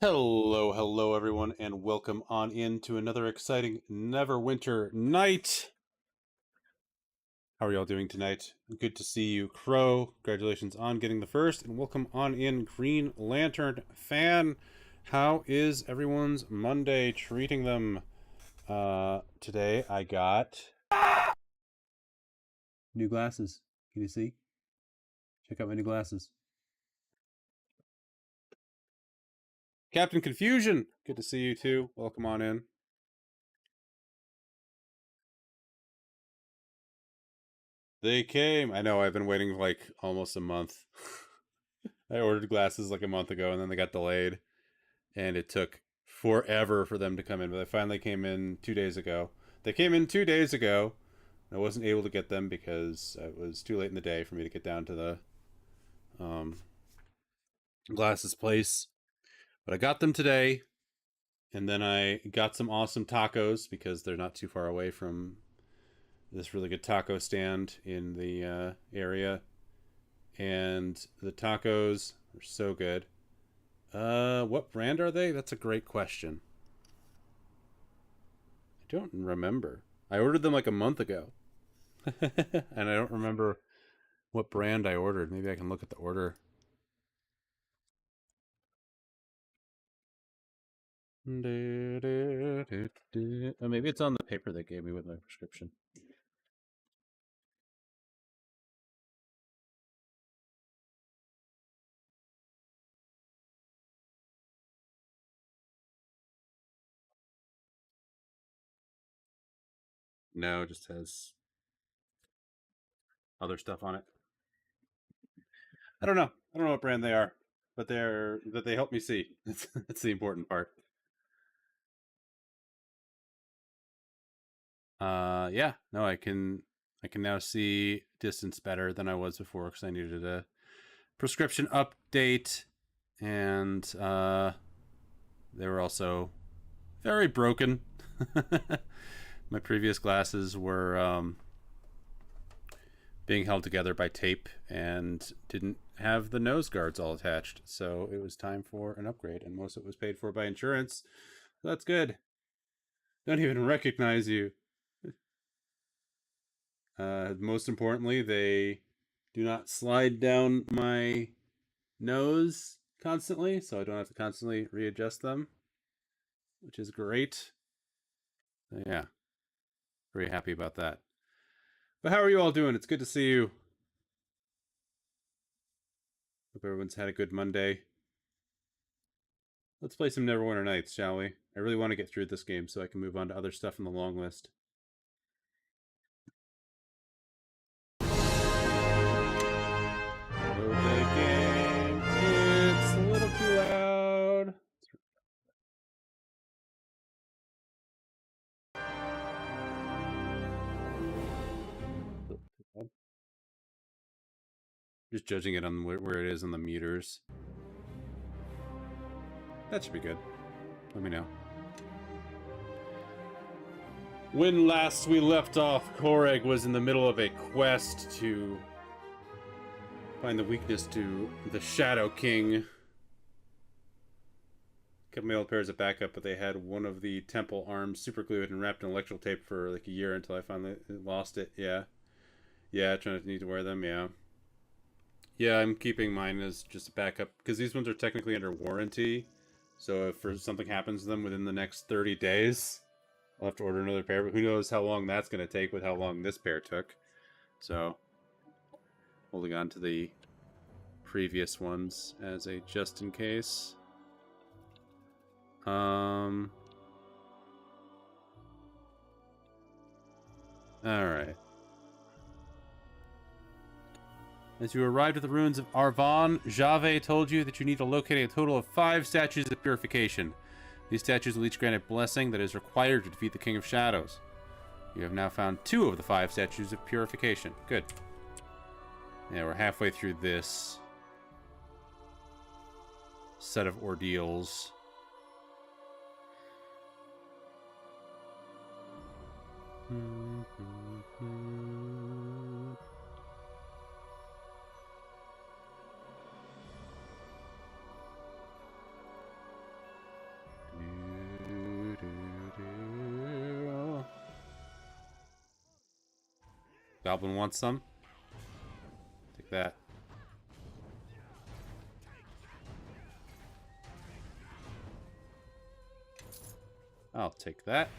Hello everyone, and welcome on into another exciting Neverwinter Night. How are y'all doing tonight? Good to see you, Crow. Congratulations on getting the first, and welcome on in, Green Lantern fan. How is everyone's Monday treating them? Today I got new glasses. Can you see? Check out my new glasses. Captain Confusion, good to see you too. Welcome on in. They came. I know, I've been waiting like almost a month. I ordered glasses like a month ago and then they got delayed. And it took forever for them to come in. But they finally came in 2 days ago. They came in 2 days ago. I wasn't able to get them because it was too late in the day for me to get down to the um, glasses place. But I got them today. And then I got some awesome tacos because they're not too far away from this really good taco stand in the area. And the tacos are so good. What brand are they? That's a great question. I don't remember. I ordered them like a month ago. And I don't remember what brand I ordered. Maybe I can look at the order. Maybe it's on the paper they gave me with my prescription. No, it just has other stuff on it. I don't know. I don't know what brand they are, but they help me see. That's the important part. Yeah. No, I can now see distance better than I was before because I needed a prescription update, and they were also very broken. My previous glasses were being held together by tape and didn't have the nose guards all attached, so it was time for an upgrade, and most of it was paid for by insurance. So that's good. Don't even recognize you. Most importantly, they do not slide down my nose constantly, so I don't have to constantly readjust them, which is great. Yeah, very happy about that. But how are you all doing? It's good to see you. Hope everyone's had a good Monday. Let's play some Neverwinter Nights, shall we? I really want to get through this game so I can move on to other stuff in the long list. Load the game. It's a little too loud. Just judging it on where it is on the meters. That should be good. Let me know. When last we left off, Koreg was in the middle of a quest to find the weakness to the Shadow King. Kept my old pairs of backup, but they had one of the temple arms super glued and wrapped in electrical tape for like a year until I finally lost it. Yeah. Yeah, trying to need to wear them, yeah. Yeah, I'm keeping mine as just a backup, because these ones are technically under warranty. So if something happens to them within the next 30 days, I'll have to order another pair, but who knows how long that's going to take with how long this pair took. So, holding on to the previous ones as a just in case. Alright. As you arrived at the ruins of Arvon, Jave told you that you need to locate a total of 5 statues of purification. These statues will each grant a blessing that is required to defeat the King of Shadows. You have now found 2 of the 5 statues of purification. Good. Yeah, we're halfway through this set of ordeals. Goblin wants some. Take that. I'll take that.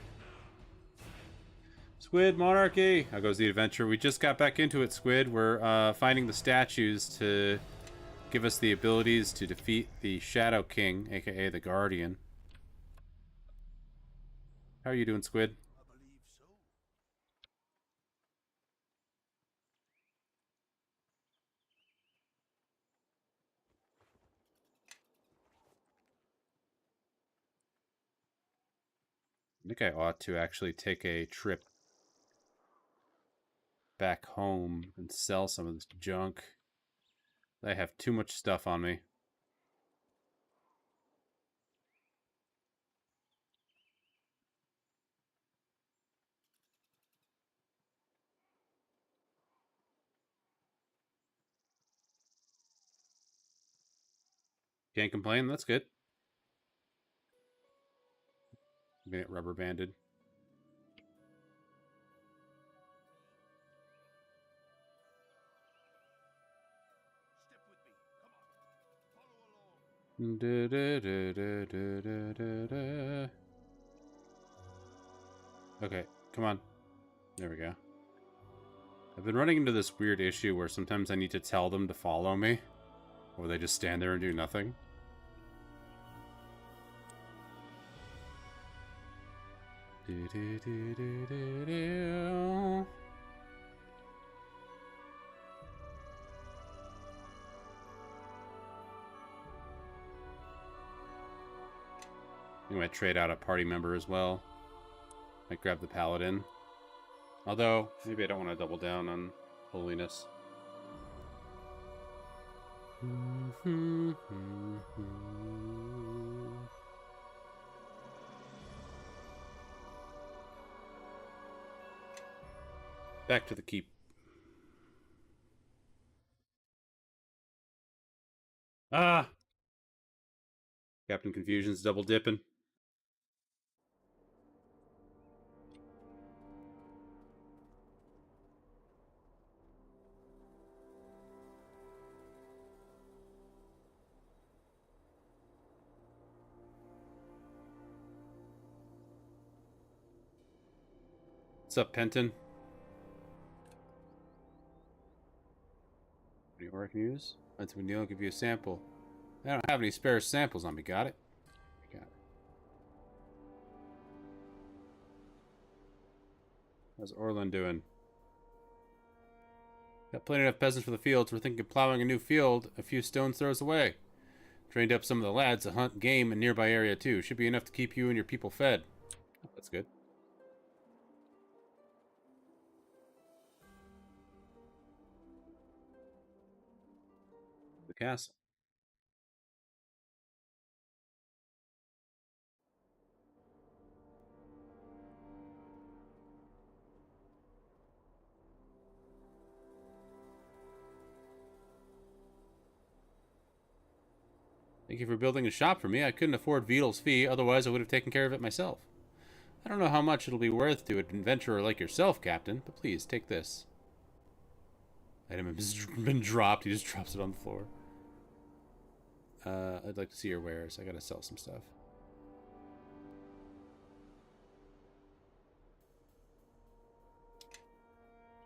Squid Monarchy! How goes the adventure? We just got back into it, Squid. We're finding the statues to give us the abilities to defeat the Shadow King, aka the Guardian. How are you doing, Squid? I think I ought to actually take a trip back home and sell some of this junk. I have too much stuff on me. Can't complain, that's good. I'm gonna get rubber banded. Da, da, da, da, da, da, da. Okay, come on. There we go. I've been running into this weird issue where sometimes I need to tell them to follow me, or they just stand there and do nothing. Do, do, do, do, do, do. I might trade out a party member as well. Might grab the paladin. Although, maybe I don't want to double down on holiness. Back to the keep. Ah! Captain Confusion's double dipping. What's up, Penton? Any ore I can use? That's when Neil give you a sample. I don't have any spare samples on me. Got it? Got it. How's Orland doing? Got plenty enough peasants for the fields. We're thinking of plowing a new field a few stones throws away. Trained up some of the lads to hunt game in nearby area too. Should be enough to keep you and your people fed. Oh, that's good. The castle. Thank you for building a shop for me. I couldn't afford Beetle's fee, otherwise I would have taken care of it myself. I don't know how much it'll be worth to an adventurer like yourself, Captain, but please, take this. Item has been dropped. He just drops it on the floor. I'd like to see your wares. I gotta sell some stuff.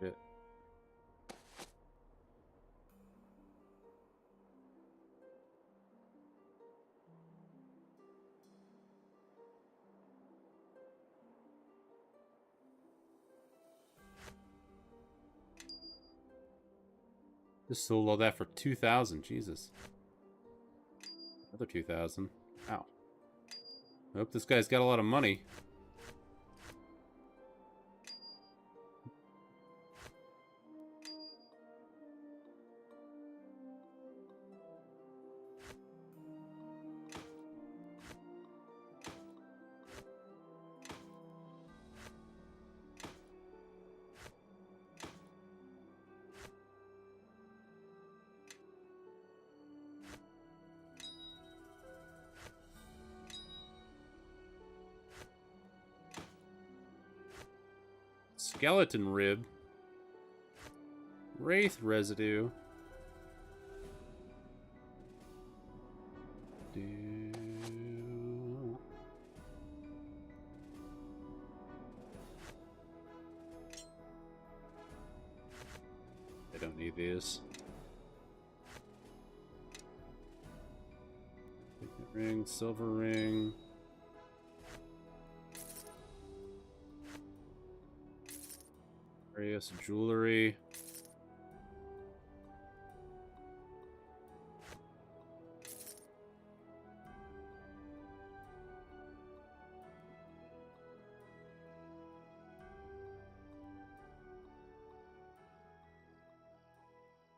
Shit. Just sold all that for 2,000. Jesus. Another 2,000. Ow. I hope this guy's got a lot of money. Skeleton rib. Wraith residue. I don't need these. Ring, silver ring. Various jewelry.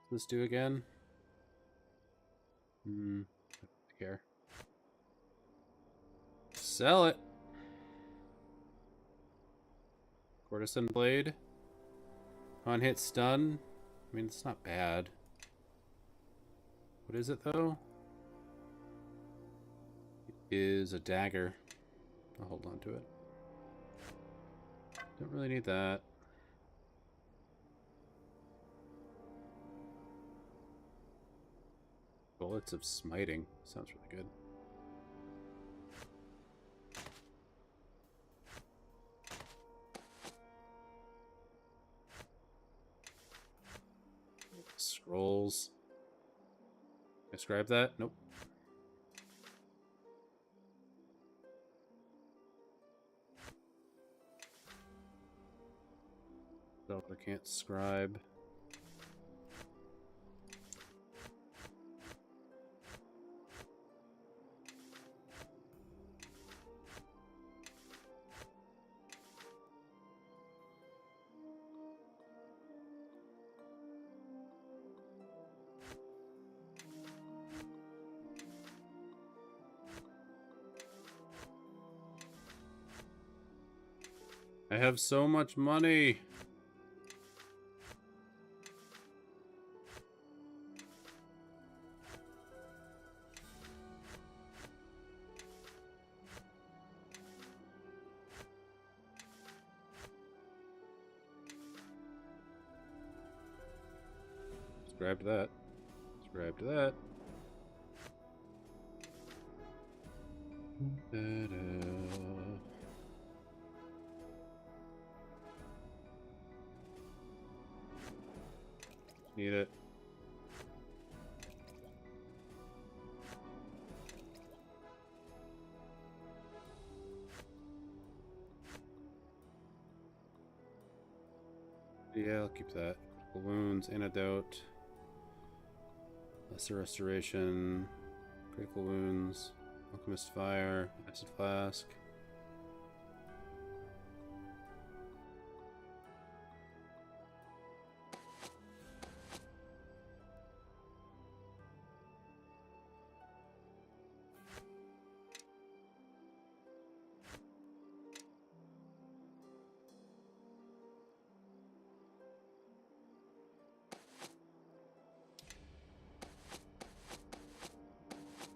Let's do again. I don't care. Sell it. Courtesan blade. On hit stun. I mean, it's not bad. What is it though? It is a dagger. I'll hold on to it. Don't really need that. Bullets of smiting. Sounds really good. Scrolls. Can I scribe that? Nope. So I can't scribe. I have so much money. Subscribe to that. Subscribe to that. Need it. Yeah, I'll keep that. Wounds, antidote, lesser restoration, critical wounds, alchemist fire, acid flask.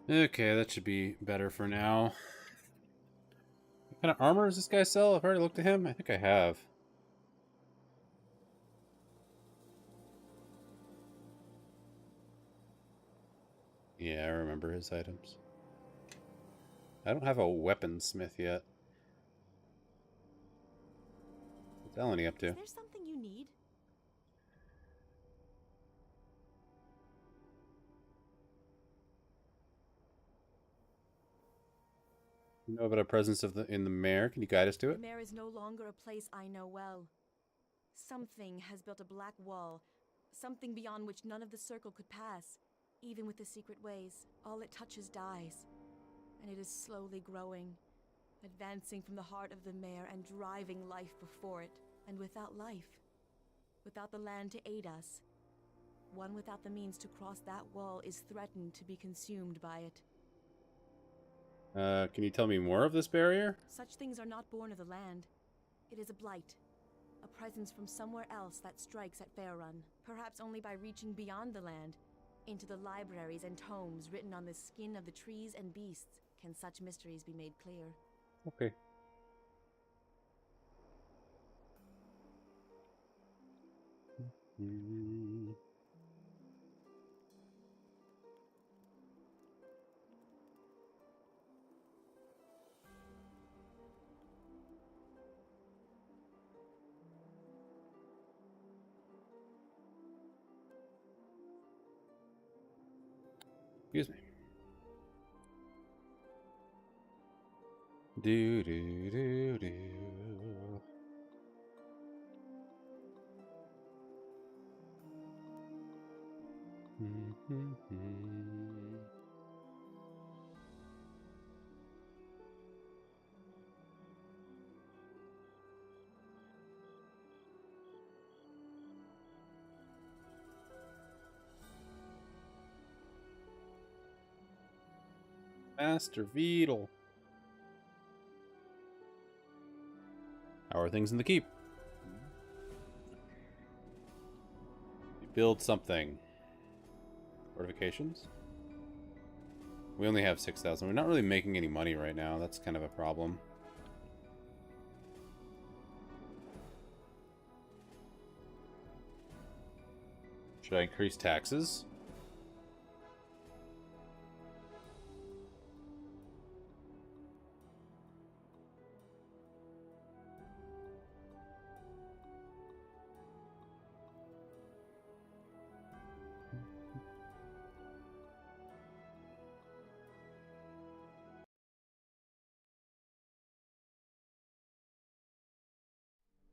Okay, that should be better for now. What kind of armor does this guy sell? I've already looked at him. I think I have. Yeah, I remember his items. I don't have a weaponsmith yet. What's Eleni up to? Is there something you need? You know about a presence of in the mare? Can you guide us to it? The mare is no longer a place I know well. Something has built a black wall, something beyond which none of the circle could pass, even with the secret ways. All it touches dies, and it is slowly growing, advancing from the heart of the mare and driving life before it. And without life, without the land to aid us, one without the means to cross that wall is threatened to be consumed by it. Can you tell me more of this barrier? Such things are not born of the land. It is a blight, a presence from somewhere else that strikes at Faerun. Perhaps only by reaching beyond the land, into the libraries and tomes written on the skin of the trees and beasts, can such mysteries be made clear. Okay. Excuse me. Do do do do. Master Beetle. How are things in the keep? You build something. Fortifications? We only have 6,000. We're not really making any money right now. That's kind of a problem. Should I increase taxes?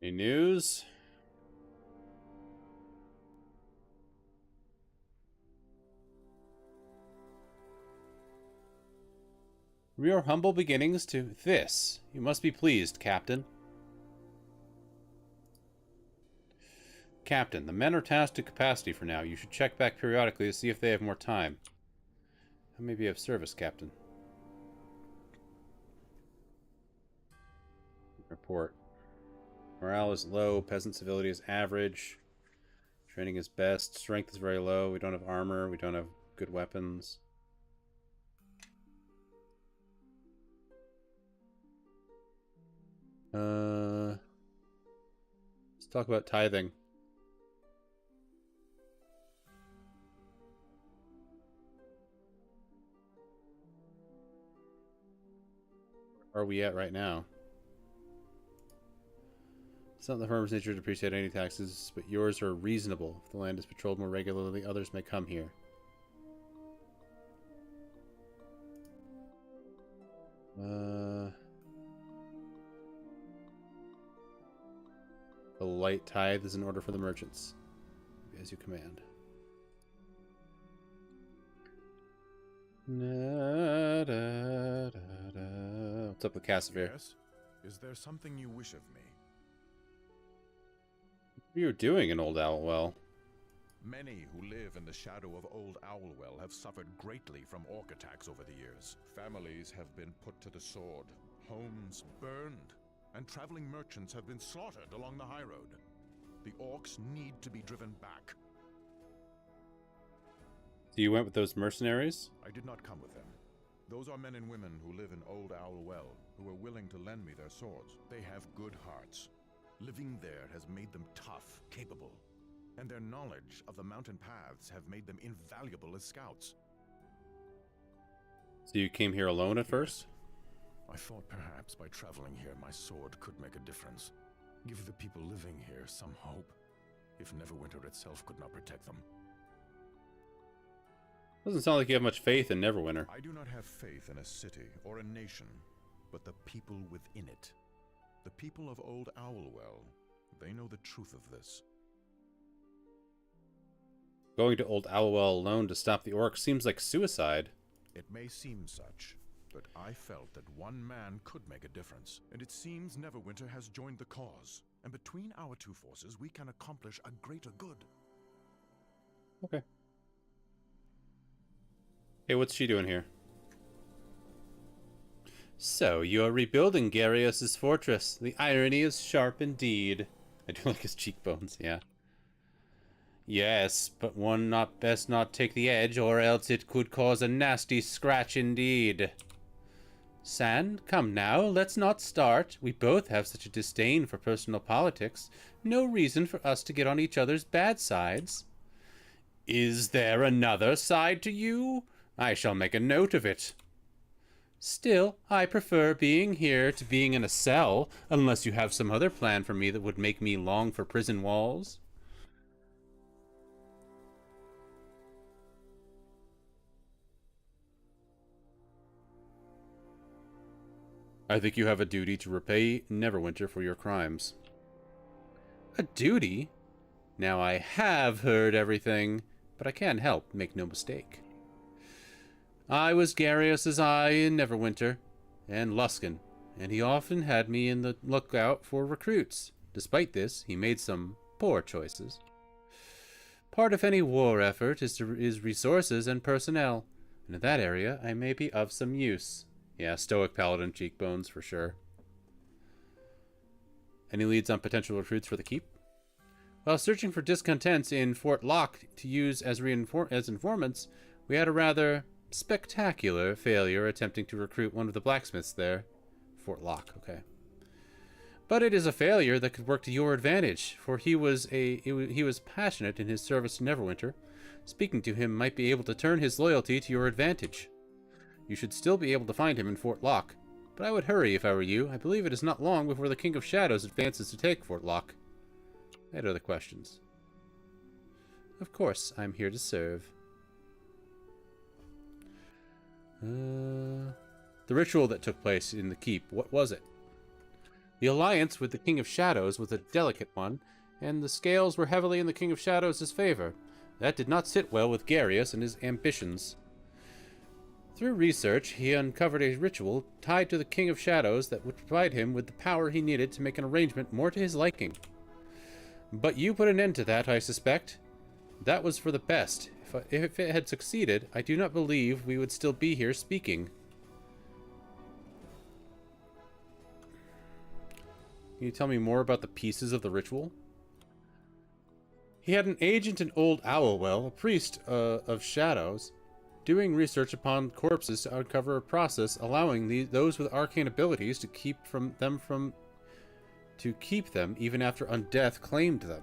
Any news? From your humble beginnings to this, you must be pleased, Captain. Captain, the men are tasked to capacity for now. You should check back periodically to see if they have more time. I may be of service, Captain. Report. Morale is low. Peasant civility is average. Training is best. Strength is very low. We don't have armor. We don't have good weapons. Let's talk about tithing. Where are we at right now? It's not in the farmer's nature to appreciate any taxes, but yours are reasonable. If the land is patrolled more regularly, others may come here. A light tithe is in order for the merchants. As you command. What's up with Casimir? Yes? Is there something you wish of me? What are you doing in Old Owlwell? Many who live in the shadow of Old Owlwell have suffered greatly from orc attacks over the years. Families have been put to the sword, homes burned, and traveling merchants have been slaughtered along the high road. The orcs need to be driven back. So you went with those mercenaries? I did not come with them. Those are men and women who live in Old Owlwell, who are willing to lend me their swords. They have good hearts. Living there has made them tough, capable, and their knowledge of the mountain paths have made them invaluable as scouts. So you came here alone at first? I thought perhaps by traveling here my sword could make a difference. Give the people living here some hope, if Neverwinter itself could not protect them. Doesn't sound like you have much faith in Neverwinter. I do not have faith in a city or a nation, but the people within it. The people of Old Owlwell, they know the truth of this. Going to Old Owlwell alone to stop the orcs seems like suicide. It may seem such, but I felt that one man could make a difference, and it seems Neverwinter has joined the cause. And between our two forces, we can accomplish a greater good. Okay. Hey, what's she doing here? So, you are rebuilding Gyarios' fortress. The irony is sharp indeed. I do like his cheekbones, yeah. Yes, but one not best not take the edge, or else it could cause a nasty scratch indeed. Sand, come now, let's not start. We both have such a disdain for personal politics. No reason for us to get on each other's bad sides. Is there another side to you? I shall make a note of it. Still, I prefer being here to being in a cell, unless you have some other plan for me that would make me long for prison walls. I think you have a duty to repay Neverwinter for your crimes. A duty? Now I have heard everything, but I can't help, make no mistake. I was Garius's eye in Neverwinter, and Luskin, and he often had me in the lookout for recruits. Despite this, he made some poor choices. Part of any war effort is resources and personnel, and in that area I may be of some use. Yeah, stoic paladin cheekbones for sure. Any leads on potential recruits for the keep? While searching for discontents in Fort Locke to use as informants, we had a rather spectacular failure attempting to recruit one of the blacksmiths there. Fort Locke, okay. But it is a failure that could work to your advantage, for he was passionate in his service to Neverwinter. Speaking to him might be able to turn his loyalty to your advantage. You should still be able to find him in Fort Locke, but I would hurry if I were you. I believe it is not long before the King of Shadows advances to take Fort Locke. I had other questions. Of course, I'm here to serve. The ritual that took place in the keep, what was it? The alliance with the King of Shadows was a delicate one, and the scales were heavily in the King of Shadows' favor. That did not sit well with Garius and his ambitions. Through research, he uncovered a ritual tied to the King of Shadows that would provide him with the power he needed to make an arrangement more to his liking. But you put an end to that, I suspect. That was for the best. If it had succeeded, I do not believe we would still be here speaking. Can you tell me more about the pieces of the ritual? He had an agent in Old Owlwell, a priest of shadows, doing research upon corpses to uncover a process allowing those with arcane abilities to keep them even after undeath claimed them.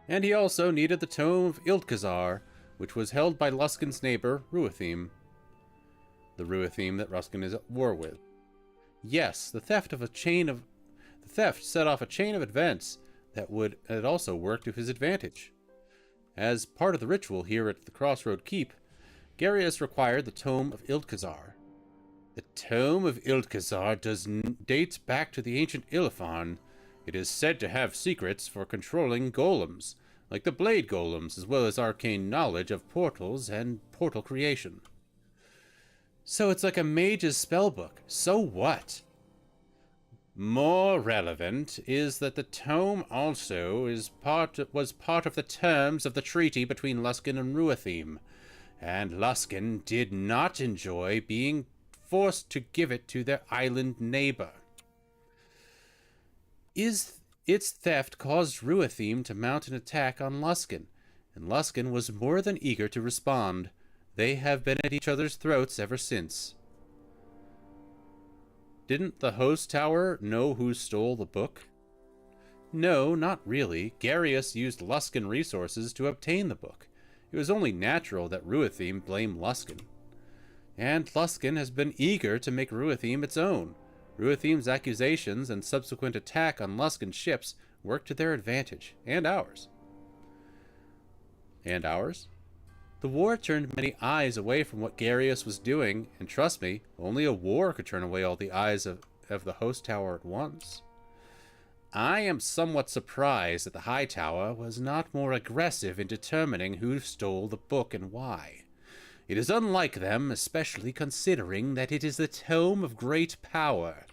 And he also needed the Tome of Ildkazar, which was held by Luskin's neighbor, Ruatheme. The Ruatheme that Ruskin is at war with. Yes, the theft set off a chain of events that had also worked to his advantage. As part of the ritual here at the Crossroad Keep, Garius required the Tome of Ildkazar. The Tome of Ildkazar dates back to the ancient Illifarn. It is said to have secrets for controlling golems, like the blade golems, as well as arcane knowledge of portals and portal creation. So it's like a mage's spellbook. So what? More relevant is that the tome also was part of the terms of the treaty between Luskin and Ruatheme, and Luskin did not enjoy being forced to give it to their island neighbor. Its theft caused Ruatheme to mount an attack on Luskin, and Luskin was more than eager to respond. They have been at each other's throats ever since. Didn't the host tower know who stole the book? No, not really. Garius used Luskin resources to obtain the book. It was only natural that Ruatheme blame Luskin. And Luskin has been eager to make Ruatheme its own. Ruatheme's accusations and subsequent attack on Luskin's ships worked to their advantage, and ours. And ours? The war turned many eyes away from what Garius was doing, and trust me, only a war could turn away all the eyes of the host tower at once. I am somewhat surprised that the High Tower was not more aggressive in determining who stole the book and why. It is unlike them, especially considering that it is the tome of great power.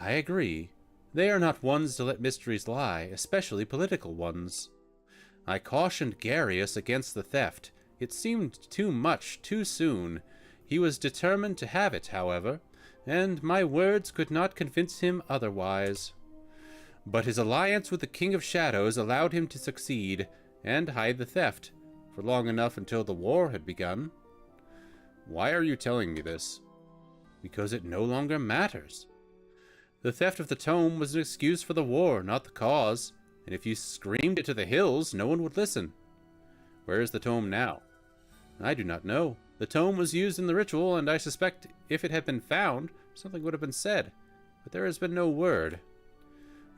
I agree. They are not ones to let mysteries lie, especially political ones. I cautioned Garius against the theft. It seemed too much, too soon. He was determined to have it, however, and my words could not convince him otherwise. But his alliance with the King of Shadows allowed him to succeed, and hide the theft, for long enough until the war had begun. Why are you telling me this? Because it no longer matters. The theft of the tome was an excuse for the war, not the cause, and if you screamed it to the hills, no one would listen. Where is the tome now? I do not know. The tome was used in the ritual, and I suspect if it had been found, something would have been said, but there has been no word.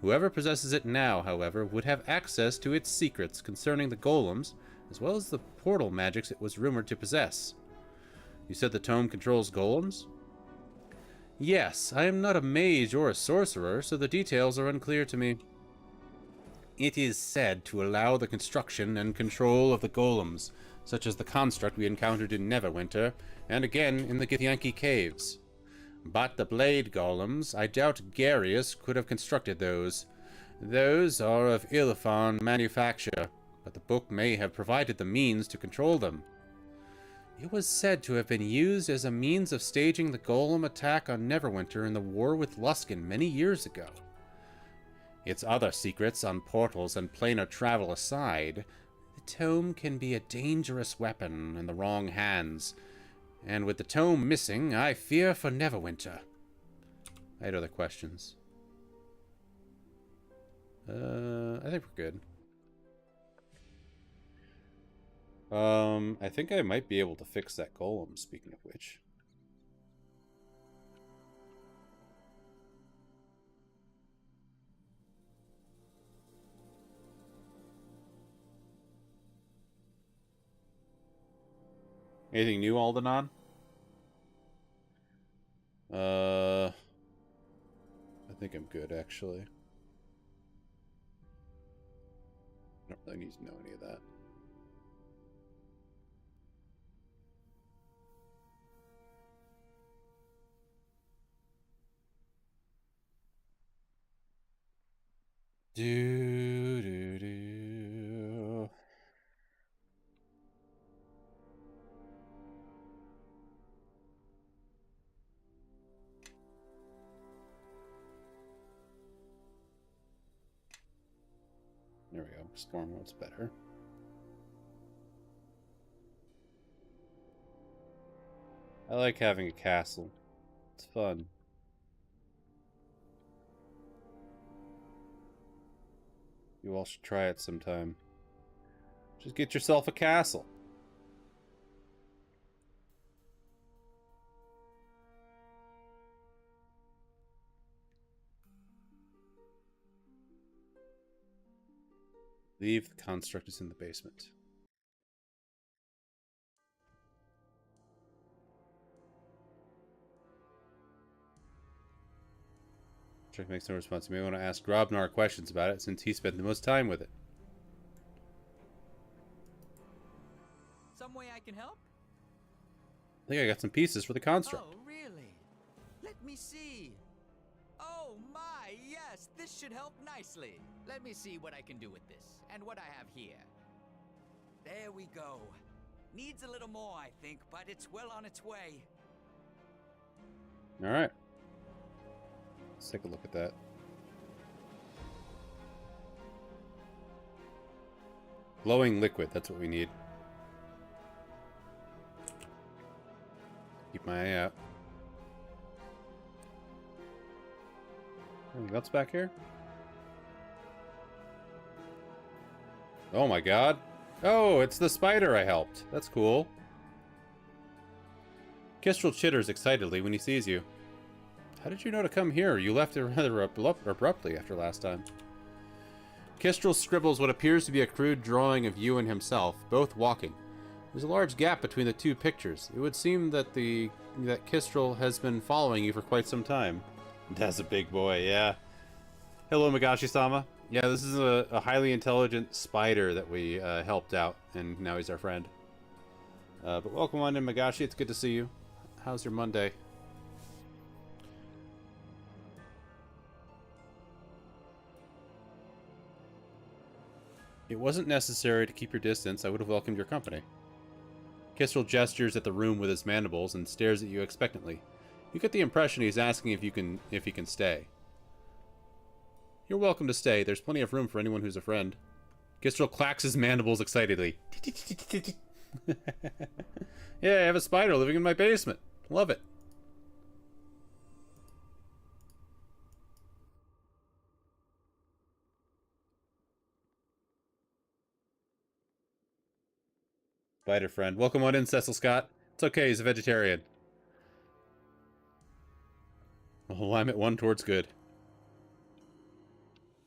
Whoever possesses it now, however, would have access to its secrets concerning the golems, as well as the portal magics it was rumored to possess. You said the tome controls golems? Yes, I am not a mage or a sorcerer, so the details are unclear to me. It is said to allow the construction and control of the golems, such as the construct we encountered in Neverwinter, and again in the Githyanki caves. But the blade golems, I doubt Garius could have constructed those. Those are of Ilifan manufacture, but the book may have provided the means to control them. It was said to have been used as a means of staging the golem attack on Neverwinter in the war with Luskan many years ago. Its other secrets on portals and planar travel aside, the tome can be a dangerous weapon in the wrong hands. And with the tome missing, I fear for Neverwinter. I had other questions. I think we're good. I think I might be able to fix that golem, speaking of which. Anything new, Aldenon? I think I'm good, actually. I don't really need to know any of that. Do do do. There we go. Storm mode's better. I like having a castle. It's fun. You all should try it sometime. Just get yourself a castle. Leave. The construct is in the basement. Trick makes no response. You may want to ask Grobnar questions about it, since he spent the most time with it. Some way I can help? I think I got some pieces for the construct. Oh, really? Let me see. Oh my, yes, this should help nicely. Let me see what I can do with this, and what I have here. There we go. Needs a little more, I think, but it's well on its way. Alright. Let's take a look at that. Glowing liquid, that's what we need. Keep my eye out. Anything else back here? Oh my god. Oh, it's the spider I helped. That's cool. Kestrel chitters excitedly when he sees you. How did you know to come here? You left it rather abruptly after last time. Kestrel scribbles what appears to be a crude drawing of you and himself, both walking. There's a large gap between the two pictures. It would seem that that Kestrel has been following you for quite some time. That's a big boy, yeah. Hello, Magashi-sama. Yeah, this is a highly intelligent spider that we helped out, and now he's our friend. But welcome on in, Magashi. It's good to see you. How's your Monday? It wasn't necessary to keep your distance. I would have welcomed your company. Kestrel gestures at the room with his mandibles and stares at you expectantly. You get the impression he's asking if he can stay. You're welcome to stay. There's plenty of room for anyone who's a friend. Kestrel clacks his mandibles excitedly. Yeah, I have a spider living in my basement. Love it. Spider friend. Welcome on in, Cecil Scott. It's okay, he's a vegetarian. Oh, I'm at one towards good.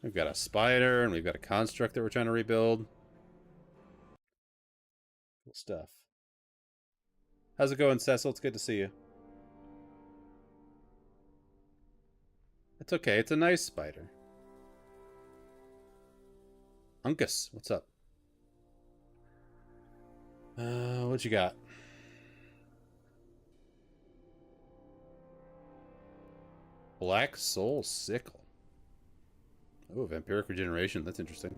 We've got a spider, and we've got a construct that we're trying to rebuild. Cool stuff. How's it going, Cecil? It's good to see you. It's okay. It's a nice spider. Uncas, what's up? What you got? Black Soul Sickle. Oh, vampiric regeneration. That's interesting.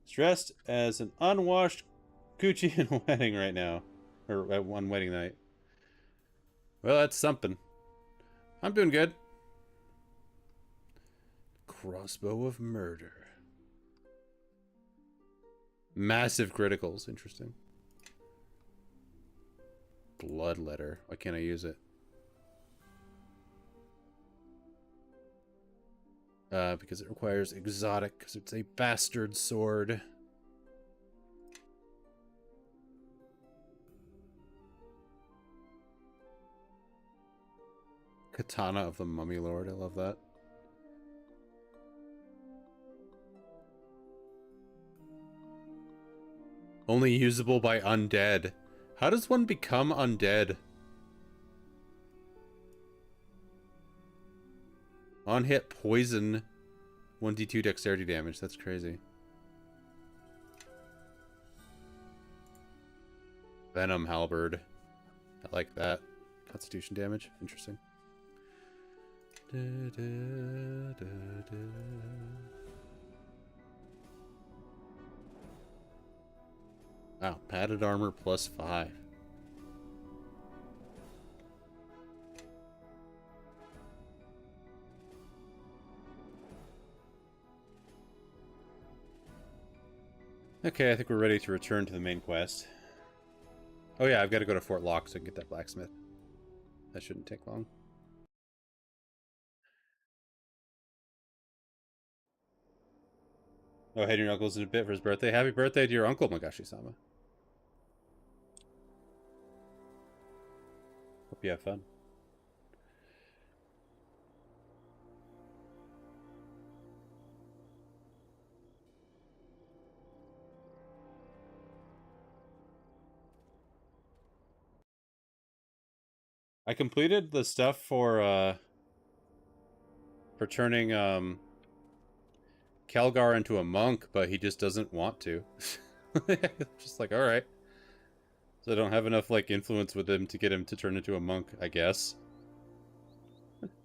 Stressed as an unwashed coochie in a wedding right now. Or at one wedding night. Well, that's something. I'm doing good. Crossbow of Murder. Massive criticals. Interesting. Bloodletter. Why can't I use it? Because it requires exotic, because it's a bastard sword. Katana of the Mummy Lord. I love that. Only usable by undead. How does one become undead? On hit poison. 1d2 dexterity damage. That's crazy. Venom halberd. I like that. Constitution damage. Interesting. Wow, padded armor +5. Okay, I think we're ready to return to the main quest. Oh yeah, I've got to go to Fort Locke so I can get that blacksmith. That shouldn't take long. Oh, head your uncle's in a bit for his birthday. Happy birthday to your uncle, Magashi-sama. Hope you have fun. I completed the stuff for turning Kelgar into a monk, but he just doesn't want to. Just like, alright. So I don't have enough like influence with him to get him to turn into a monk, I guess.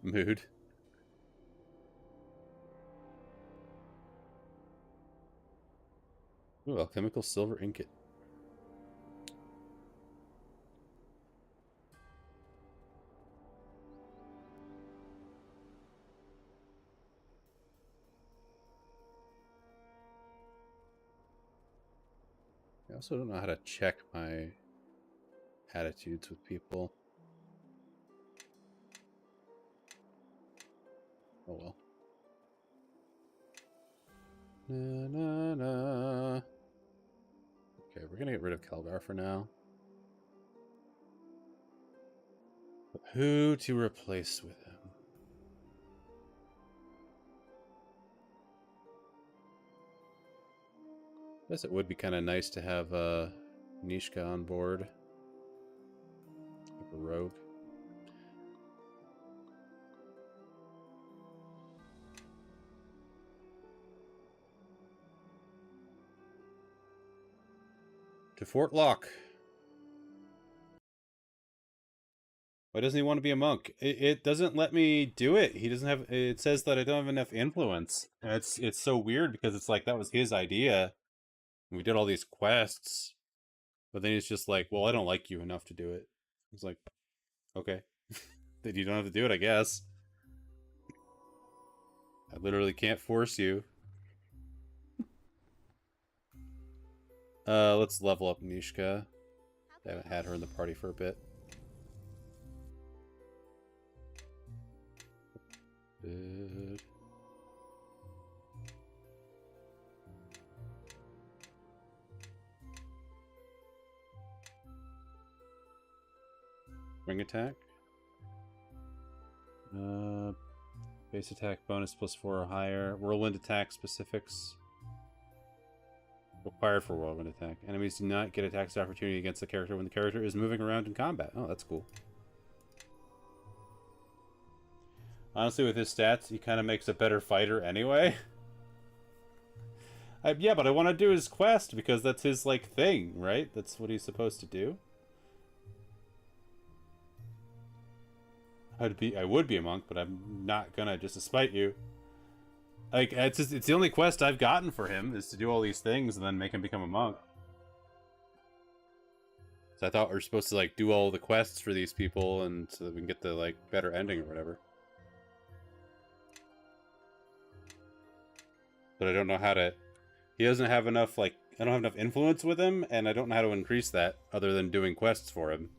Mood. Ooh, alchemical silver ingot. I also don't know how to check my attitudes with people. Oh well. Na, na, na. Okay, we're gonna get rid of Kelgar for now. But who to replace with him? I guess it would be kind of nice to have Nishka on board. Like a rogue. To Fort Locke. Why doesn't he want to be a monk? It doesn't let me do it. He doesn't have. It says that I don't have enough influence. And it's so weird because it's like that was his idea. We did all these quests, but then he's just like, "Well, I don't like you enough to do it." It's like, okay, then you don't have to do it, I guess. I literally can't force you. Let's level up Nishka. I haven't had her in the party for a bit. Good. Ring attack. Base attack bonus +4 or higher. Whirlwind attack specifics. Required for whirlwind attack. Enemies do not get attacks of opportunity against the character when the character is moving around in combat. Oh, that's cool. Honestly, with his stats, he kind of makes a better fighter anyway. Yeah, but I want to do his quest because that's his, like, thing, right? That's what he's supposed to do. I would be a monk, but I'm not gonna, just to spite you. Like, it's the only quest I've gotten for him, is to do all these things and then make him become a monk. So I thought we were supposed to, like, do all the quests for these people and so that we can get the, like, better ending or whatever. But I don't know how to... He doesn't have enough, like... I don't have enough influence with him, and I don't know how to increase that other than doing quests for him.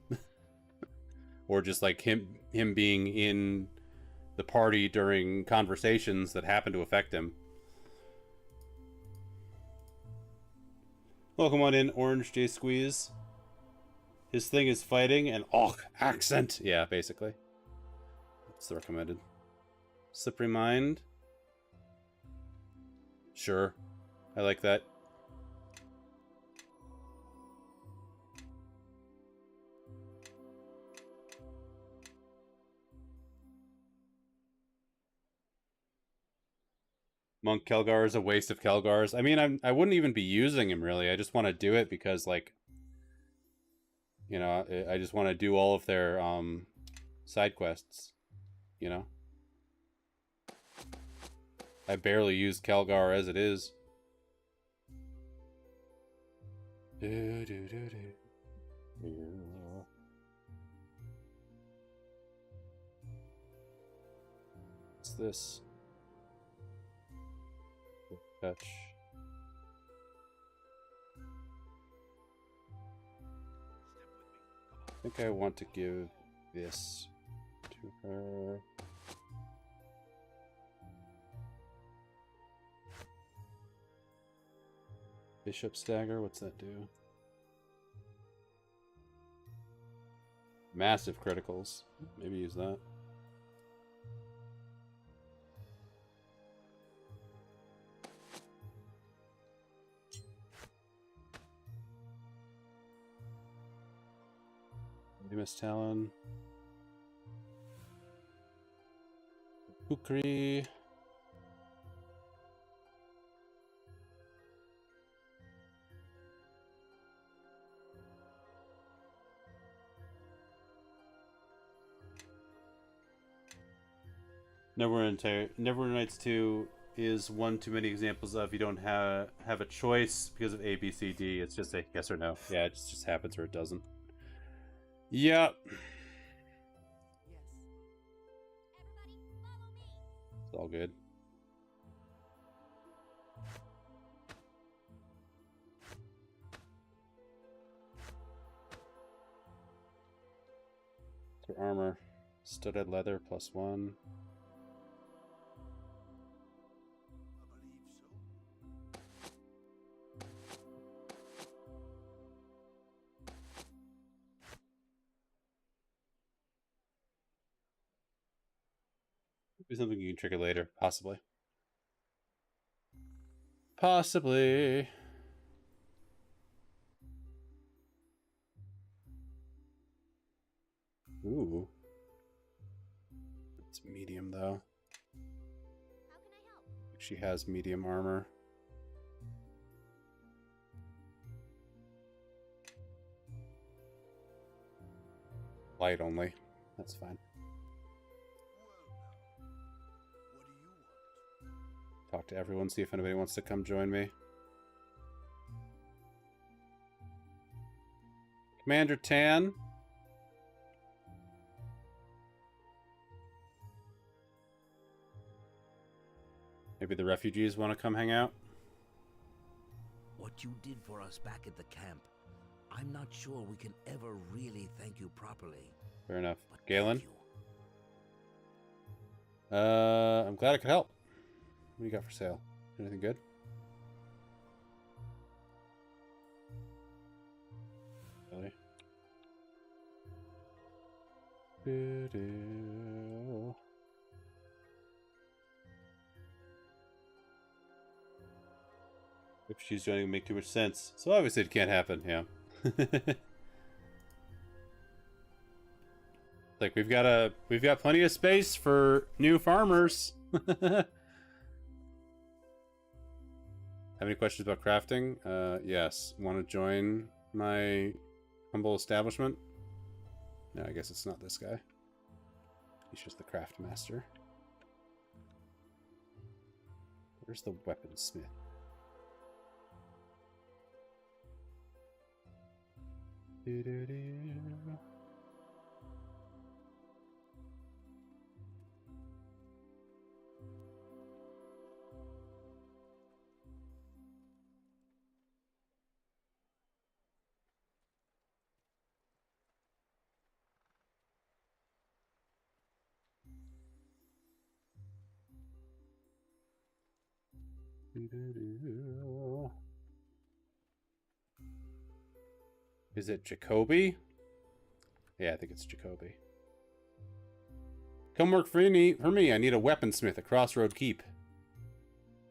Or just, like, him being in the party during conversations that happen to affect him. Welcome on in, Orange J Squeeze. His thing is fighting and accent. Yeah, basically. That's the recommended. Slippery Mind. Sure. I like that. Monk Kelgar is a waste of Kelgars. I mean, I wouldn't even be using him, really. I just want to do it because, like, you know, I just want to do all of their side quests, you know? I barely use Kelgar as it is. What's this? Touch. I think I want to give this to her. Bishop Stagger, what's that do? Massive criticals. Maybe use that. Miss Talon. Kukri. Neverwinter Nights 2 is one too many examples of you don't have a choice because of A, B, C, D. It's just a yes or no. Yeah, it just happens or it doesn't. Yep. Yes. It's all good. For armor, studded leather +1. Maybe something you can trigger later, possibly. Possibly. Ooh. It's medium, though. How can I help? She has medium armor. Light only. That's fine. Talk to everyone, see if anybody wants to come join me. Commander Tan. Maybe the refugees want to come hang out? What you did for us back at the camp, I'm not sure we can ever really thank you properly. Fair enough. But Galen? thank you. I'm glad I could help. What do you got for sale? Anything good? Really? If she's joining, make too much sense. So obviously it can't happen, yeah. Like we've got plenty of space for new farmers. Have any questions about crafting? Yes. Want to join my humble establishment? No, I guess it's not this guy. He's just the craft master. Where's the weaponsmith? Is it Jacoby? Yeah, I think it's Jacoby. Come work for me. I need a weaponsmith at Crossroad Keep.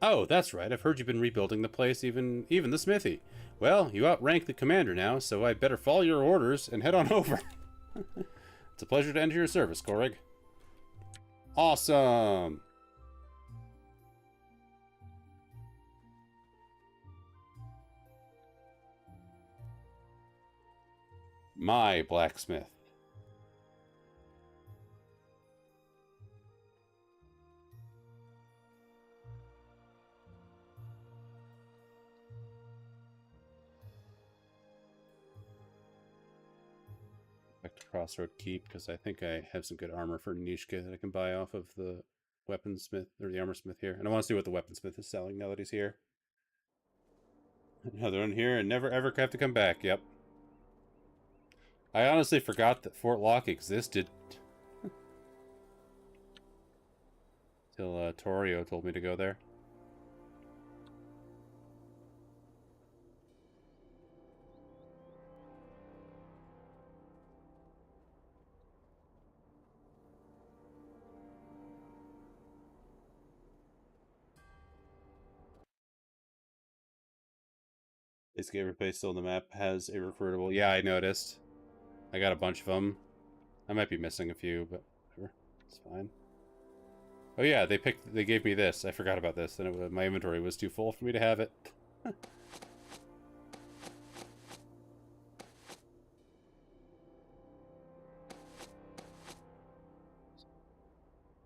Oh, that's right. I've heard you've been rebuilding the place, even the smithy. Well, you outrank the commander now, so I'd better follow your orders and head on over. It's a pleasure to enter your service, Korig. Awesome. My blacksmith. Back to Crossroad Keep, because I think I have some good armor for Nishka that I can buy off of the weaponsmith, or the armorsmith here. And I want to see what the weaponsmith is selling now that he's here. Another one here and never ever have to come back, yep. I honestly forgot that Fort Locke existed. Till Torio told me to go there. Basically every place still on the map has a recruitable. Yeah, I noticed. I got a bunch of them. I might be missing a few, but whatever. It's fine. Oh yeah, they gave me this. I forgot about this, and my inventory was too full for me to have it.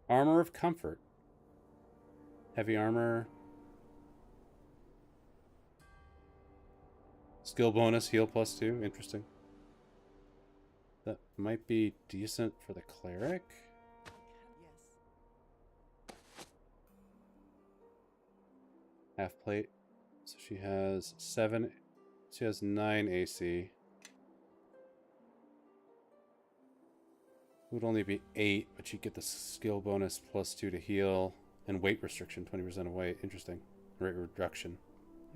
Armor of Comfort. Heavy armor. Skill bonus, heal +2. Interesting. That might be decent for the cleric. Half plate. So she has 7. She has 9 AC. It would only be 8, but she'd get the skill bonus +2 to heal. And weight restriction, 20% of weight. Interesting. Rate reduction.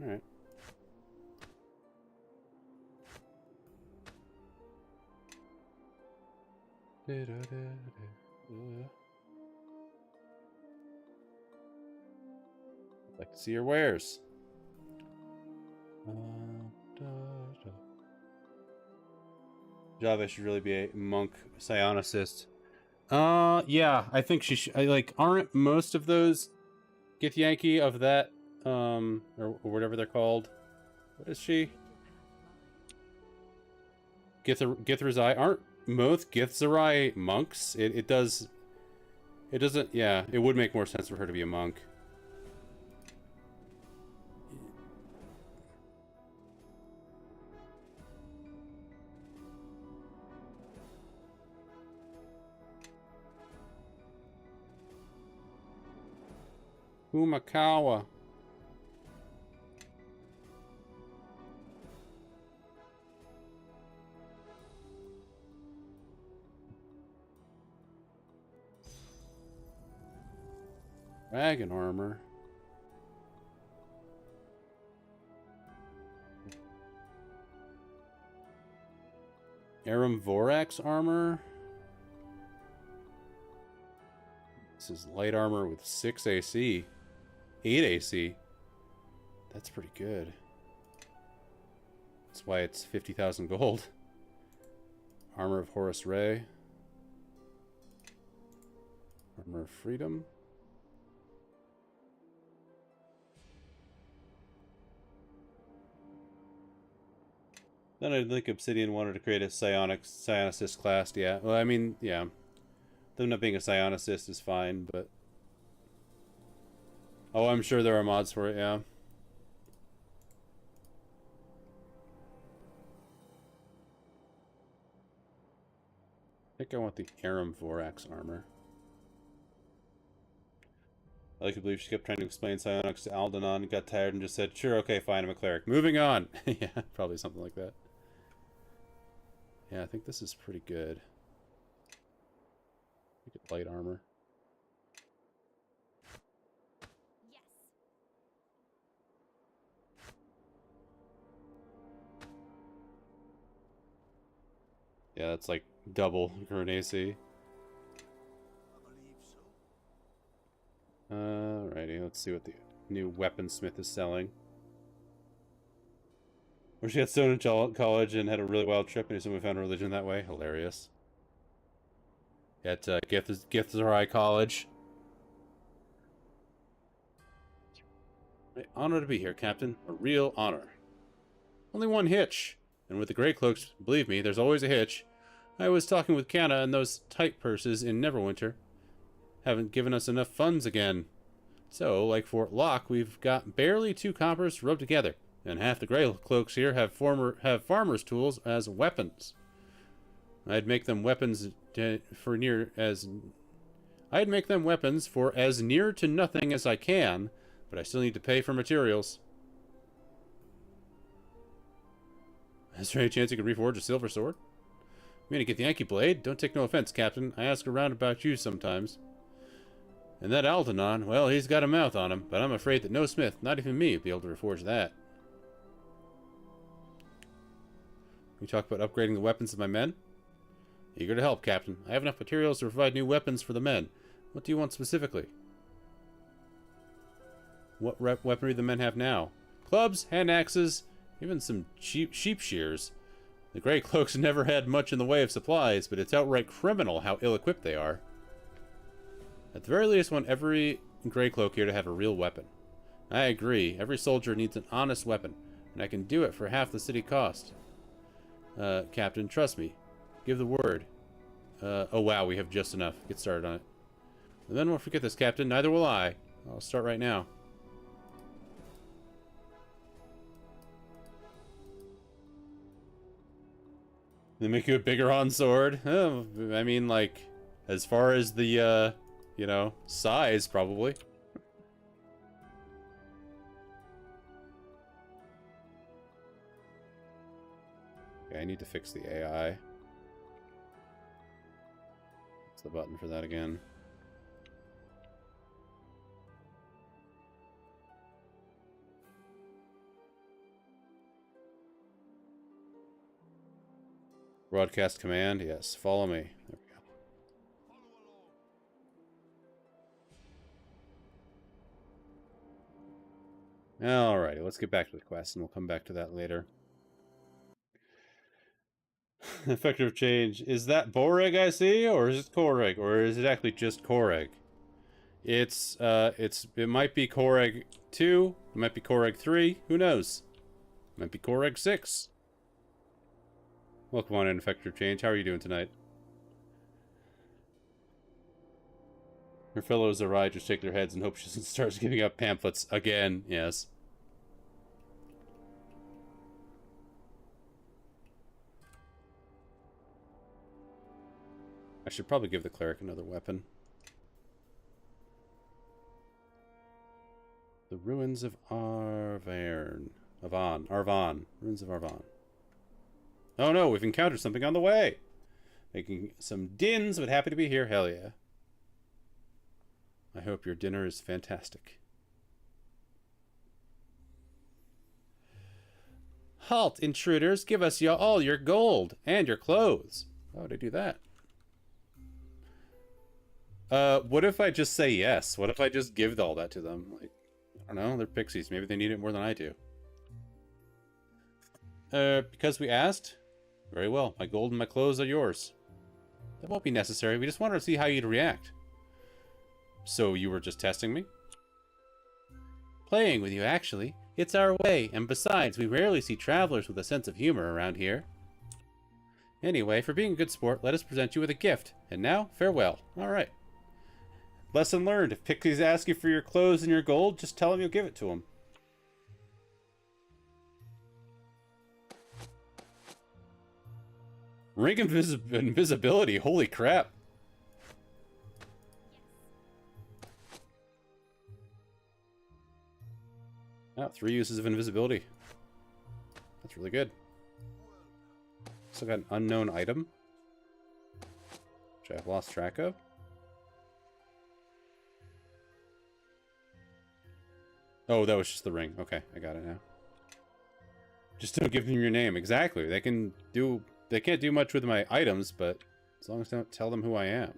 Alright. I'd like to see your wares. Java should really be a monk psionicist. Yeah, I think she should. Like, aren't most of those Githyanki of that, or whatever they're called? What is she? Githzerai. Aren't most Githzerai monks? It doesn't, yeah, it would make more sense for her to be a monk. Umakawa. Dragon armor. Aram Vorax armor. This is light armor with 6 AC. 8 AC. That's pretty good. That's why it's 50,000 gold. Armor of Horus Ray. Armor of Freedom. Then I think Obsidian wanted to create a psionicist class. Yeah, well, I mean, yeah. Them not being a psionicist is fine, but... Oh, I'm sure there are mods for it, yeah. I think I want the Aram Vorax armor. I like to believe she kept trying to explain psionics to Aldenon, got tired and just said, sure, okay, fine, I'm a cleric. Moving on! Yeah, probably something like that. Yeah, I think this is pretty good. Get light armor. Yes. Yeah, that's like double current AC. Alrighty, let's see what the new weaponsmith is selling. Where she got stoned in college and had a really wild trip, and someone found a religion that way. Hilarious. At Githzerai College. Honor to be here, Captain. A real honor. Only one hitch. And with the Grey Cloaks, believe me, there's always a hitch. I was talking with Canna, and those tight purses in Neverwinter haven't given us enough funds again. So, like Fort Locke, we've got barely 2 coppers rubbed together, and half the Grey Cloaks here have farmers' tools as weapons. I'd make them weapons for as near to nothing as I can, but I still need to pay for materials. Is there any chance you could reforge a silver sword? You mean to get the Yankee blade? Don't take no offense, Captain. I ask around about you sometimes. And that Aldenon, well, he's got a mouth on him, but I'm afraid that no smith, not even me, would be able to reforge that. We talk about upgrading the weapons of my men? Eager to help, Captain. I have enough materials to provide new weapons for the men. What do you want specifically? What weaponry do the men have now? Clubs, hand axes, even some sheep shears. The Grey Cloaks never had much in the way of supplies, but it's outright criminal how ill-equipped they are. At the very least, I want every Grey Cloak here to have a real weapon. I agree. Every soldier needs an honest weapon, and I can do it for half the city cost. Captain, trust me. Give the word. Oh wow, we have just enough. Get started on it. And then won't forget this, Captain. Neither will I. I'll start right now. They make you a bigger on sword? Oh, I mean, like, as far as the, you know, size, probably. Okay, I need to fix the AI. What's the button for that again? Broadcast command, yes. Follow me. There we go. Alrighty, let's get back to the quest, and we'll come back to that later. Effective change. Is that Boreg I see, or is it Koreg, or is it actually just Koreg? It might be Koreg 2, it might be Koreg 3, who knows? It might be Koreg 6. Welcome on in, Effective Change. How are you doing tonight? Her fellows Arai just shake their heads and hope she starts giving out pamphlets again. Yes. I should probably give the cleric another weapon. The ruins of Arvan. Ruins of Arvan. Oh no, we've encountered something on the way! Making some dins, but happy to be here, hell yeah. I hope your dinner is fantastic. Halt, intruders! Give us all your gold! And your clothes! Why would I do that? What if I just say yes? What if I just give all that to them? Like, I don't know, they're pixies. Maybe they need it more than I do. Because we asked? Very well, my gold and my clothes are yours. That won't be necessary. We just wanted to see how you'd react. So you were just testing me? Playing with you, actually. It's our way, and besides, we rarely see travelers with a sense of humor around here. Anyway, for being a good sport, let us present you with a gift. And now, farewell. Alright. Lesson learned. If Pixies ask you for your clothes and your gold, just tell them you'll give it to them. Ring invisibility. Holy crap. Oh, 3 uses of invisibility. That's really good. Still got an unknown item, which I've lost track of. Oh, that was just the ring. Okay, I got it now. Just don't give them your name. Exactly. They can't do much with my items, but as long as I don't tell them who I am.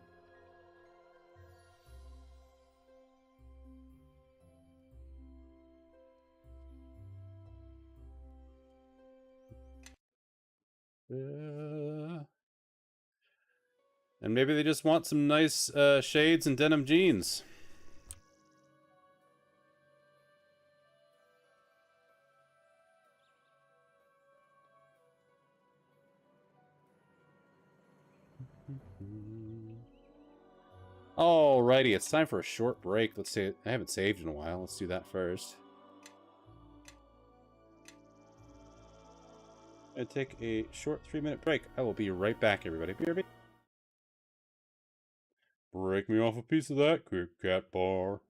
And maybe they just want some nice shades and denim jeans. Alrighty, it's time for a short break. Let's see. I haven't saved in a while. Let's do that first. And take a short 3-minute break. I will be right back, everybody. BRB. Break me off a piece of that Kit Kat bar.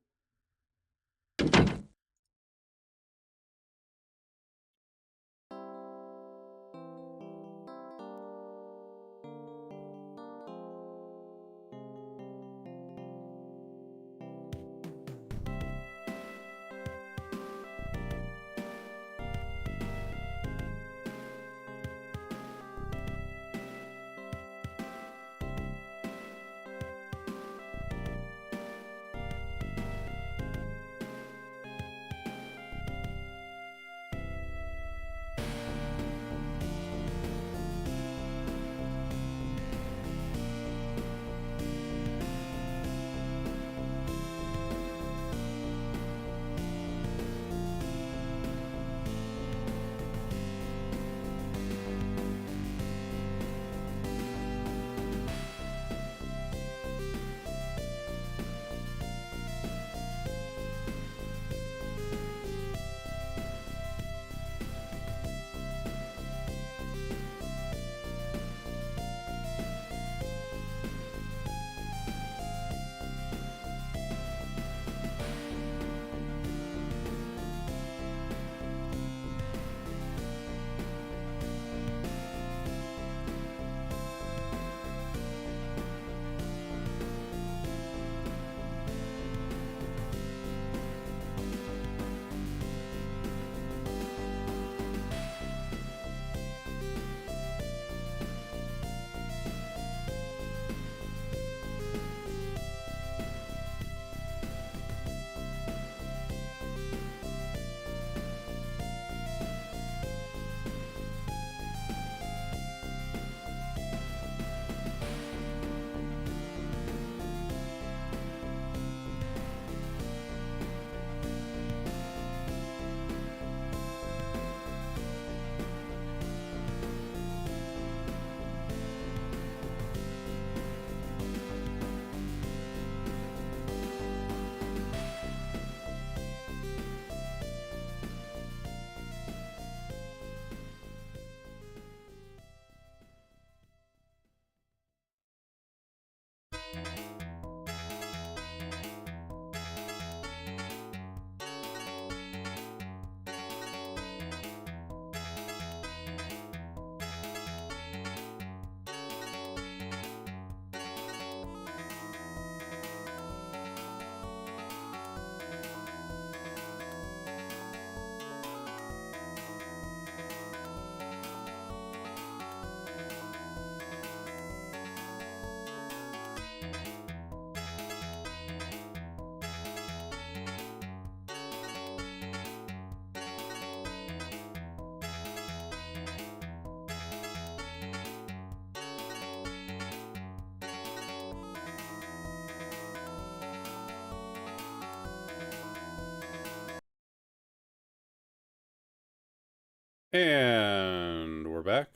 And we're back.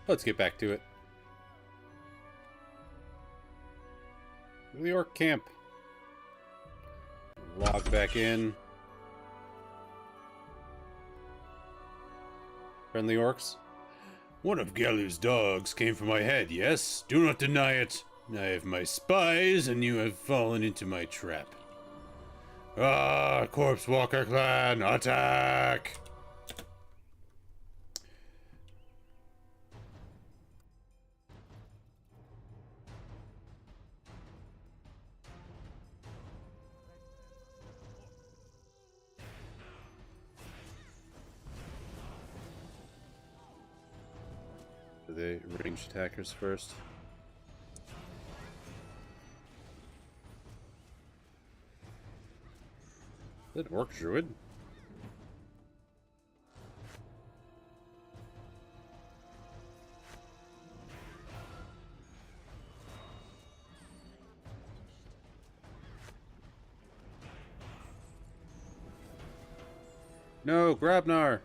Let's get back to it. The orc camp. Log back in. Friendly orcs. One of Galu's dogs came for my head, yes? Do not deny it. I have my spies, and you have fallen into my trap. Ah, Corpse Walker Clan, attack! Do they ranged attackers first? Is that an orc druid? No, Grabnar!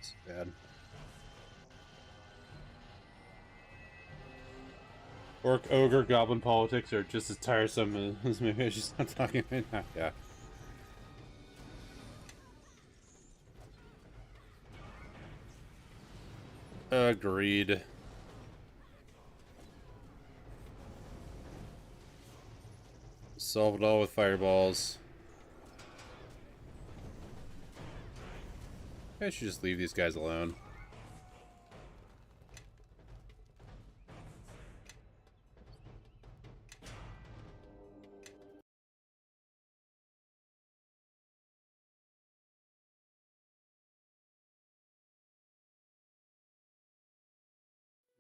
It's bad. Orc, ogre, goblin politics are just as tiresome as maybe I should stop talking right now. Yeah. Agreed. Solve it all with fireballs. I should just leave these guys alone.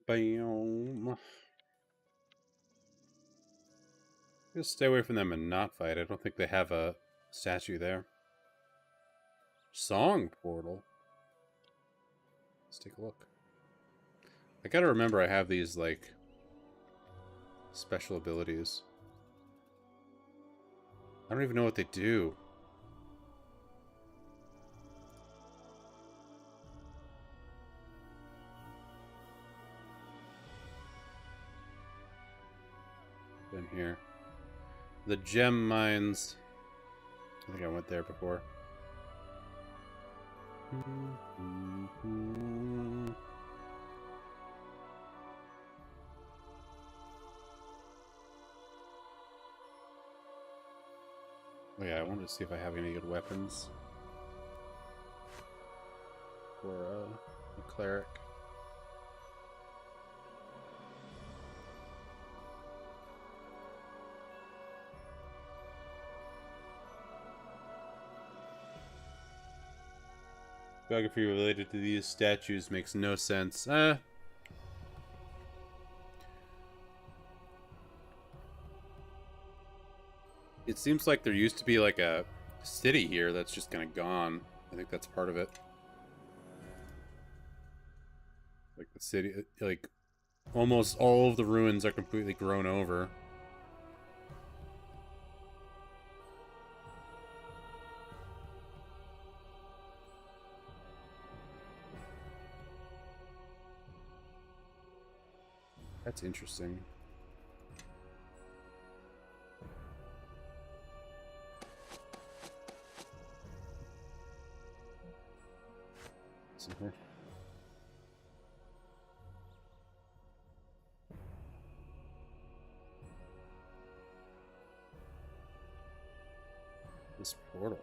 Bam. Just stay away from them and not fight. I don't think they have a statue there. Song portal. Let's take a look. I gotta remember I have these, like, special abilities. I don't even know what they do. In here. The gem mines. I think I went there before. Oh yeah, I wanted to see if I have any good weapons for a cleric. Biography related to these statues makes no sense. It seems like there used to be like a city here that's just kind of gone. I think that's part of it. Like the city, like almost all of the ruins are completely grown over. That's interesting. Somewhere. This portal.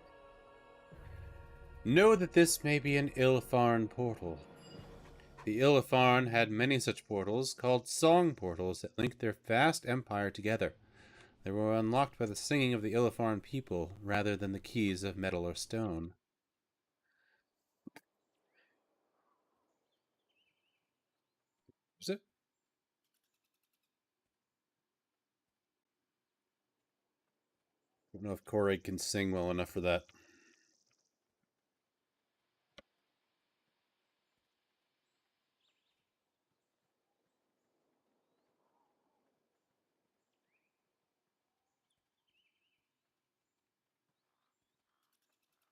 Know that this may be an Ilfarn portal. The Ilfarn had many such portals, called song portals, that linked their vast empire together. They were unlocked by the singing of the Ilfarn people, rather than the keys of metal or stone. Is it? I don't know if Korrig can sing well enough for that.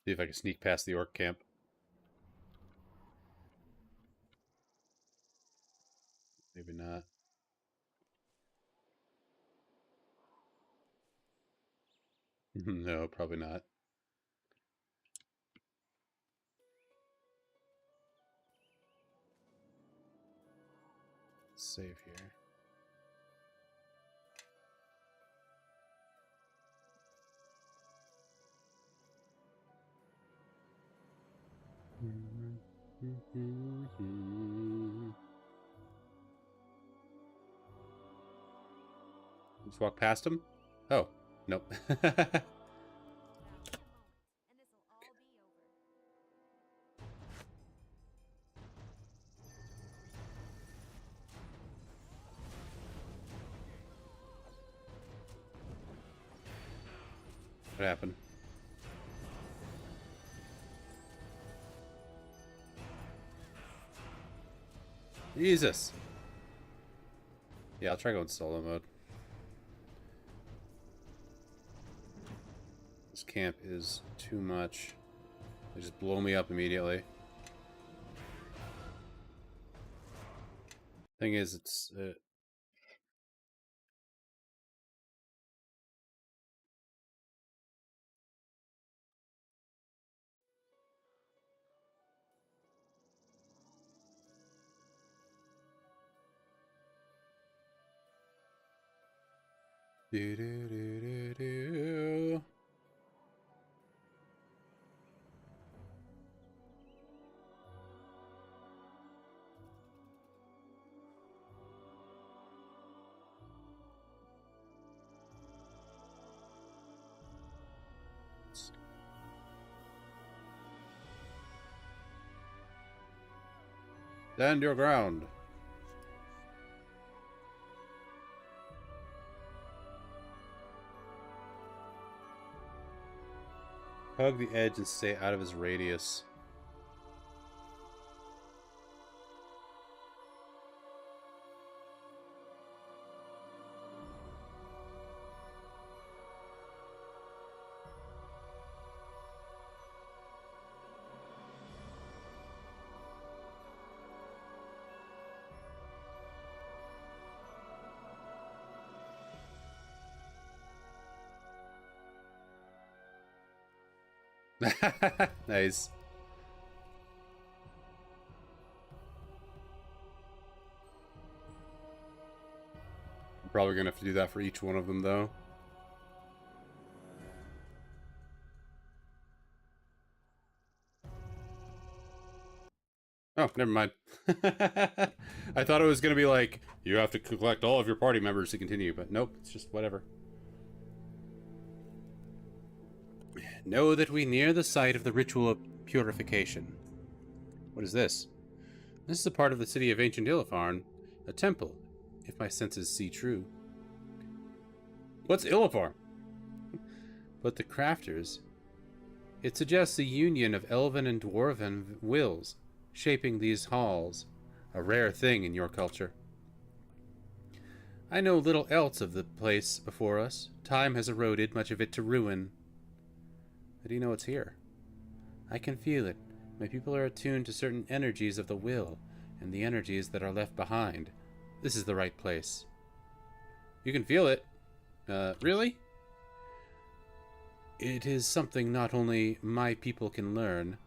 See if I can sneak past the orc camp. Maybe not. No, probably not. Save here. Just walk past him? Oh, nope. What happened? Jesus. Yeah, I'll try going solo mode. This camp is too much. They just blow me up immediately. Thing is, it's... do do do do do. Stand your ground. Hug the edge and stay out of his radius. Nice. I'm probably gonna have to do that for each one of them, though. Oh, never mind. I thought it was gonna be like, you have to collect all of your party members to continue, but nope, it's just whatever. Know that we near the site of the ritual of purification. What is this? This is a part of the city of ancient Illifarn, a temple, if my senses see true. What's Illifarn? But the crafters. It suggests a union of elven and dwarven wills, shaping these halls, a rare thing in your culture. I know little else of the place before us. Time has eroded much of it to ruin. How do you know it's here? I can feel it. My people are attuned to certain energies of the will, and the energies that are left behind. This is the right place. You can feel it? Really? It is something not only my people can learn.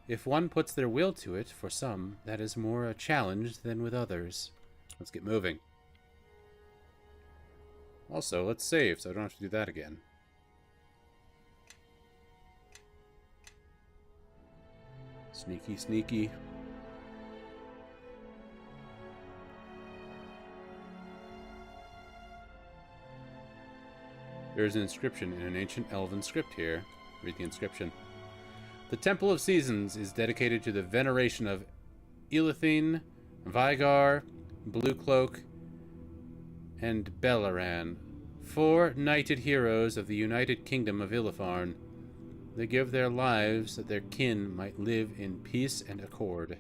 If one puts their will to it, for some, that is more a challenge than with others. Let's get moving. Also, let's save, so I don't have to do that again. Sneaky, sneaky. There is an inscription in an ancient elven script here. Read the inscription. The Temple of Seasons is dedicated to the veneration of Elithine, Vigar, Bluecloak, and Bellaran, 4 knighted heroes of the United Kingdom of Illifarn. They give their lives that their kin might live in peace and accord.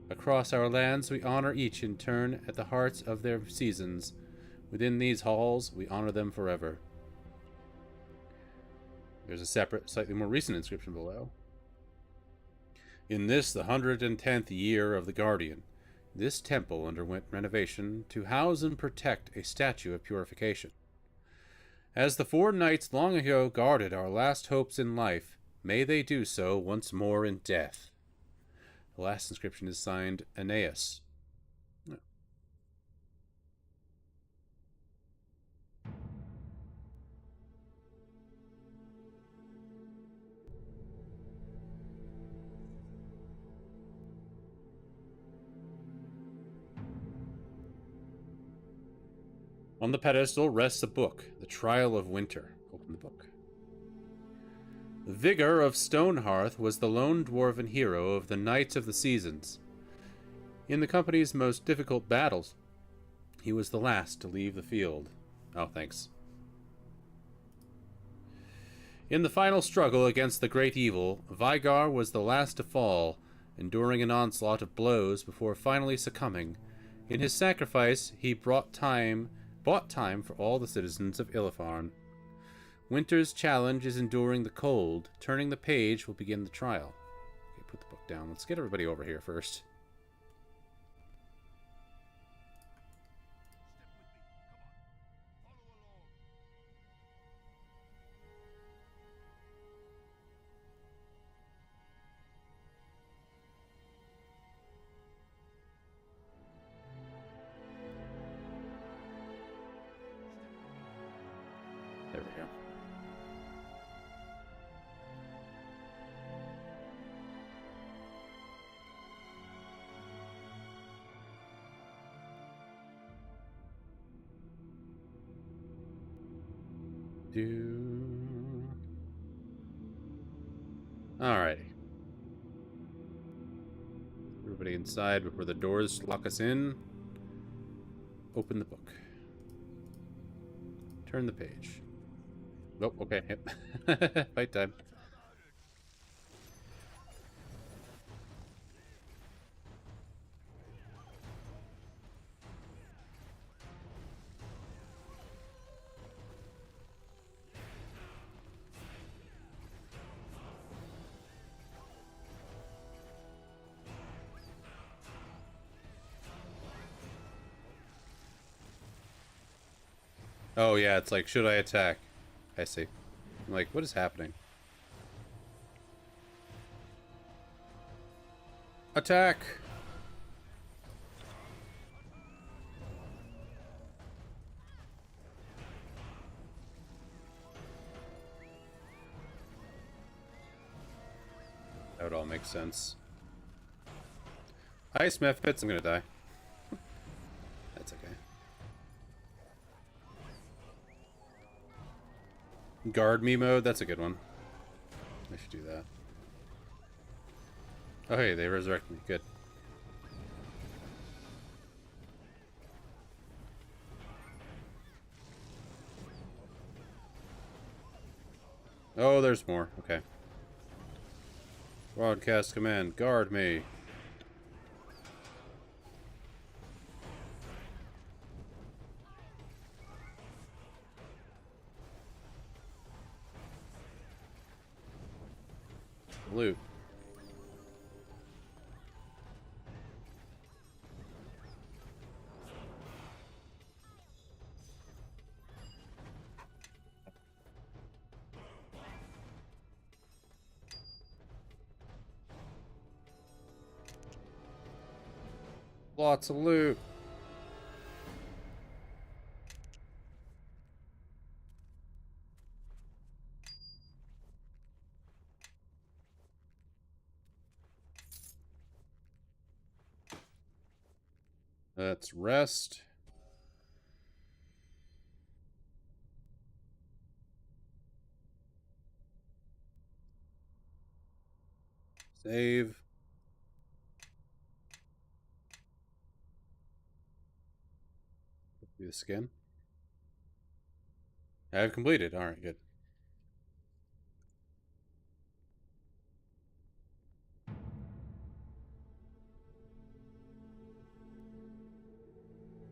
Across our lands we honor each in turn at the hearts of their seasons. Within these halls we honor them forever. There's a separate, slightly more recent inscription below. In this, the 110th year of the Guardian, this temple underwent renovation to house and protect a statue of purification. As the 4 knights long ago guarded our last hopes in life, may they do so once more in death. The last inscription is signed Aeneas. On the pedestal rests a book, The Trial of Winter. Open the book. The Vigor of Stonehearth was the lone dwarven hero of the Knights of the Seasons. In the company's most difficult battles, he was the last to leave the field. Oh, thanks. In the final struggle against the great evil, Vigar was the last to fall, enduring an onslaught of blows before finally succumbing. In his sacrifice, he bought time for all the citizens of Illifarn. Winter's challenge is enduring the cold. Turning the page will begin the trial. Okay, put the book down. Let's get everybody over here first. There we go. Alrighty. Everybody inside before the doors lock us in. Open the book. Turn the page. Oh, okay. Yep. Fight time. Oh, yeah, it's like, should I attack? I see. I'm like, what is happening? Attack! That would all make sense. Ice Mephits, I'm gonna die. That's okay. Guard me mode, that's a good one. I should do that. Oh hey, they resurrect me. Good. Oh, there's more. Okay. Broadcast command. Guard me. Loot. Lots of loot. Let's rest. Save. Do this again. I have completed. Alright, good.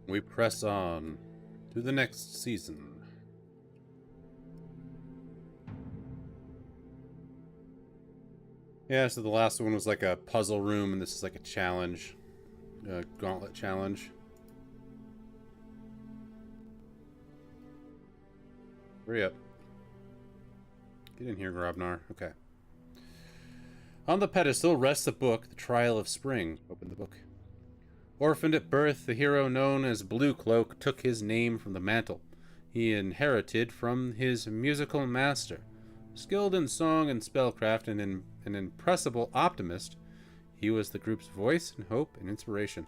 We press on to the next season. Yeah, so the last one was like a puzzle room, and this is like a challenge. A gauntlet challenge. Hurry up. Get in here, Grobnar. Okay. On the pedestal rests a book, The Trial of Spring. Open the book. Orphaned at birth, the hero known as Blue Cloak took his name from the mantle he inherited from his musical master. Skilled in song and spellcraft and an impressible optimist, he was the group's voice and hope and inspiration.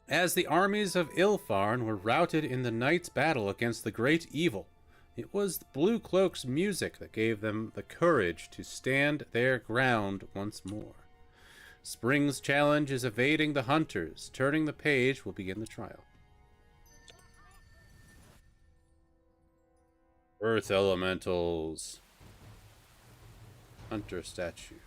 As the armies of Ilfarn were routed in the night's battle against the great evil, it was Blue Cloak's music that gave them the courage to stand their ground once more. Spring's challenge is evading the hunters. Turning the page will begin the trial. Earth elementals. Hunter statues.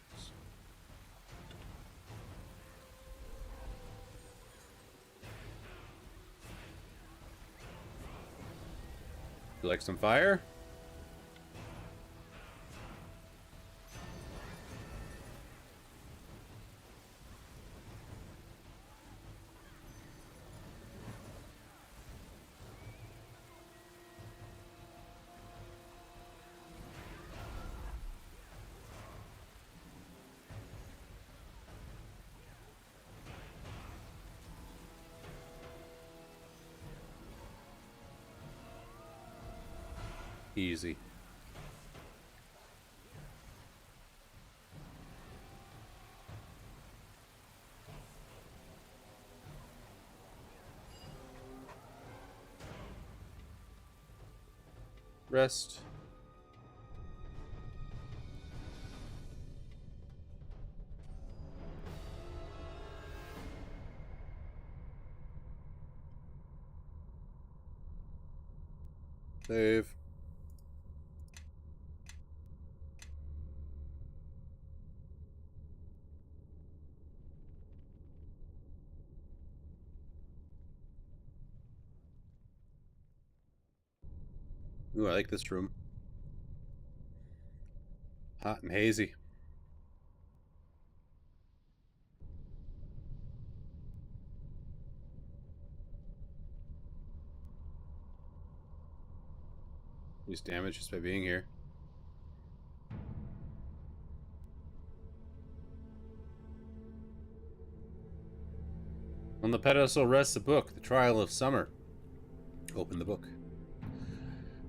You like some fire? Easy. Rest. Save. Ooh, I like this room. Hot and hazy. Reduce damage just by being here. On the pedestal rests a book, The Trial of Summer. Open the book.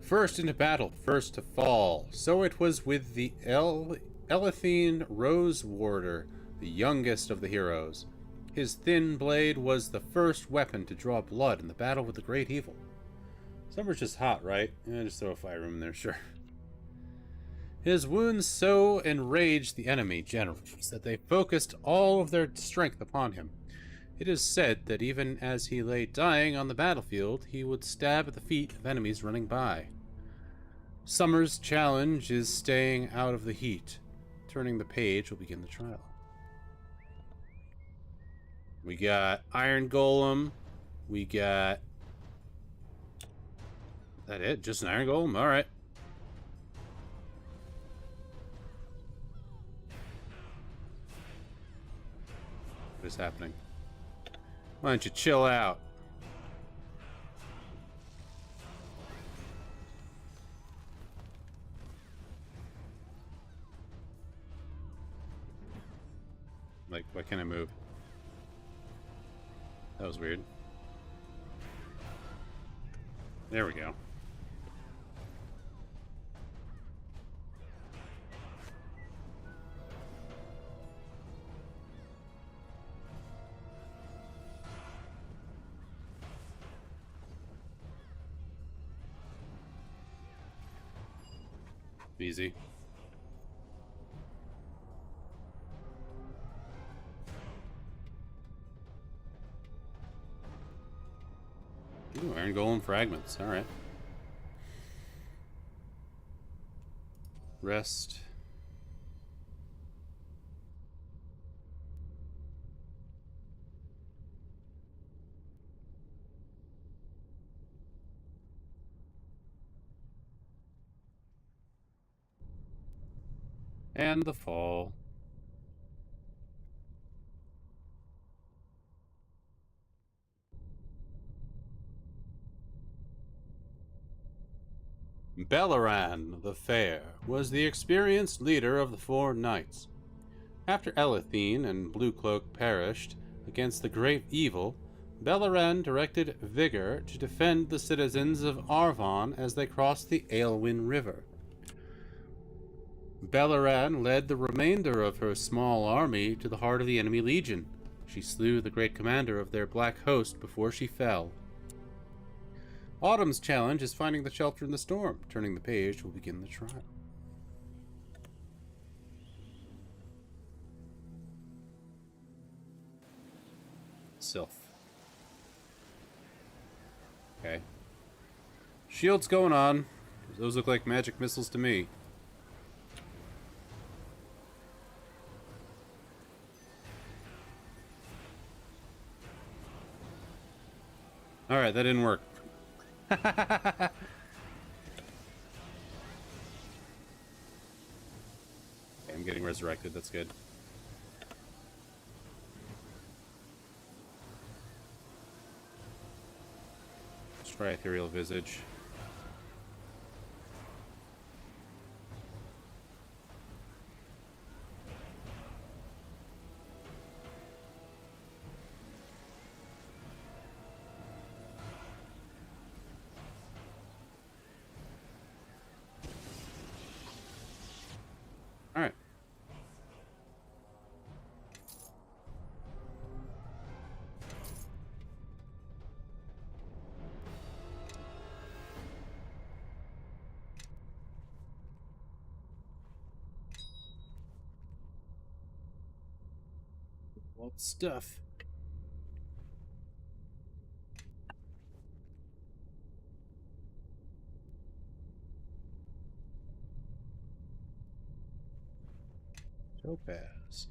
First into battle, first to fall. So it was with the Elethine Rose Warder, the youngest of the heroes. His thin blade was the first weapon to draw blood in the battle with the great evil. Summer's just hot, right? Just throw a fire room in there, sure. His wounds so enraged the enemy generals that they focused all of their strength upon him. It is said that even as he lay dying on the battlefield, he would stab at the feet of enemies running by. Summer's challenge is staying out of the heat. Turning the page will begin the trial. We got Iron Golem. We got... That it? Just an Iron Golem? Alright. What is happening? Why don't you chill out? Like, why can't I move? That was weird. There we go. Easy. Ooh, Iron Golem fragments. Alright. Rest. And the fall. Belleran the Fair was the experienced leader of the four knights. After Elethine and Bluecloak perished against the great evil, Belleran directed Vigor to defend the citizens of Arvon as they crossed the Aelwyn River. Belleran led the remainder of her small army to the heart of the enemy legion. She slew the great commander of their black host before she fell. Autumn's challenge is finding the shelter in the storm. Turning the page will begin the trial. Sylph. Okay. Shield's going on. Those look like magic missiles to me. Alright, that didn't work. Okay, I'm getting resurrected, that's good. Let's try Ethereal Visage. Alright. All the stuff. Topaz.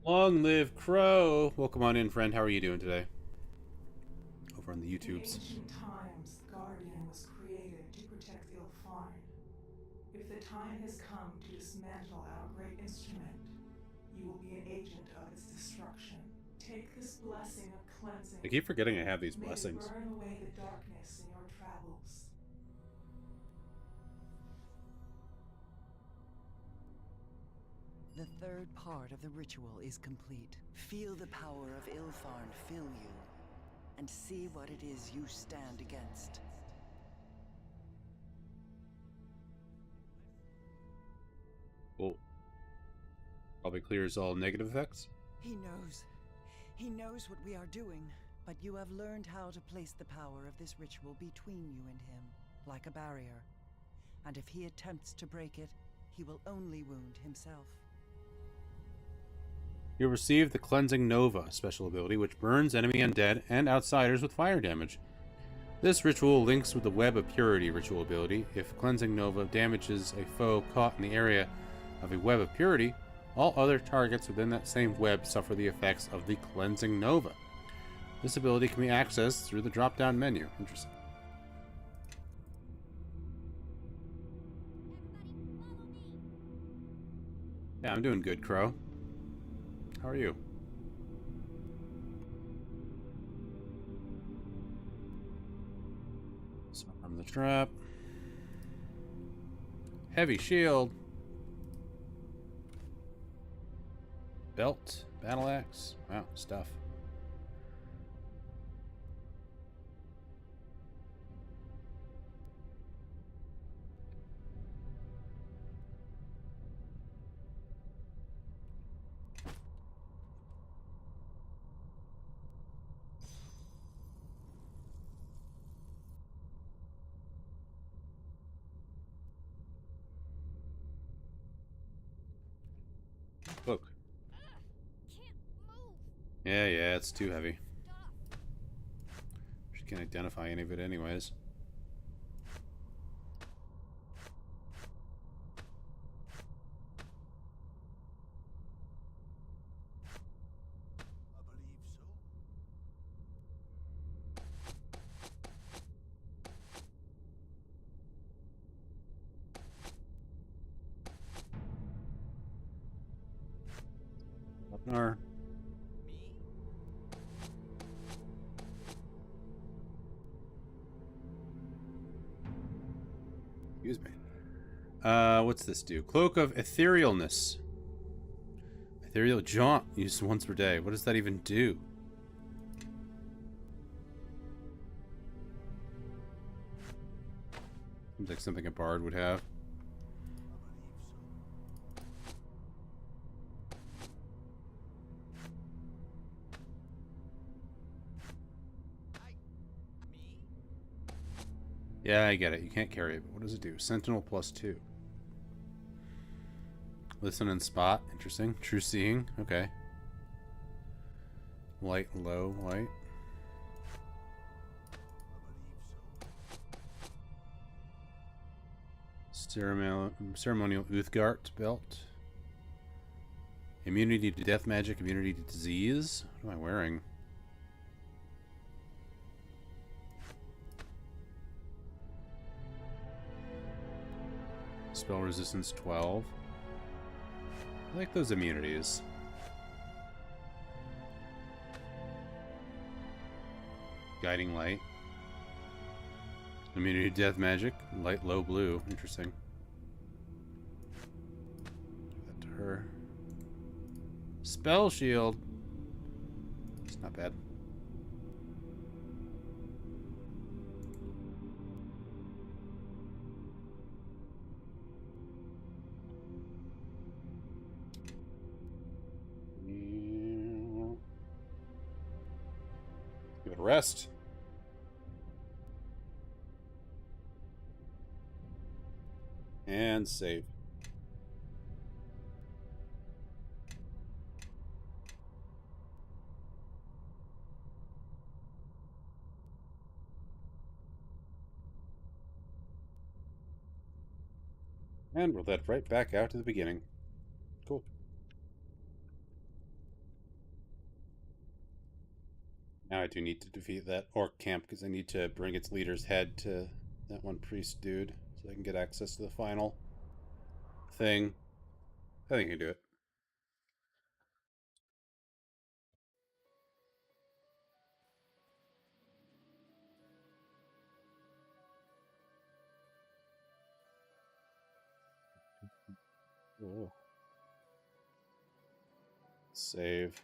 Long live Crow! Welcome on in, friend. How are you doing today? Over on the In YouTubes. ancient times, the Guardian was created to protect Ilfarn. If the time has come to dismantle our great instrument, you will be an agent of its destruction. Take this blessing of cleansing. I keep forgetting I have these May it blessings. burn away the darkness in your travels. The third part of the ritual is complete. Feel the power of Ilfarn fill you, and see what it is you stand against. Well, probably clears all negative effects. He knows. He knows what we are doing, but you have learned how to place the power of this ritual between you and him, like a barrier. And if he attempts to break it, he will only wound himself. You'll receive the Cleansing Nova special ability, which burns enemy undead and outsiders with fire damage. This ritual links with the Web of Purity ritual ability. If Cleansing Nova damages a foe caught in the area of a Web of Purity, all other targets within that same web suffer the effects of the Cleansing Nova. This ability can be accessed through the drop-down menu. Interesting. Yeah, I'm doing good, Crow. How are you? Disarm the trap. Heavy shield. Belt. Battle axe. Wow, stuff. Book. Yeah, it's too heavy. She can't identify any of it anyways. Or excuse me. What's this do? Cloak of Etherealness. Ethereal Jaunt, used once per day. What does that even do? Seems like something a bard would have. Yeah, I get it. You can't carry it, but what does it do? Sentinel +2. Listen and spot. Interesting. True seeing. Okay. Light, low, light. Ceremonial Uthgart belt. Immunity to death magic, immunity to disease. What am I wearing? Spell resistance 12. I like those immunities. Guiding light. Immunity to death magic. Light, low, blue. Interesting. Give that to her. Spell shield. It's not bad. Give it a rest. And save. And we'll head right back out to the beginning. Cool. Now I do need to defeat that orc camp because I need to bring its leader's head to that one priest dude so I can get access to the final thing. I think I can do it. Oh. Save.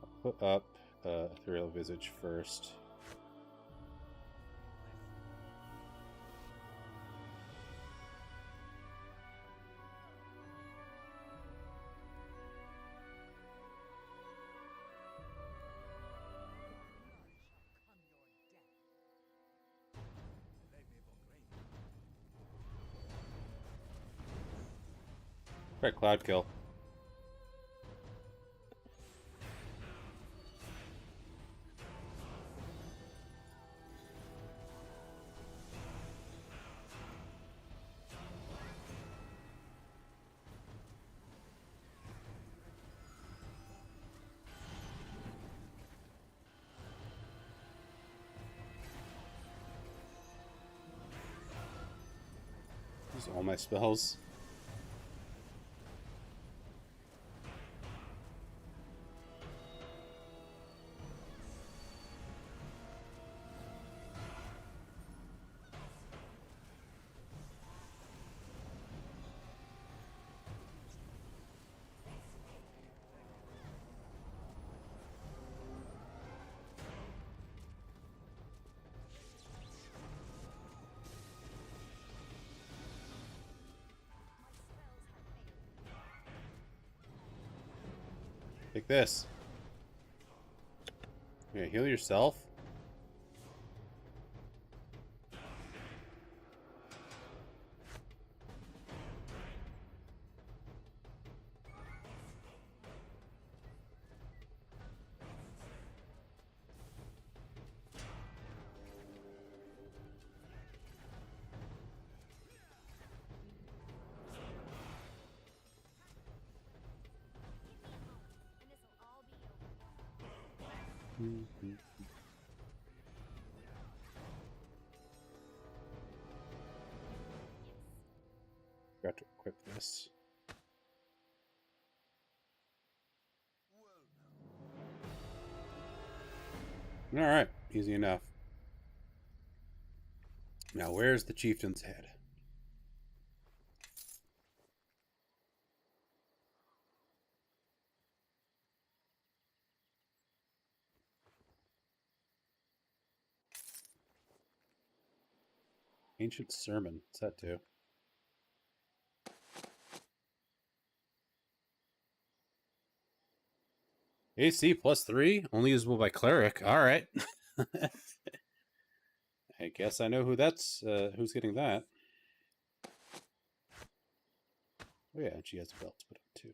I'll put up Ethereal Visage first. Right, Cloud Kill. Use all my spells. Take this. Yeah, heal yourself. Alright, easy enough. Now, where's the chieftain's head? Ancient sermon. What's that do? AC +3, only usable by cleric. All right. I guess I know who that's. Who's getting that? Oh yeah, and she has a belt to put on too.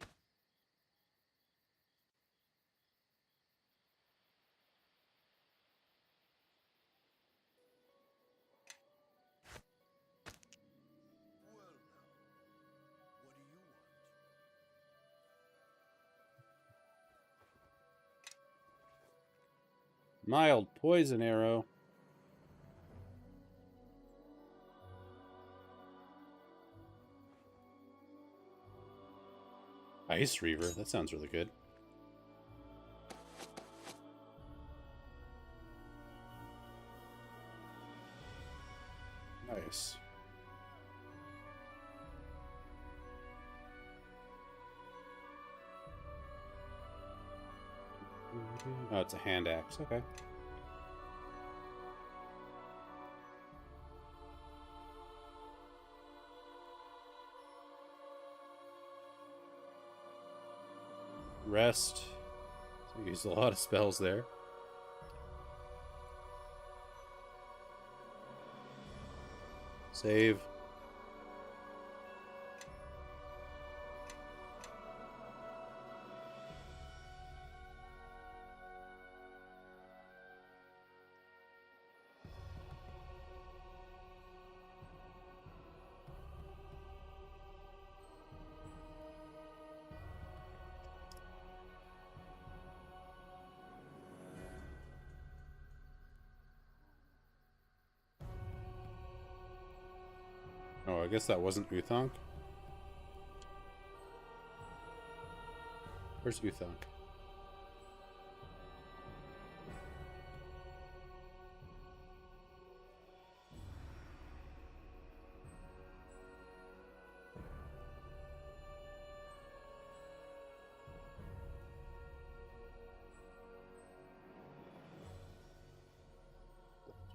Mild poison arrow. Ice Reaver. That sounds really good. Nice. Oh, it's a hand axe. Okay. Rest. So we used a lot of spells there. Save. Oh, I guess that wasn't Uthonk. Where's Uthonk?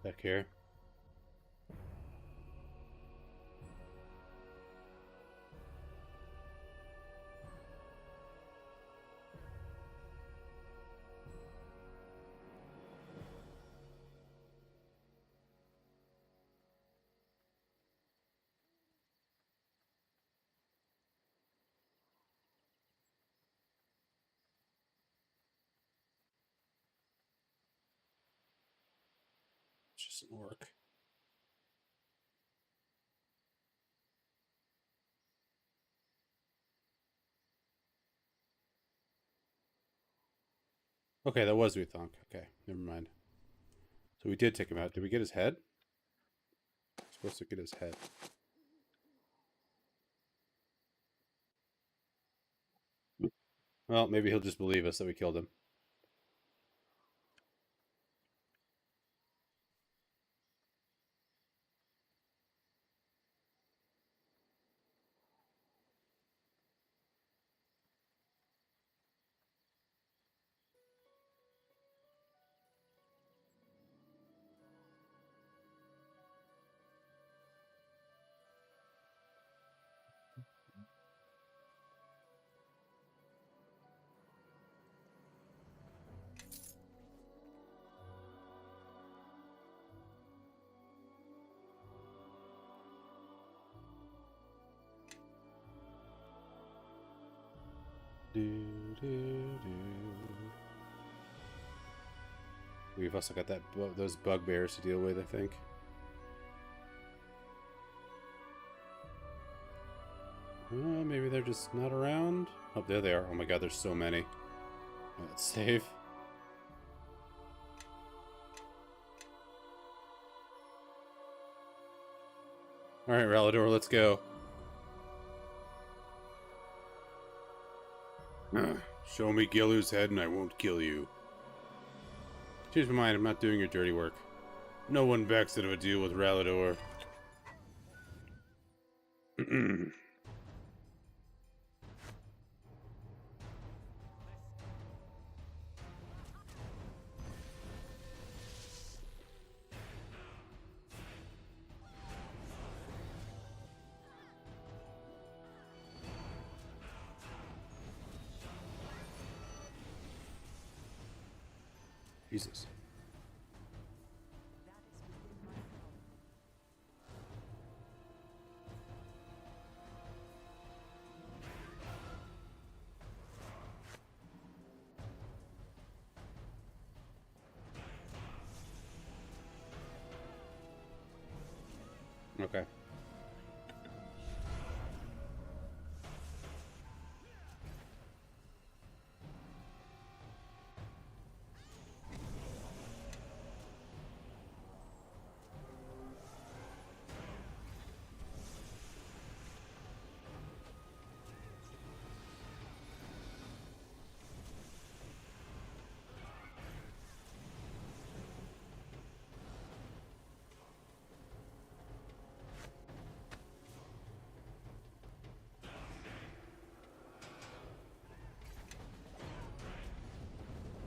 Back here. It's just an orc. Okay, that was Uthonk. Okay, never mind. So we did take him out. Did we get his head? We're supposed to get his head. Well, maybe he'll just believe us that we killed him. We've also got those bugbears to deal with, I think. Maybe they're just not around. Oh, there they are. Oh my god, there's so many. Let's save. Alright, Ralador, let's go. Show me Gilu's head and I won't kill you. Change my mind. I'm not doing your dirty work. No one backs out of a deal with Ralador. Jesus. Okay.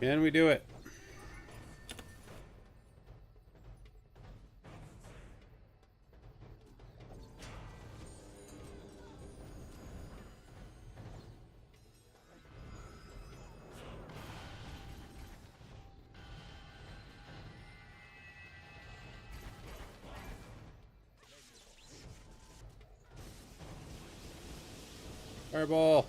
Can we do it? Fireball.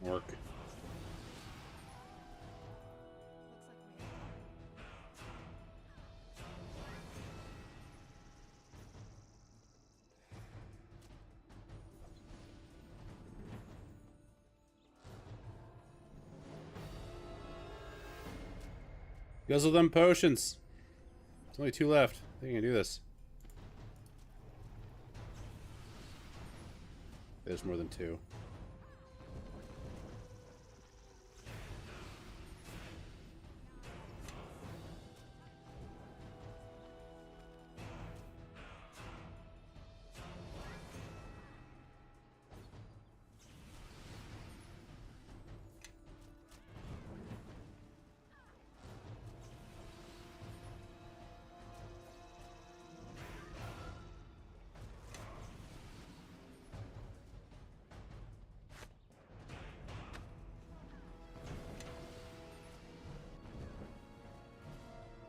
Work. Guzzle them potions. There's only 2 left. I think I can do this. There's more than 2.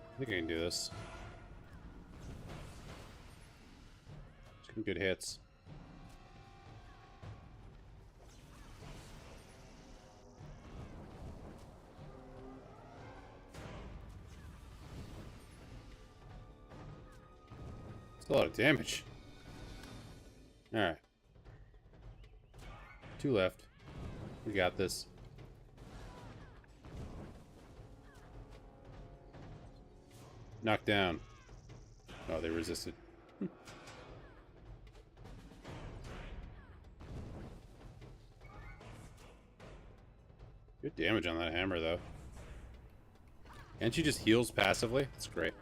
I think I can do this. Some good hits. It's a lot of damage. Alright. 2 left. We got this. Knocked down. Oh, they resisted. Good damage on that hammer, though. And she just heals passively? That's great.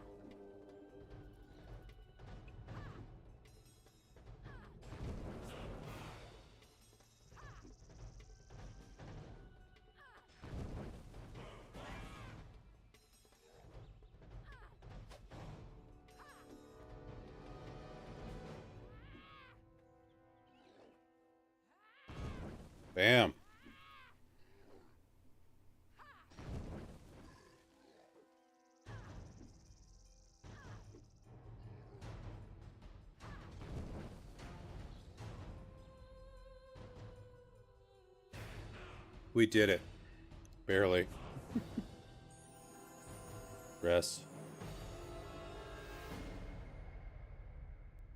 Bam. We did it. Barely. Rest.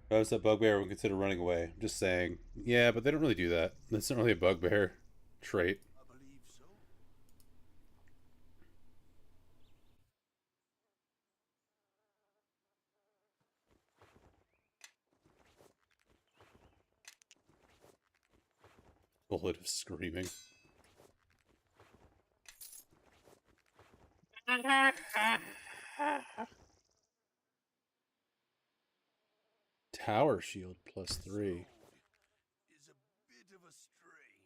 If I was a bugbear, I would consider running away. I'm just saying. Yeah, but they don't really do that. That's not really a bugbear trait. I believe so. Bullet of screaming. Tower shield +3. Is a bit of a strain.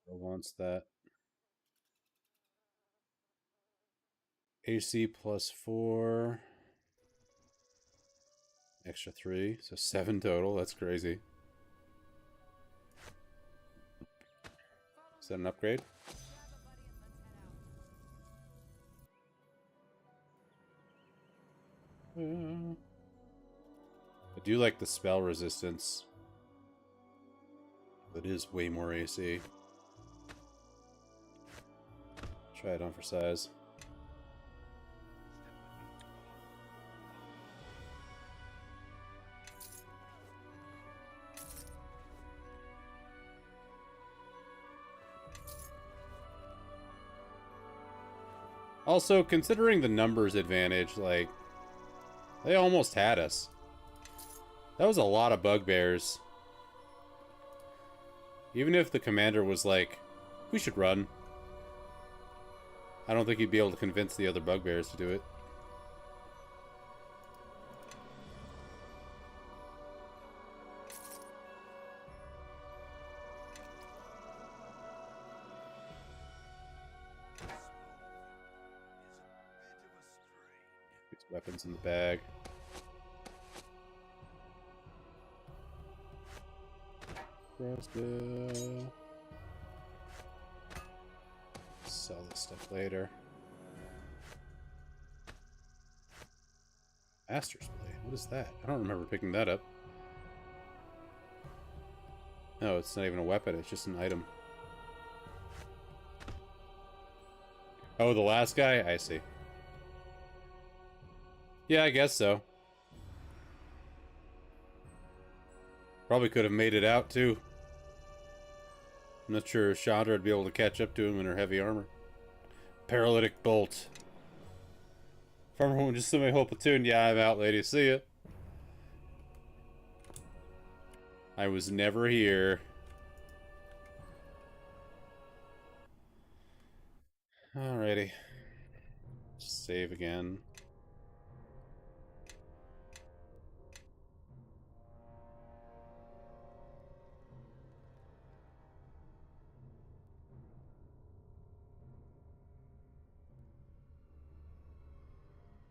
Who wants that? AC +4. Extra 3. So 7 total. That's crazy. Is that an upgrade? I do like the spell resistance. It is way more AC. Try it on for size. Also, considering the numbers advantage, like, they almost had us. That was a lot of bugbears. Even if the commander was like, we should run, I don't think he'd be able to convince the other bugbears to do it. These weapons in the bag. Crossbow. Sell this stuff later. Master's Blade. What is that? I don't remember picking that up. No, it's not even a weapon. It's just an item. Oh, the last guy? I see. Yeah, I guess so. Probably could have made it out, too. I'm not sure Chandra would be able to catch up to him in her heavy armor. Paralytic Bolt. Farmer woman, just send me a whole platoon. Yeah, I'm out, lady. See ya. I was never here. Alrighty. Save again.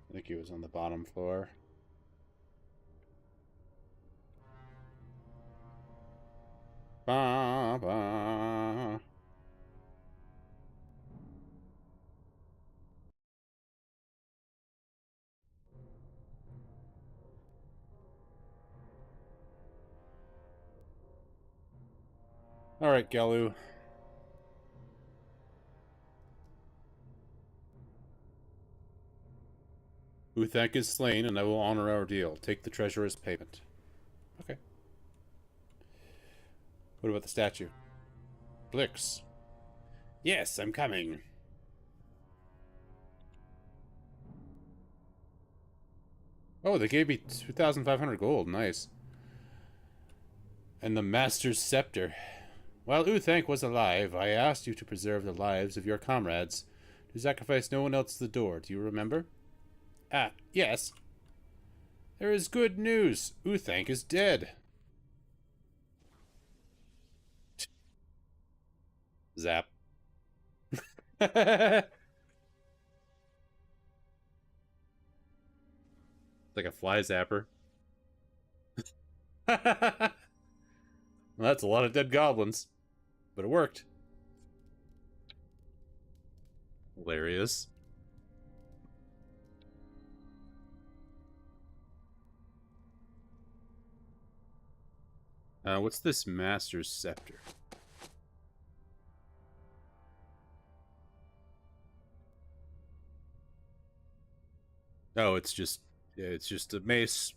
I think he was on the bottom floor. Ba, ba. Alright, Galu. Uthank is slain, and I will honor our deal. Take the treasure as payment. Okay. What about the statue? Blix. Yes, I'm coming. Oh, they gave me 2,500 gold. Nice. And the Master's Scepter. While Uthank was alive, I asked you to preserve the lives of your comrades, to sacrifice no one else to the door. Do you remember? Ah, yes. There is good news. Uthank is dead. Zap. Like a fly zapper. Well, that's a lot of dead goblins. But it worked. Hilarious. What's this Master's Scepter? Oh, yeah, it's just a mace.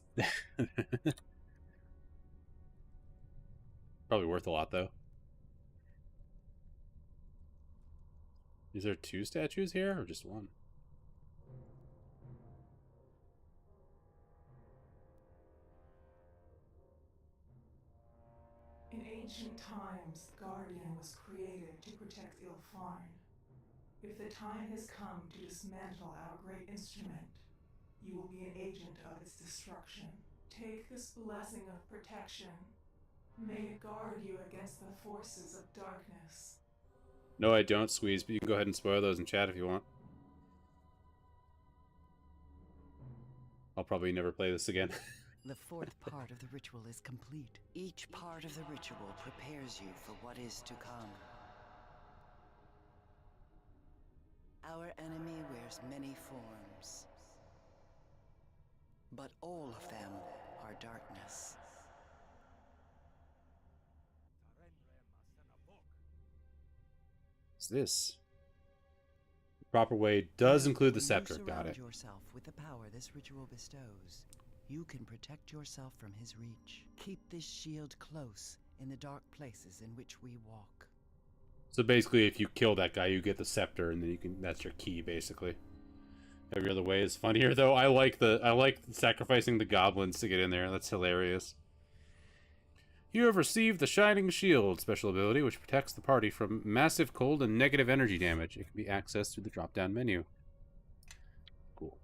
Probably worth a lot though. Is there 2 statues here or just 1? In ancient times, the Guardian was created to protect Ilfine. If the time has come to dismantle our great instrument, you will be an agent of its destruction. Take this blessing of protection. May it guard you against the forces of darkness. No, I don't, Squeeze, but you can go ahead and spoil those in chat if you want. I'll probably never play this again. The fourth part of the ritual is complete. Each part of the ritual prepares you for what is to come. Our enemy wears many forms, but all of them are darkness. What's this? The proper way does include the When scepter. you Got it. surround yourself with the power this ritual bestows, you can protect yourself from his reach. Keep this shield close in the dark places in which we walk. So basically, if you kill that guy, you get the scepter, and then you can—that's your key, basically. Every other way is funnier, though. I like sacrificing the goblins to get in there. That's hilarious. You have received the Shining Shield special ability, which protects the party from massive cold and negative energy damage. It can be accessed through the drop-down menu. Cool.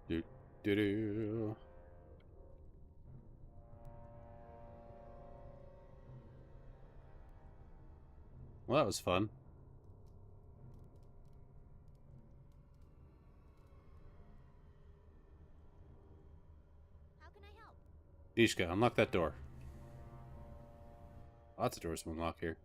Do do do. Well, that was fun. How can I help? Ishka, unlock that door. Lots of doors to unlock here.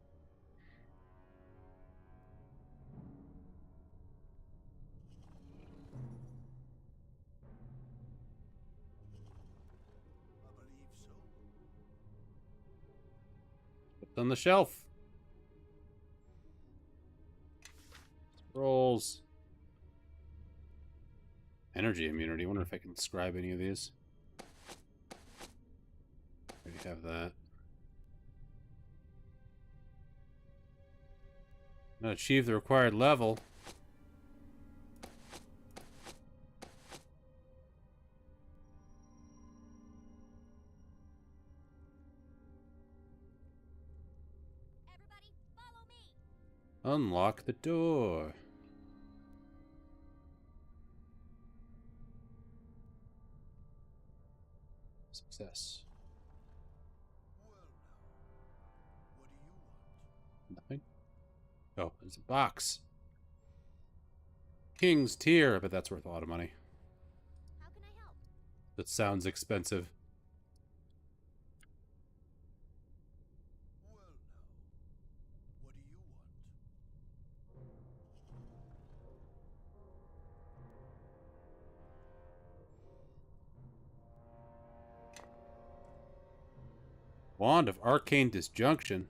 What's on the shelf? Scrolls. Energy immunity. I wonder if I can describe any of these. Already have that. Not achieve the required level. Everybody, follow me! Unlock the door. Success. Nothing. Oh, there's a box. King's Tier. I bet that's worth a lot of money. How can I help? That sounds expensive. Wand of Arcane Disjunction.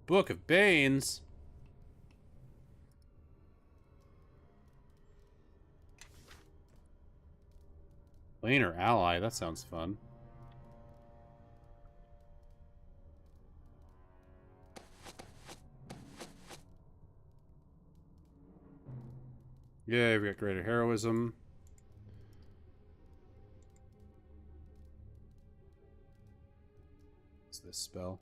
Book of Banes. Planar Ally. That sounds fun. Yeah, we got Greater Heroism. What's this spell?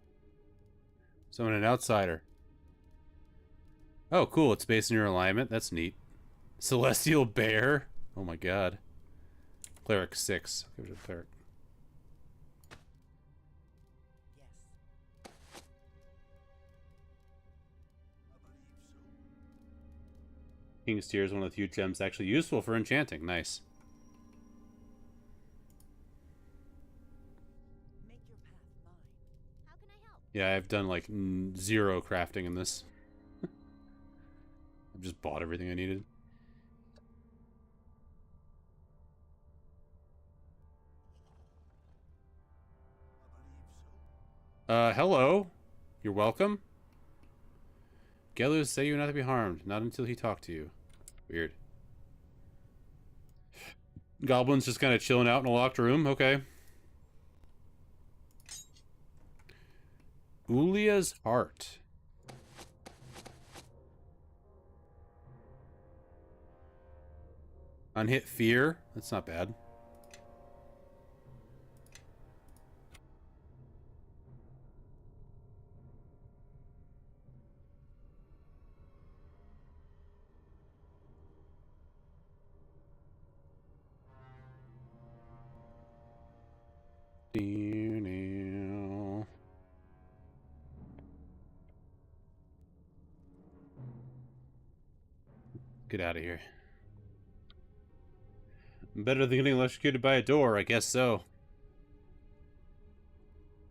Summon an outsider. Oh, cool. It's based on your alignment. That's neat. Celestial Bear. Oh my god. Cleric 6. Give it a cleric. Yes. King's Tier is one of the few gems actually useful for enchanting. Nice. Make your path mine. How can I help? Yeah, I've done like 0 crafting in this. I've just bought everything I needed. Hello. You're welcome. Gelus say you're not to be harmed, not until he talked to you. Weird. Goblin's just kind of chilling out in a locked room. Okay. Ulia's heart. Unhit fear. That's not bad. Get out of here. Better than getting electrocuted by a door, I guess so.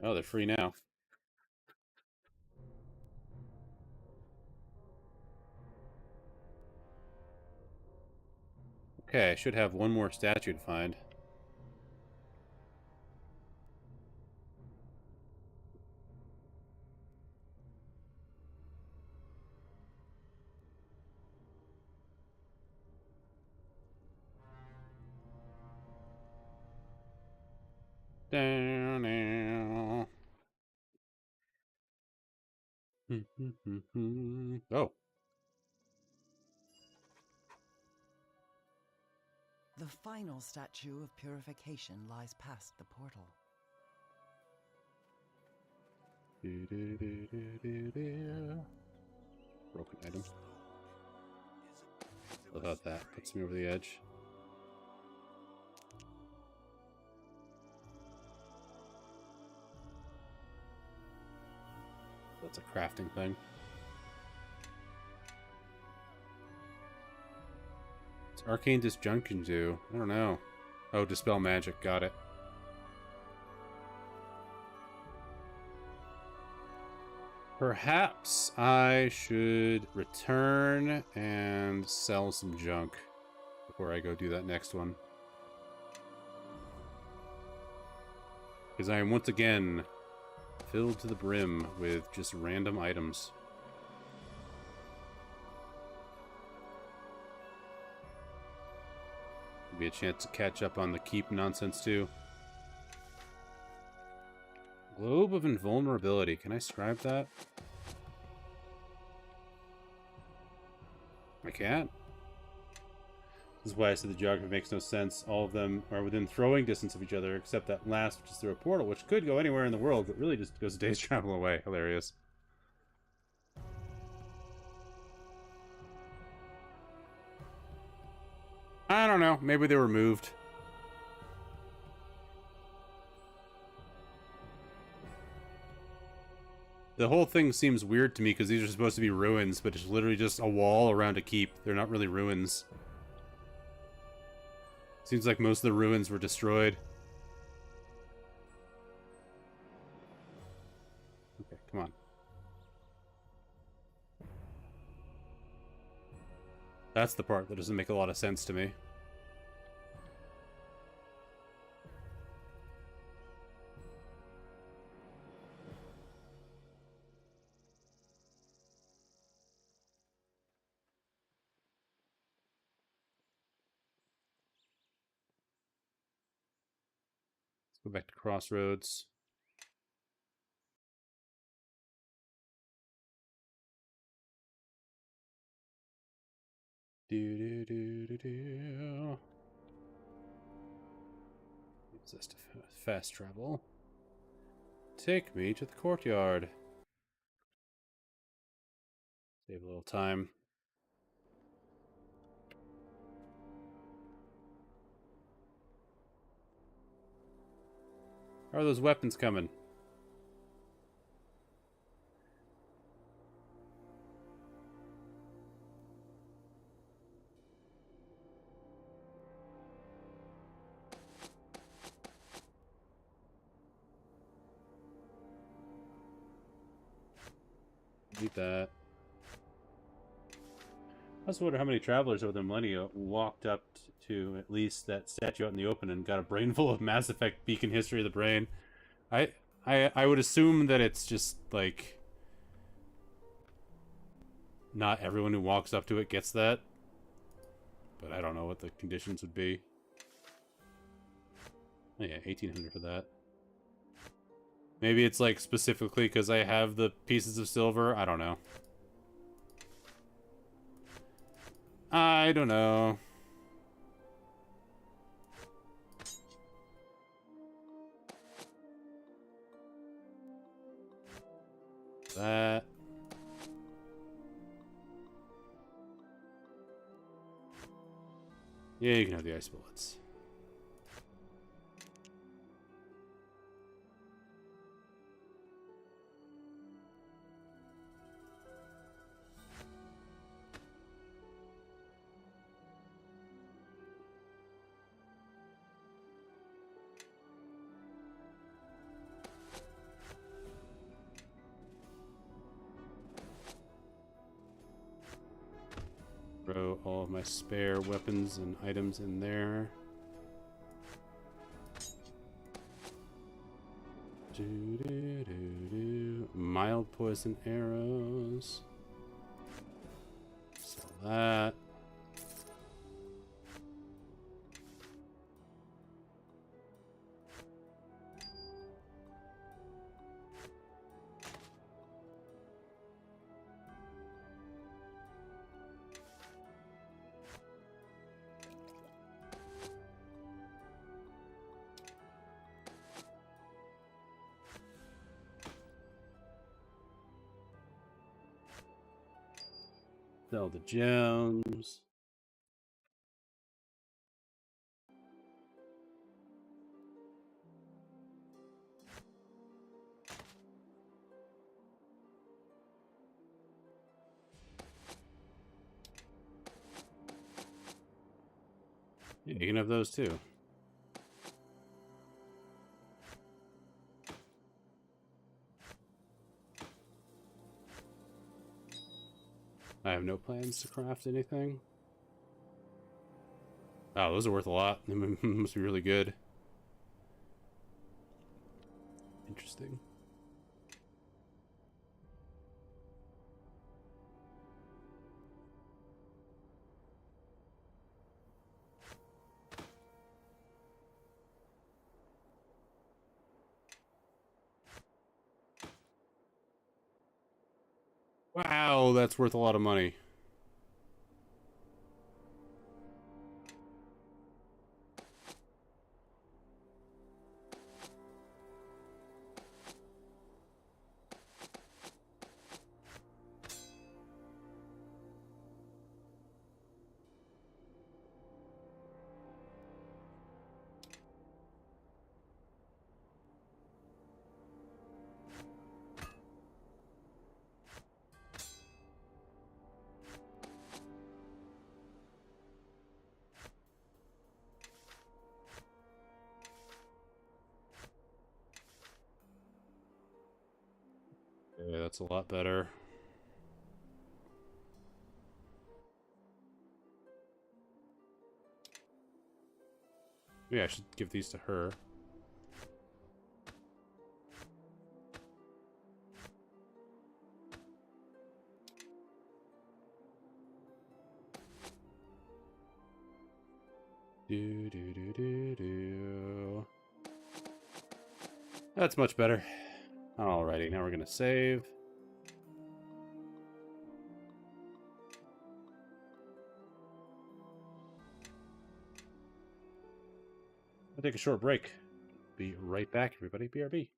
Oh, they're free now. Okay, I should have one more statue to find. Down now. Oh. The final statue of purification lies past the portal. Broken item. What about that? Puts me over the edge. That's a crafting thing. What's Arcane Disjunction do? I don't know. Oh, Dispel Magic. Got it. Perhaps I should return and sell some junk before I go do that next one. Because I am once again filled to the brim with just random items. Be a chance to catch up on the keep nonsense too. Globe of Invulnerability. Can I scribe that? I can't. This is why I said the geography makes no sense. All of them are within throwing distance of each other, except that last, which is through a portal, which could go anywhere in the world, but really just goes a day's travel away. Hilarious. I don't know. Maybe they were moved. The whole thing seems weird to me because these are supposed to be ruins, but it's literally just a wall around a keep. They're not really ruins. Seems like most of the ruins were destroyed. Okay, come on. That's the part that doesn't make a lot of sense to me. Go back to Crossroads. Do. Use this to fast travel. Take me to the courtyard. Save a little time. How are those weapons coming? Need that. I also wonder how many travelers over the millennia walked up to at least that statue out in the open and got a brain full of Mass Effect beacon history of the brain. I would assume that it's just like not everyone who walks up to it gets that, but I don't know what the conditions would be. Oh yeah, 1800 for that. Maybe it's like specifically because I have the pieces of silver. I don't know. I don't know. That. Yeah, you can have the ice bullets. Throw all of my spare weapons and items in there. Mild poison arrows. Sell that. Sell the gems. Yeah, you can have those too. I have no plans to craft anything. Oh, those are worth a lot. They must be really good. Interesting. Wow, that's worth a lot of money. Yeah, that's a lot better. Yeah, I should give these to her. Do do do do do. That's much better. Alrighty, now we're gonna save. I'll take a short break. Be right back, everybody. BRB.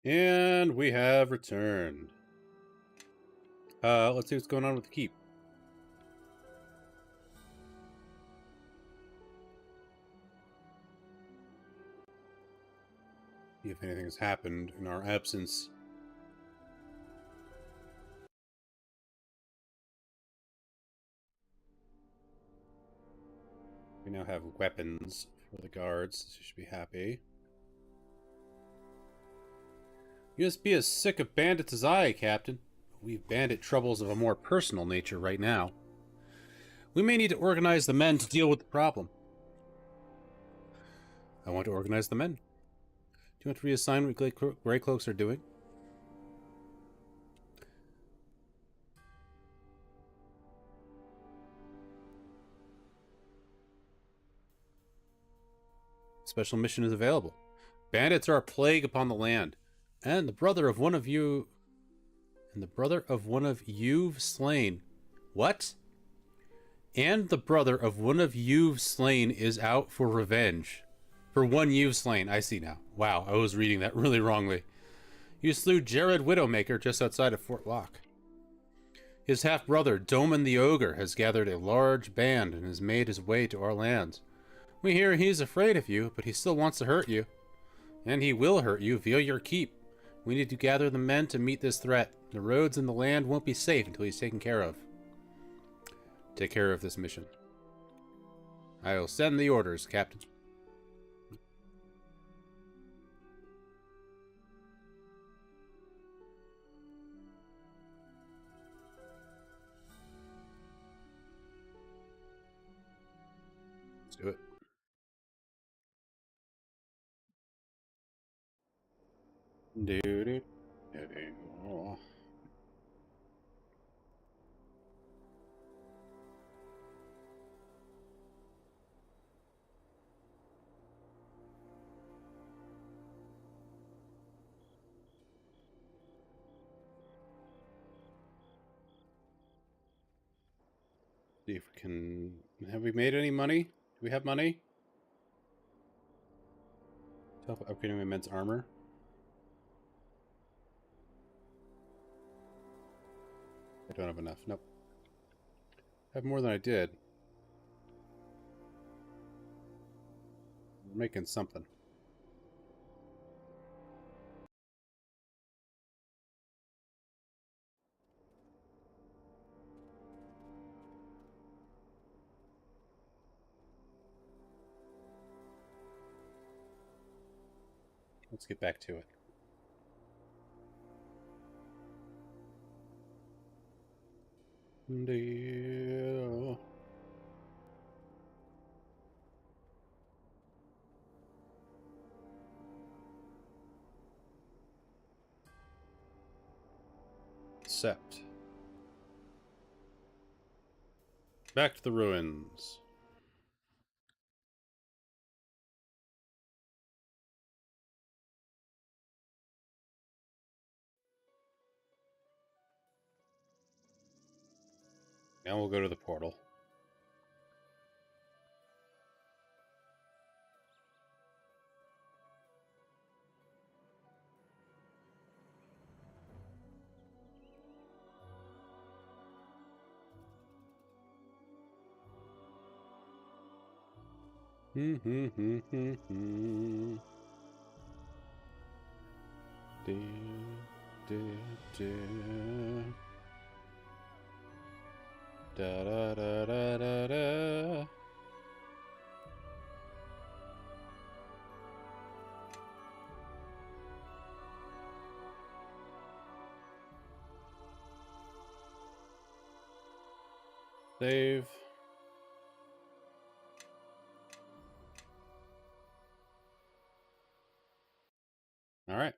And we have returned. Let's see what's going on with the keep. See if anything has happened in our absence. We now have weapons for the guards, so you should be happy. You must be as sick of bandits as I, Captain. We've bandit troubles of a more personal nature right now. We may need to organize the men to deal with the problem. I want to organize the men. Do you want to reassign what Grey Cloaks are doing? Special mission is available. Bandits are a plague upon the land, and the brother of one of you've slain. What? And the brother of one of you've slain is out for revenge. For one you've slain. I see now. Wow, I was reading that really wrongly. You slew Jared Widowmaker just outside of Fort Locke. His half-brother, Doman the Ogre, has gathered a large band and has made his way to our lands. We hear he's afraid of you, but he still wants to hurt you. And he will hurt you via your keep. We need to gather the men to meet this threat. The roads and the land won't be safe until he's taken care of. Take care of this mission. I will send the orders, Captain. Let's do it. Dude. Oh. See if we can... Have we made any money? Do we have money? Upgrading immense armor. I don't have enough. Nope. I have more than I did. We're making something. Let's get back to it. Deal. Sept. Back to the ruins. Now we'll go to the portal. Da da da da da da. Save. All right.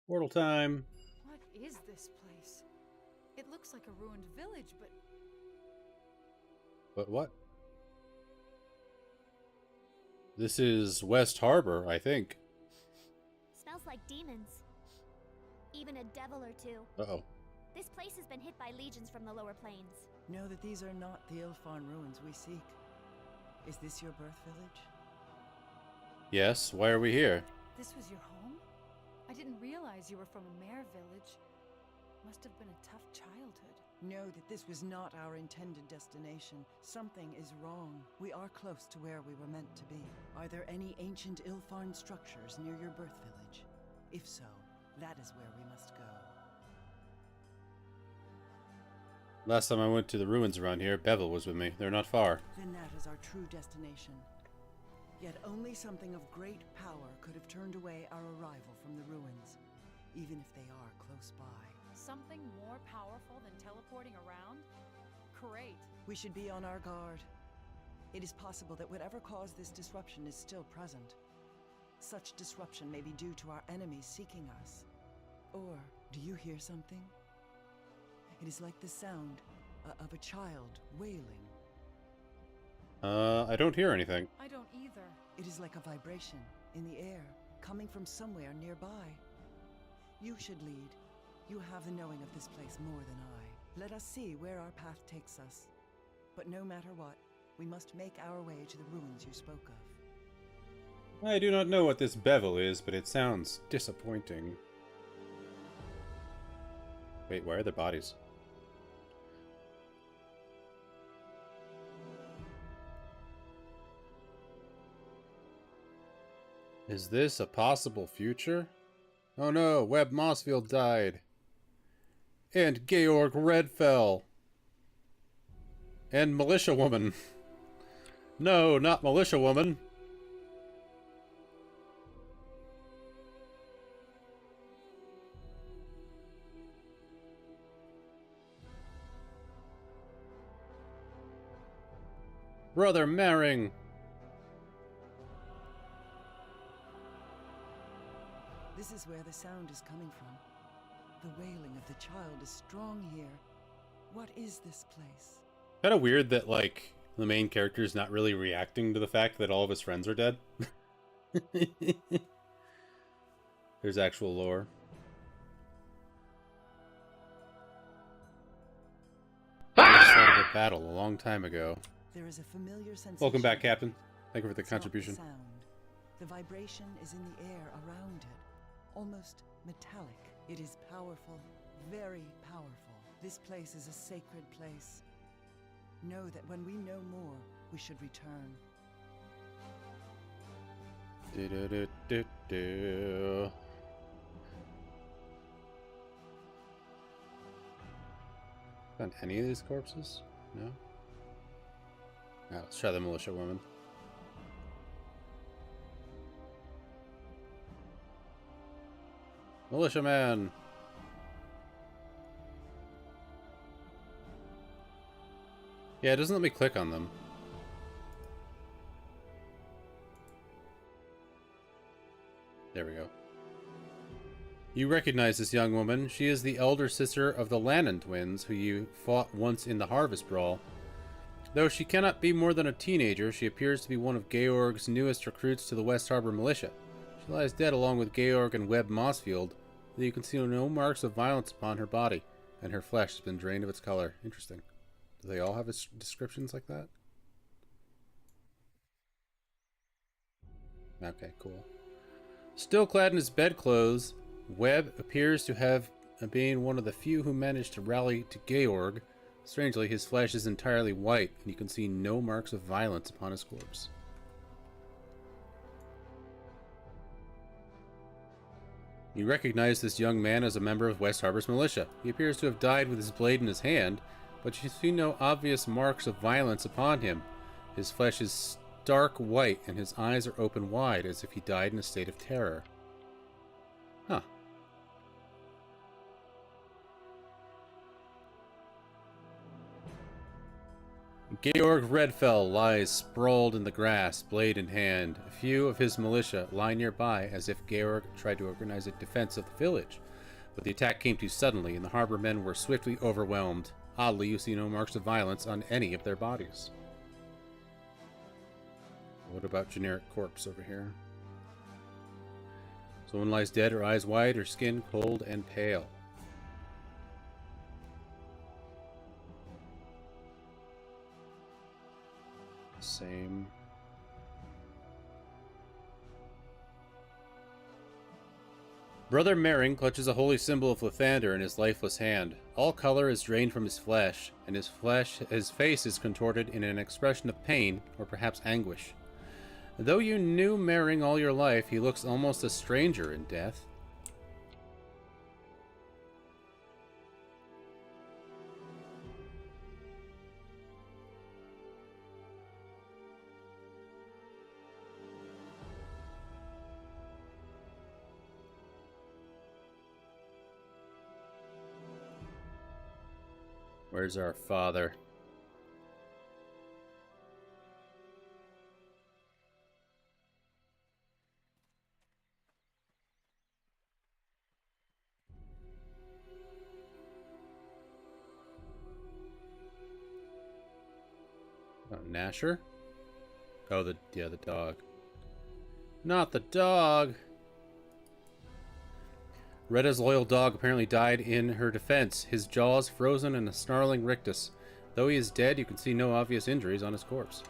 Portal time. What is this place? It looks like a ruined village, but... But what? This is West Harbor, I think. Smells like demons. Even a devil or two. Uh-oh. This place has been hit by legions from the lower plains. Know that these are not the Ilfarn ruins we seek. Is this your birth village? Yes, why are we here? This was your home? I didn't realize you were from a mare village. Must have been a tough childhood. Know that this was not our intended destination. Something is wrong. We are close to where we were meant to be. Are there any ancient Ilfarn structures near your birth village? If so, that is where we must go. Last time I went to the ruins around here, Bevel was with me. They're not far. Then that is our true destination. Yet only something of great power could have turned away our arrival from the ruins, even if they are close by. Something more powerful than teleporting around? Great. We should be on our guard. It is possible that whatever caused this disruption is still present. Such disruption may be due to our enemies seeking us. Or, do you hear something? It is like the sound of a child wailing. I don't hear anything. I don't either. It is like a vibration in the air, coming from somewhere nearby. You should lead. You have the knowing of this place more than I. Let us see where our path takes us. But no matter what, we must make our way to the ruins you spoke of. I do not know what this Bevel is, but it sounds disappointing. Wait, where are their bodies? Is this a possible future? Oh no, Webb Mossfield died. And Georg Redfell. And Militia Woman. No, not Militia Woman. Brother Maring. This is where the sound is coming from. The wailing of the child is strong here. What is this place? Kind of weird that, like, the main character is not really reacting to the fact that all of his friends are dead. There's actual lore. Start of a battle a long time ago. There is a familiar sensation. Welcome back, Captain. Thank you for the It's not contribution. the sound. The vibration is in the air around it, almost metallic. It is powerful, very powerful. This place is a sacred place. Know that when we know more, we should return. Do-do-do-do-do. Found any of these corpses? No? Alright, let's try the Militia Woman. Militia Man! Yeah, it doesn't let me click on them. There we go. You recognize this young woman. She is the elder sister of the Lannon twins, who you fought once in the Harvest Brawl. Though she cannot be more than a teenager, she appears to be one of Georg's newest recruits to the West Harbor Militia. She lies dead along with Georg and Webb Mossfield, though you can see no marks of violence upon her body, and her flesh has been drained of its color. Interesting. Do they all have descriptions like that? Okay, cool. Still clad in his bedclothes, Webb appears to have been one of the few who managed to rally to Georg. Strangely, his flesh is entirely white, and you can see no marks of violence upon his corpse. You recognize this young man as a member of West Harbor's militia. He appears to have died with his blade in his hand, but you see no obvious marks of violence upon him. His flesh is stark white, and his eyes are open wide, as if he died in a state of terror. Huh. Georg Redfell lies sprawled in the grass, blade in hand. A few of his militia lie nearby, as if Georg tried to organize a defense of the village. But the attack came too suddenly, and the harbor men were swiftly overwhelmed. Oddly, you see no marks of violence on any of their bodies. What about generic corpse over here? Someone lies dead, her eyes wide, her skin cold and pale. Same. Brother Mering clutches a holy symbol of Lathander in his lifeless hand. All color is drained from his face is contorted in an expression of pain, or perhaps anguish. Though you knew Mering all your life, he looks almost a stranger in death. Where's our father? Oh, Nasher? Oh, the dog. Not the dog! Retta's loyal dog apparently died in her defense, his jaws frozen in a snarling rictus. Though he is dead, you can see no obvious injuries on his corpse.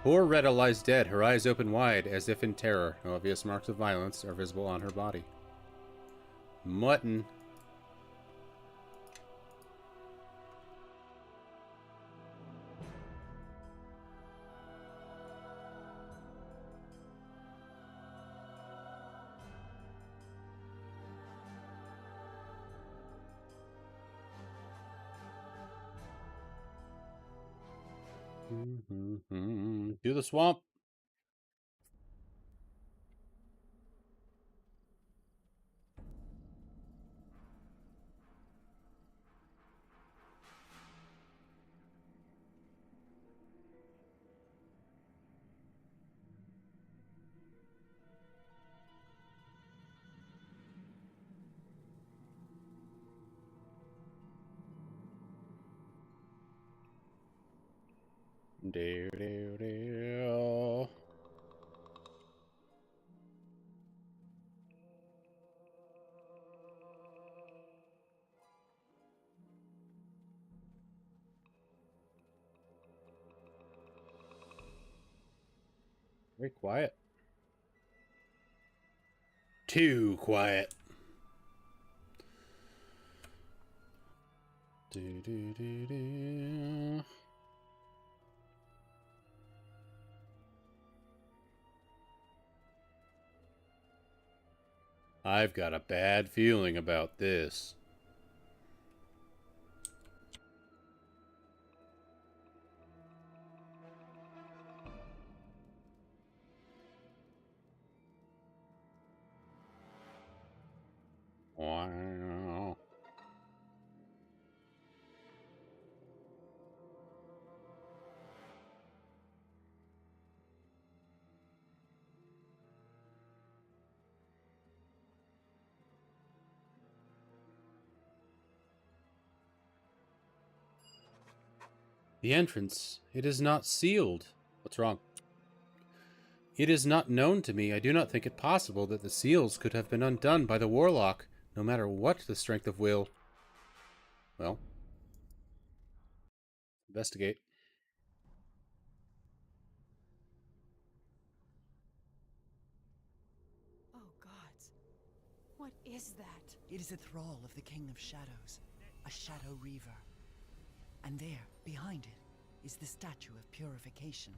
Poor Retta lies dead, her eyes open wide, as if in terror. No obvious marks of violence are visible on her body. Mutton. To the swamp. Do, do, do. Very quiet. Too quiet. Do, do, do, do. I've got a bad feeling about this. Wow. The entrance. It is not sealed. What's wrong? It is not known to me. I do not think it possible that the seals could have been undone by the warlock, no matter what the strength of will. Well, investigate. Oh gods. What is that? It is a thrall of the King of Shadows, a Shadow Reaver. And there, behind it, is the statue of purification.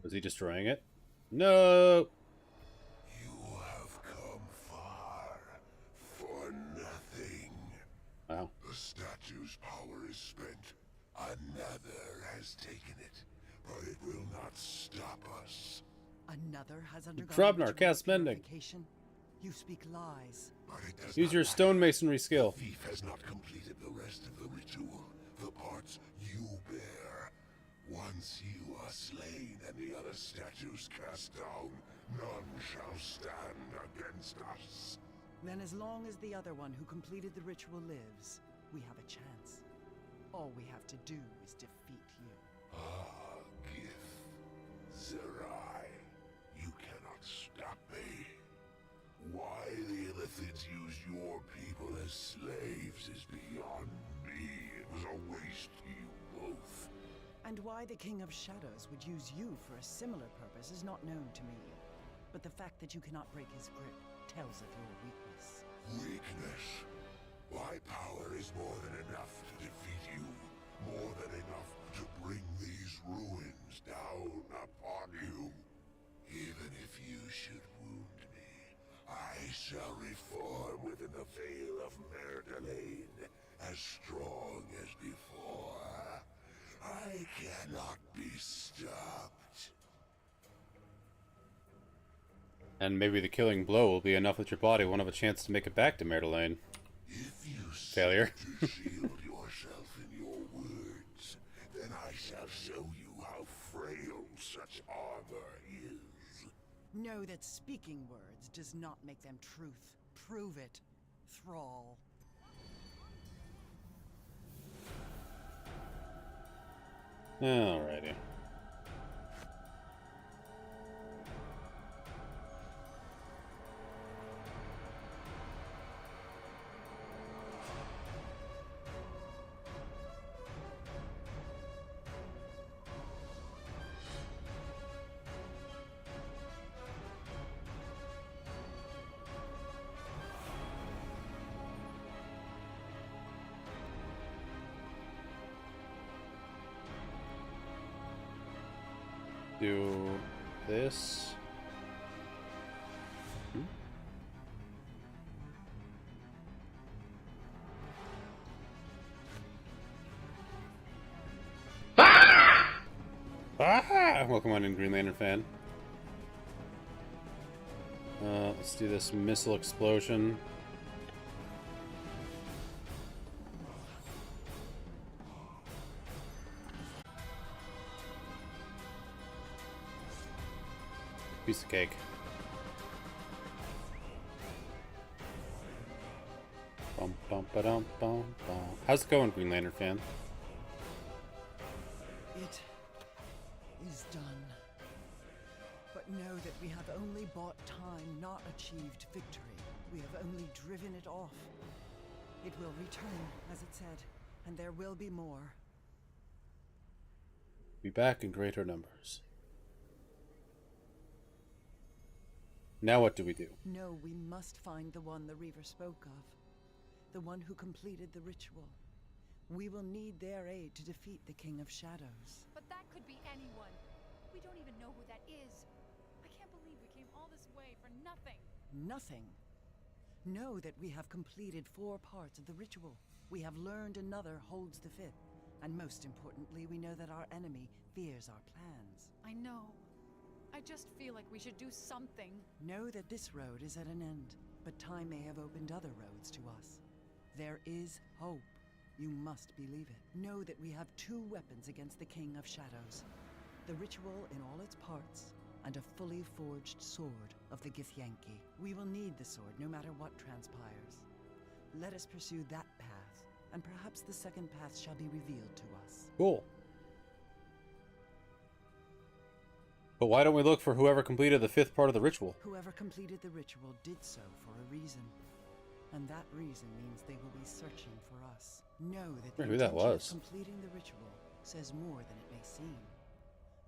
Was he destroying it? No! You have come far for nothing. Wow. The statue's power is spent. Another has taken it, but it will not stop us. Another has undergone Frobnar, ritual cast mending. purification. You speak lies. But it does Use not your matter. stonemasonry skill. The thief has not completed the rest of the ritual. The parts you bear. Once you are slain and the other statues cast down, none shall stand against us. Then as long as the other one who completed the ritual lives, we have a chance. All we have to do is defeat you. Ah, Gith. Zerai. You cannot stop me. Why the Illithids use your people as slaves is beyond me. It was a waste to you both. And why the King of Shadows would use you for a similar purpose is not known to me. But the fact that you cannot break his grip tells of your weakness. Weakness? My power is more than enough to defeat you. More than enough to bring these ruins down upon you. Even if you should wound me, I shall reform within the veil of Merdelaine, as strong as before. I cannot be stopped. And maybe the killing blow will be enough that your body won't have a chance to make it back to Merdelaine. If you Failure. seek to shield yourself in your words, then I shall show you how frail such armor is. Know that speaking words does not make them truth. Prove it, Thrall. Alrighty. Do this. Ah! Welcome on in, Green Lantern fan. Let's do this missile explosion. Piece of cake. Bum, bum, ba-dum, bum, bum. How's it going, Green Lantern fan? It is done. But know that we have only bought time, not achieved victory. We have only driven it off. It will return, as it said, and there will be more. Be back in greater numbers. Now what do we do? No, we must find the one the Reaver spoke of. The one who completed the ritual. We will need their aid to defeat the King of Shadows. But that could be anyone. We don't even know who that is. I can't believe we came all this way for nothing. Nothing. Know that we have completed 4 parts of the ritual. We have learned another holds the 5th. And most importantly, we know that our enemy fears our plans. I know. I just feel like we should do something. Know that this road is at an end, but time may have opened other roads to us. There is hope. You must believe it. Know that we have 2 weapons against the King of Shadows. The ritual in all its parts, and a fully forged sword of the Githyanki. We will need the sword no matter what transpires. Let us pursue that path, and perhaps the second path shall be revealed to us. Cool. But why don't we look for whoever completed the 5th part of the ritual? Whoever completed the ritual did so for a reason. And that reason means they will be searching for us. Know that the Who that intention was. of completing the ritual says more than it may seem.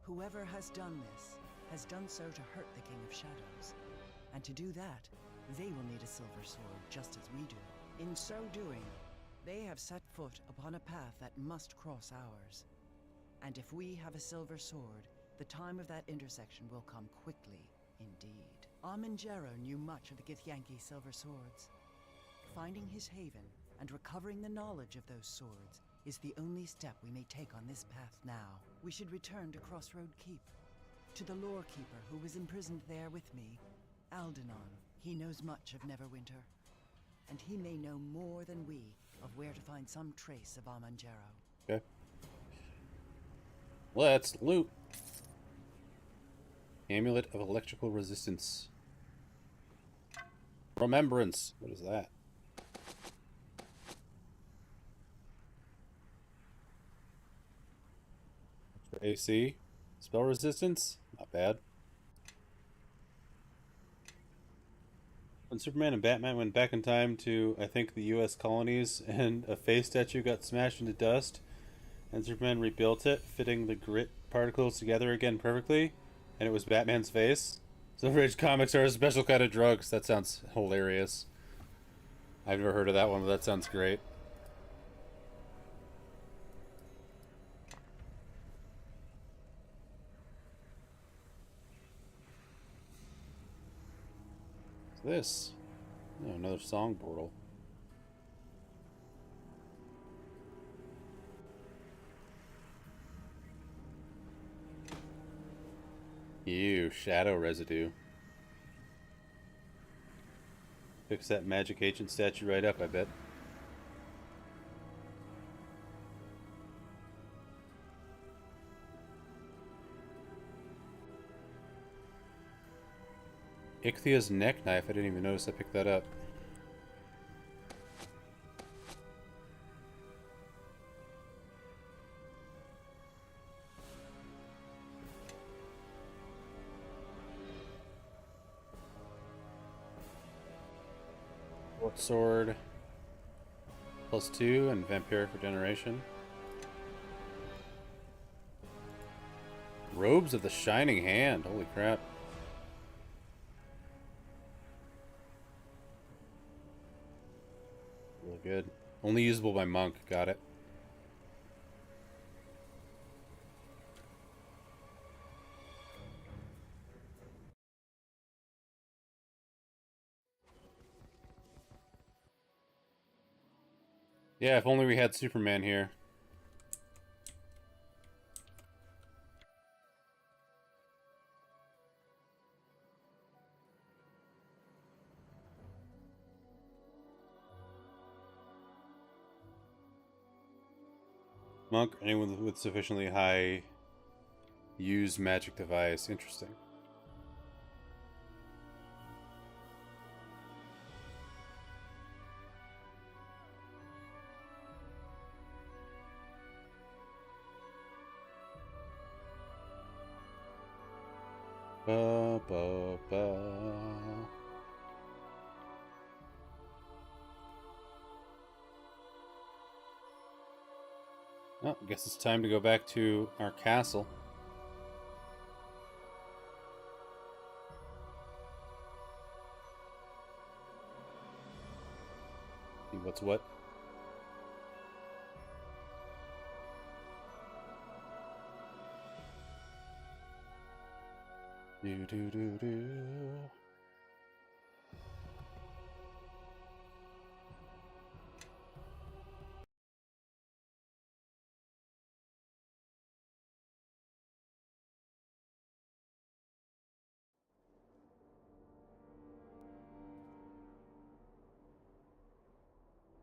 Whoever has done this has done so to hurt the King of Shadows. And to do that, they will need a silver sword just as we do. In so doing, they have set foot upon a path that must cross ours. And if we have a silver sword, the time of that intersection will come quickly indeed. Amanjaro knew much of the Githyanki silver swords. Finding his haven and recovering the knowledge of those swords is the only step we may take on this path now. We should return to Crossroad Keep, to the Lore Keeper who was imprisoned there with me, Aldenon. He knows much of Neverwinter, and he may know more than we of where to find some trace of Amanjaro. Okay. Let's loot. Amulet of Electrical Resistance. Remembrance. What is that? For AC. Spell resistance? Not bad. When Superman and Batman went back in time to, I think, the U.S. colonies, and a face statue got smashed into dust, And Superman rebuilt it, fitting the grit particles together again perfectly, and it was Batman's face. So Rage comics are a special kind of drugs. That sounds hilarious. I've never heard of that one, but that sounds great. What's this? Oh, another song portal. Ew, shadow residue. Fix that magic agent statue right up, I bet. Ichthy's neck knife. I didn't even notice I picked that up. Short sword. +2 and vampiric regeneration. Robes of the Shining Hand. Holy crap. Really good. Only usable by monk. Got it. Yeah, if only we had Superman here. Monk, anyone with sufficiently high use magic device. Interesting. Ba, ba, ba. Oh, I guess it's time to go back to our castle. See what's what. Do do do do.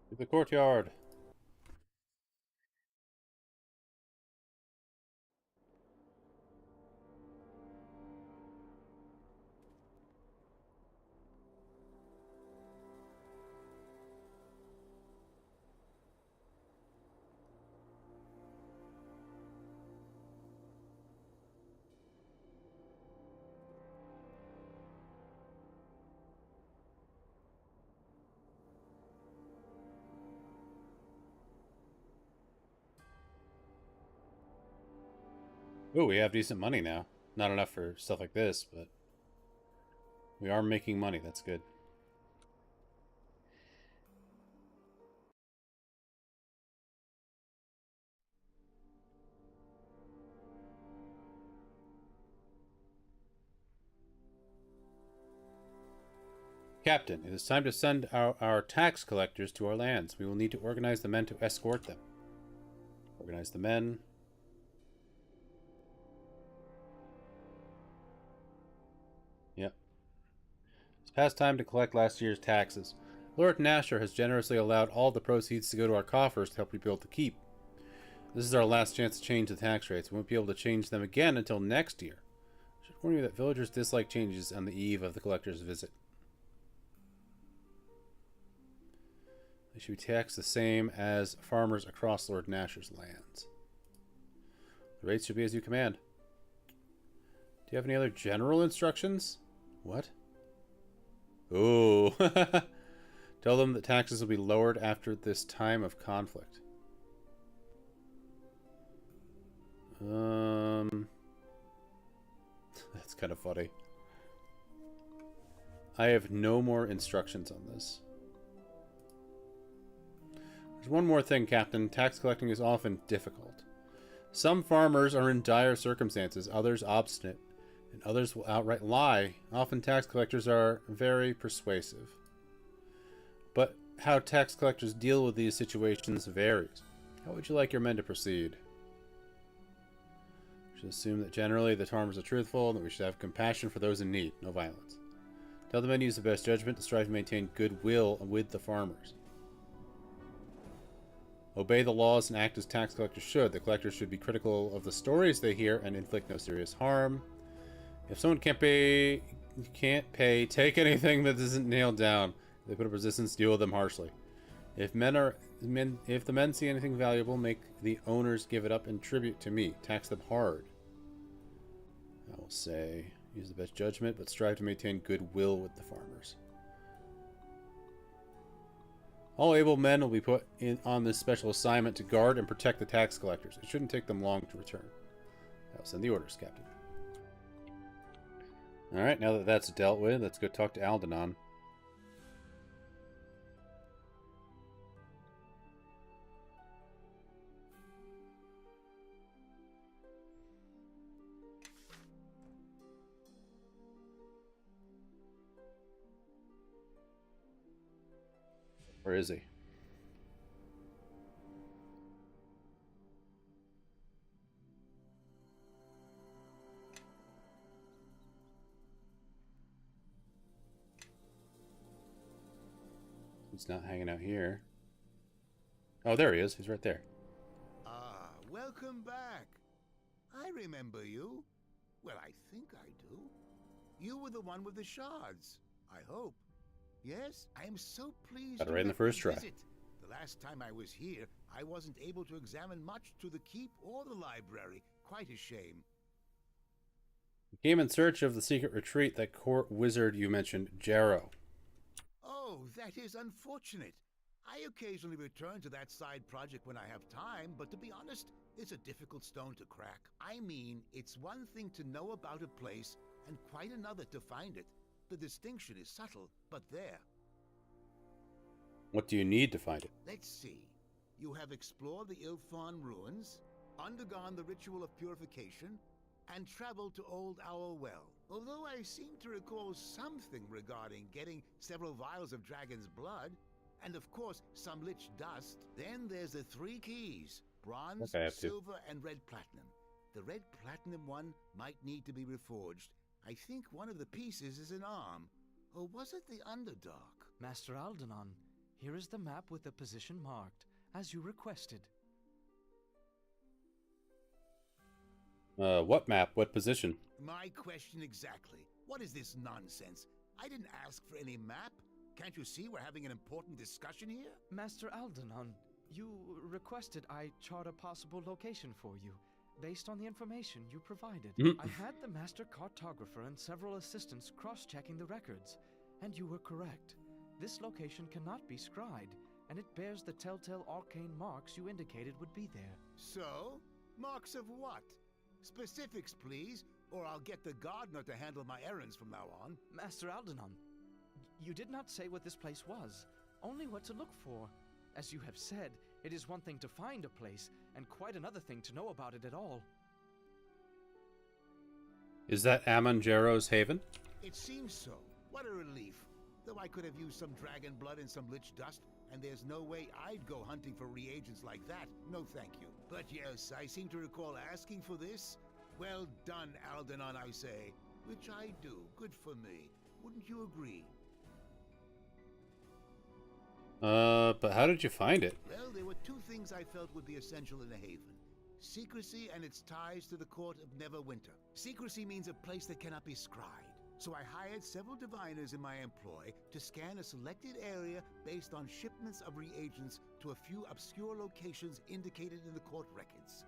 To the courtyard. Oh, we have decent money now. Not enough for stuff like this, but we are making money. That's good. Captain, it is time to send our tax collectors to our lands. We will need to organize the men to escort them. Organize the men. Yep. It's past time to collect last year's taxes. Lord Nasher has generously allowed all the proceeds to go to our coffers to help rebuild the keep. This is our last chance to change the tax rates. We won't be able to change them again until next year. I should warn you that villagers dislike changes on the eve of the collector's visit. They should be taxed the same as farmers across Lord Nasher's lands. The rates should be as you command. Do you have any other general instructions? What? Oh. Tell them that taxes will be lowered after this time of conflict. That's kind of funny. I have no more instructions on this. There's one more thing, Captain. Tax collecting is often difficult. Some farmers are in dire circumstances, others obstinate, and others will outright lie. Often tax collectors are very persuasive. But how tax collectors deal with these situations varies. How would you like your men to proceed? We should assume that generally the farmers are truthful and that we should have compassion for those in need, no violence. Tell the men to use the best judgment to strive to maintain goodwill with the farmers. Obey the laws and act as tax collectors should. The collectors should be critical of the stories they hear and inflict no serious harm. If someone can't pay, take anything that isn't nailed down. If they put up resistance, deal with them harshly. If the men see anything valuable, make the owners give it up in tribute to me. Tax them hard. I will say, use the best judgment, but strive to maintain goodwill with the farmers. All able men will be put on this special assignment to guard and protect the tax collectors. It shouldn't take them long to return. I'll send the orders, Captain. Alright, now that that's dealt with, let's go talk to Aldenon. Where is he? He's not hanging out here. Oh, there he is. He's right there. Ah, welcome back. I remember you. Well, I think I do. You were the one with the shards, I hope. Yes, I am so pleased. Got it right in the first try. Visit. The last time I was here, I wasn't able to examine much to the keep or the library. Quite a shame. We came in search of the secret retreat that court wizard you mentioned, Jarrow. Oh, that is unfortunate. I occasionally return to that side project when I have time, but to be honest, it's a difficult stone to crack. I mean, it's one thing to know about a place, and quite another to find it. The distinction is subtle, but there. What do you need to find it? Let's see. You have explored the Ilfon ruins, undergone the ritual of purification, and traveled to Old Owl Well. Although I seem to recall something regarding getting several vials of dragon's blood, and of course some lich dust, then there's the three keys: bronze, silver, and red platinum. The red platinum one might need to be reforged. I think one of the pieces is an arm. Or was it the Underdark? Master Aldenon, here is the map with the position marked, as you requested. What map? What position? My question exactly. What is this nonsense? I didn't ask for any map. Can't you see we're having an important discussion here? Master Aldenon, you requested I chart a possible location for you, based on the information you provided. I had the master cartographer and several assistants cross-checking the records, and you were correct. This location cannot be scryed, and it bears the telltale arcane marks you indicated would be there. So? Marks of what? Specifics, please, or I'll get the gardener to handle my errands from now on. Master Aldenon, you did not say what this place was, only what to look for. As you have said, it is one thing to find a place, and quite another thing to know about it at all. Is that Amon Jarrow's haven? It seems so. What a relief. Though I could have used some dragon blood and some lich dust, and there's no way I'd go hunting for reagents like that. No thank you. But yes, I seem to recall asking for this. Well done, Aldenon, I say. Which I do. Good for me. Wouldn't you agree? But how did you find it? Well, there were two things I felt would be essential in a haven. Secrecy and its ties to the court of Neverwinter. Secrecy means a place that cannot be scryed. So I hired several diviners in my employ to scan a selected area based on shipments of reagents to a few obscure locations indicated in the court records.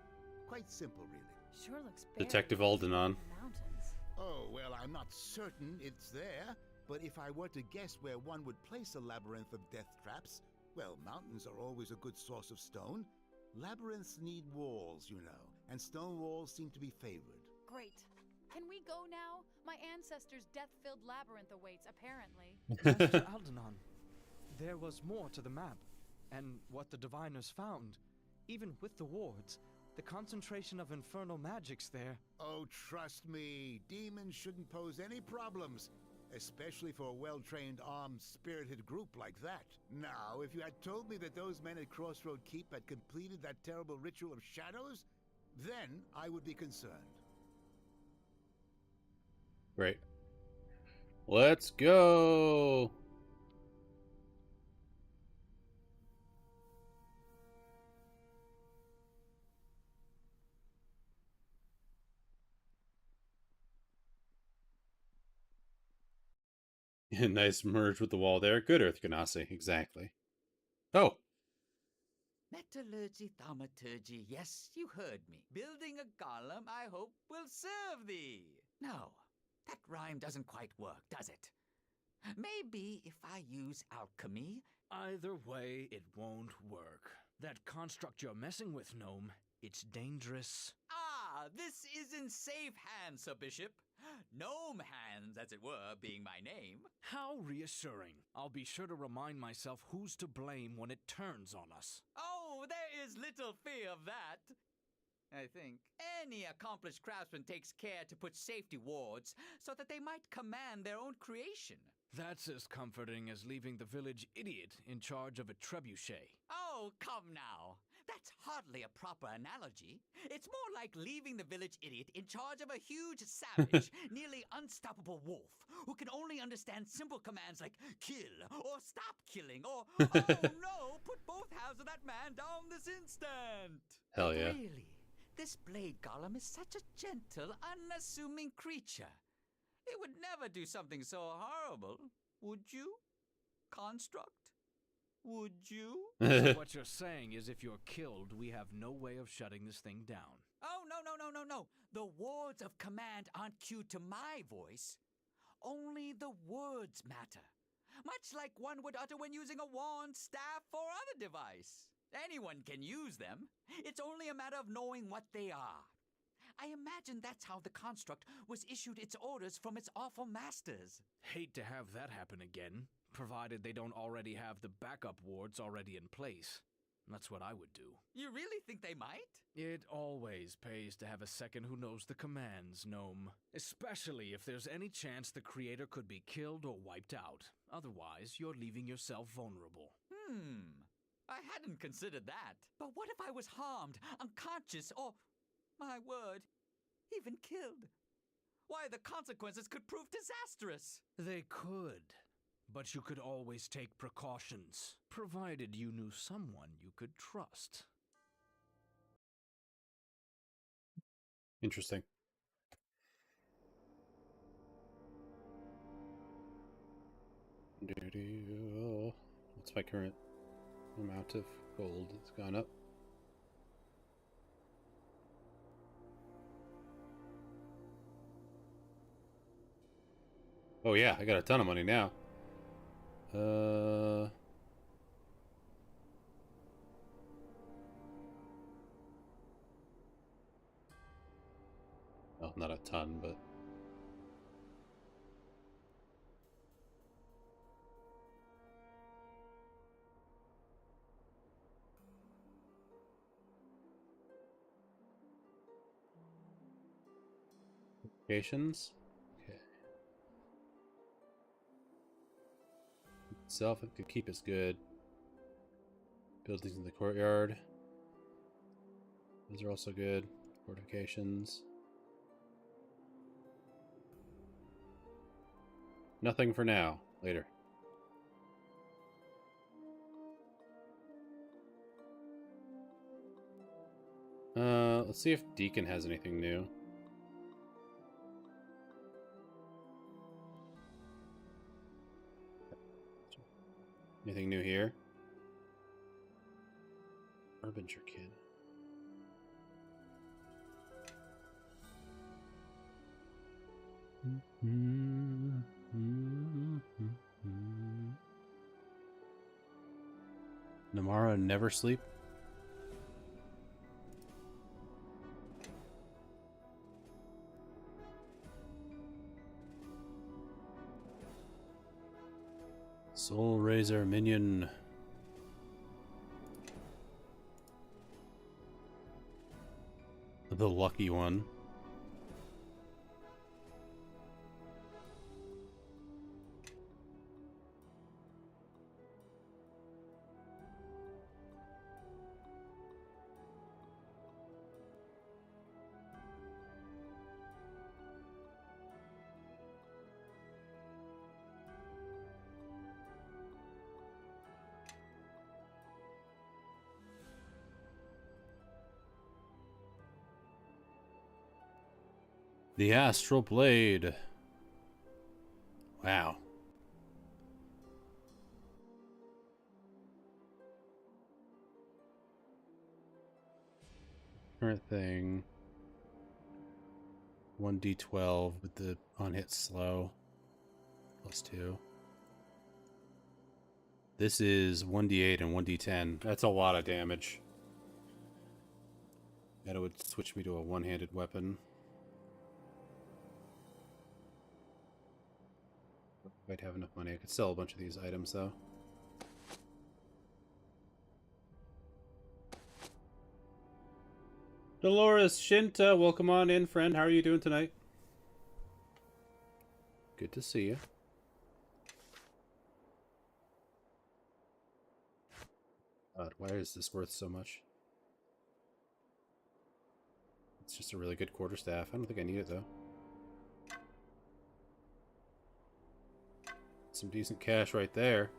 Quite simple, really. Sure looks buried Detective in Aldenon. the mountains. Oh, well, I'm not certain it's there, but if I were to guess where one would place a labyrinth of death traps, well, mountains are always a good source of stone. Labyrinths need walls, you know, and stone walls seem to be favored. Great. Can we go now? My ancestors' death-filled labyrinth awaits, apparently. Master Aldenon, there was more to the map, and what the diviners found. Even with the wards, the concentration of infernal magics there. Oh, trust me, demons shouldn't pose any problems, especially for a well-trained, armed, spirited group like that. Now, if you had told me that those men at Crossroad Keep had completed that terrible ritual of shadows, then I would be concerned. Great. Let's go. Nice merge with the wall there. Good Earth Ganassi, exactly. Oh. Metallurgy, thaumaturgy, yes, you heard me. Building a golem, I hope, will serve thee. No, that rhyme doesn't quite work, does it? Maybe if I use alchemy. Either way, it won't work. That construct you're messing with, Gnome, it's dangerous. Ah, this is in safe hands, Sir Bishop. Gnome hands, as it were, being my name. How reassuring. I'll be sure to remind myself who's to blame when it turns on us. Oh, there is little fear of that. I think any accomplished craftsman takes care to put safety wards so that they might command their own creation. That's as comforting as leaving the village idiot in charge of a trebuchet. Oh, come now. That's hardly a proper analogy. It's more like leaving the village idiot in charge of a huge, savage, nearly unstoppable wolf who can only understand simple commands like kill or stop killing or oh no, put both halves of that man down this instant. Hell yeah. Really, this blade golem is such a gentle, unassuming creature. It would never do something so horrible, would you? Construct? Would you? So what you're saying is if you're killed, we have no way of shutting this thing down. Oh, no. The words of command aren't cued to my voice. Only the words matter. Much like one would utter when using a wand, staff, or other device. Anyone can use them. It's only a matter of knowing what they are. I imagine that's how the construct was issued its orders from its awful masters. Hate to have that happen again, provided they don't already have the backup wards already in place. That's what I would do. You really think they might? It always pays to have a second who knows the commands, Gnome. Especially if there's any chance the creator could be killed or wiped out. Otherwise, you're leaving yourself vulnerable. I hadn't considered that. But what if I was harmed, unconscious, or, my word, even killed? Why, the consequences could prove disastrous. They could. But you could always take precautions, provided you knew someone you could trust. Interesting. What's my current amount of gold? It's gone up. Oh yeah, I got a ton of money now. Oh, not a ton, but locations. Okay. Itself, it could keep us good. Buildings in the courtyard. Those are also good. Fortifications. Nothing for now. Later. Let's see if Deacon has anything new. Anything new here? Harbinger Kid. Namara never sleep. is our minion? The lucky one. The Astral Blade. Wow. Current thing. 1d12 with the on-hit slow. +2. This is 1d8 and 1d10. That's a lot of damage. That would switch me to a one-handed weapon. If I'd have enough money, I could sell a bunch of these items, though. Dolores Shinta, welcome on in, friend. How are you doing tonight? Good to see you. God, why is this worth so much? It's just a really good quarterstaff. I don't think I need it, though. Some decent cash right there.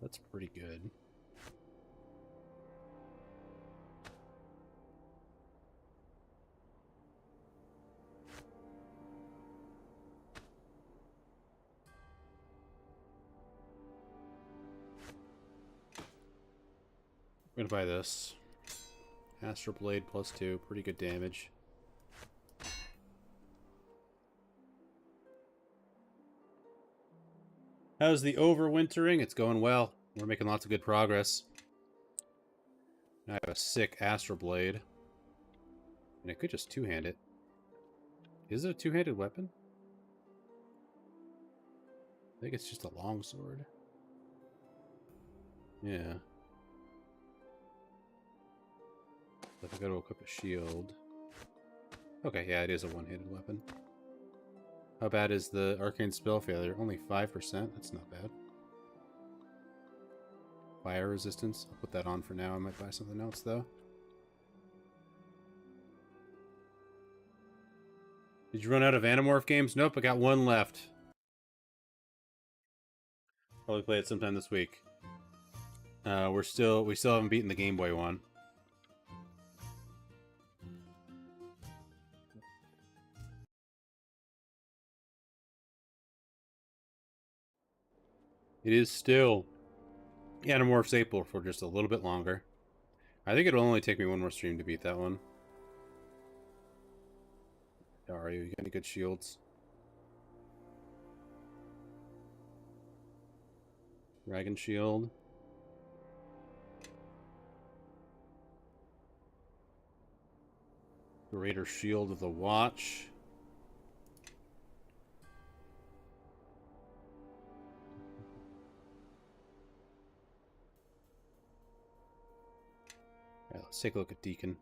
That's pretty good. I'm gonna buy this. Astral Blade +2, pretty good damage. How's the overwintering? It's going well. We're making lots of good progress. I have a sick Astral Blade. And I could just two-hand it. Is it a two-handed weapon? I think it's just a longsword. Yeah. If I go to equip a shield. Okay, yeah, it is a one-handed weapon. How bad is the arcane spell failure? Only 5%? That's not bad. Fire resistance. I'll put that on for now. I might buy something else, though. Did you run out of Animorph games? Nope, I got one left. Probably play it sometime this week. We still haven't beaten the Game Boy one. It is still Animorphs April for just a little bit longer. I think it'll only take me one more stream to beat that one. How are you? You got any good shields? Dragon Shield. Greater Shield of the Watch. Alright, let's take a look at Deacon.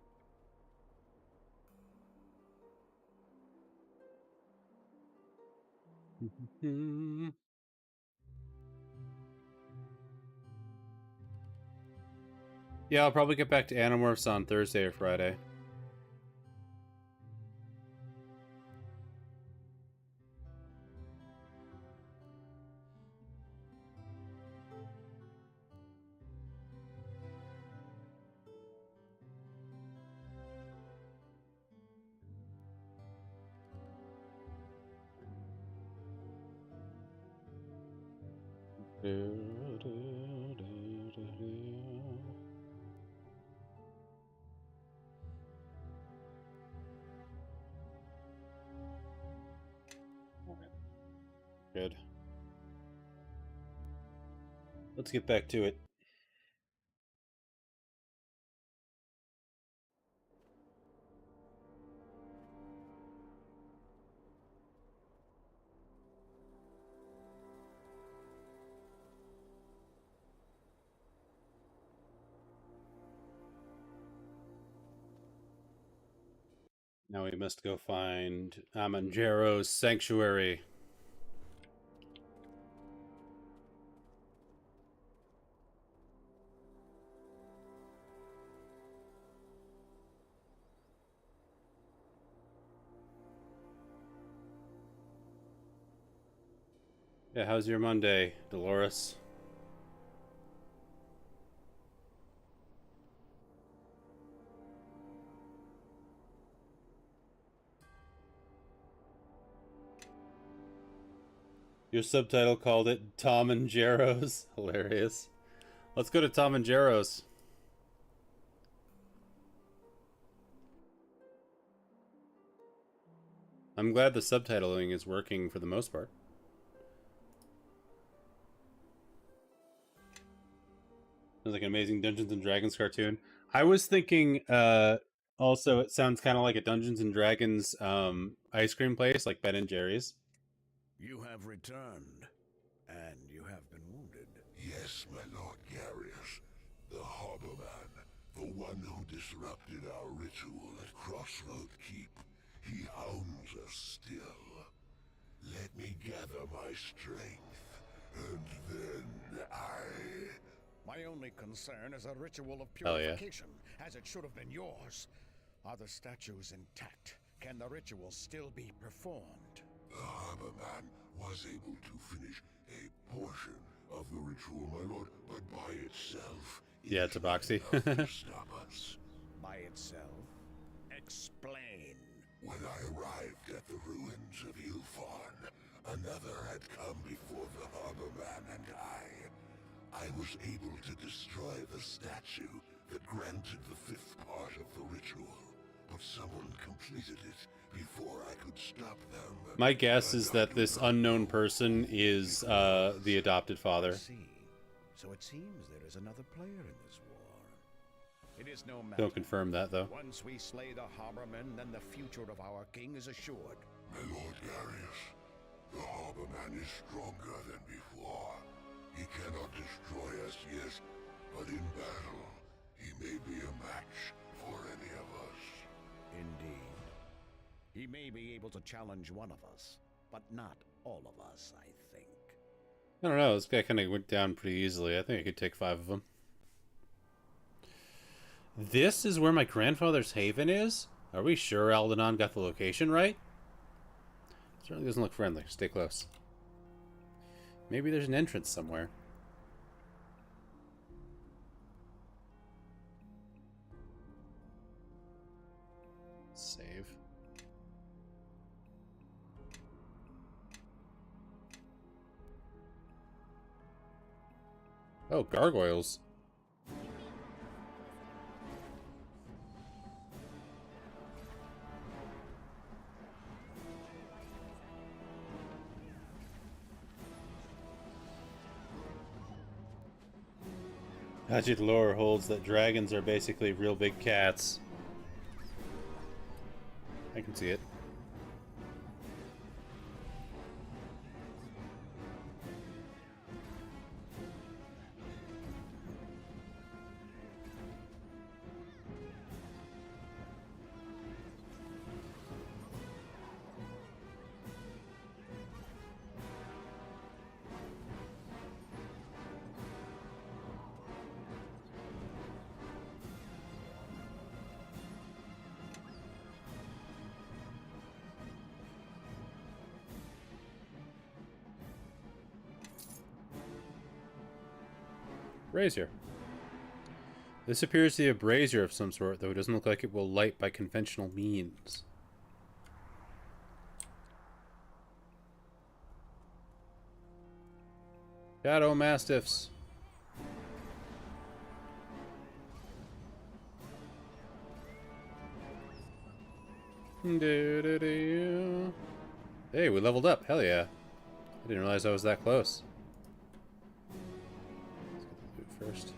Yeah, I'll probably get back to Animorphs on Thursday or Friday. Good. Let's get back to it. Now we must go find Amanjero's sanctuary. Yeah, how's your Monday, Dolores? Your subtitle called it Tom and Jero's. Hilarious. Let's go to Tom and Jero's. I'm glad the subtitling is working for the most part. Sounds like an amazing Dungeons and Dragons cartoon. I was thinking, also it sounds kind of like a Dungeons and Dragons ice cream place, like Ben and Jerry's. You have returned, and you have been wounded. Yes, my Lord Garius, the Harborman, the one who disrupted our ritual at Crossroad Keep. He hounds us still. Let me gather my strength, and then My only concern is a ritual of Hell yeah. purification, as it should have been yours. Are the statues intact? Can the ritual still be performed? The Harborman was able to finish a portion of the ritual, my lord, but by itself... Yeah, Tabaxi. Stop us. By itself? Explain. When I arrived at the ruins of Ilfarn, another had come before the Harborman and I was able to destroy the statue that granted the fifth part of the ritual, but someone completed it before I could stop them. My guess is that this unknown person is the adopted father. I see. So it seems there is another player in this war. It is no matter. Don't confirm that, though. Once we slay the Harbormen, then the future of our king is assured. My Lord Garius, the Harborman is stronger than before. He cannot destroy us, yes, but in battle, he may be a match for any of us. Indeed. He may be able to challenge one of us, but not all of us, I think. I don't know, this guy kind of went down pretty easily. I think I could take 5 of them. This is where my grandfather's haven is? Are we sure Aldenon got the location right? Certainly doesn't look friendly. Stay close. Maybe there's an entrance somewhere. Save. Oh, gargoyles. Magic lore holds that dragons are basically real big cats. I can see it. Brazier. This appears to be a brazier of some sort, though it doesn't look like it will light by conventional means. Shadow Mastiffs. Hey, we leveled up. Hell yeah. I didn't realize I was that close. First.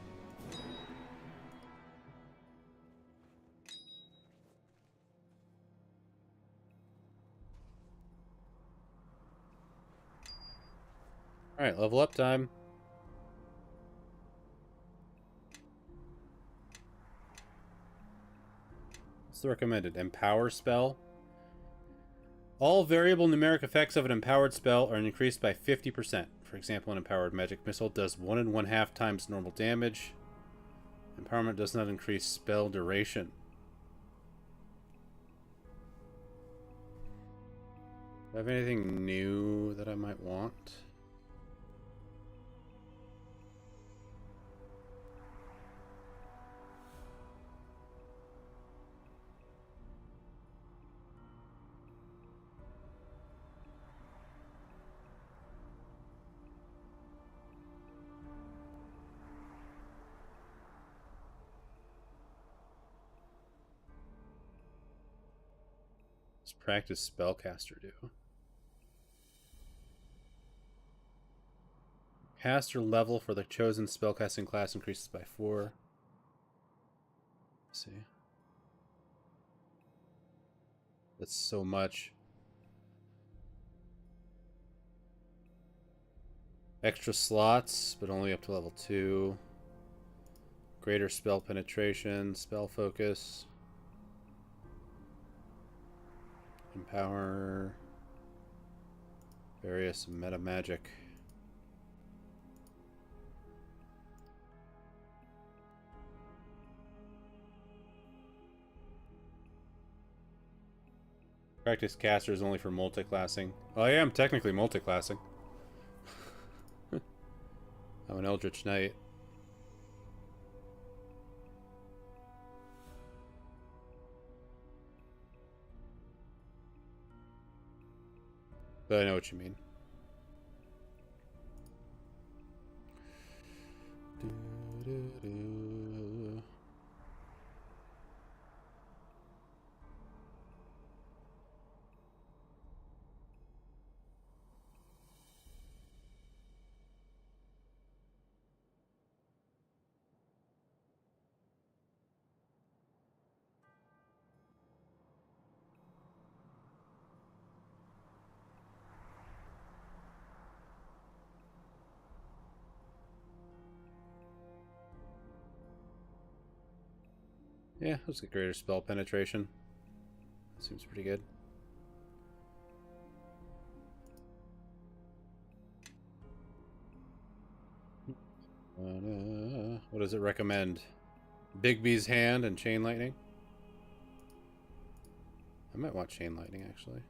Alright, level up time. What's the recommended? Empower spell? All variable numeric effects of an empowered spell are increased by 50%. For example, an empowered magic missile does 1 1/2 times normal damage. Empowerment does not increase spell duration. Do I have anything new that I might want? Let's practice spellcaster do. Caster level for the chosen spellcasting class increases by 4. Let's see. That's so much. Extra slots, but only up to level 2. Greater spell penetration, spell focus. Empower. Various meta magic. Practice caster is only for multiclassing. Oh, I am technically multiclassing. I'm an Eldritch Knight. But I know what you mean. Yeah, let's get greater spell penetration. That seems pretty good. What does it recommend? Bigby's Hand and Chain Lightning? I might want Chain Lightning, actually.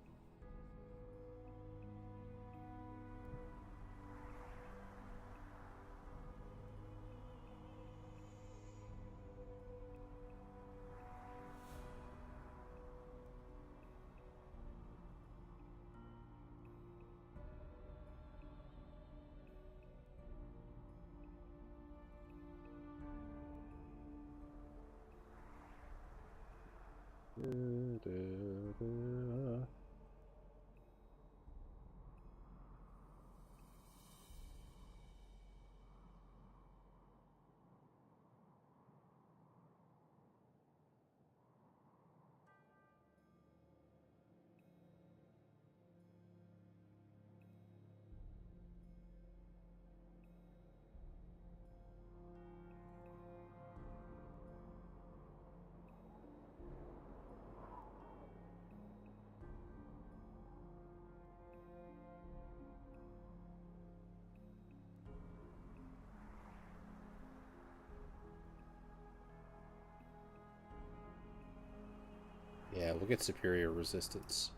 Yeah, we'll get superior resistance.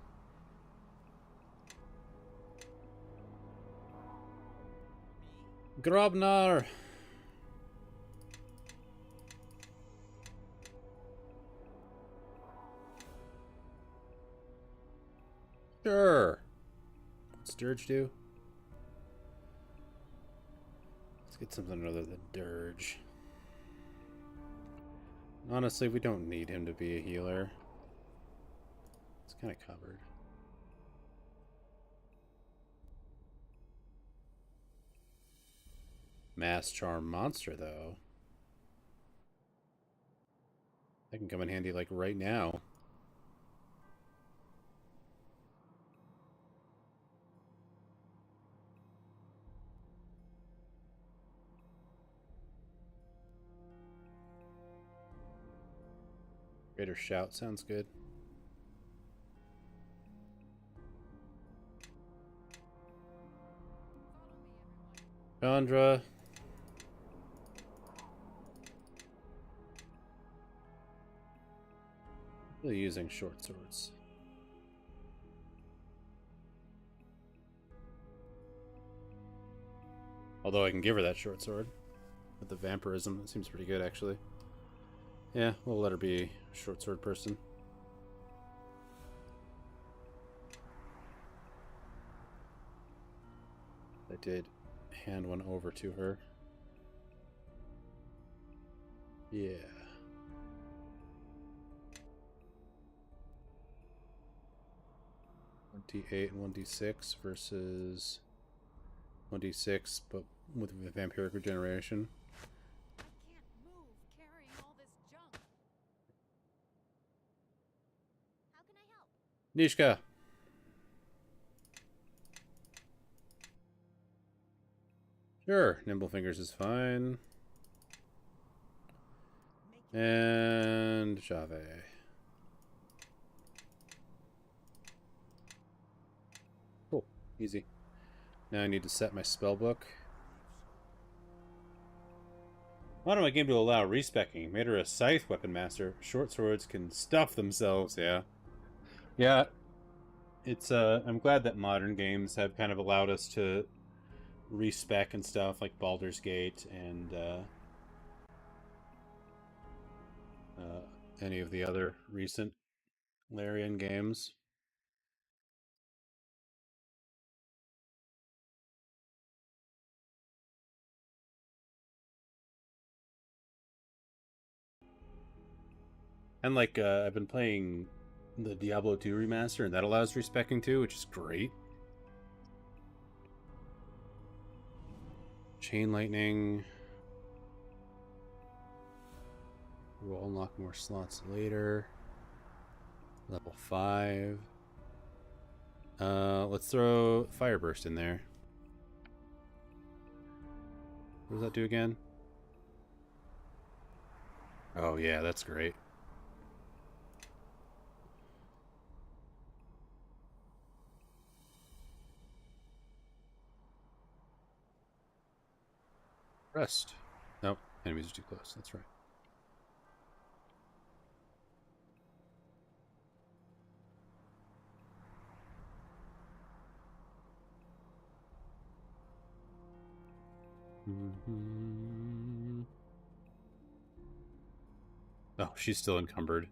Grobnar! Sure. What's Dirge do? Let's get something other than Dirge. Honestly, we don't need him to be a healer. It's kind of covered. Mass Charm Monster, though. That can come in handy, like, right now. Greater Shout sounds good. Chandra. Really using short swords. Although I can give her that short sword. With the vampirism, it seems pretty good actually. Yeah, we'll let her be a short sword person. I did hand one over to her. Yeah. 1d8 and 1d6 versus 1d6, but with vampiric regeneration. I can't move carrying all this junk. How can I help? Nishka. Sure, Nimble Fingers is fine. And Jave. Cool, easy. Now I need to set my spell book. Why don't my game to allow respecking? Made her a scythe weapon master. Short swords can stuff themselves, yeah. Yeah. It's I'm glad that modern games have kind of allowed us to respec and stuff like Baldur's Gate and any of the other recent Larian games. And like I've been playing the Diablo 2 remaster, and that allows respecking too, which is great. Chain lightning. We'll unlock more slots later. Level 5. Let's throw Fire Burst in there. What does that do again? Oh yeah, that's great. Rest. Nope, enemies are too close. That's right. Mm-hmm. Oh, she's still encumbered.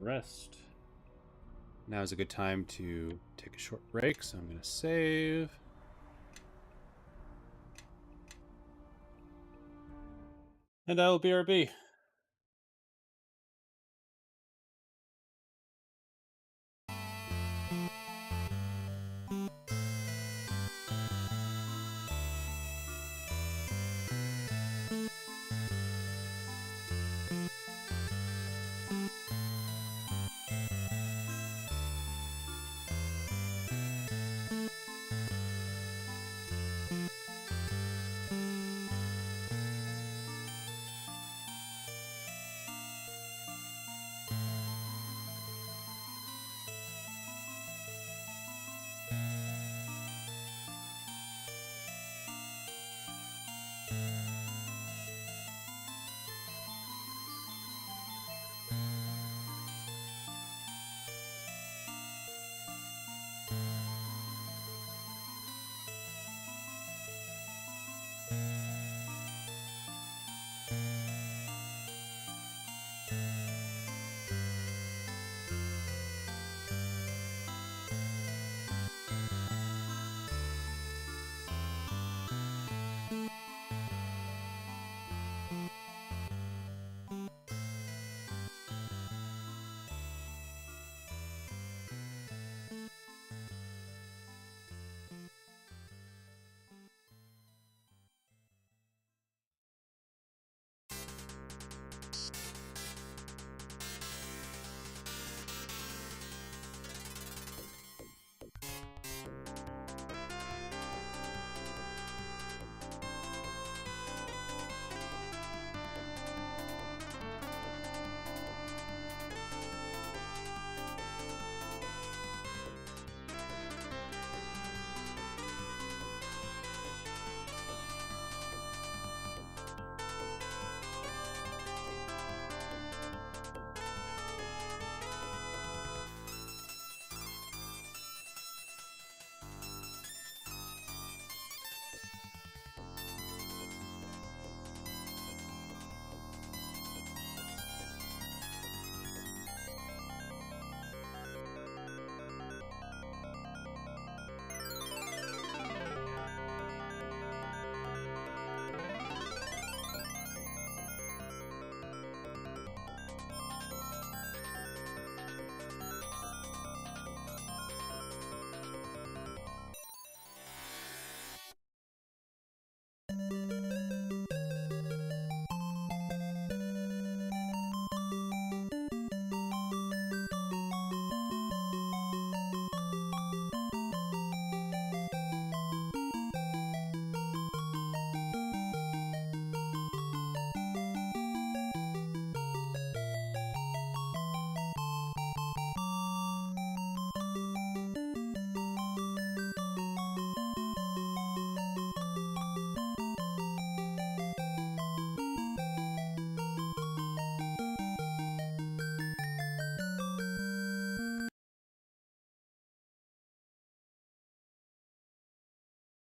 Rest. Now is a good time to take a short break, so I'm going to save. And I will BRB.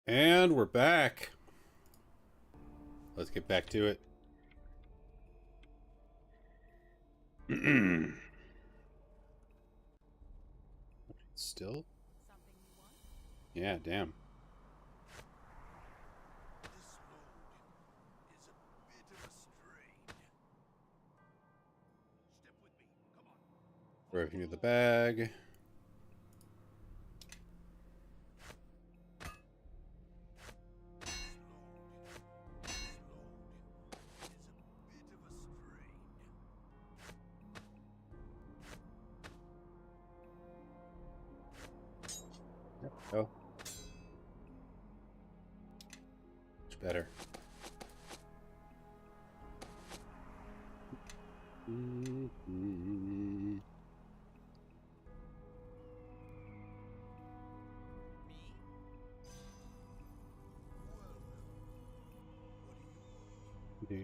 And we're back. Let's get back to it. Still? Yeah, damn. Throw everything in the bag. There we go. Much better. Yeah.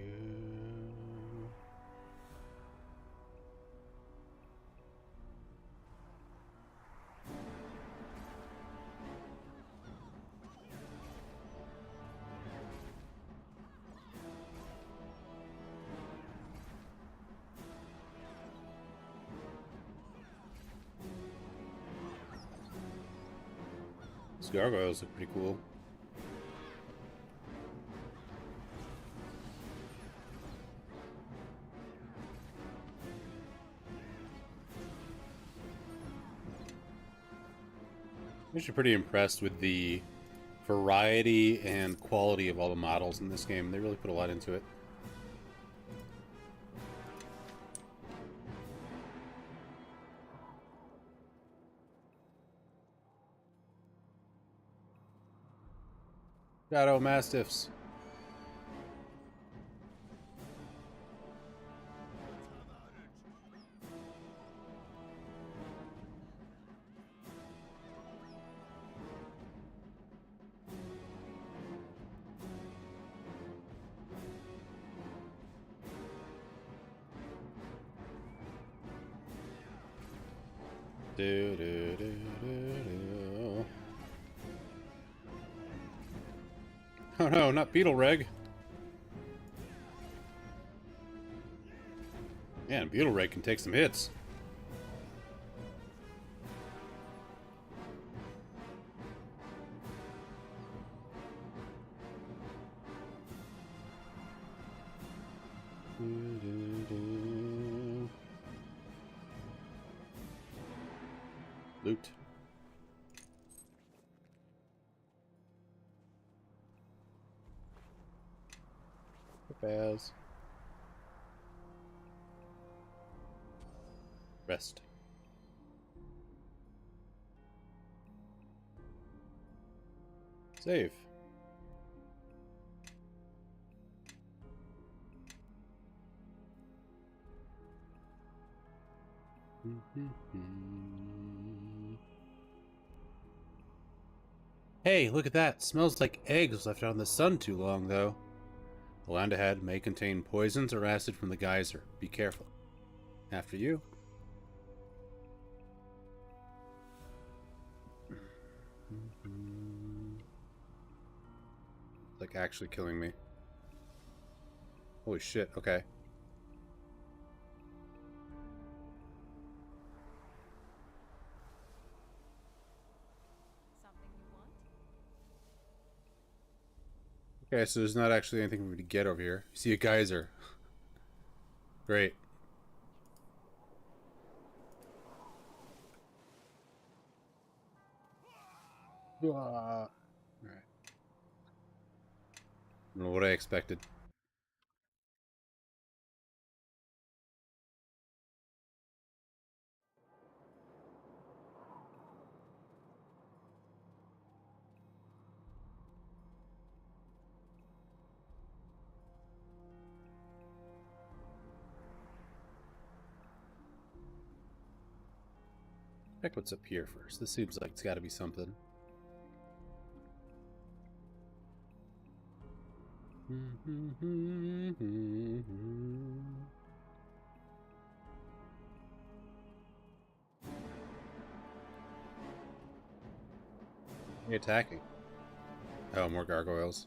These gargoyles look pretty cool. I'm actually pretty impressed with the variety and quality of all the models in this game. They really put a lot into it. Shadow Mastiffs. Do, do, do, do, do. Oh no, not Beetle Reg. Man, Beetle Reg can take some hits. Do, do, do. Loot. Baz. Rest. Save. Hey, look at that. Smells like eggs left out in the sun too long, though. The land ahead may contain poisons or acid from the geyser. Be careful. After you. Like actually killing me. Holy shit, okay. Okay, so there's not actually anything for me to get over here. You see a geyser. Great. Alright. I don't know what I expected. Check what's up here first. This seems like it's gotta be something. Are you attacking? Oh, more gargoyles.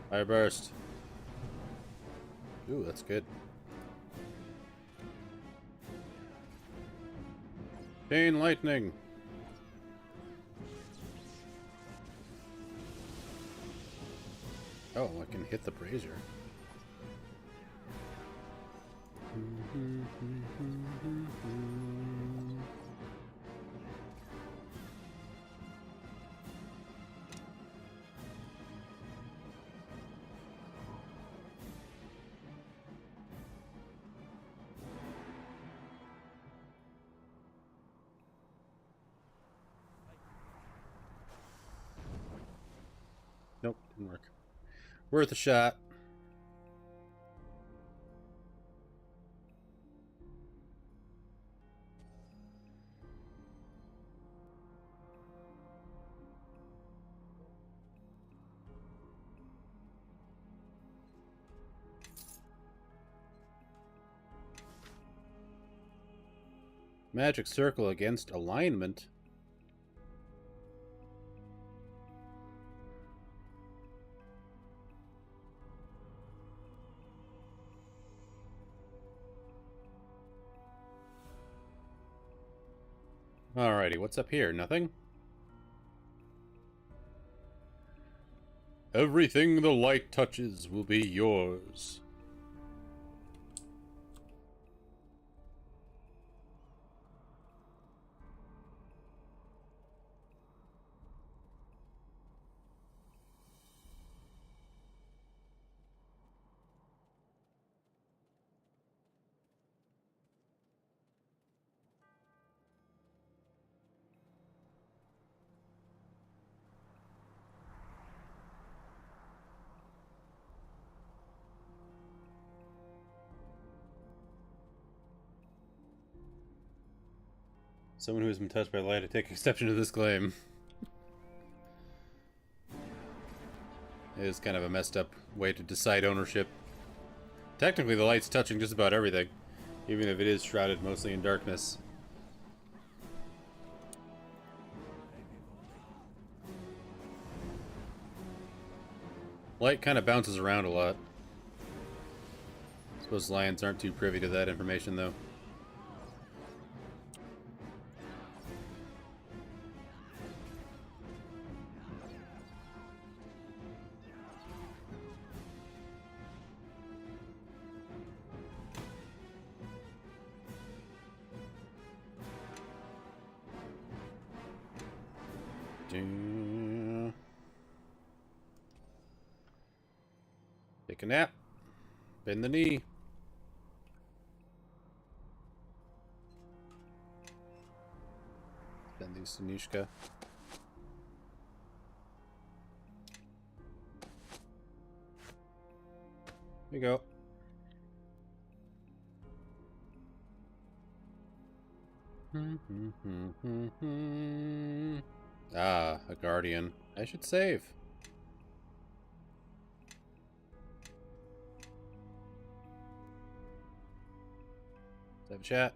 Fire burst. Ooh, that's good. Chain lightning. Oh, I can hit the brazier. Nope, didn't work. Worth a shot. Magic circle against alignment. Alrighty, what's up here? Nothing? Everything the light touches will be yours. Someone who has been touched by light, I take exception to this claim. It is kind of a messed up way to decide ownership. Technically, the light's touching just about everything, even if it is shrouded mostly in darkness. Light kind of bounces around a lot. I suppose lions aren't too privy to that information, though. Take a nap. Bend the knee. Bend these Sinishka. Here you go. Ah, a guardian. I should save. Let's have a chat.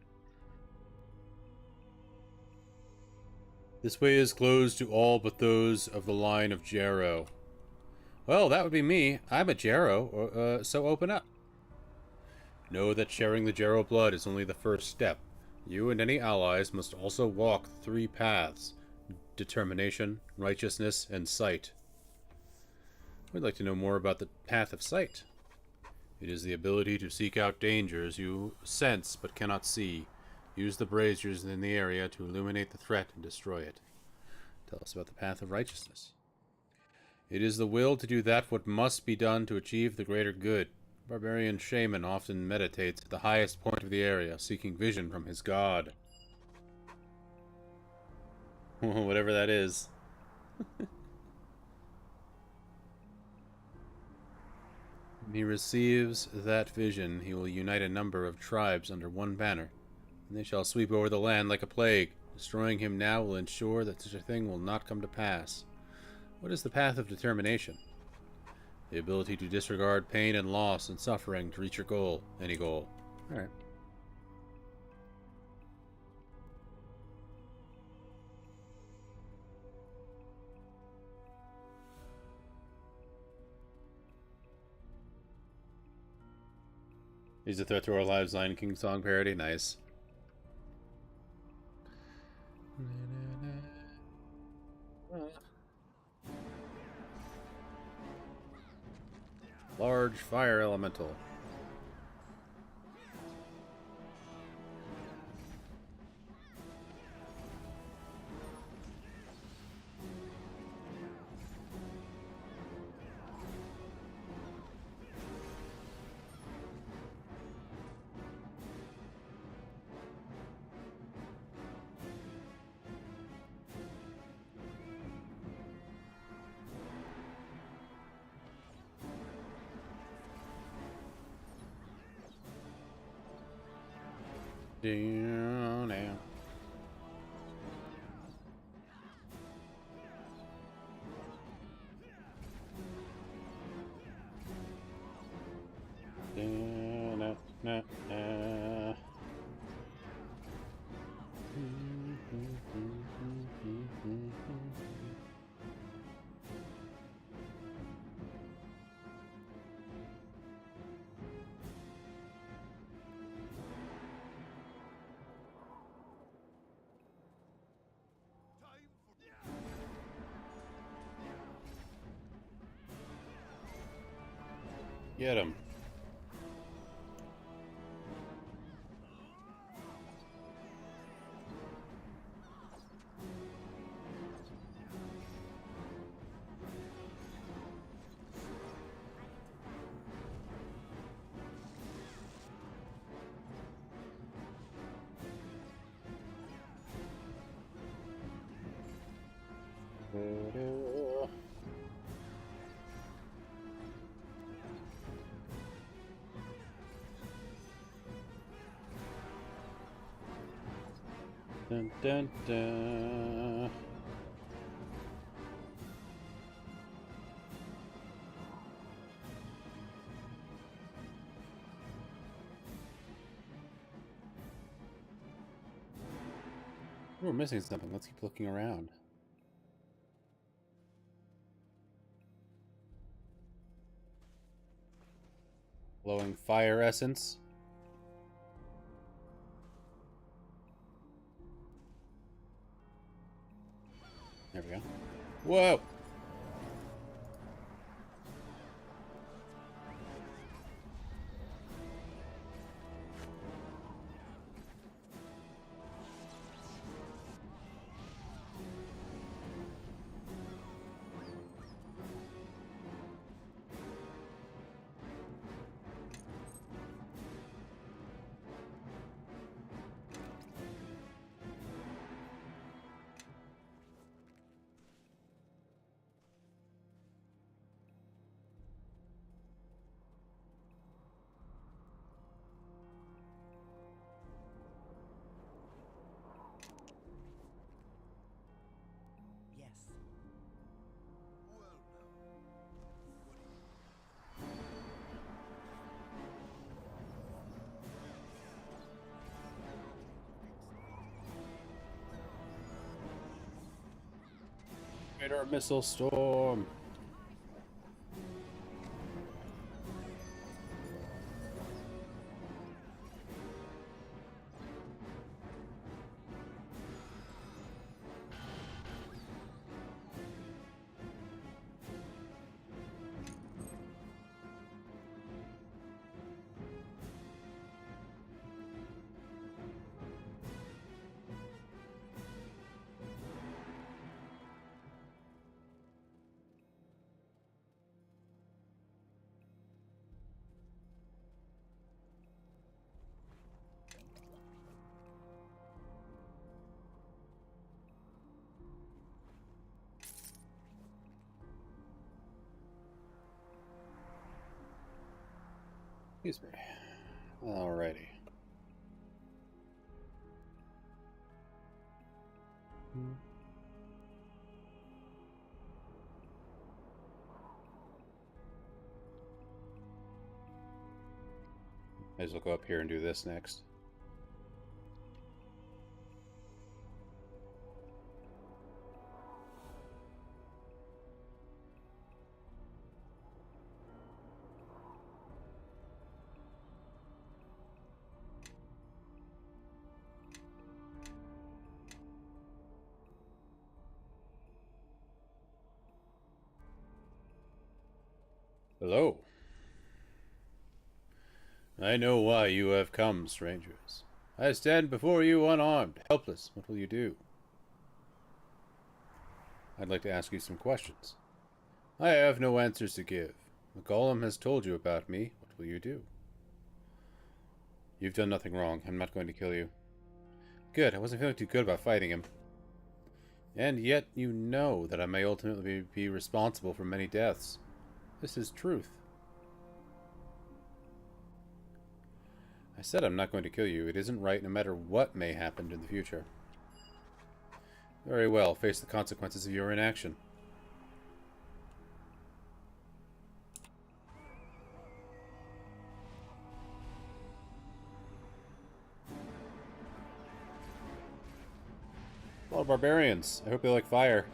This way is closed to all but those of the line of Jarrow. Well, that would be me. I'm a Jarrow, so open up. Know that sharing the Jarrow blood is only the first step. You and any allies must also walk 3 paths: determination, righteousness, and sight. We'd like to know more about the path of sight. It is the ability to seek out dangers you sense but cannot see. Use the braziers in the area to illuminate the threat and destroy it. Tell us about the path of righteousness. It is the will to do that what must be done to achieve the greater good. Barbarian shaman often meditates at the highest point of the area, seeking vision from his god. Whatever that is. When he receives that vision, he will unite a number of tribes under one banner, and they shall sweep over the land like a plague. Destroying him now will ensure that such a thing will not come to pass. What is the path of determination? The ability to disregard pain and loss and suffering to reach your goal. Any goal. Alright. Use a threat to our lives Lion King song parody. Nice. Large fire elemental. Down now. Get him. Dun, dun, dun. We're missing something. Let's keep looking around. Glowing fire essence. There we go. Whoa! Yes. Radar missile storm. Excuse me. Alrighty. Might as well go up here and do this next. Hello. I know why you have come, strangers. I stand before you unarmed, helpless. What will you do? I'd like to ask you some questions. I have no answers to give. The golem has told you about me. What will you do? You've done nothing wrong. I'm not going to kill you. Good. I wasn't feeling too good about fighting him. And yet you know that I may ultimately be responsible for many deaths. This is truth. I said I'm not going to kill you. It isn't right no matter what may happen in the future. Very well. Face the consequences of your inaction. A lot of barbarians. I hope they like fire.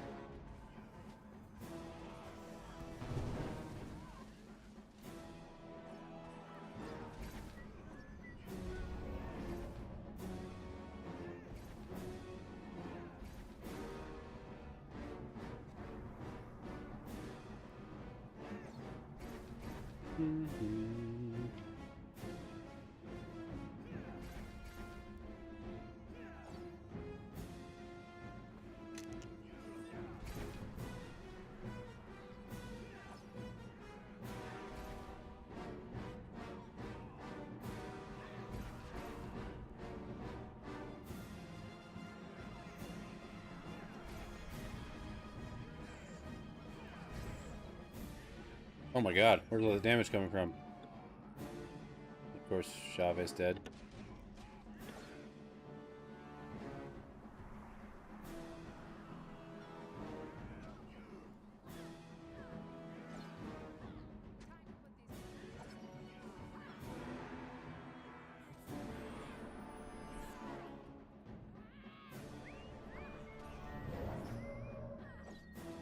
Oh my god, where's all the damage coming from? Of course, Chavez dead.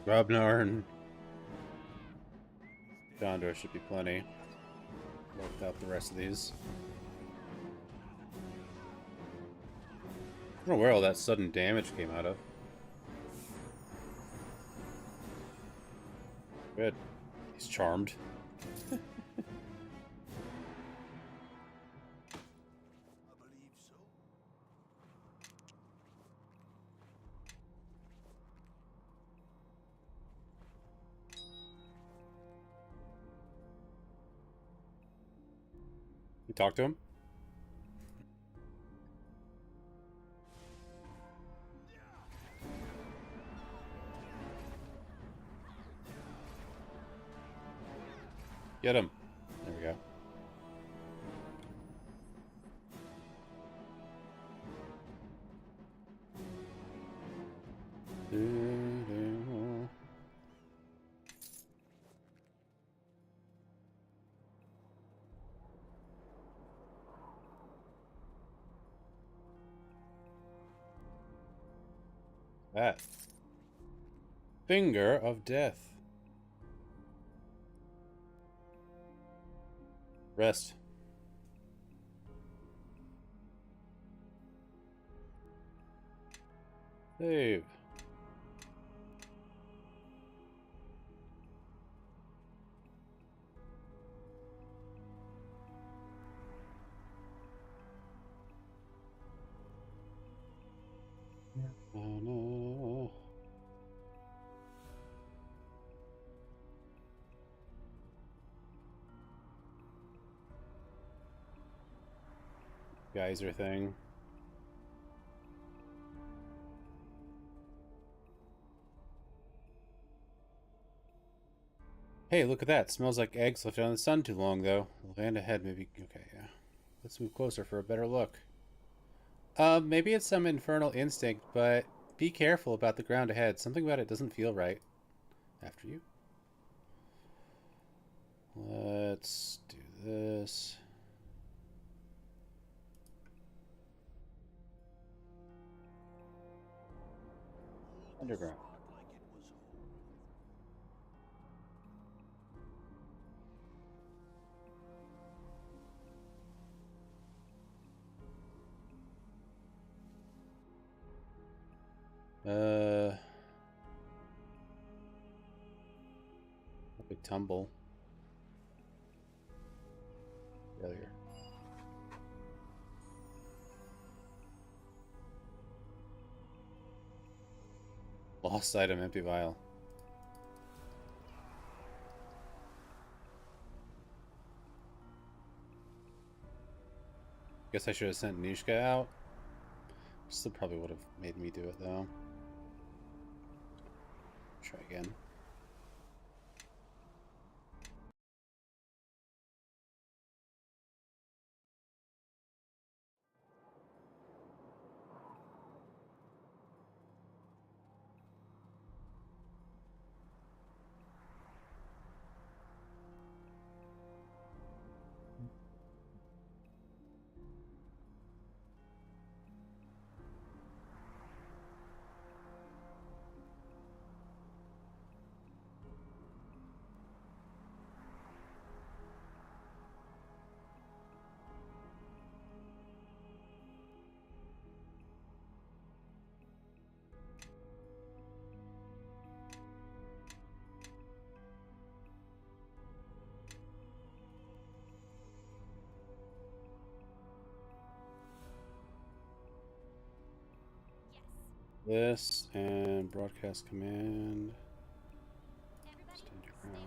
Robnarn. Gondor should be plenty. Without the rest of these. I don't know where all that sudden damage came out of. Good. He's charmed. You talk to him? Get him. There we go. That. Finger of Death. Rest. Save. Oh no. Geyser thing. Hey, look at that. Smells like eggs left out in the sun too long, though. The land ahead, maybe. Okay, yeah. Let's move closer for a better look. Maybe it's some infernal instinct, but be careful about the ground ahead. Something about it doesn't feel right. After you. Let's do this. Underground. Big tumble. Failure. Lost item, empty vial. Guess I should have sent Nishka out. Still probably would have made me do it though. Try again. This and broadcast command. Stand your ground.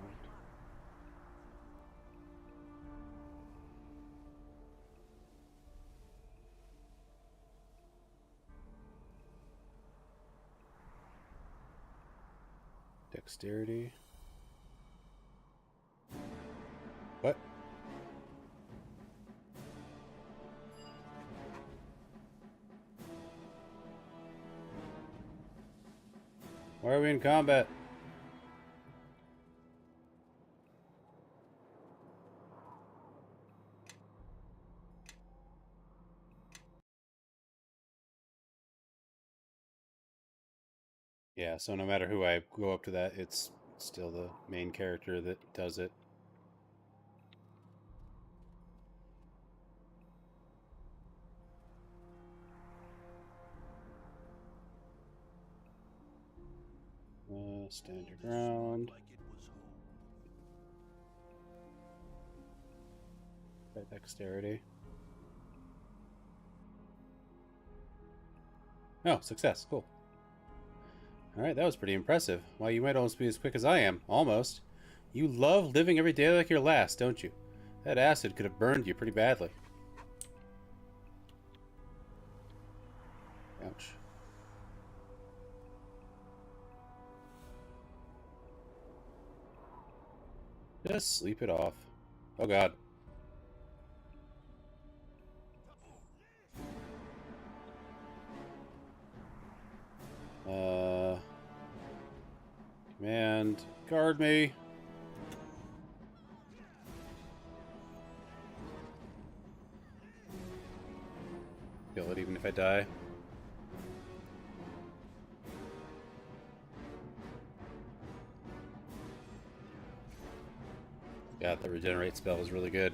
Dexterity. What? Why are we in combat? Yeah, so no matter who I go up to that, it's still the main character that does it. Stand your ground. Right, dexterity. Oh, success. Cool. Alright, that was pretty impressive. Why, you might almost be as quick as I am. Almost. You love living every day like your last, don't you? That acid could have burned you pretty badly. Ouch. Just sleep it off. Oh god. Command, guard me. Kill it even if I die. Yeah, the regenerate spell is really good.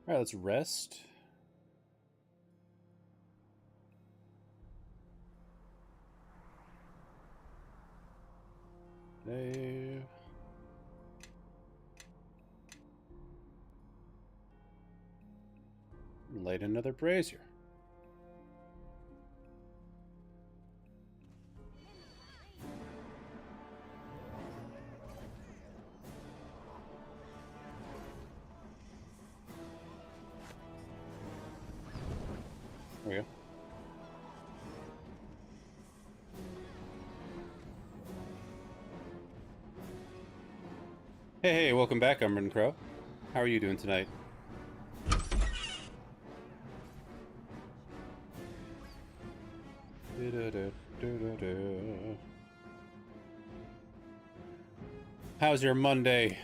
Alright, let's rest. Save. Light another brazier. we go. Hey, welcome back, Umbryn Crow. How are you doing tonight? How's your Monday?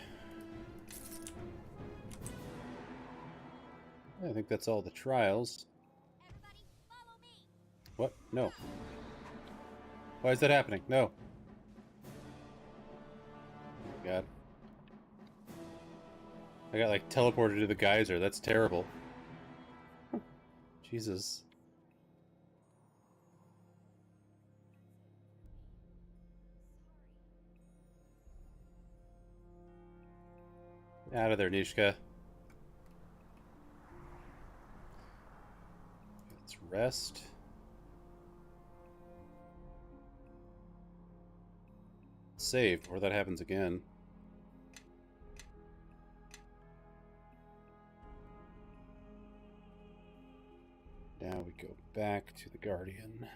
I think that's all the trials. What? No. Why is that happening? No. Oh my god. I got like teleported to the geyser. That's terrible. Jesus. Out of there, Nishka. Let's rest. Save before that happens again. Now we go back to the Guardian.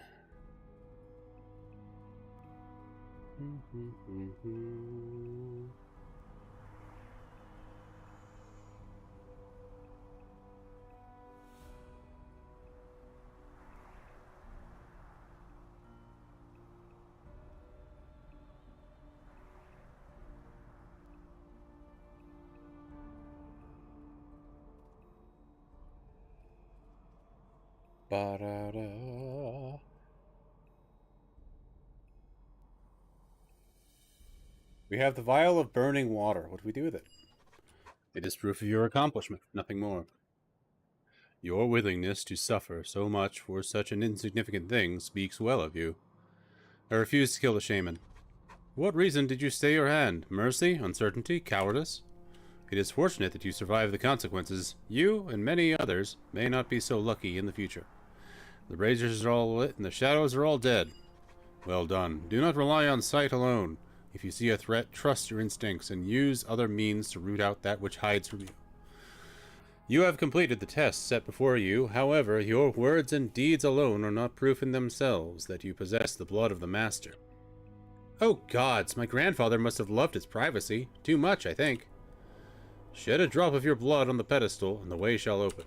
Ba-da-da. We have the vial of burning water. What do we do with it? It is proof of your accomplishment, nothing more. Your willingness to suffer so much for such an insignificant thing speaks well of you. I refuse to kill the shaman. For what reason did you stay your hand? Mercy? Uncertainty? Cowardice? It is fortunate that you survived the consequences. You, and many others, may not be so lucky in the future. The braziers are all lit and the shadows are all dead. Well done. Do not rely on sight alone. If you see a threat, trust your instincts and use other means to root out that which hides from you. You have completed the test set before you. However, your words and deeds alone are not proof in themselves that you possess the blood of the Master. Oh gods, my grandfather must have loved his privacy. Too much, I think. Shed a drop of your blood on the pedestal, and the way shall open.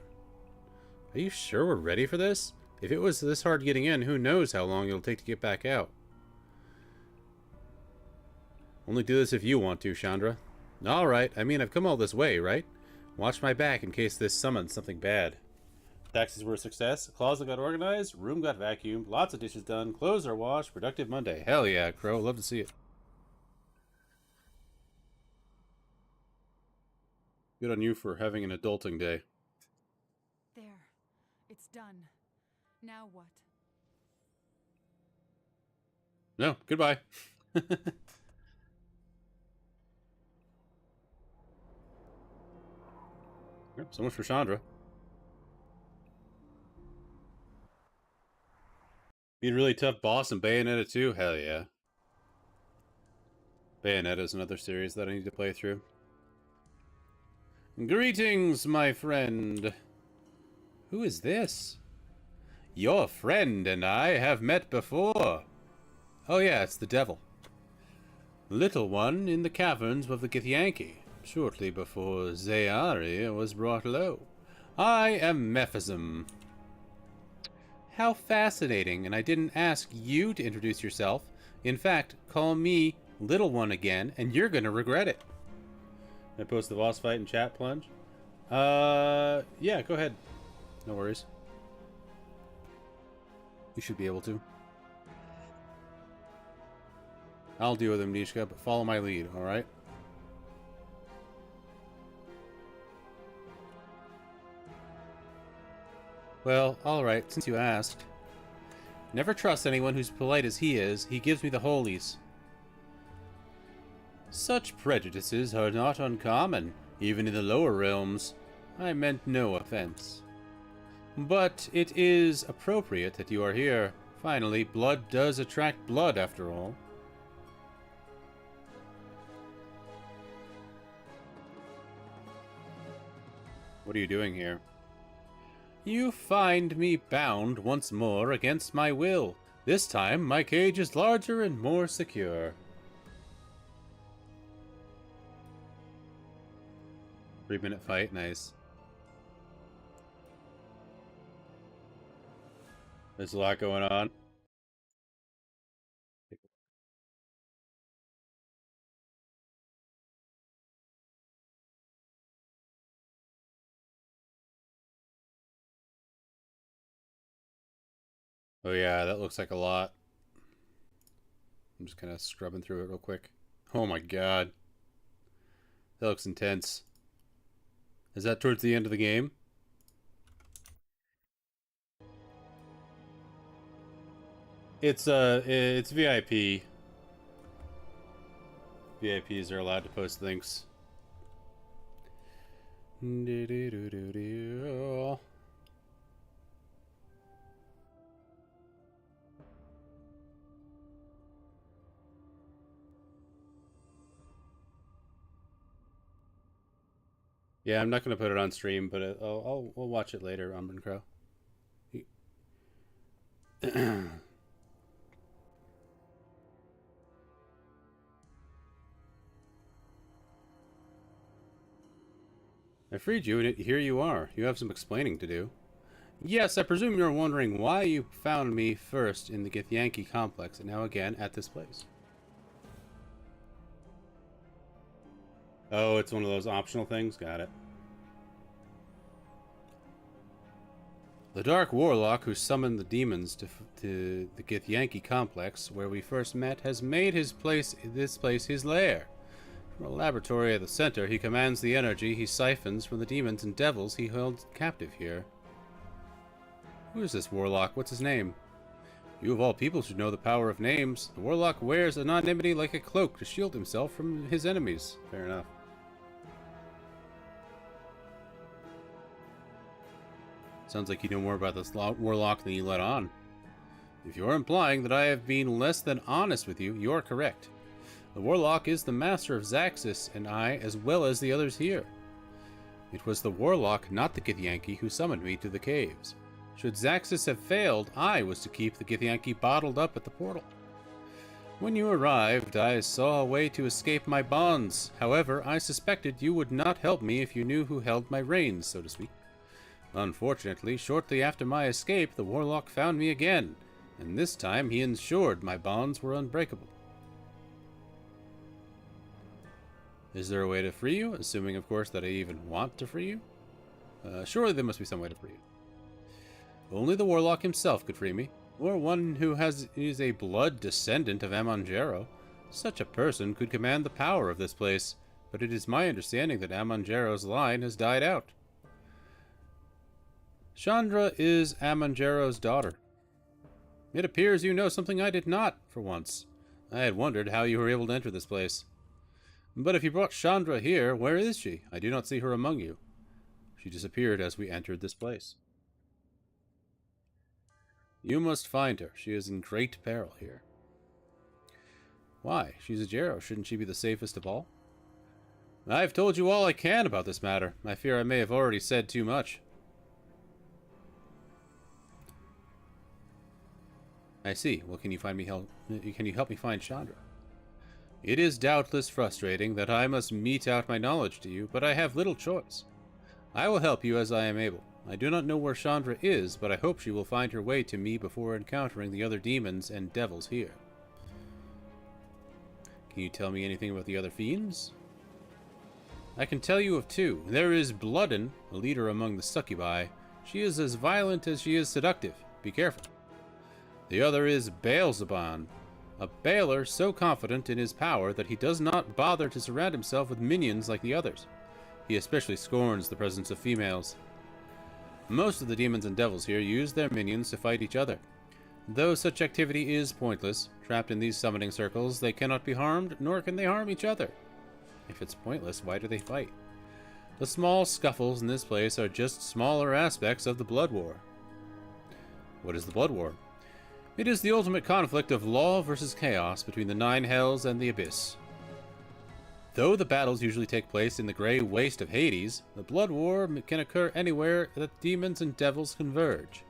Are you sure we're ready for this? If it was this hard getting in, who knows how long it'll take to get back out. Only do this if you want to, Chandra. Alright, I mean, I've come all this way, right? Watch my back in case this summons something bad. Taxes were a success, closet got organized, room got vacuumed, lots of dishes done, clothes are washed, productive Monday. Hell yeah, Crow, love to see it. Good on you for having an adulting day. There. It's done. Now what? No, goodbye. Yep, so much for Chandra. Be a really tough boss in Bayonetta 2? Hell yeah. Bayonetta is another series that I need to play through. Greetings, my friend. Who is this? Your friend and I have met before. Oh yeah, it's the devil. Little one in the caverns of the Githyanki, shortly before Zayari was brought low. I am Mephazim. How fascinating, and I didn't ask you to introduce yourself. In fact, call me Little One again, and you're gonna regret it. Can I post the boss fight in chat, Plunge? Yeah, go ahead. No worries. You should be able to. I'll deal with him, Nishka, but follow my lead, alright? Well, alright, since you asked. Never trust anyone who's polite as he is. He gives me the holies. Such prejudices are not uncommon, even in the lower realms. I meant no offense. But it is appropriate that you are here. Finally, blood does attract blood, after all. What are you doing here? You find me bound once more against my will. This time, my cage is larger and more secure. 3-minute fight, nice. There's a lot going on. Oh yeah, that looks like a lot. I'm just kind of scrubbing through it real quick. Oh my god. That looks intense. Is that towards the end of the game? It's VIP. VIPs are allowed to post links. Yeah, I'm not gonna put it on stream, but I'll watch it later, Umber Crow. I freed you, and here you are. You have some explaining to do. Yes, I presume you're wondering why you found me first in the Githyanki complex, and now again at this place. Oh, it's one of those optional things? Got it. The Dark Warlock who summoned the demons to the Githyanki complex, where we first met, has made this place his lair. From a laboratory at the center, he commands the energy he siphons from the demons and devils he held captive here. Who is this Warlock? What's his name? You of all people should know the power of names. The Warlock wears anonymity like a cloak to shield himself from his enemies. Fair enough. Sounds like you know more about this Warlock than you let on. If you're implying that I have been less than honest with you, you're correct. The Warlock is the master of Zaxxas and I, as well as the others here. It was the Warlock, not the Githyanki, who summoned me to the caves. Should Zaxxas have failed, I was to keep the Githyanki bottled up at the portal. When you arrived, I saw a way to escape my bonds. However, I suspected you would not help me if you knew who held my reins, so to speak. Unfortunately, shortly after my escape, the Warlock found me again, and this time he ensured my bonds were unbreakable. Is there a way to free you? Assuming, of course, that I even want to free you? Surely there must be some way to free you. Only the Warlock himself could free me, or one who is a blood descendant of Amangero. Such a person could command the power of this place, but it is my understanding that Amangero's line has died out. Chandra is Amangero's daughter. It appears you know something I did not, for once. I had wondered how you were able to enter this place. But if you brought Chandra here, where is she? I do not see her among you. She disappeared as we entered this place. You must find her. She is in great peril here. Why? She's a Jero. Shouldn't she be the safest of all? I've told you all I can about this matter. I fear I may have already said too much. I see. Well, can you help me find Chandra? It is doubtless frustrating that I must mete out my knowledge to you, but I have little choice. I will help you as I am able. I do not know where Chandra is, but I hope she will find her way to me before encountering the other demons and devils here. Can you tell me anything about the other fiends? I can tell you of two. There is Bloodin, a leader among the succubi. She is as violent as she is seductive. Be careful. The other is Beelzebub, a Baler so confident in his power that he does not bother to surround himself with minions like the others. He especially scorns the presence of females. Most of the demons and devils here use their minions to fight each other. Though such activity is pointless, trapped in these summoning circles, they cannot be harmed, nor can they harm each other. If it's pointless, why do they fight? The small scuffles in this place are just smaller aspects of the Blood War. What is the Blood War? It is the ultimate conflict of law versus chaos between the Nine Hells and the Abyss. Though the battles usually take place in the gray waste of Hades, the blood war can occur anywhere that demons and devils converge.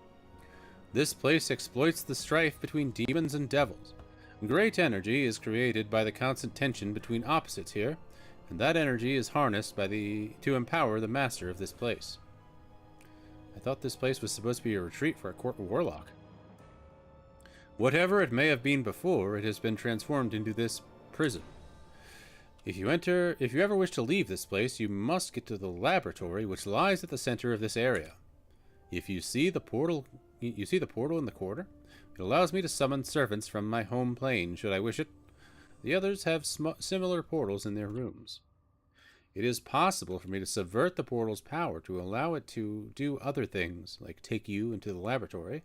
This place exploits the strife between demons and devils. Great energy is created by the constant tension between opposites here, and that energy is harnessed to empower the master of this place. I thought this place was supposed to be a retreat for a court warlock. Whatever it may have been before, it has been transformed into this prison. If you ever wish to leave this place, you must get to the laboratory which lies at the center of this area. If you see the portal in the corner, it allows me to summon servants from my home plane should I wish it. The others have similar portals in their rooms. It is possible for me to subvert the portal's power to allow it to do other things, like take you into the laboratory,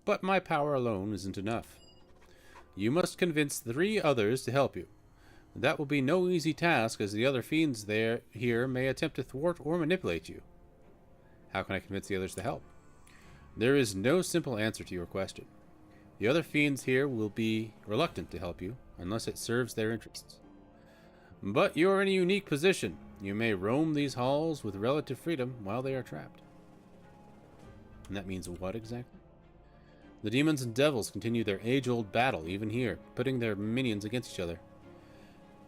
but my power alone isn't enough. You must convince 3 others to help you. That will be no easy task, as the other fiends here may attempt to thwart or manipulate you. How can I convince the others to help? There is no simple answer to your question. The other fiends here will be reluctant to help you, unless it serves their interests. But you are in a unique position. You may roam these halls with relative freedom while they are trapped. And that means what exactly? The demons and devils continue their age-old battle, even here, pitting their minions against each other.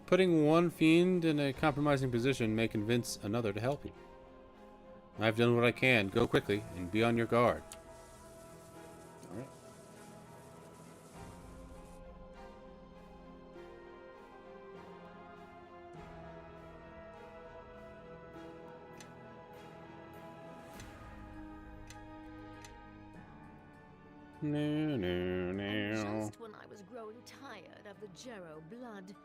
Putting one fiend in a compromising position may convince another to help you. I've done what I can. Go quickly and be on your guard. Alright. Just when I was growing tired of the Jero blood,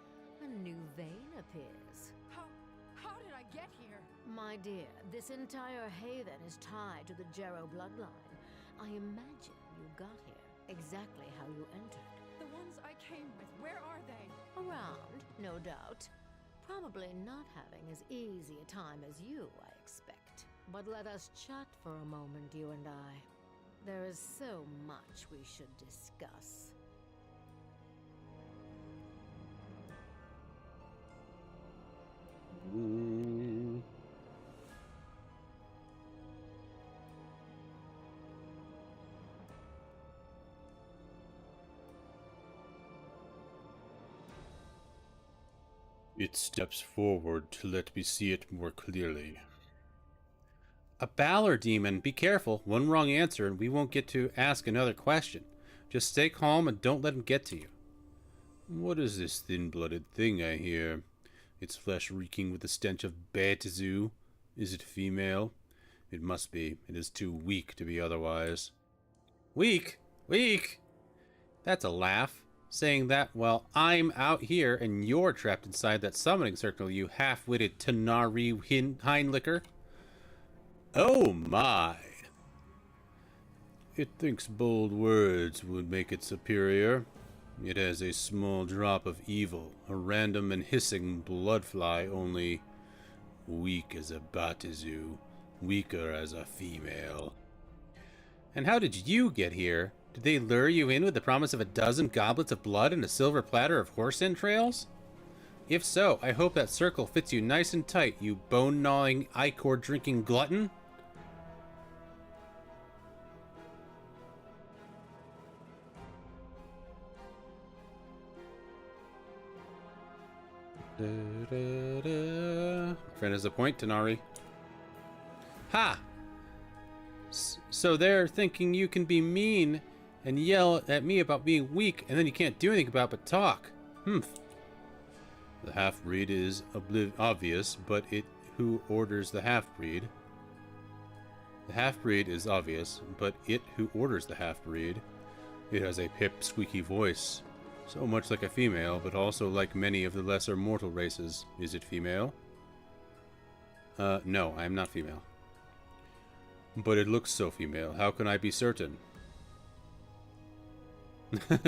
a new vein appears. How did I get here? My dear, this entire haven is tied to the Jero bloodline. I imagine you got here exactly how you entered. The ones I came with, where are they? Around, no doubt. Probably not having as easy a time as you, I expect. But let us chat for a moment, you and I. There is so much we should discuss. It steps forward to let me see it more clearly. A Balor demon. Be careful. One wrong answer and we won't get to ask another question. Just stay calm and don't let him get to you. What is this thin-blooded thing I hear? Its flesh reeking with the stench of Batizu. Is it female? It must be. It is too weak to be otherwise. Weak? Weak? That's a laugh. Saying that while I'm out here and you're trapped inside that summoning circle, you half-witted Tanari Hindlicker. Oh my! It thinks bold words would make it superior. It has a small drop of evil, a random and hissing bloodfly, only weak as a Batizu, weaker as a female. And how did you get here? Did they lure you in with the promise of a dozen goblets of blood and a silver platter of horse entrails? If so, I hope that circle fits you nice and tight, you bone-gnawing, ichor-drinking glutton. Friend has a point, Tanari. Ha! So they're thinking you can be mean and yell at me about being weak, and then you can't do anything about but talk. Humph. The half-breed is obvious, but who orders the half-breed? The half-breed is obvious, but who orders the half-breed? It has a pip-squeaky voice. So much like a female, but also like many of the lesser mortal races. Is it female? No, I am not female. But it looks so female. How can I be certain?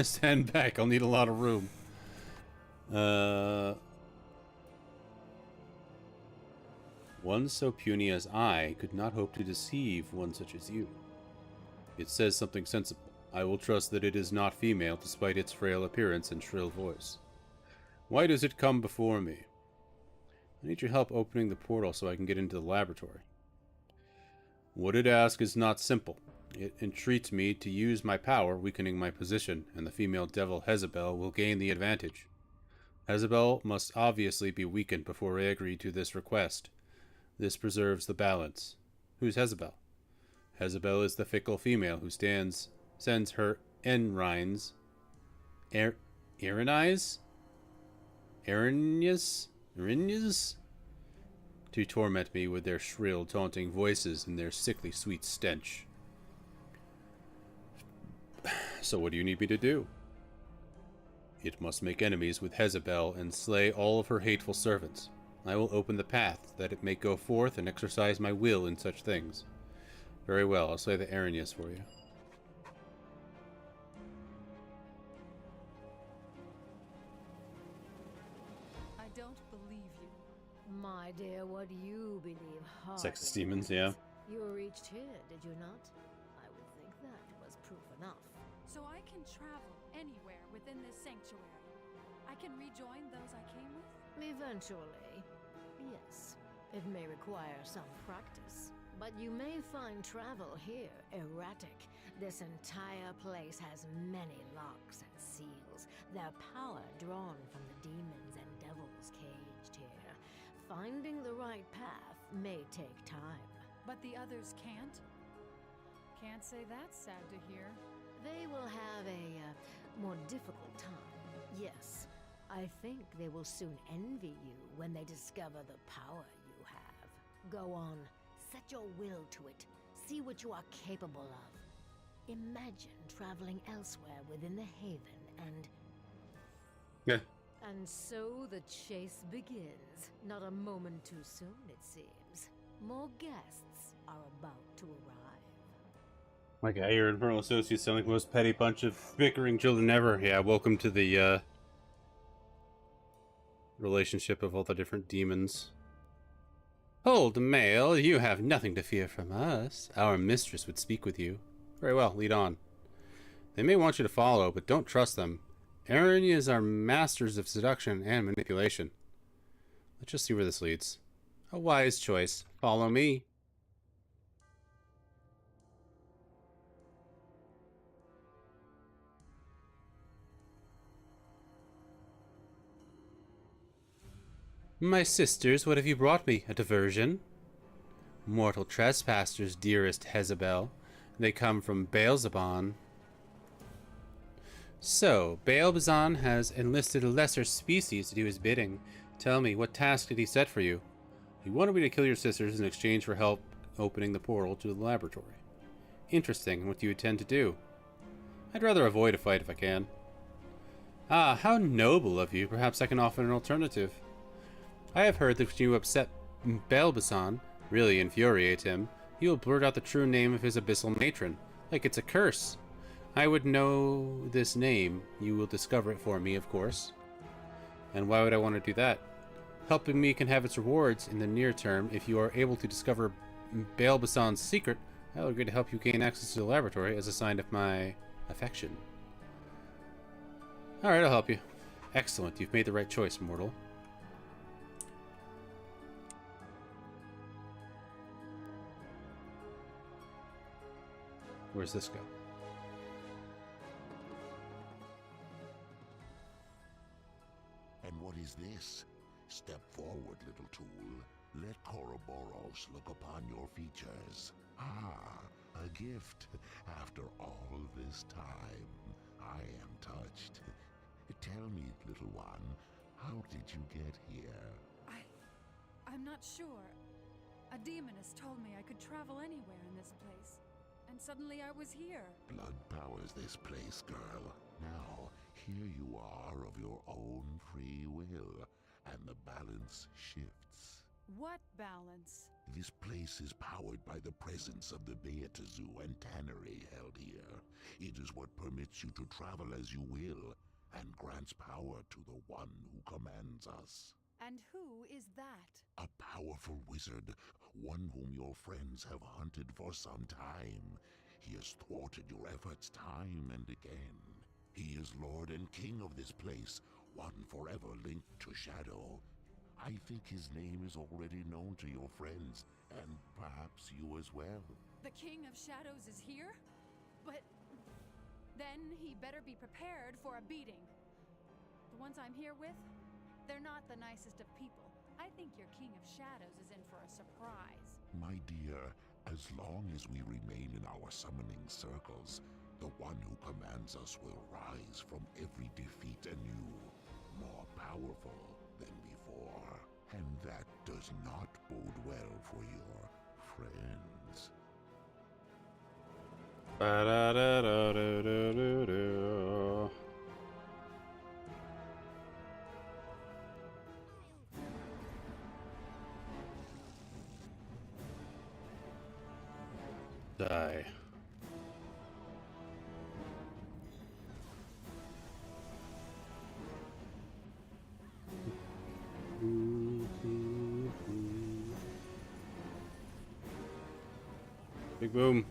Stand back, I'll need a lot of room. One so puny as I could not hope to deceive one such as you. It says something sensible. I will trust that it is not female, despite its frail appearance and shrill voice. Why does it come before me? I need your help opening the portal so I can get into the laboratory. What it asks is not simple. It entreats me to use my power, weakening my position, and the female devil Jezebel will gain the advantage. Jezebel must obviously be weakened before I agree to this request. This preserves the balance. Who's Jezebel? Jezebel is the fickle female who sends her Enrines, Erinyes to torment me with their shrill, taunting voices and their sickly sweet stench. So what do you need me to do? It must make enemies with Jezebel and slay all of her hateful servants. I will open the path, that it may go forth and exercise my will in such things. Very well, I'll slay the Erinyes for you. I don't believe you. My dear, what you believe hardly Sexist demons, yeah. You reached here, did you not? I would think that was proof enough. So I can travel anywhere within this sanctuary. I can rejoin those I came with? Eventually, yes. It may require some practice, but you may find travel here erratic. This entire place has many locks and seals, their power drawn from the demons and devils caged here. Finding the right path may take time. But the others can't? Can't say that's sad to hear. They will have a more difficult time, yes. I think they will soon envy you when they discover the power you have. Go on, set your will to it. See what you are capable of. Imagine traveling elsewhere within the haven and... Yeah. And so the chase begins. Not a moment too soon, it seems. More guests are about to arrive. Okay, your infernal associates sound like the most petty bunch of bickering children ever. Yeah, welcome to the, relationship of all the different demons. Hold, male, you have nothing to fear from us. Our mistress would speak with you. Very well, lead on. They may want you to follow, but don't trust them. Erinyes are masters of seduction and manipulation. Let's just see where this leads. A wise choice. Follow me. My sisters, what have you brought me? A diversion? Mortal trespassers, dearest Jezebel. They come from Baalzebon. So, Baalzebon has enlisted a lesser species to do his bidding. Tell me, what task did he set for you? He wanted me to kill your sisters in exchange for help opening the portal to the laboratory. Interesting. What do you intend to do? I'd rather avoid a fight if I can. Ah, how noble of you. Perhaps I can offer an alternative. I have heard that when you upset Baalzebon, really infuriate him, he will blurt out the true name of his abyssal matron, like it's a curse. I would know this name. You will discover it for me, of course. And why would I want to do that? Helping me can have its rewards in the near term. If you are able to discover Baalzebon's secret, I will agree to help you gain access to the laboratory as a sign of my affection. Alright, I'll help you. Excellent, you've made the right choice, mortal. Where's this go? And what is this? Step forward, little tool. Let Koroboros look upon your features. Ah, a gift. After all this time, I am touched. Tell me, little one, how did you get here? I'm not sure. A demoness told me I could travel anywhere in this place. And suddenly I was here. Blood powers this place, girl. Now, here you are of your own free will, and the balance shifts. What balance? This place is powered by the presence of the Beatazu and Tannery held here. It is what permits you to travel as you will, and grants power to the one who commands us. And who is that? A powerful wizard, one whom your friends have hunted for some time. He has thwarted your efforts time and again. He is Lord and King of this place, one forever linked to Shadow. I think his name is already known to your friends, and perhaps you as well. The King of Shadows is here? But then he better be prepared for a beating. The ones I'm here with, they're not the nicest of people. I think your King of Shadows is in for a surprise. My dear, as long as we remain in our summoning circles, the one who commands us will rise from every defeat anew, more powerful than before. And that does not bode well for your friends. Ba-da-da-da-da-da-da. Die. Big boom.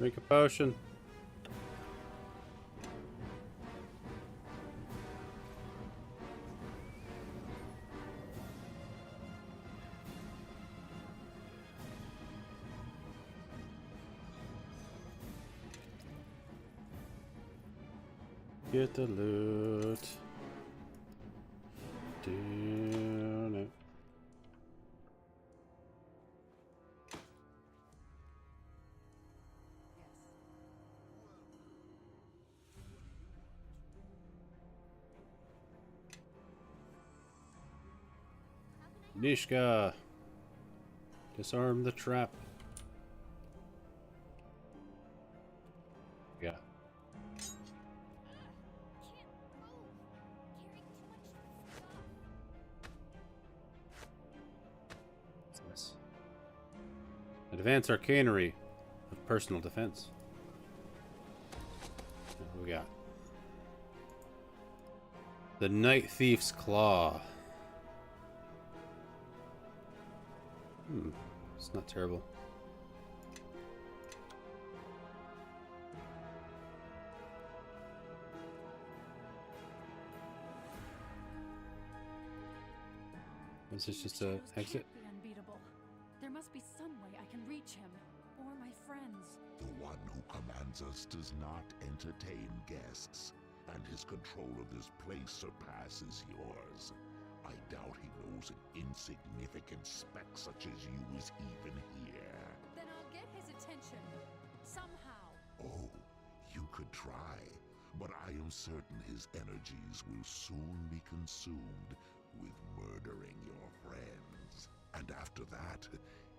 Make a potion. Get the loot. Down it. Nishka, disarm the trap. Yeah. What's this? Advanced arcanery of personal defense. What we got? The Night Thief's Claw. It's not terrible. Is this just a exit? Can't be unbeatable. There must be some way I can reach him or my friends. The one who commands us does not entertain guests, and his control of this place surpasses yours. I doubt he knows an insignificant speck such as you is even here. Then I'll get his attention. Somehow. Oh, you could try, but I am certain his energies will soon be consumed with murdering your friends. And after that,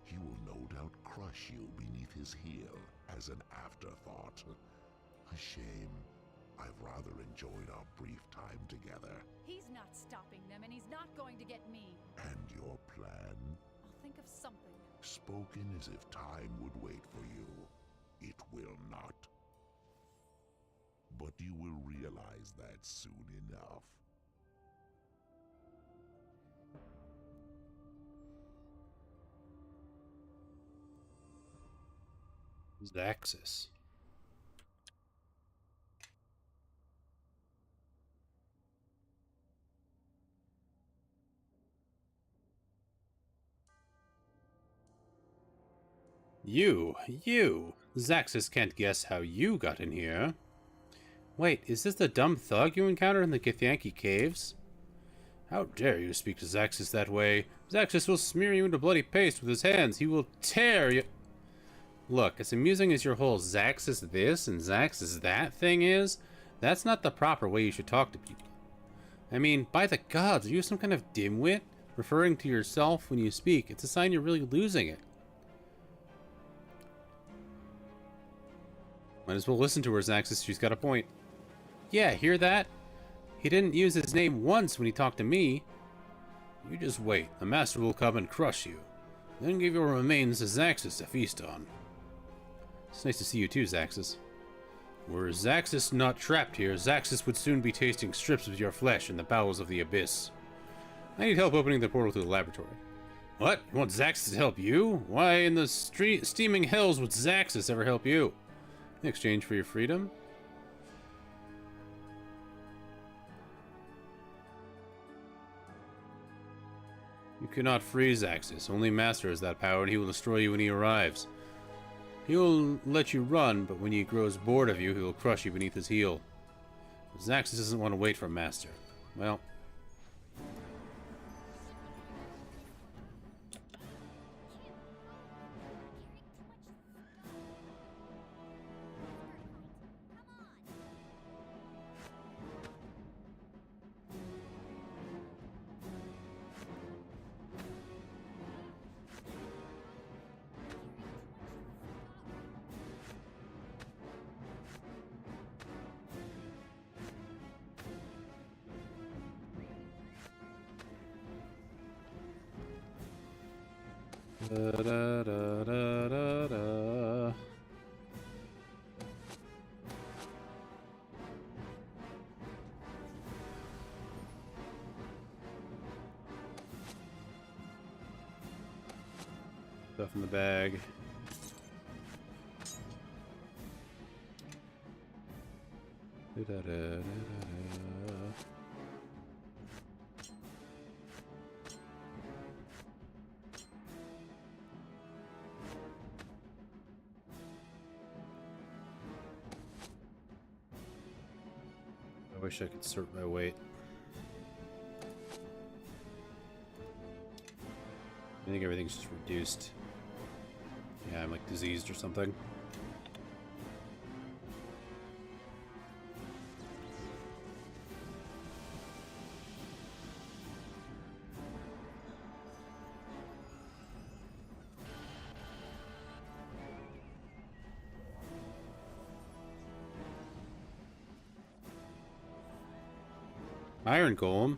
he will no doubt crush you beneath his heel as an afterthought. A shame. I've rather enjoyed our brief time together. He's not stopping them, and he's not going to get me. And your plan? I'll think of something. Spoken as if time would wait for you. It will not. But you will realize that soon enough. Zaxis. You! Zaxis can't guess how you got in here. Wait, is this the dumb thug you encountered in the Githyanki caves? How dare you speak to Zaxis that way? Zaxis will smear you into bloody paste with his hands. He will tear you. Look, as amusing as your whole Zaxis this and Zaxis that thing is, that's not the proper way you should talk to people. I mean, by the gods, are you some kind of dimwit? Referring to yourself when you speak, it's a sign you're really losing it. Might as well listen to her, Zaxis. She's got a point. Yeah, hear that? He didn't use his name once when he talked to me. You just wait. The master will come and crush you. Then give your remains to Zaxis to feast on. It's nice to see you too, Zaxis. Were Zaxis not trapped here, Zaxis would soon be tasting strips of your flesh in the bowels of the abyss. I need help opening the portal to the laboratory. What? You want Zaxxas to help you? Why in the steaming hells would Zaxxas ever help you? In exchange for your freedom? You cannot free Zaxxas. Only Master has that power, and he will destroy you when he arrives. He will let you run, but when he grows bored of you, he will crush you beneath his heel. Zaxxas doesn't want to wait for Master. Well... Da, da, da, da, da, da. Stuff in the bag. Da, da, da, da, da. I wish I could sort my weight. I think everything's just reduced. Yeah, I'm like diseased or something. Iron Golem.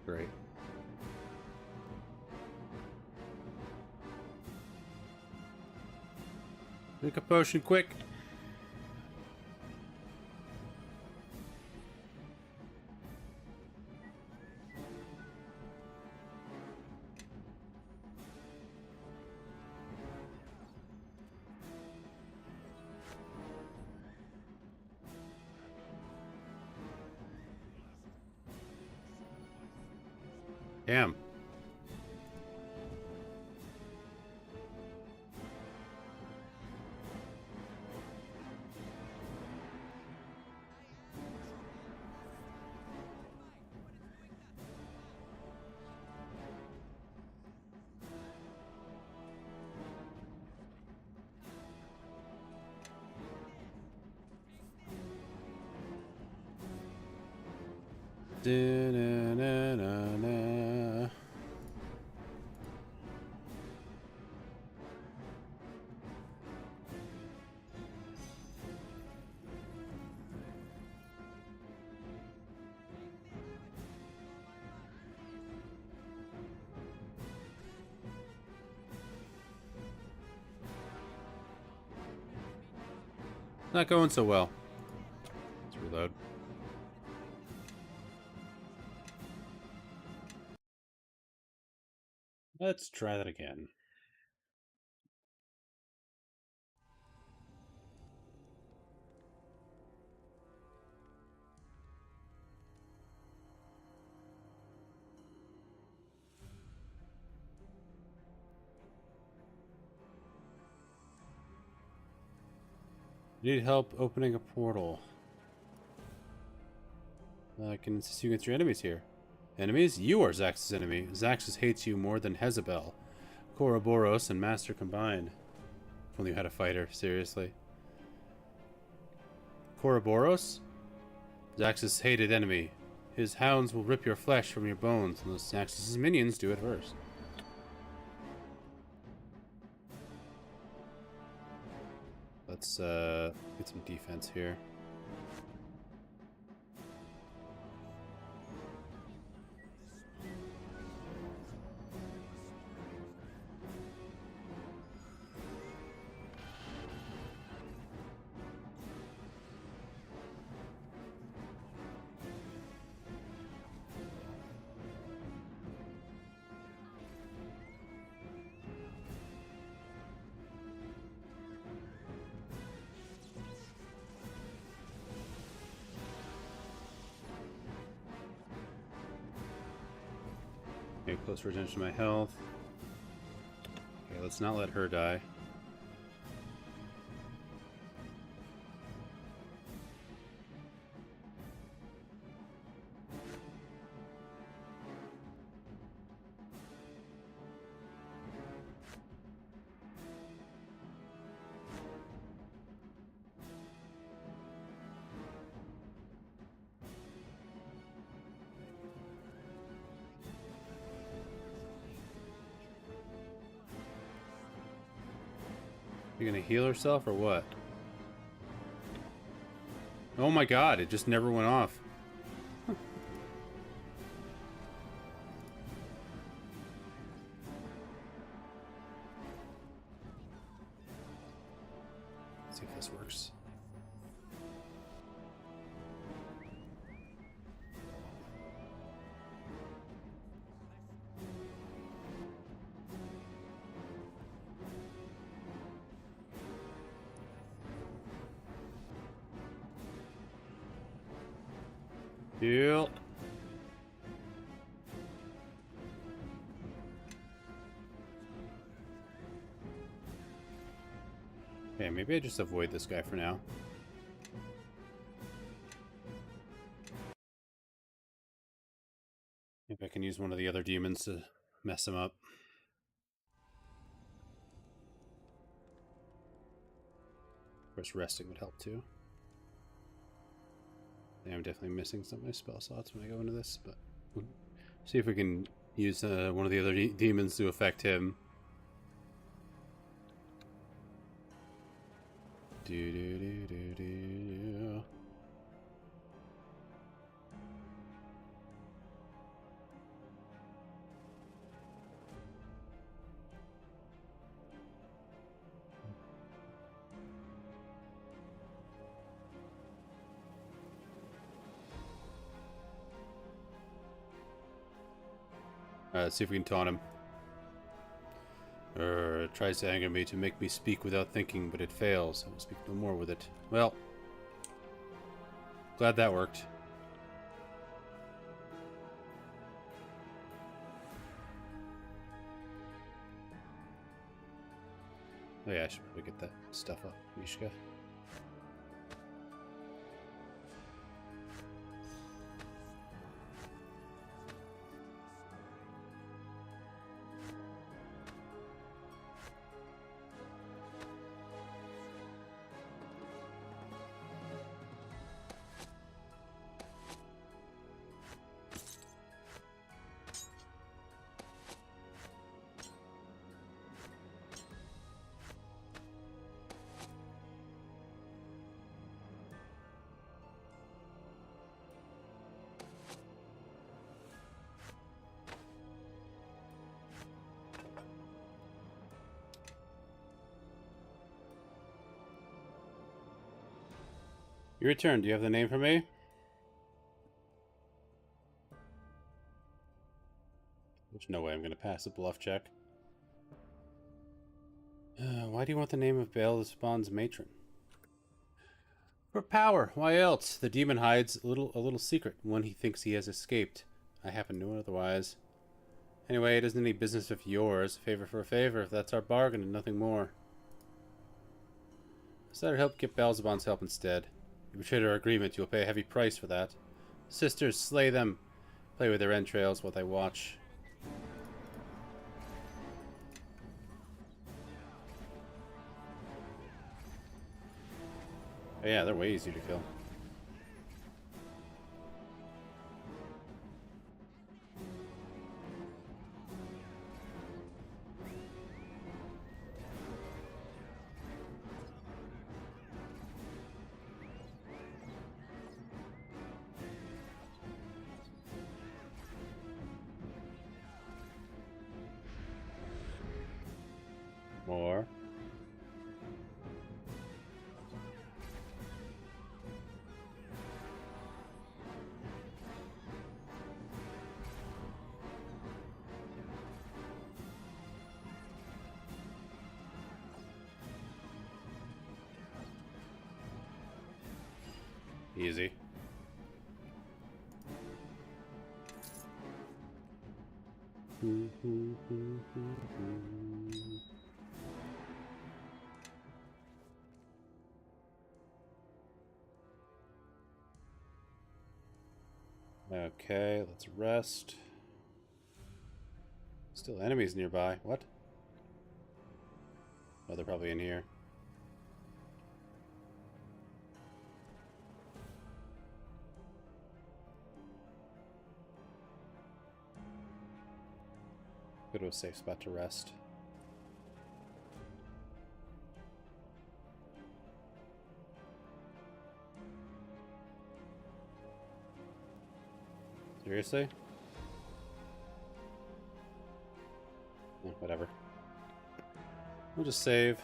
Great. Make a potion quick. Damn. Da-na-na-na-na. Not going so well. Let's reload. Let's try that again. Need help opening a portal. I can assist you against your enemies here. Enemies? You are Zaxxas' enemy. Zaxxas hates you more than Jezebel, Koroboros, and Master combined. If only you had a fighter, seriously. Koroboros? Zaxxas' hated enemy. His hounds will rip your flesh from your bones, unless Zaxxas' minions do it first. let's get some defense here. Okay, close retention to my health. Okay, let's not let her die. You gonna heal herself or what? Oh my god, it just never went off. Let's see if this works. Heal. Okay, maybe I just avoid this guy for now. Maybe I can use one of the other demons to mess him up. Of course, resting would help too. Yeah, I'm definitely missing some of my spell slots when I go into this, but we'll see if we can use one of the other demons to affect him. Do do do do do. Let's see if we can taunt him. It tries to anger me to make me speak without thinking, but it fails. I will speak no more with it. Well, glad that worked. Oh yeah, I should probably get that stuff up, Mishka. Your turn. Do you have the name for me? There's no way I'm going to pass a bluff check. Why do you want the name of Baal-Spawn's matron? For power. Why else? The demon hides a little secret, one he thinks he has escaped. I happen to know otherwise. Anyway, it isn't any business of yours. A favor for a favor, if that's our bargain and nothing more. Let's let her help get Baal-Spawn's help instead. You betrayed our agreement. You'll pay a heavy price for that. Sisters, slay them. Play with their entrails while they watch. Oh, yeah, they're way easier to kill. More. Easy. Okay, let's rest. Still enemies nearby. What? Oh, they're probably in here. Go to a safe spot to rest. Seriously? Whatever. We'll just save.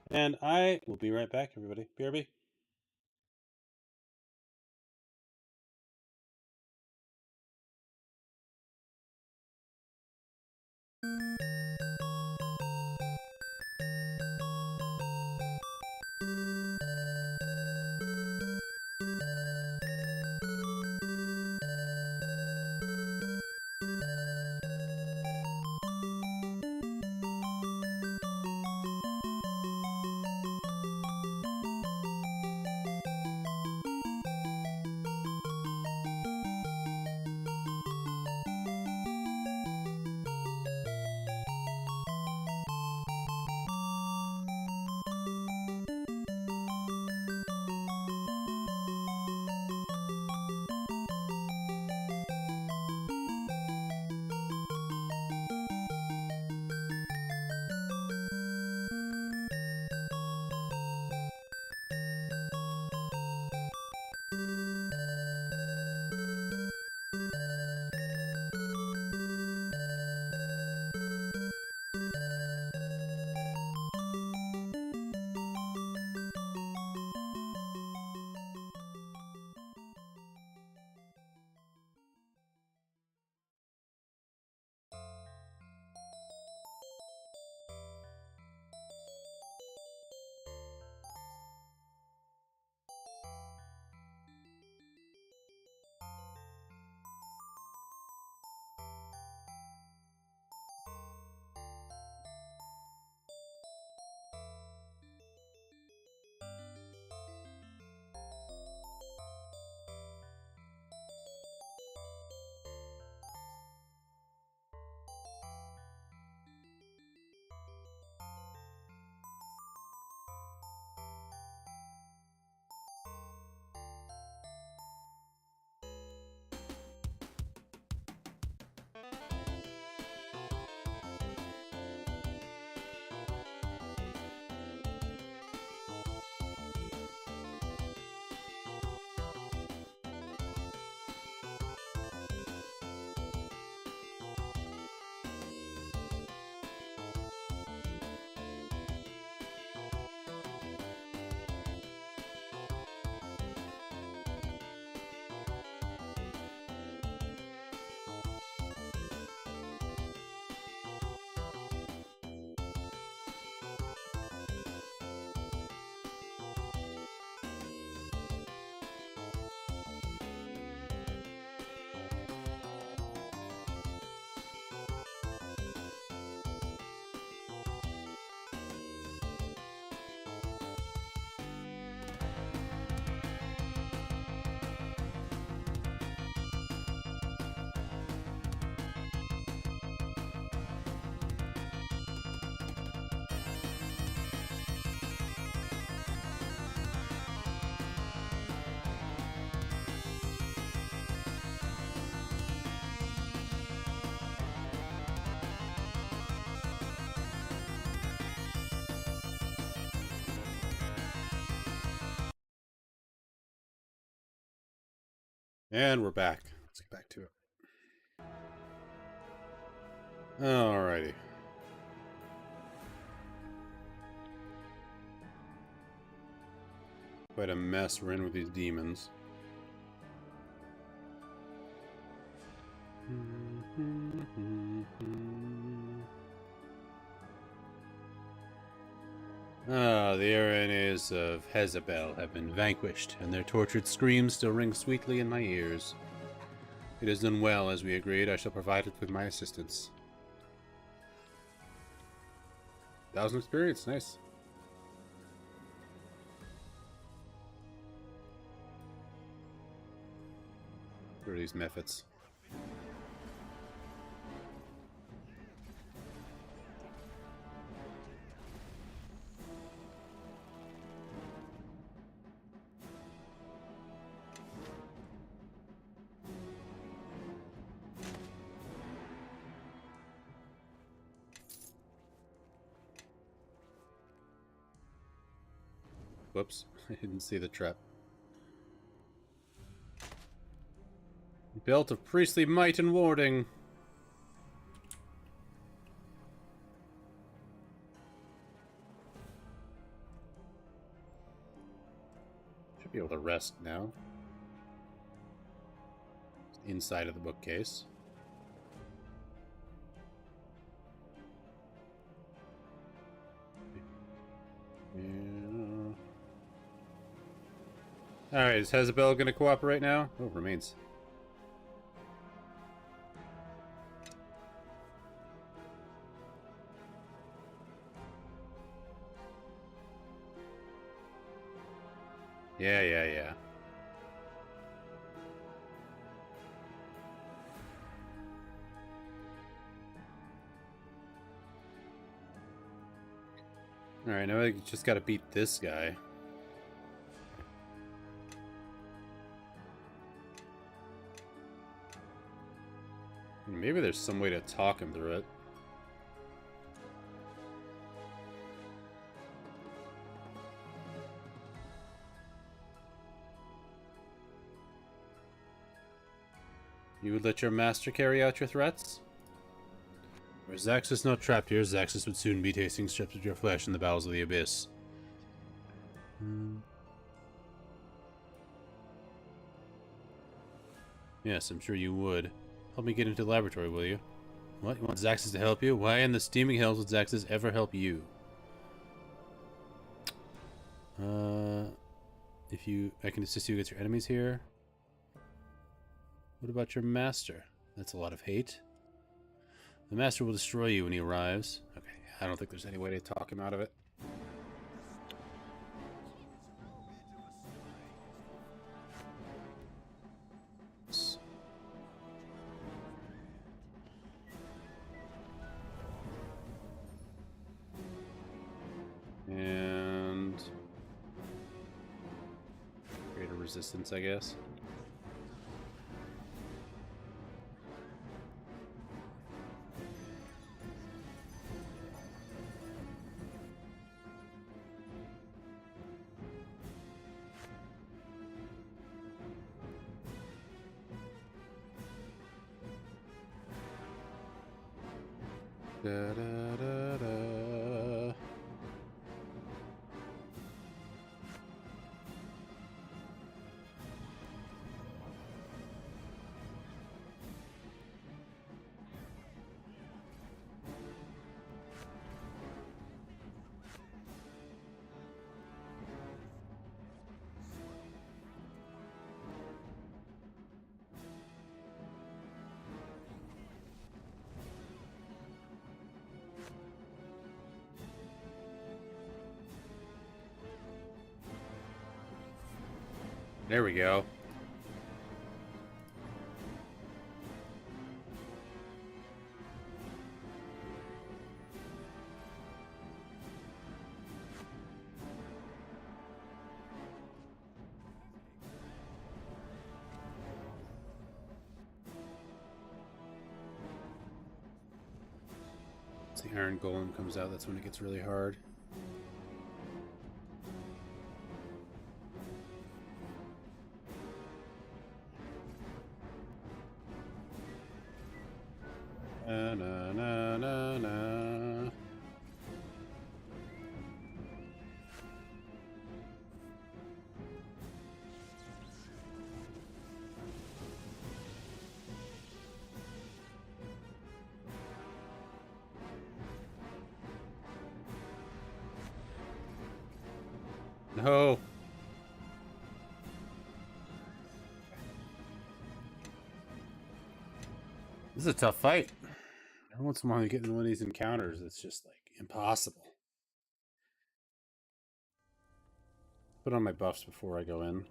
And I will be right back, everybody. BRB. And we're back. Let's get back to it. Alrighty. Quite a mess we're in with these demons. The Aranes of Jezebel have been vanquished, and their tortured screams still ring sweetly in my ears. It is done well, as we agreed. I shall provide it with my assistance. 1,000 experience, nice. Who are these methods? Whoops, I didn't see the trap. Belt of priestly might and warding. Should be able to rest now. Inside of the bookcase. Yeah. Alright, is Jezebel gonna cooperate now? Oh, remains. Yeah. Alright, now I just gotta beat this guy. Maybe there's some way to talk him through it. You would let your master carry out your threats? Were Zaxus not trapped here, Zaxus would soon be tasting strips of your flesh in the bowels of the abyss. Yes, I'm sure you would. Help me get into the laboratory, will you? What? You want Zaxus to help you? Why in the steaming hells would Zaxus ever help you? I can assist you against your enemies here. What about your master? That's a lot of hate. The master will destroy you when he arrives. Okay, I don't think there's any way to talk him out of it. And greater resistance, I guess. Da, da, da, da. There we go. Once the Iron Golem comes out, that's when it gets really hard. No. This is a tough fight. Every once in a while you get in one of these encounters, it's just like impossible. Put on my buffs before I go in.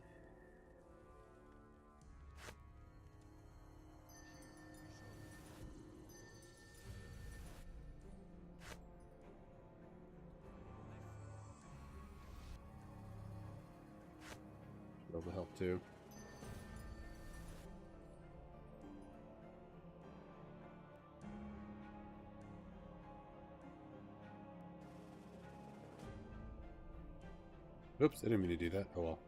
That'll help too. Oops, I didn't mean to do that. Oh well.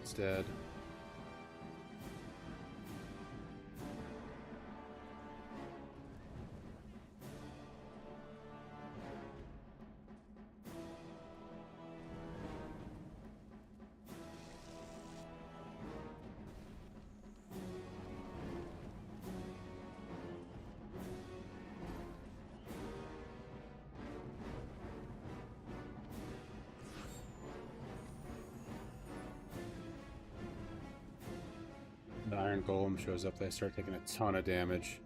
It's dead. The Iron Golem shows up, they start taking a ton of damage.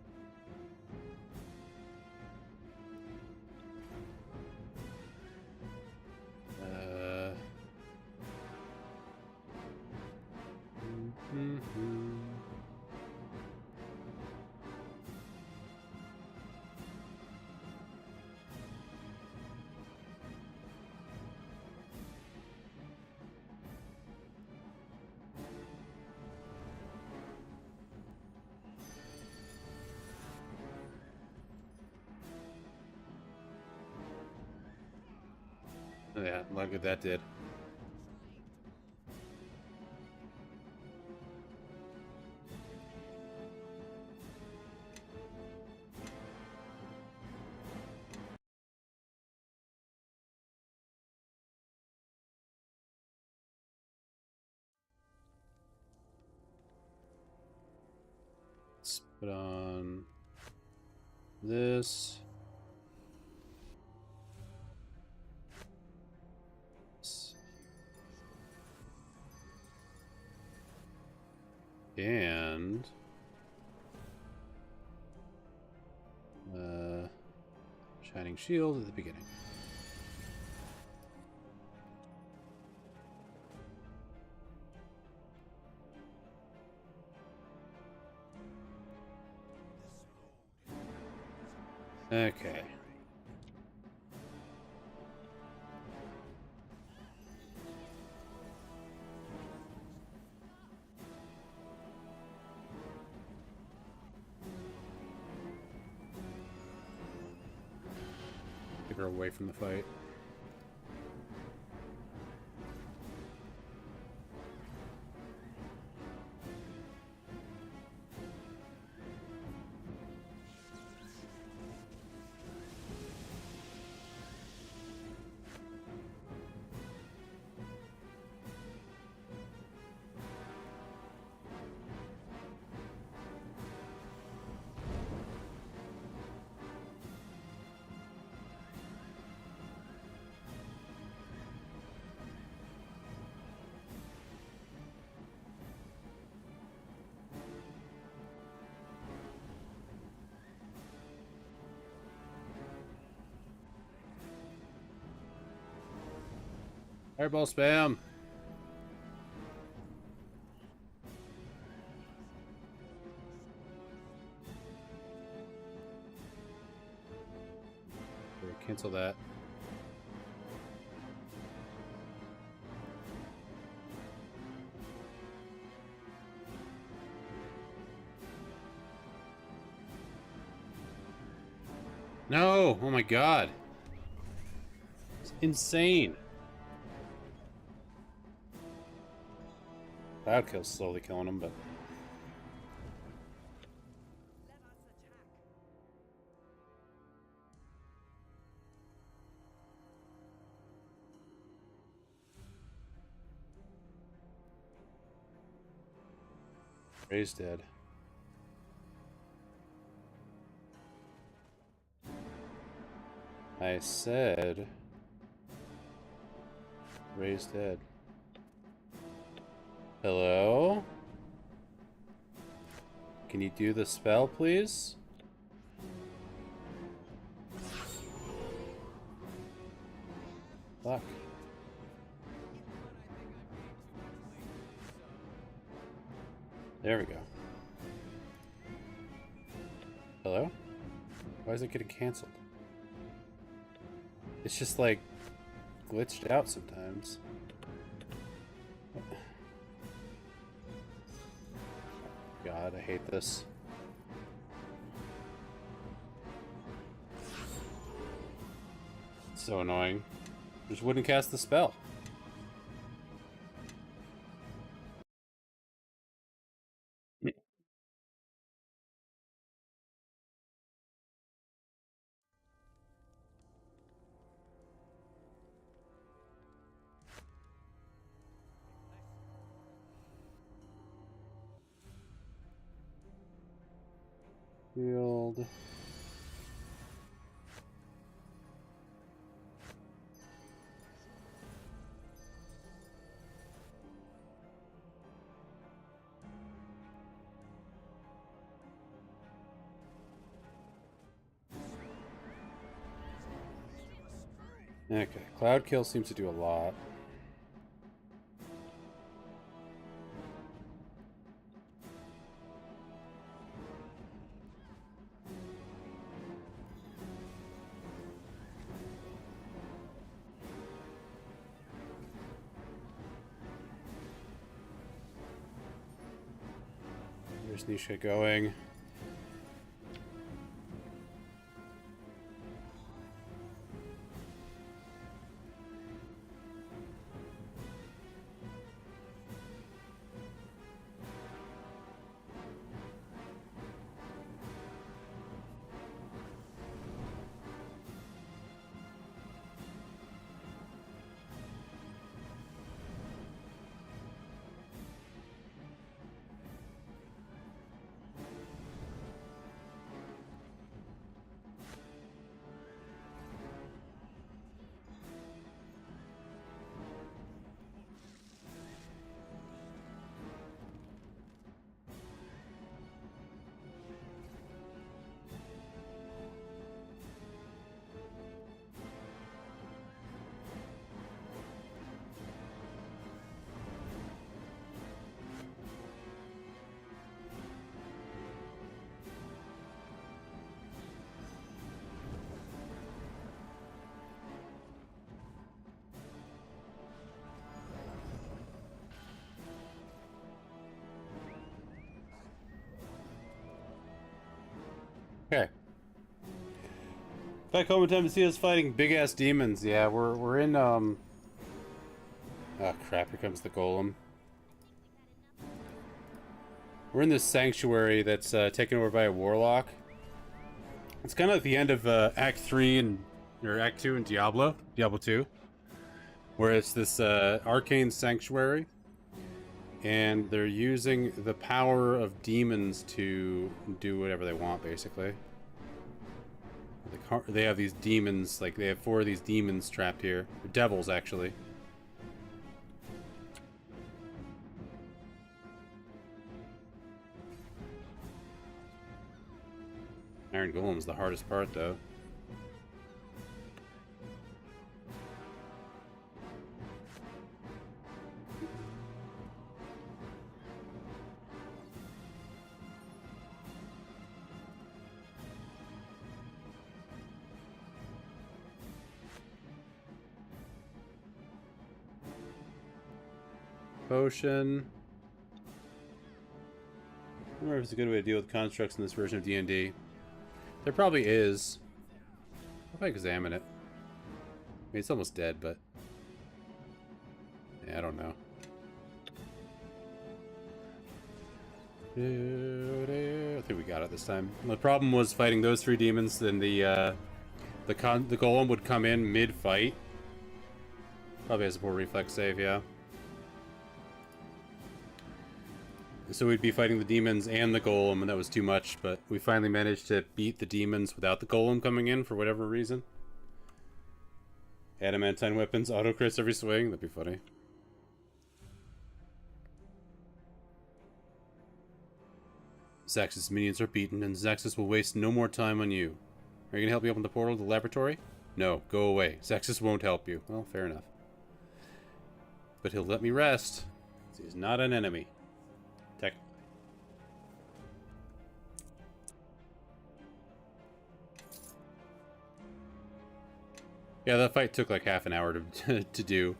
Yeah, look at that did. Let's put on this. And Shining Shield at the beginning. Okay. Get her away from the fight. Fireball spam. Cancel that. No! Oh my god. It's insane. Cloud Kill's slowly killing him, but... Ray's dead. I said... Ray's dead. Hello? Can you do the spell, please? Fuck. There we go. Hello? Why is it getting canceled? It's just like glitched out sometimes. God, I hate this. It's so annoying. Just wouldn't cast the spell. Field. Okay, Cloud Kill seems to do a lot. Where's Nisha going? Okay. Back home in time to see us fighting big ass demons. Yeah, we're in oh crap, here comes the golem. We're in this sanctuary that's taken over by a warlock. It's kind of at the end of Act 3 and or Act 2 in Diablo 2, where it's this arcane sanctuary, and they're using the power of demons to do whatever they want, basically. They have these demons, like they have 4 of these demons trapped here. Or devils, actually. Iron Golem's the hardest part, though. potion. I wonder if it's a good way to deal with constructs in this version of D&D. There probably is. I'll probably examine it. I mean, it's almost dead, but... yeah, I don't know. I think we got it this time. The problem was fighting those 3 demons, then the golem would come in mid-fight. Probably has a poor reflex save, yeah. So we'd be fighting the demons and the golem, and that was too much, but we finally managed to beat the demons without the golem coming in for whatever reason. Adamantine weapons, auto-crits every swing, that'd be funny. Zaxxas' minions are beaten, and Zaxxas will waste no more time on you. Are you gonna help me open the portal to the laboratory? No, go away. Zaxxas won't help you. Well, fair enough. But he'll let me rest. He's not an enemy. Technically. Yeah, that fight took like half an hour to do.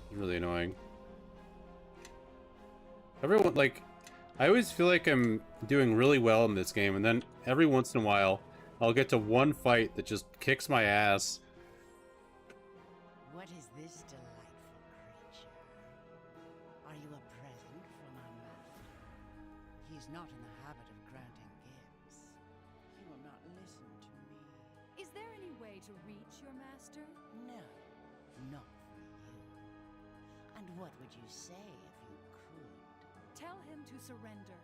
It's really annoying. Everyone, like... I always feel like I'm doing really well in this game, and then every once in a while, I'll get to one fight that just kicks my ass. What is this delightful creature? Are you a present from our master? He's not in the habit of granting gifts. He will not listen to me. Is there any way to reach your master? No, not for you. And what would you say if you could? Tell him to surrender.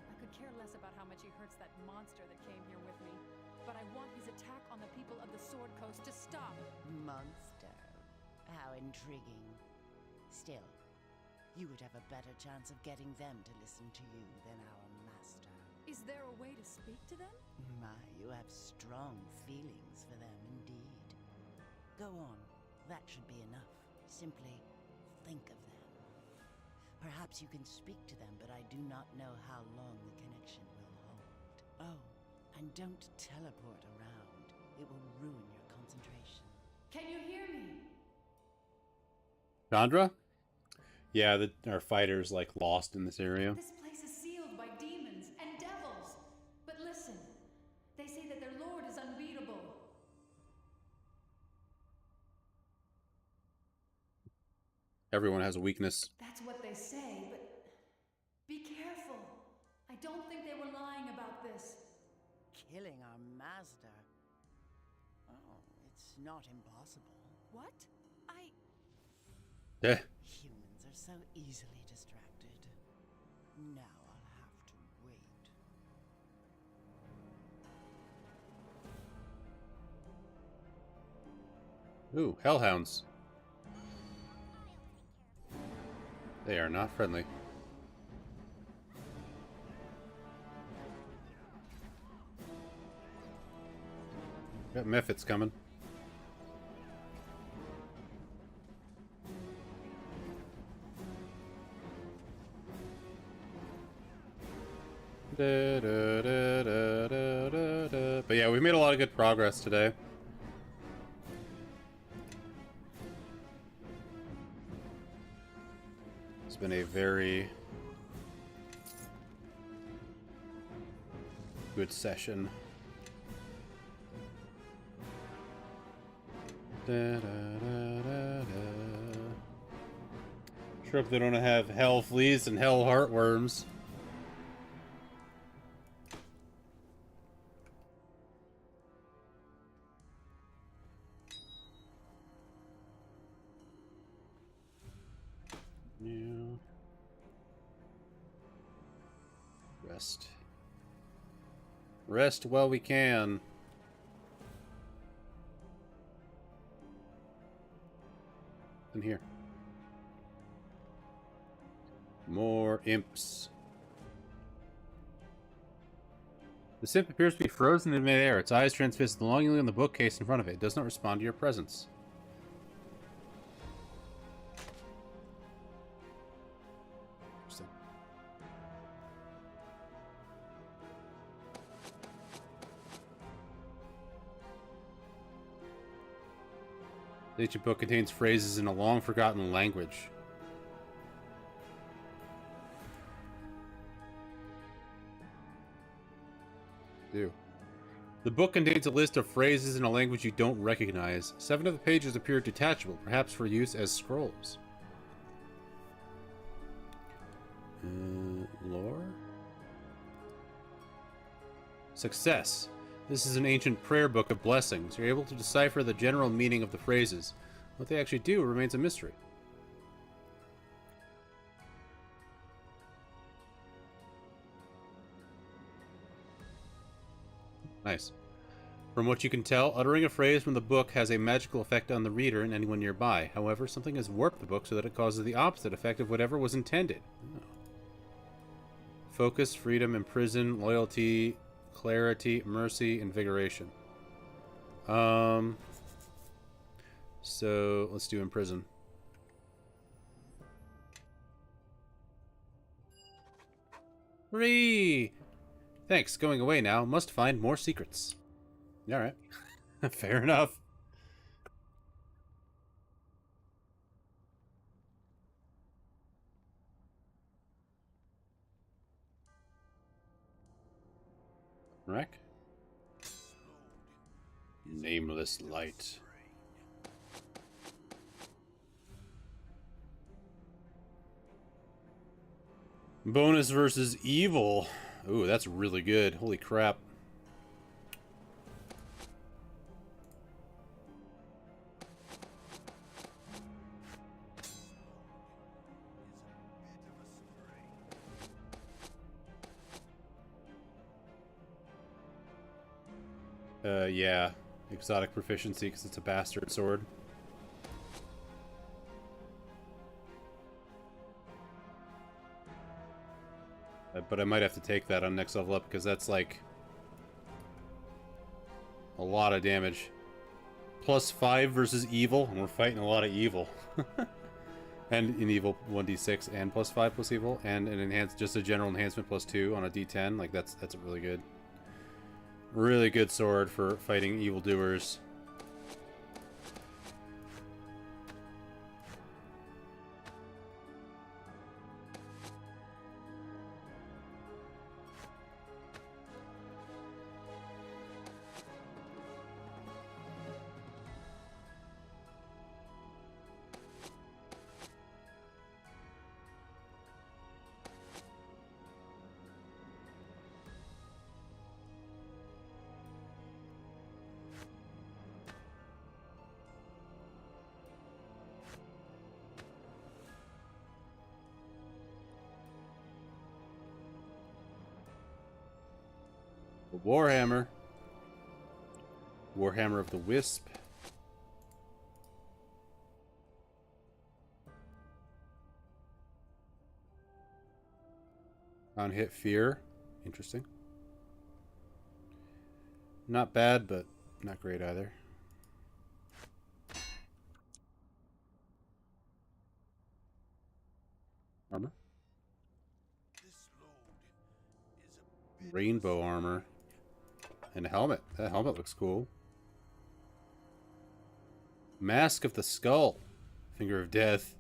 I could care less about how much he hurts that monster that came here with me, but I want his attack on the people of the Sword Coast to stop. Monster. How intriguing. Still, you would have a better chance of getting them to listen to you than our master. Is there a way to speak to them? My, you have strong feelings for them indeed. Go on. That should be enough. Simply think of them. Perhaps you can speak to them, but I do not know how long the connection will hold. Oh, and don't teleport around. It will ruin your concentration. Can you hear me? Chandra? Yeah, our fighter's like lost in this area. This place is sealed by demons and devils. But listen, they say that their lord is unbeatable. Everyone has a weakness. That's what they say, but be careful. I don't think they were lying about this. Killing our master? Oh, it's not impossible. What? Yeah. Humans are so easily distracted. Now I'll have to wait. Ooh, hellhounds. They are not friendly. Got Mephits coming. But yeah, we made a lot of good progress today. It's been a very good session. Sure hope they don't have hell fleas and hell heartworms. Yeah. Rest. Rest while we can. In here. More imps. The imp appears to be frozen in midair. Its eyes transfixed longingly on the bookcase in front of it. It does not respond to your presence. Interesting. The ancient book contains phrases in a long-forgotten language. The book contains a list of phrases in a language you don't recognize. 7 of the pages appear detachable, perhaps for use as scrolls. Lore? Success. This is an ancient prayer book of blessings. You're able to decipher the general meaning of the phrases. What they actually do remains a mystery. Nice. From what you can tell, uttering a phrase from the book has a magical effect on the reader and anyone nearby. However, something has warped the book so that it causes the opposite effect of whatever was intended. Oh. Focus, freedom, imprison, loyalty, clarity, mercy, invigoration. So let's do imprison. Free! Thanks, going away now. Must find more secrets. Alright. Fair enough. Wreck? Nameless light. Bonus versus evil. Ooh, that's really good. Holy crap. Yeah. Exotic proficiency because it's a bastard sword. But I might have to take that on next level up because that's like a lot of damage. +5 versus evil, and we're fighting a lot of evil. And in evil 1d6 and +5 plus evil, and an enhanced, just a general enhancement +2 on a d10. Like that's a really good sword for fighting evildoers. Warhammer. Warhammer of the Wisp. On hit fear. Interesting. Not bad, but not great either. Armor. Rainbow armor. And a helmet. That helmet looks cool. Mask of the Skull. Finger of Death.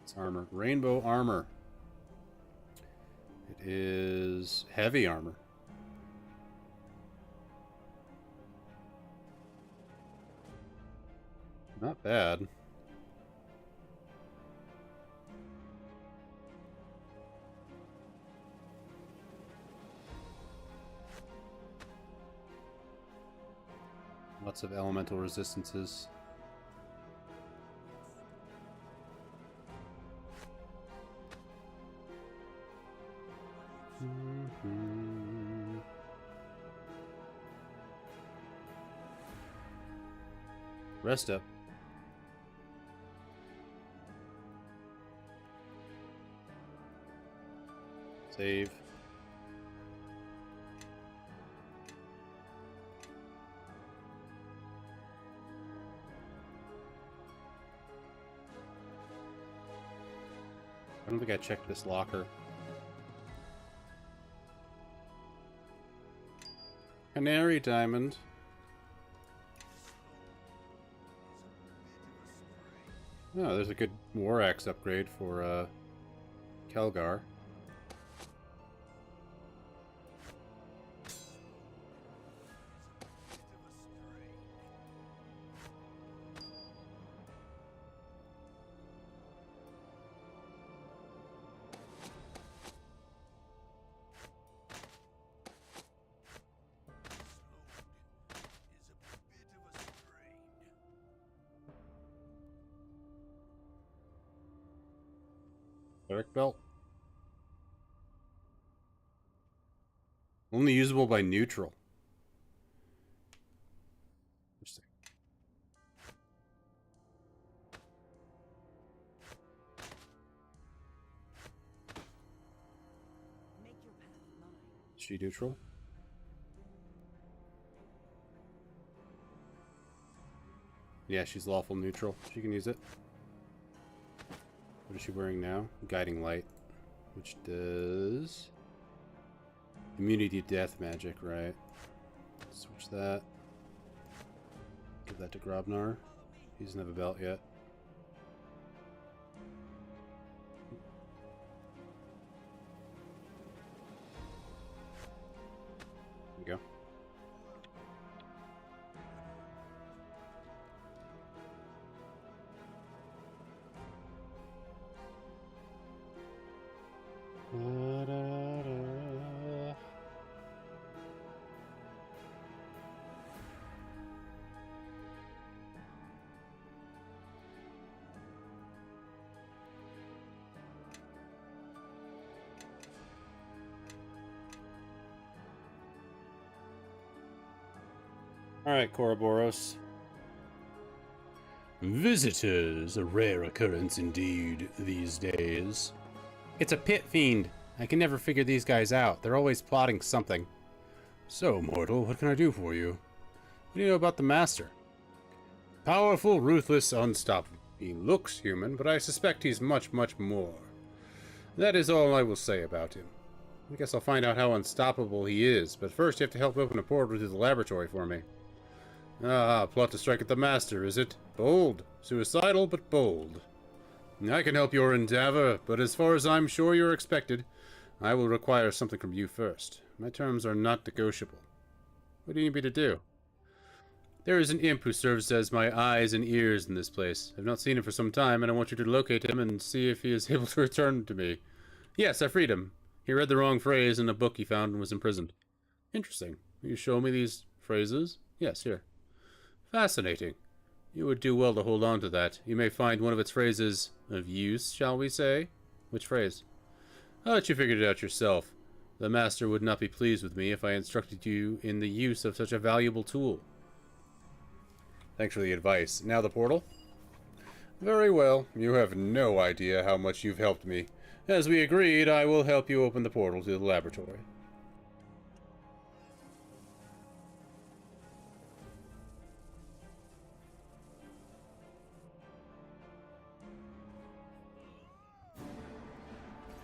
It's armor. Rainbow armor. It is heavy armor. Not bad. Lots of elemental resistances. Rest up. Save. I don't think I checked this locker. Canary diamond. Oh, there's a good war axe upgrade for Kelgar. Cleric belt. Only usable by neutral. Interesting. Is she neutral? Yeah, she's lawful neutral. She can use it. What is she wearing now? Guiding Light. Which does... immunity to death magic, right? Switch that. Give that to Grobnar. He doesn't have a belt yet. There we go. Alright, Koroboros. Visitors, a rare occurrence indeed these days. It's a pit fiend. I can never figure these guys out. They're always plotting something. So, mortal, what can I do for you? What do you know about the Master? Powerful, ruthless, unstoppable. He looks human, but I suspect he's much, much more. That is all I will say about him. I guess I'll find out how unstoppable he is, but first you have to help open a portal to the laboratory for me. Ah, plot to strike at the Master, is it? Bold. Suicidal, but bold. I can help your endeavor, but as far as I'm sure you're expected, I will require something from you first. My terms are not negotiable. What do you need me to do? There is an imp who serves as my eyes and ears in this place. I've not seen him for some time, and I want you to locate him and see if he is able to return to me. Yes, I freed him. He read the wrong phrase in a book he found and was imprisoned. Interesting. Will you show me these phrases? Yes, here. Fascinating. You would do well to hold on to that. You may find one of its phrases of use, shall we say? Which phrase? I'll let you figure it out yourself. The Master would not be pleased with me if I instructed you in the use of such a valuable tool. Thanks for the advice. Now the portal? Very well. You have no idea how much you've helped me. As we agreed, I will help you open the portal to the laboratory.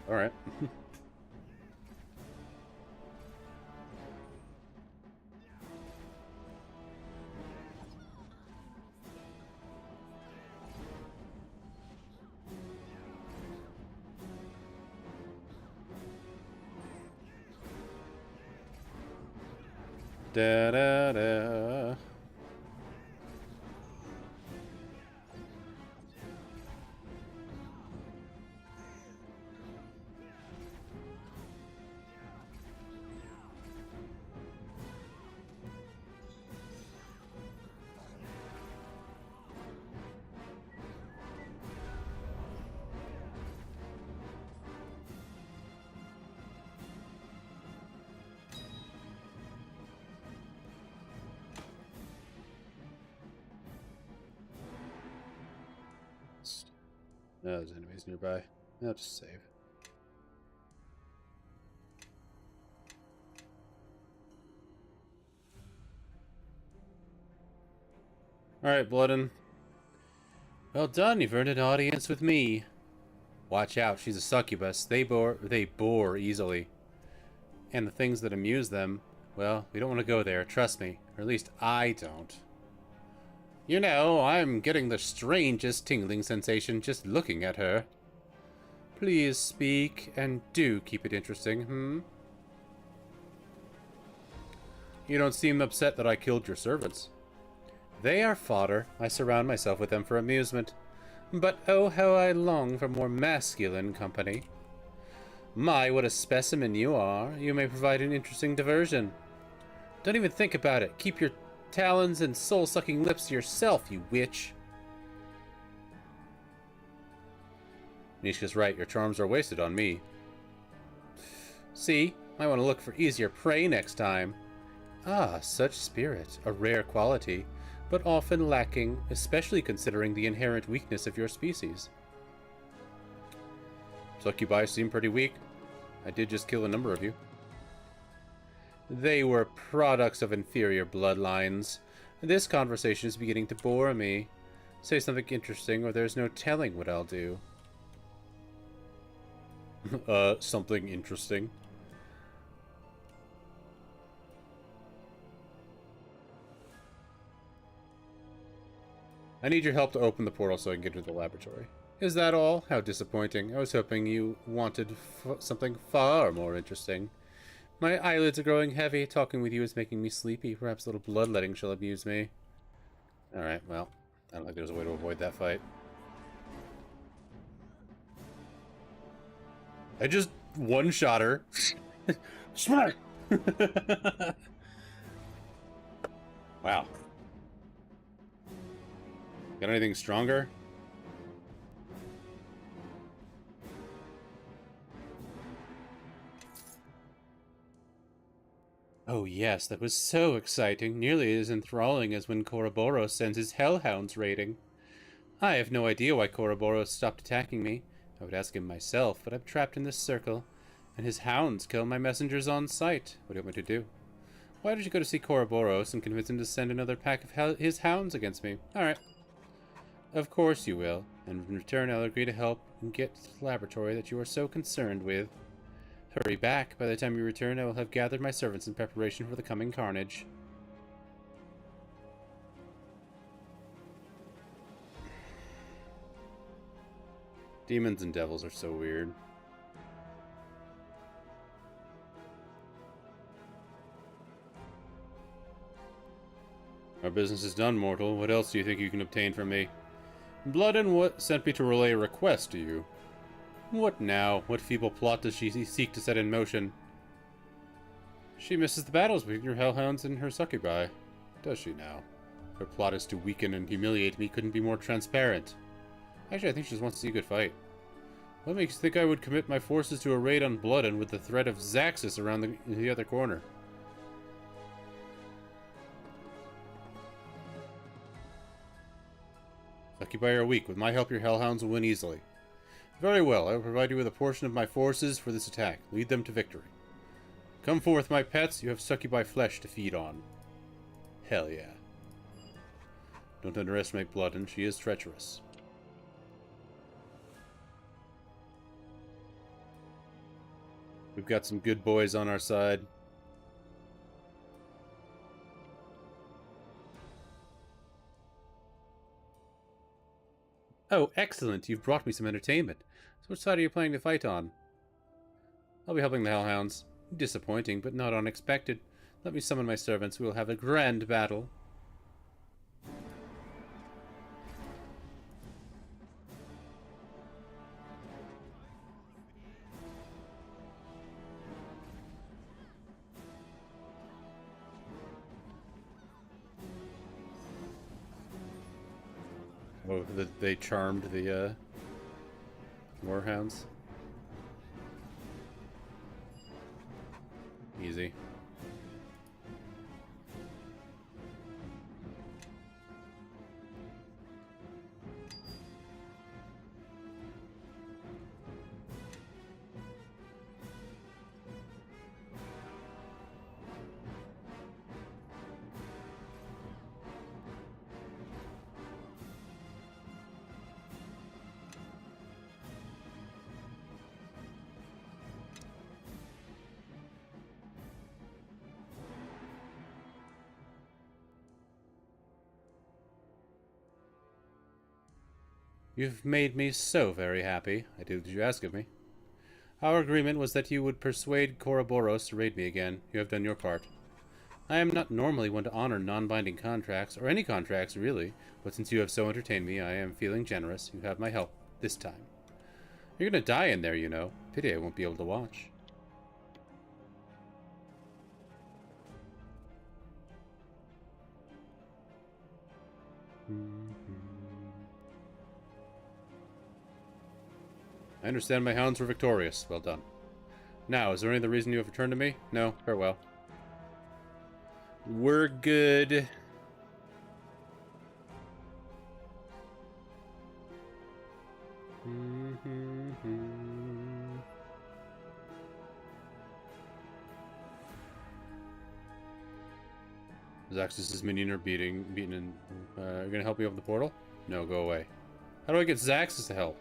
Alright. Da da da. No, there's enemies nearby. I'll just save. Alright, Bloodin. Well done, you've earned an audience with me. Watch out, she's a succubus. They bore easily. And the things that amuse them, well, we don't want to go there, trust me. Or at least I don't. You know, I'm getting the strangest tingling sensation just looking at her. Please speak, and do keep it interesting, You don't seem upset that I killed your servants. They are fodder. I surround myself with them for amusement. But oh, how I long for more masculine company. My, what a specimen you are. You may provide an interesting diversion. Don't even think about it. Keep your talons and soul-sucking lips to yourself, you witch. Nishka's right. Your charms are wasted on me. See? I want to look for easier prey next time. Ah, such spirit. A rare quality, but often lacking, especially considering the inherent weakness of your species. Succubi seem pretty weak. I did just kill a number of you. They were products of inferior bloodlines. This conversation is beginning to bore me. Say something interesting, or there's no telling what I'll do. Something interesting. I need your help to open the portal so I can get into the laboratory. Is that all? How disappointing. I was hoping you wanted something far more interesting. My eyelids are growing heavy. Talking with you is making me sleepy. Perhaps a little bloodletting shall amuse me. Alright, well, I don't think there's a way to avoid that fight. I just one-shot her. Smart! Wow. Got anything stronger? Oh yes, that was so exciting. Nearly as enthralling as when Koroboros sends his hellhounds raiding. I have no idea why Koroboros stopped attacking me. I would ask him myself, but I'm trapped in this circle, and his hounds kill my messengers on sight. What do you want me to do? Why don't you go to see Koroboros and convince him to send another pack of his hounds against me? Alright. Of course you will, and in return I'll agree to help and get to the laboratory that you are so concerned with. Hurry back. By the time you return, I will have gathered my servants in preparation for the coming carnage. Demons and devils are so weird. Our business is done, mortal. What else do you think you can obtain from me? Blood and what sent me to relay a request to you. What now? What feeble plot does she seek to set in motion? She misses the battles between your hellhounds and her succubi. Does she now? Her plot is to weaken and humiliate me couldn't be more transparent. Actually, I think she just wants to see a good fight. What makes you think I would commit my forces to a raid on Bloodin with the threat of Zaxxas around the other corner? Succubi are weak. With my help, your hellhounds will win easily. Very well, I will provide you with a portion of my forces for this attack. Lead them to victory. Come forth, my pets. You have succubi flesh to feed on. Hell yeah. Don't underestimate Bloodin. She is treacherous. We've got some good boys on our side. Oh, excellent. You've brought me some entertainment. So which side are you planning to fight on? I'll be helping the Hellhounds. Disappointing, but not unexpected. Let me summon my servants. We will have a grand battle. Oh, they charmed the Warhounds. Easy. You've made me so very happy. I did what you asked of me. Our agreement was that you would persuade Koroboros to raid me again. You have done your part. I am not normally one to honor non-binding contracts, or any contracts, really, but since you have so entertained me, I am feeling generous. You have my help, this time. You're gonna die in there, you know. Pity I won't be able to watch. I understand my hounds were victorious. Well done. Now, is there any other reason you have returned to me? No? Farewell. We're good. Zaxxus' minion are beaten and you're gonna help me open the portal? No, go away. How do I get Zaxxus to help?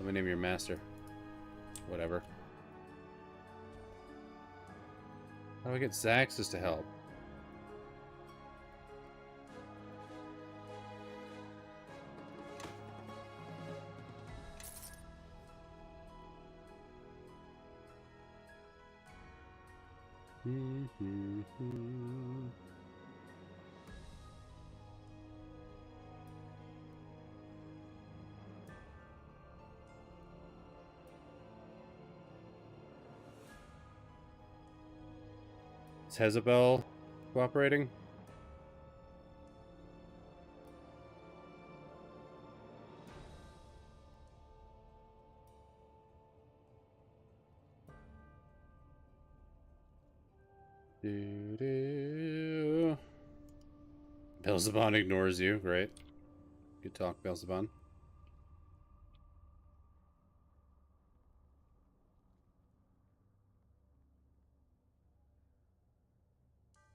Let me name your master. Whatever. How do I get Zaxxus to help? Is Hezabel cooperating? Belzeban ignores you. Great. Good talk, Belzeban.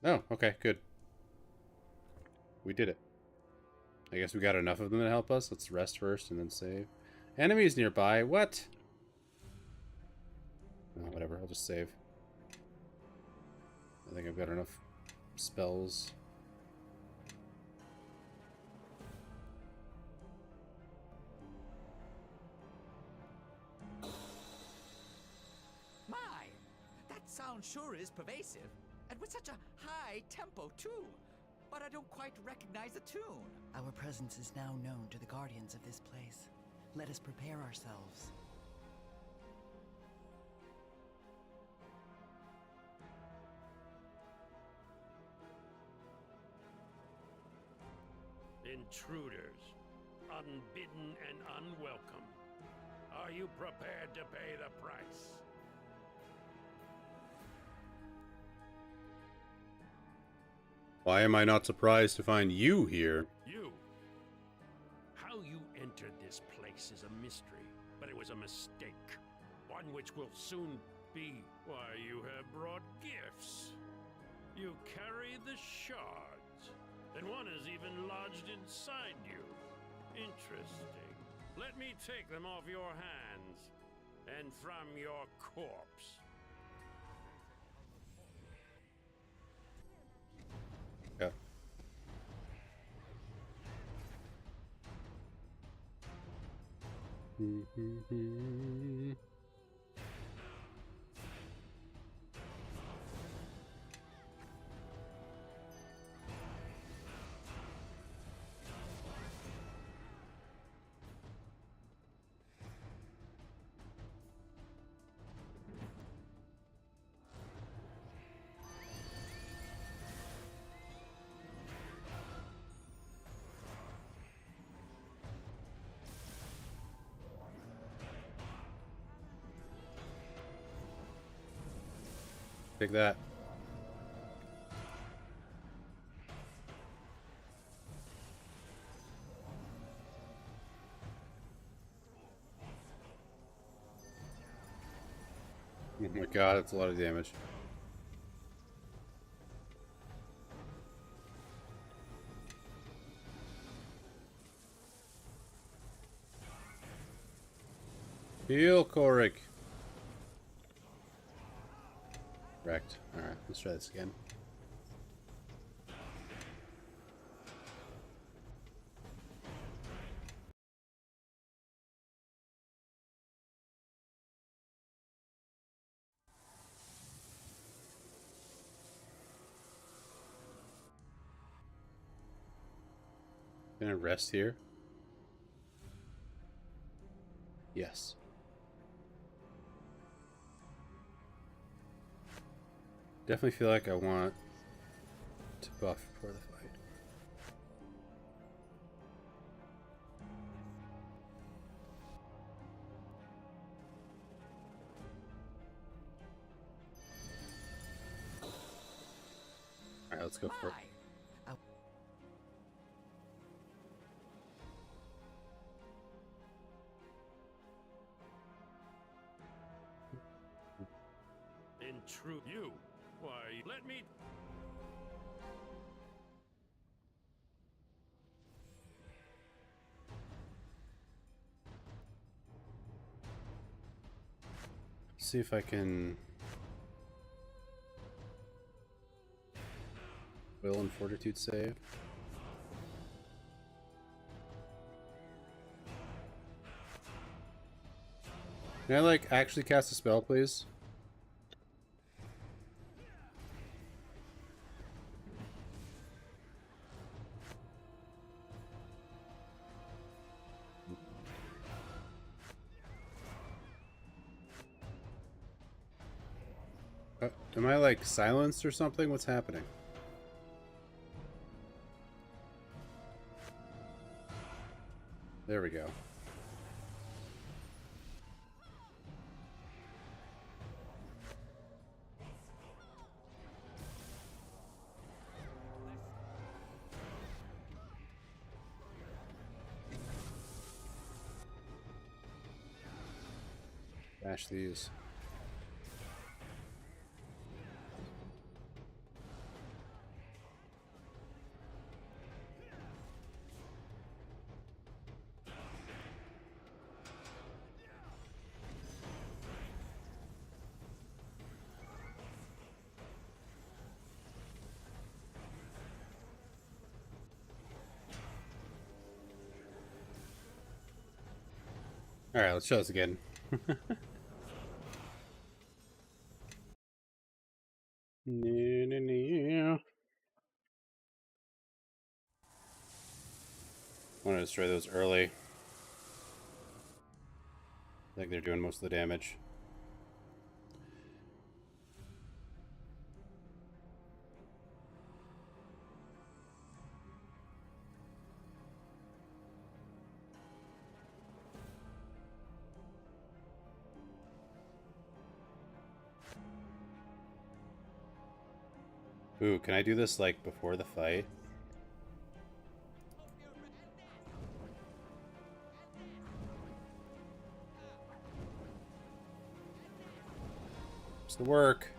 Oh, okay, good. We did it. I guess we got enough of them to help us. Let's rest first and then save. Enemies nearby. What? Oh, whatever. I'll just save. I think I've got enough spells. My, that sound sure is pervasive. And with such a high tempo, too. But I don't quite recognize the tune. Our presence is now known to the guardians of this place. Let us prepare ourselves. Intruders, unbidden and unwelcome. Are you prepared to pay the price? Why am I not surprised to find you here? You. How you entered this place is a mystery, but it was a mistake. One which will soon be. Why, you have brought gifts. You carry the shards, and one is even lodged inside you. Interesting. Let me take them off your hands, and from your corpse. Yeah. Take that. Oh my god, that's a lot of damage. Heal, Korik. Wrecked. Alright, let's try this again. Can I rest here? Yes. Definitely feel like I want to buff before the fight. Alright, let's go for it. Intrude you. Why, let me... See if I can will and fortitude save. Can I like actually cast a spell, please? Am I like silenced or something? What's happening? There we go. Bash these. Alright, let's show this again. I want to destroy those early. I think they're doing most of the damage. Ooh, can I do this like before the fight? It's the work.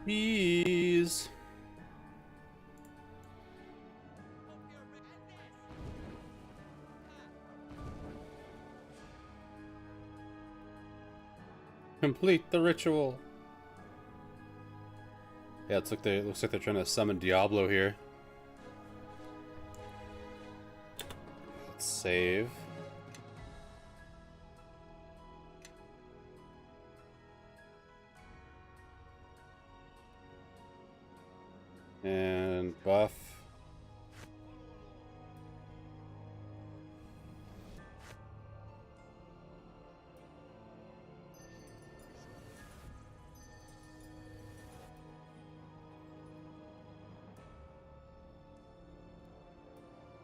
Please. Complete the ritual. Yeah, it looks like they're trying to summon Diablo here. Let's save. And buff.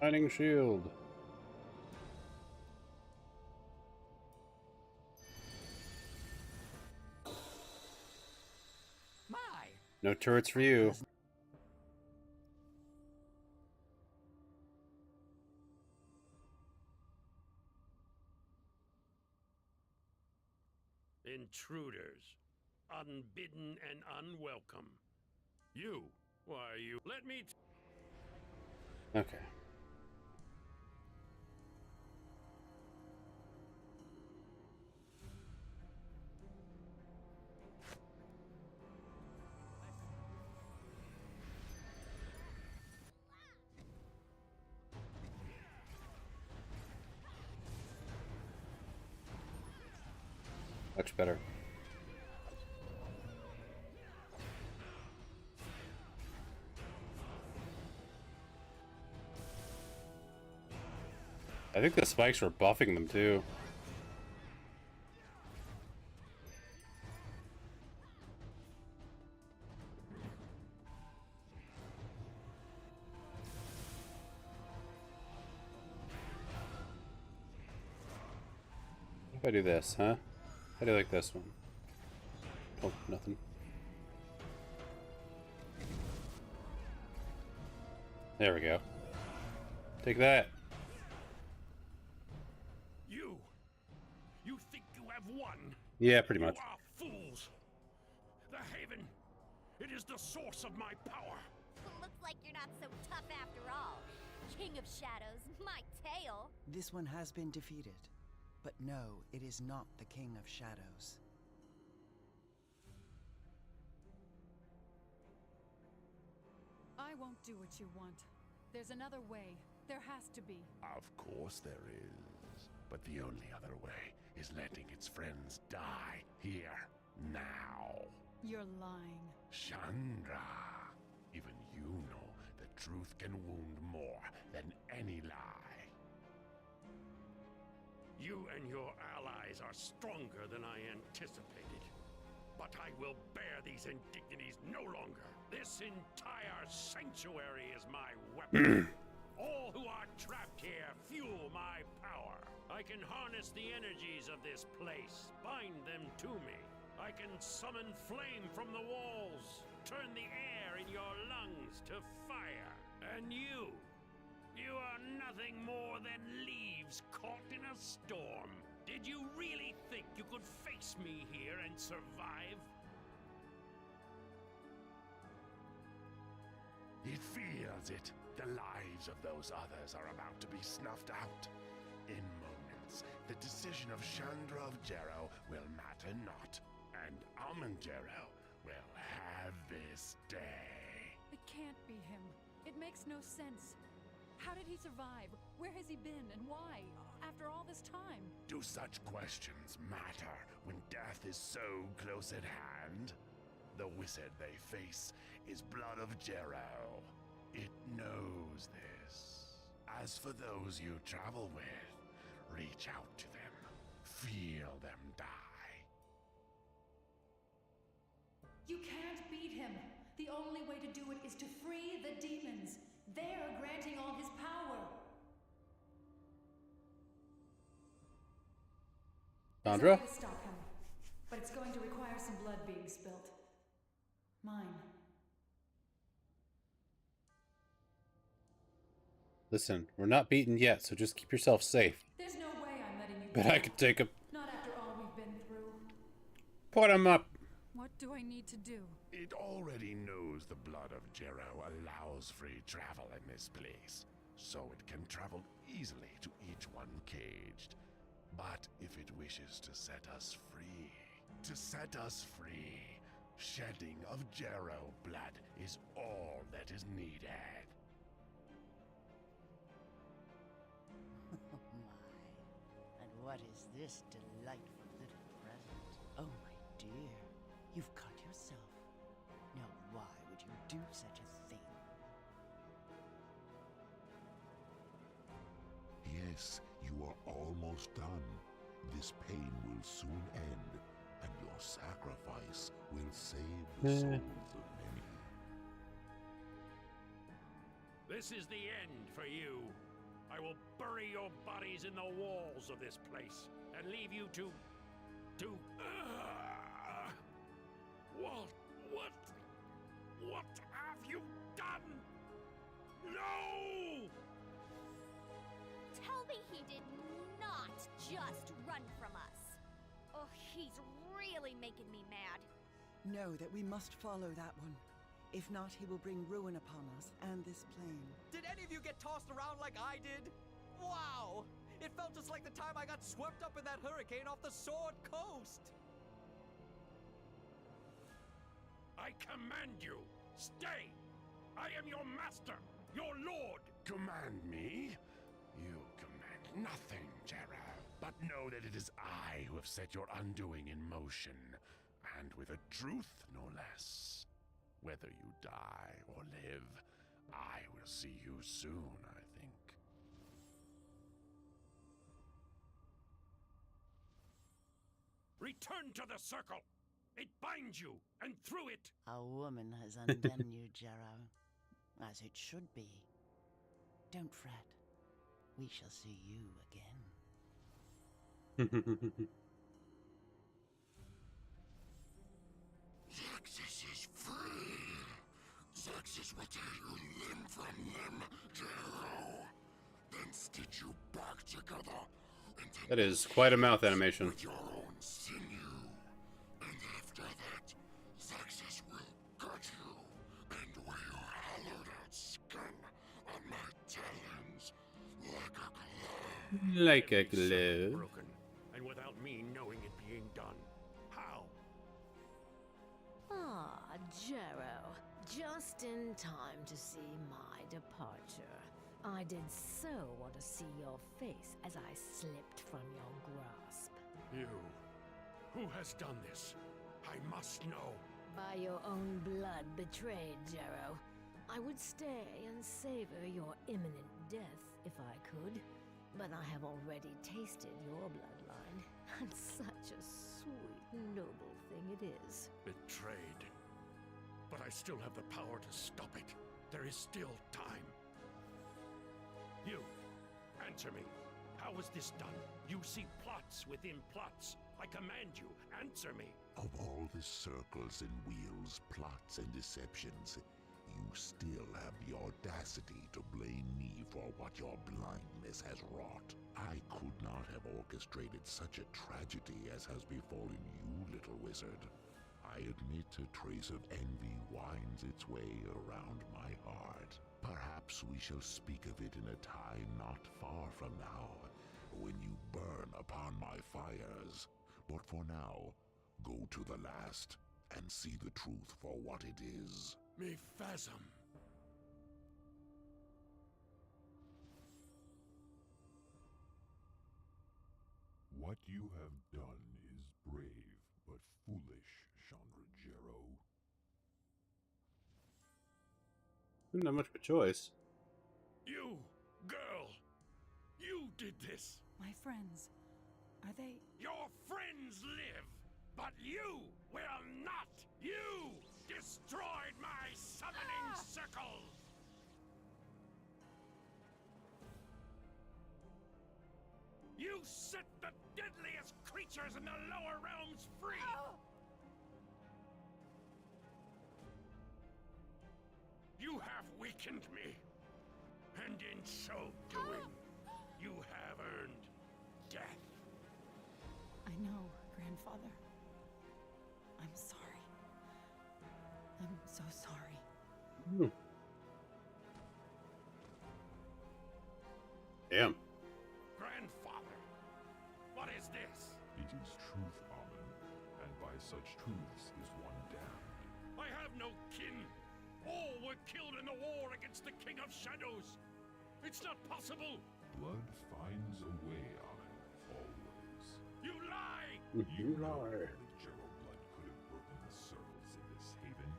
Shining shield. My. No turrets for you. Intruders. Unbidden and unwelcome. You. Why, you... Let me... Okay. Much better. I think the spikes were buffing them too. What if I do this, huh? How do you like this one? Oh, nothing. There we go. Take that. You think you have won? Yeah, pretty much. You are fools. The Haven, it is the source of my power. Looks like you're not so tough after all. King of Shadows, my tail. This one has been defeated. But no, it is not the King of Shadows. I won't do what you want. There's another way. There has to be. Of course there is. But the only other way is letting its friends die here, now. You're lying. Chandra, even you know the truth can wound more than any lie. You and your allies are stronger than I anticipated. But I will bear these indignities no longer. This entire sanctuary is my weapon. All who are trapped here fuel my power. I can harness the energies of this place, bind them to me. I can summon flame from the walls, turn the air in your lungs to fire. And you are nothing more than leaves caught in a storm. Did you really think you could face me here and survive? It feels it. The lives of those others are about to be snuffed out. In moments, the decision of Chandra of Jero will matter not, and Amanjero will have this day. It can't be him. It makes no sense. How did he survive? Where has he been and why? After all this time? Do such questions matter when death is so close at hand? The wizard they face is Blood of Jero. It knows this. As for those you travel with, reach out to them. Feel them die. You can't beat him. The only way to do it is to free the demons. They're granting all his power. Chandra? There's a way to stop him, but it's going to require some blood being spilt. Mine. Listen, we're not beaten yet, so just keep yourself safe. There's no way I'm letting you But go. I could take a... Not after all we've been through. Put him up! What do I need to do? It already knows the Blood of Jero allows free travel in this place, so it can travel easily to each one caged. But if it wishes to set us free, shedding of Jero blood is all that is needed. Oh my. And what is this delightful little present? Oh my dear, you've cut yourself. Now why would you do such a thing? Yes, you are almost done. This pain will soon end, and your sacrifice will save the souls of many. This is the end for you. I will bury your bodies in the walls of this place and leave you to... What have you done? No! Tell me he did not just run from us. Oh, he's really making me mad. Know that we must follow that one. If not, he will bring ruin upon us and this plane. Did any of you get tossed around like I did? Wow! It felt just like the time I got swept up in that hurricane off the Sword Coast! I command you, stay! I am your master, your lord! Command me? You command nothing, Jero, but know that it is I who have set your undoing in motion, and with a truth, no less. Whether you die or live, I will see you soon, I think. Return to the circle! It binds you, and through it... A woman has undone you, Jero. As it should be. Don't fret. We shall see you again. Zexus is free! Zexus will tear you limb from limb, Jero. Then stitch you back together into That is quite a mouth animation. with your own sinew. And after that, Zexus will gut you and wear your hollowed out skin on my talons like a glove. Like a glove. Broken, and without me knowing it being done. How? Ah, Jero. Just in time to see my departure. I did so want to see your face as I slipped from your grasp. You. Who has done this? I must know. By your own blood betrayed, Jero. I would stay and savor your imminent death if I could, but I have already tasted your bloodline, and such a sweet, noble thing it is. Betrayed. But I still have the power to stop it. There is still time. You, answer me. How was this done? You see plots within plots. I command you, answer me. Of all the circles and wheels, plots and deceptions, you still have the audacity to blame me for what your blindness has wrought. I could not have orchestrated such a tragedy as has befallen you, little wizard. I admit a trace of envy winds its way around my heart. Perhaps we shall speak of it in a time not far from now, when you burn upon my fires. But for now, go to the last and see the truth for what it is. Me phasm. What you have done is brave, but foolish, Chandra Jero. Not much of a choice. You, girl. You did this. My friends. Are they... Your friends live, but you will not. You destroyed my summoning circle. You set the deadliest creatures in the lower realms free. You have weakened me, and in so doing, you have earned death. I know, Grandfather. I'm sorry. I'm so sorry. Damn. Grandfather, what is this? It is truth, Amen, and by such truths is one damned. I have no kin. All were killed in the war against the King of Shadows. It's not possible. Blood finds a way, Amen, always. You lie! You lie. That Jero blood could have broken the circles in this haven,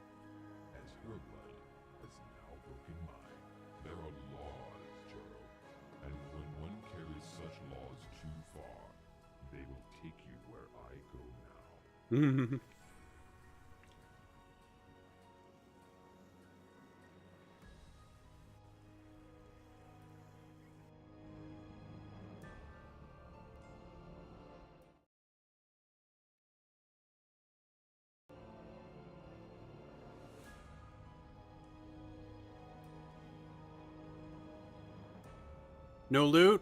as her blood has now broken mine. There are laws, Jero, and when one carries such laws too far, they will take you where I go now. No loot?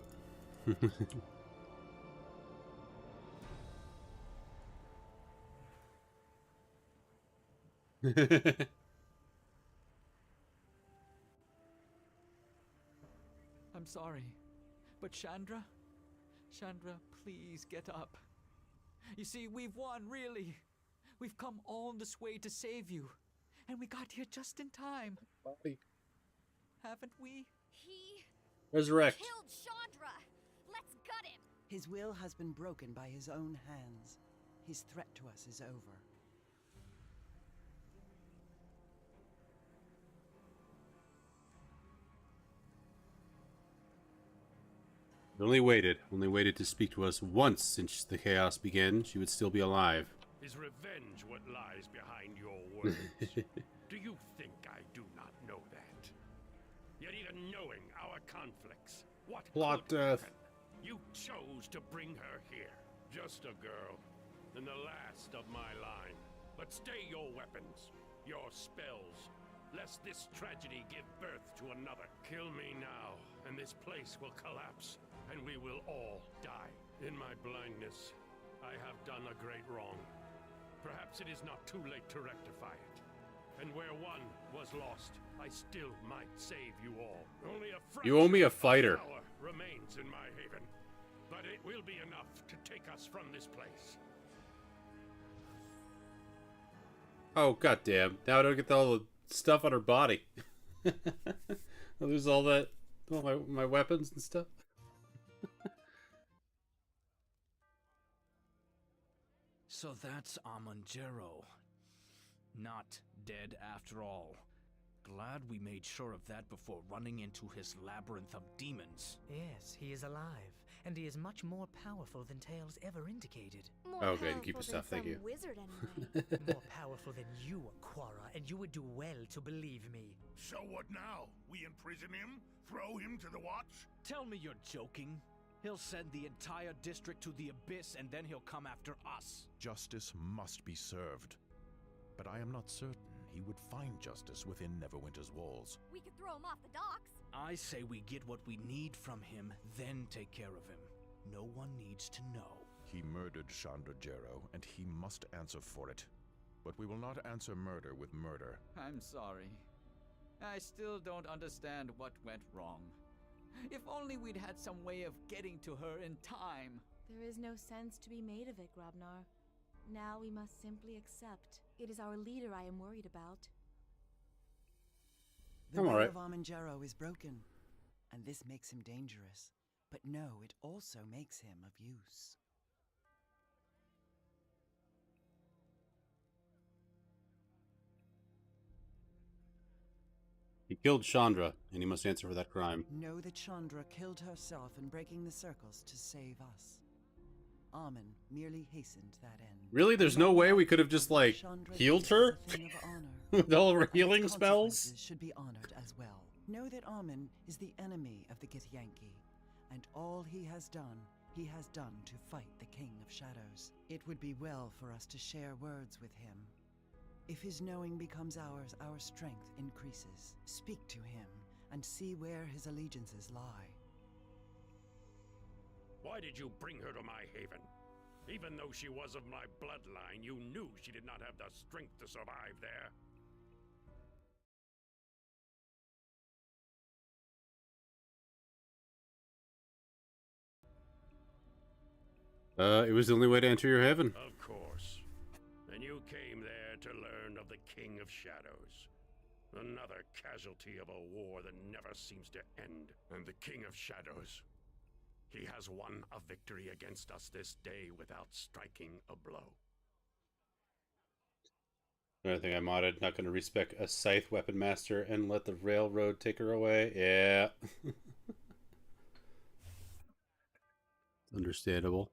I'm sorry, but Chandra? Chandra, please get up. You see, we've won, really. We've come all this way to save you. And we got here just in time. Body. Haven't we? He Resurrect. killed Chandra. Let's gut him. His will has been broken by his own hands. His threat to us is over. Only waited to speak to us once since the chaos began. She would still be alive. Is revenge what lies behind your words? Do you think I do not know that? Yet even knowing our conflicts, what Plot could death. happen? You chose to bring her here. Just a girl, and the last of my line. But stay your weapons, your spells, lest this tragedy give birth to another. Kill me now, and this place will collapse, and we will all die. In my blindness, I have done a great wrong. Perhaps it is not too late to rectify it. And where one was lost, I still might save you all. Only a You owe me a fighter. fraction of power remains in my haven, but it will be enough to take us from this place. Oh, goddamn. Now I don't get all the stuff on her body. I lose all that, all my weapons and stuff. So that's Amonjero. Not dead after all. Glad we made sure of that before running into his labyrinth of demons. Yes, he is alive, and he is much more powerful than Tales ever indicated. Okay, keep your stuff, thank you. Wizard anyway. More powerful than you, Aquara, and you would do well to believe me. So what now? We imprison him? Throw him to the watch? Tell me you're joking. He'll send the entire district to the abyss, and then he'll come after us. Justice must be served. But I am not certain he would find justice within Neverwinter's walls. We could throw him off the docks. I say we get what we need from him, then take care of him. No one needs to know. He murdered Chandra Jero, and he must answer for it. But we will not answer murder with murder. I'm sorry. I still don't understand what went wrong. If only we'd had some way of getting to her in time. There is no sense to be made of it, Grobnar. Now we must simply accept. It is our leader I am worried about. The will of Amonjero is broken, and this makes him dangerous. But no, it also makes him of use. He killed Chandra, and he must answer for that crime. Know that Chandra killed herself in breaking the circles to save us. Amon merely hastened that end. Really? There's no way we could have just, like, healed her? With all of her healing spells? Should be honored as well. Know that Amon is the enemy of the Githyanki, and all he has done to fight the King of Shadows. It would be well for us to share words with him. If his knowing becomes ours, our strength increases. Speak to him, and see where his allegiances lie. Why did you bring her to my haven? Even though she was of my bloodline, you knew she did not have the strength to survive there. It was the only way to enter your heaven. Of course. And you came there to learn of the King of Shadows. Another casualty of a war that never seems to end. And the King of Shadows, he has won a victory against us this day without striking a blow. I think I modded. Not going to respec a scythe weapon master and let the railroad take her away. Yeah. Understandable.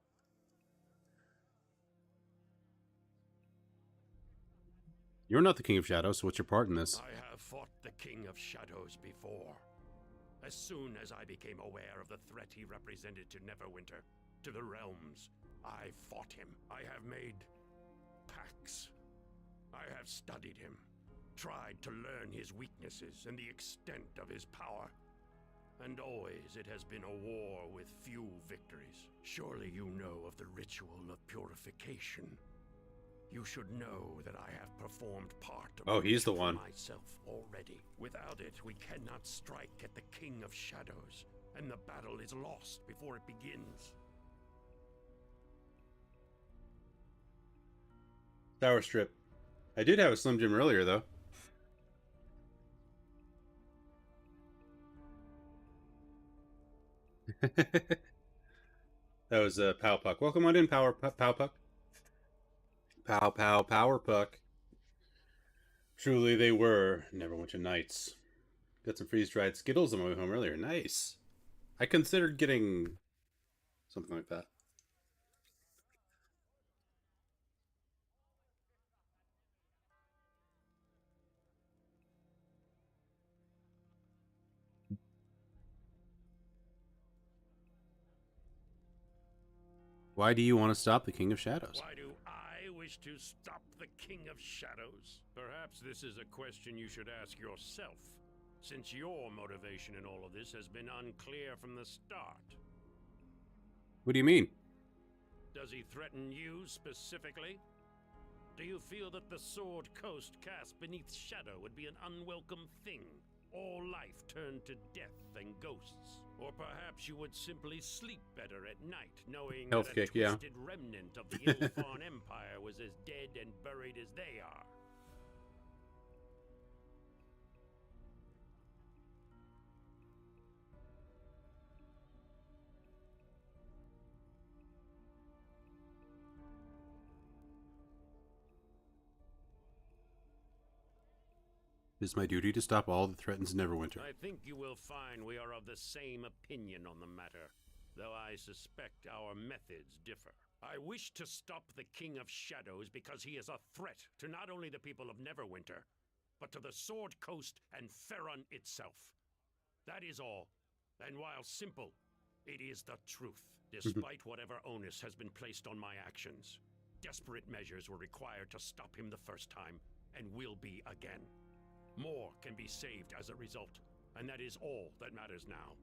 You're not the King of Shadows, so what's your part in this? I have fought the King of Shadows before. As soon as I became aware of the threat he represented to Neverwinter, to the realms, I fought him. I have made pacts. I have studied him, tried to learn his weaknesses and the extent of his power. And always it has been a war with few victories. Surely you know of the ritual of purification. You should know that I have performed part of he's the one. myself already. Without it, we cannot strike at the King of Shadows, and the battle is lost before it begins. Tower Strip. I did have a Slim Jim earlier, though. That was Pow Puck. Welcome on in, Pow Puck. Power Puck. Truly, they were Neverwinter Nights. Got some freeze-dried Skittles on my way home earlier. Nice. I considered getting something like that. Why do you want to stop the King of Shadows? Why do I wish to stop the King of Shadows? Perhaps this is a question you should ask yourself, since your motivation in all of this has been unclear from the start. What do you mean? Does he threaten you specifically? Do you feel that the Sword Coast cast beneath Shadow would be an unwelcome thing? All life turned to death and ghosts? Or perhaps you would simply sleep better at night, knowing Health that kick, a yeah. twisted remnant of the Ilfarn Empire was as dead and buried as they are. It is my duty to stop all that threatens Neverwinter. I think you will find we are of the same opinion on the matter, though I suspect our methods differ. I wish to stop the King of Shadows because he is a threat to not only the people of Neverwinter, but to the Sword Coast and Ferron itself. That is all. And while simple, it is the truth, despite whatever onus has been placed on my actions. Desperate measures were required to stop him the first time, and will be again. More can be saved as a result, and that is all that matters now.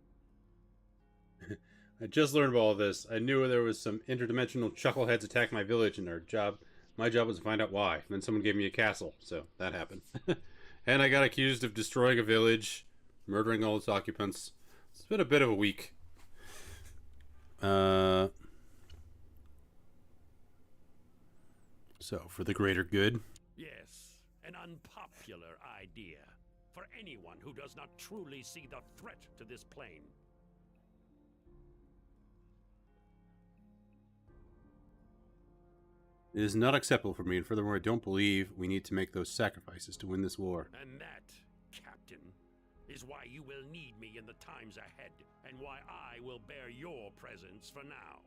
I just learned about all this. I knew there was some interdimensional chuckleheads attack my village, and my job was to find out why. And then someone gave me a castle, so that happened. And I got accused of destroying a village, murdering all its occupants. It's been a bit of a week. So, for the greater good. Yes, an unpopular idea for anyone who does not truly see the threat to this plane. It is not acceptable for me, and furthermore, I don't believe we need to make those sacrifices to win this war. And that, Captain, is why you will need me in the times ahead, and why I will bear your presence for now.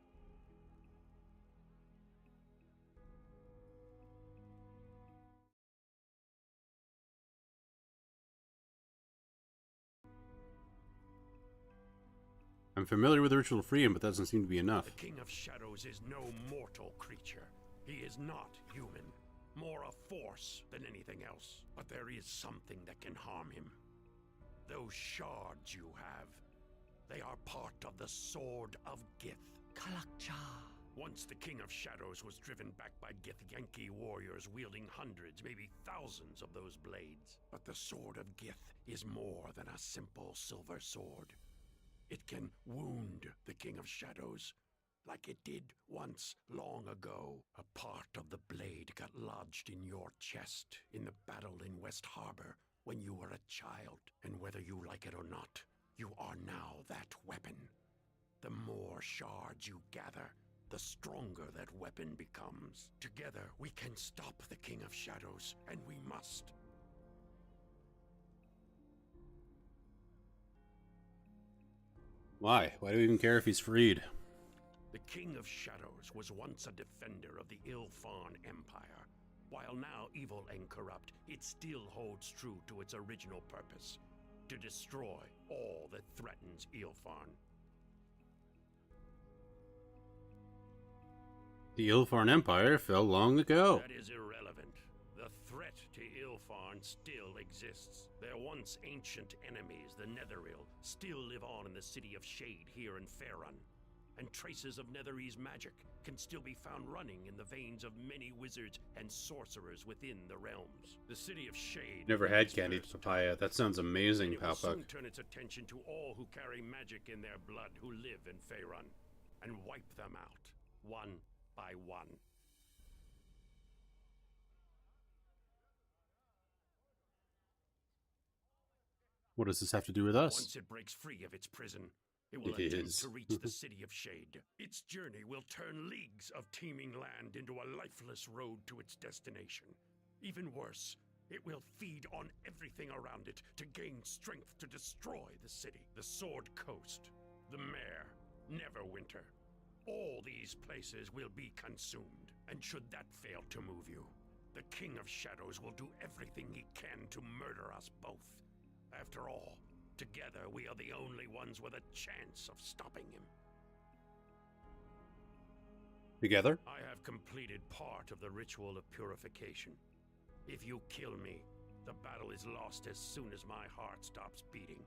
I'm familiar with the ritual of freedom, but that doesn't seem to be enough. The King of Shadows is no mortal creature. He is not human. More a force than anything else. But there is something that can harm him. Those shards you have, they are part of the Sword of Gith. Kalakcha. Once the King of Shadows was driven back by Gith-Yankee warriors wielding hundreds, maybe thousands of those blades. But the Sword of Gith is more than a simple silver sword. It can wound the King of Shadows, like it did once long ago. A part of the blade got lodged in your chest in the battle in West Harbor when you were a child. And whether you like it or not, you are now that weapon. The more shards you gather, the stronger that weapon becomes. Together, we can stop the King of Shadows, and we must. Why? Why do we even care if he's freed? The King of Shadows was once a defender of the Ilfarn Empire. While now evil and corrupt, it still holds true to its original purpose, to destroy all that threatens Ilfarn. The Ilfarn Empire fell long ago. That is irrelevant. The threat to Ilfarn still exists. Their once ancient enemies, the Netheril, still live on in the City of Shade here in Ferron. And traces of Netherese magic can still be found running in the veins of many wizards and sorcerers within the realms. The City of Shade... Never had candied papaya. That sounds amazing, It will Pow Puck. soon turn its attention to all who carry magic in their blood who live in Ferron, and wipe them out, one by one. What does this have to do with us? Once it breaks free of its prison, It will It attempt is. to reach the City of Shade. Its journey will turn leagues of teeming land into a lifeless road to its destination. Even worse, it will feed on everything around it to gain strength to destroy the city. The Sword Coast, the Mare, Neverwinter. All these places will be consumed. And should that fail to move you, the King of Shadows will do everything he can to murder us both. After all, together we are the only ones with a chance of stopping him. Together? I have completed part of the ritual of purification. If you kill me, the battle is lost as soon as my heart stops beating.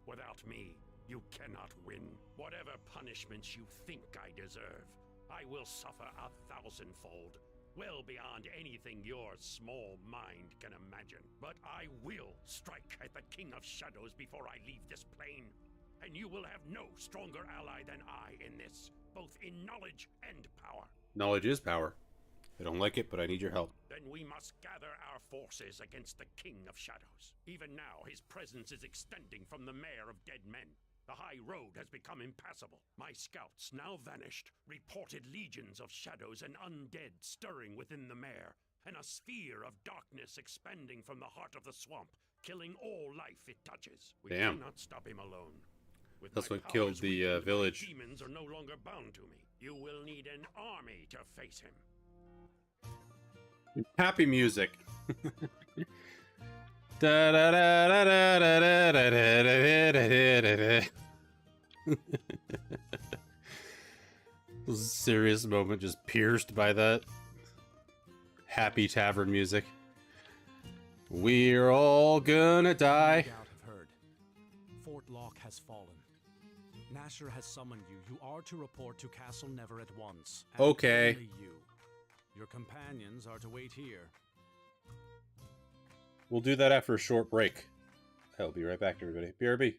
Without me, you cannot win. Whatever punishments you think I deserve, I will suffer 1,000-fold, well beyond anything your small mind can imagine. But I will strike at the King of Shadows before I leave this plane, and you will have no stronger ally than I in this, both in knowledge and power. Knowledge is power. I don't like it, but I need your help. Then we must gather our forces against the King of Shadows. Even now, his presence is extending from the Mare of Dead Men. The high road has become impassable. My scouts, now vanished, reported legions of shadows and undead stirring within the Mare, and a sphere of darkness expanding from the heart of the swamp, killing all life it touches. We Damn. cannot stop him alone. With That's my what killed powers the weakened, my village. demons are no longer bound to me. You will need an army to face him. Happy music. Da da da da da da da da da da da. Serious moment just pierced by that happy tavern music. We're all gonna die. No doubt have heard. Fort Locke has fallen. Nasher has summoned you. You are to report to Castle Never at once. And Okay. only you. Your companions are to wait here. We'll do that after a short break. I'll be right back, everybody. BRB.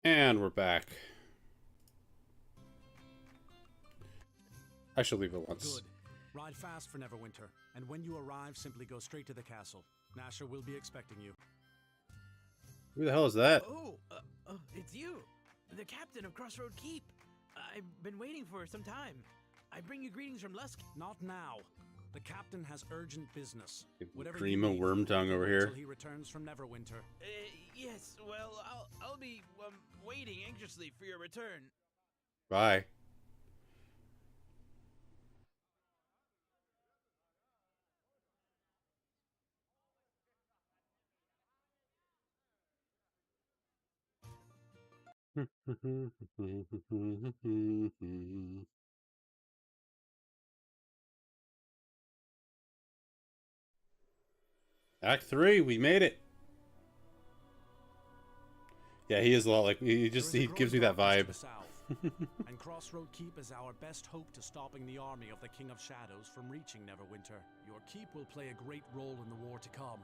And we're back. I should leave it once. Good. Ride fast for Neverwinter, and when you arrive, simply go straight to the castle. Nasher will be expecting you. Who the hell is that? Oh, it's you, the captain of Crossroad Keep. I've been waiting for some time. I bring you greetings from Lusk. Not now. The captain has urgent business. Whatever Cream you of need, worm tongue over here. until he returns from Neverwinter. Yes, well, I'll be waiting anxiously for your return. Bye. Act 3, we made it. Yeah, he is a lot like he gives me that vibe. And Crossroad Keep is our best hope to stopping the army of the King of Shadows from reaching Neverwinter. Your keep will play a great role in the war to come.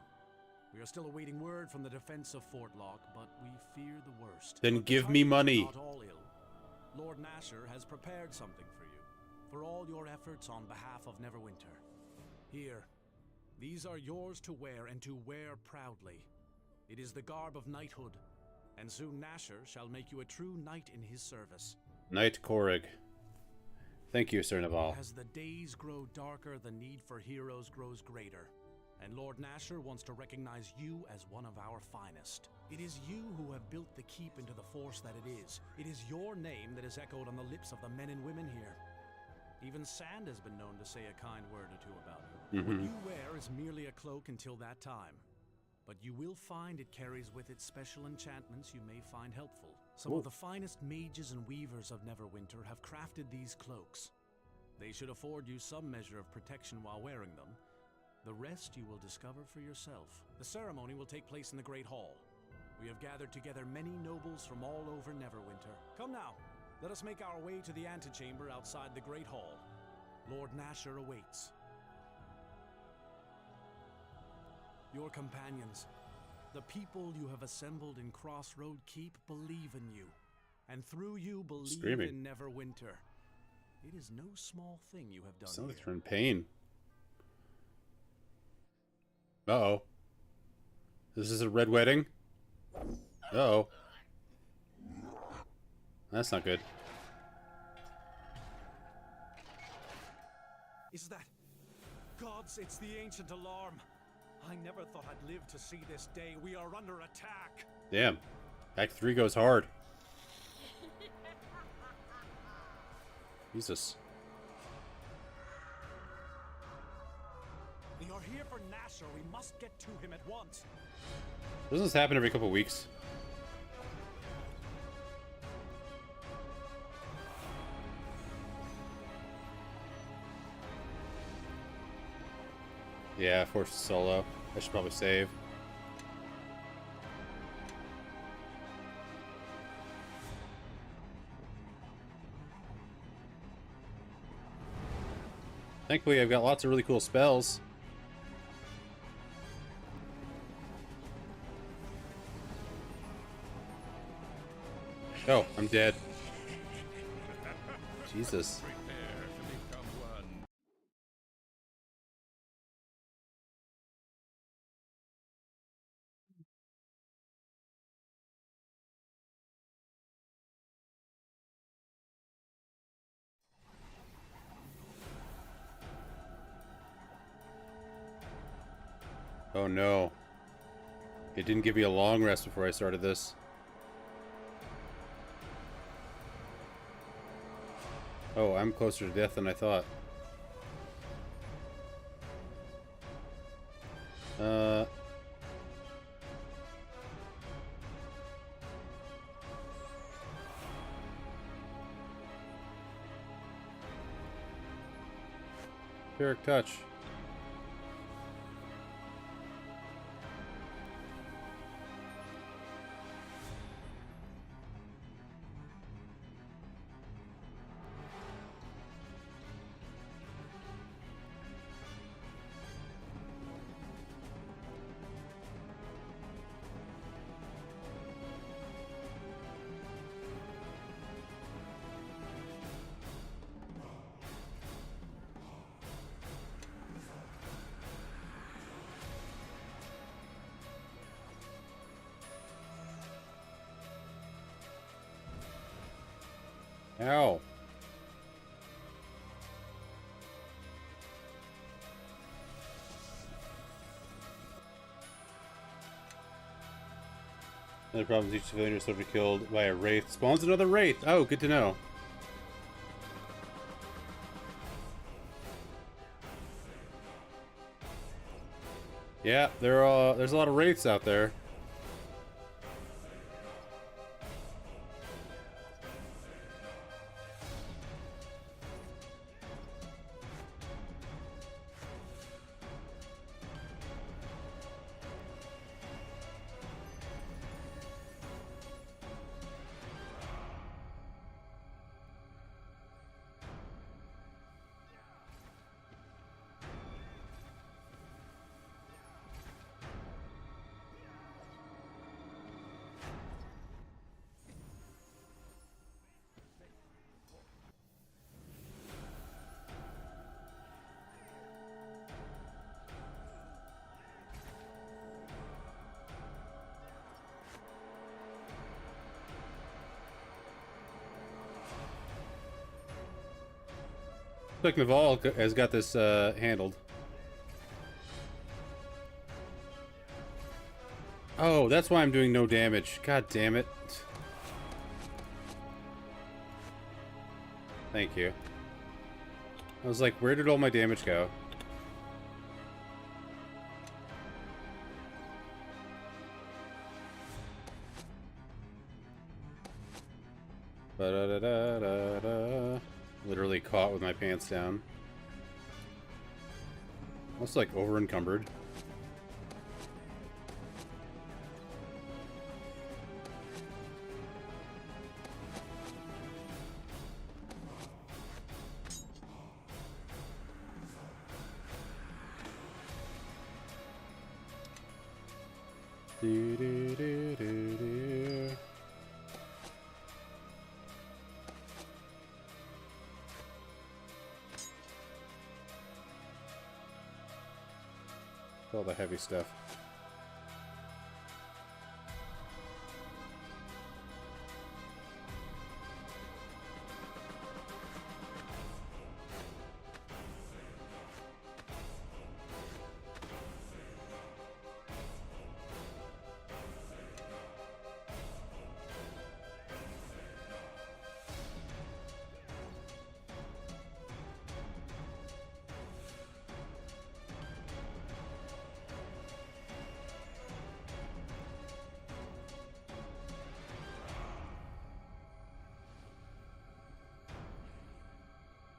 We are still awaiting word from the defense of Fort Lock, but we fear the worst. Then But give the me tidings are money. not all ill. Lord Nasher has prepared something for you, for all your efforts on behalf of Neverwinter. Here, these are yours to wear and to wear proudly. It is the garb of knighthood, and soon Nasher shall make you a true knight in his service. Knight Korrig. Thank you, Sir Naval. As the days grow darker, the need for heroes grows greater. And Lord Nasher wants to recognize you as one of our finest. It is you who have built the keep into the force that it is. It is your name that is echoed on the lips of the men and women here. Even Sand has been known to say a kind word or two about you. What you wear is merely a cloak until that time. But you will find it carries with it special enchantments you may find helpful. Some of the finest mages and weavers of Neverwinter have crafted these cloaks. They should afford you some measure of protection while wearing them. The rest you will discover for yourself. The ceremony will take place in the Great Hall. We have gathered together many nobles from all over Neverwinter. Come now, let us make our way to the antechamber outside the Great Hall. Lord Nasher awaits. Your companions, the people you have assembled in Crossroad Keep, believe in you. And through you, believe in Neverwinter. It is no small thing you have done. Sounds like they're in pain. Uh-oh. This is a red wedding? Uh-oh. That's not good. Is that... Gods, it's the ancient alarm. I never thought I'd live to see this day. We are under attack. Damn. Act 3 goes hard. Jesus. We are here for Nasher. We must get to him at once. Doesn't this happen every couple weeks? Yeah, forced solo. I should probably save. Thankfully, I've got lots of really cool spells. Oh, I'm dead. Jesus. Oh no. It didn't give me a long rest before I started this. Oh, I'm closer to death than I thought. Pyrrhic touch. Ow. Another problem is each civilian is sort killed by a wraith. Spawns another wraith. Oh, good to know. Yeah, there's a lot of wraiths out there. Looks like Naval has got this handled. Oh, that's why I'm doing no damage. God damn it. Thank you. I was like, where did all my damage go? Ba-da-da-da-da-da. Literally caught with my pants down. Almost like over encumbered. Do, do, do, do, do. All the heavy stuff.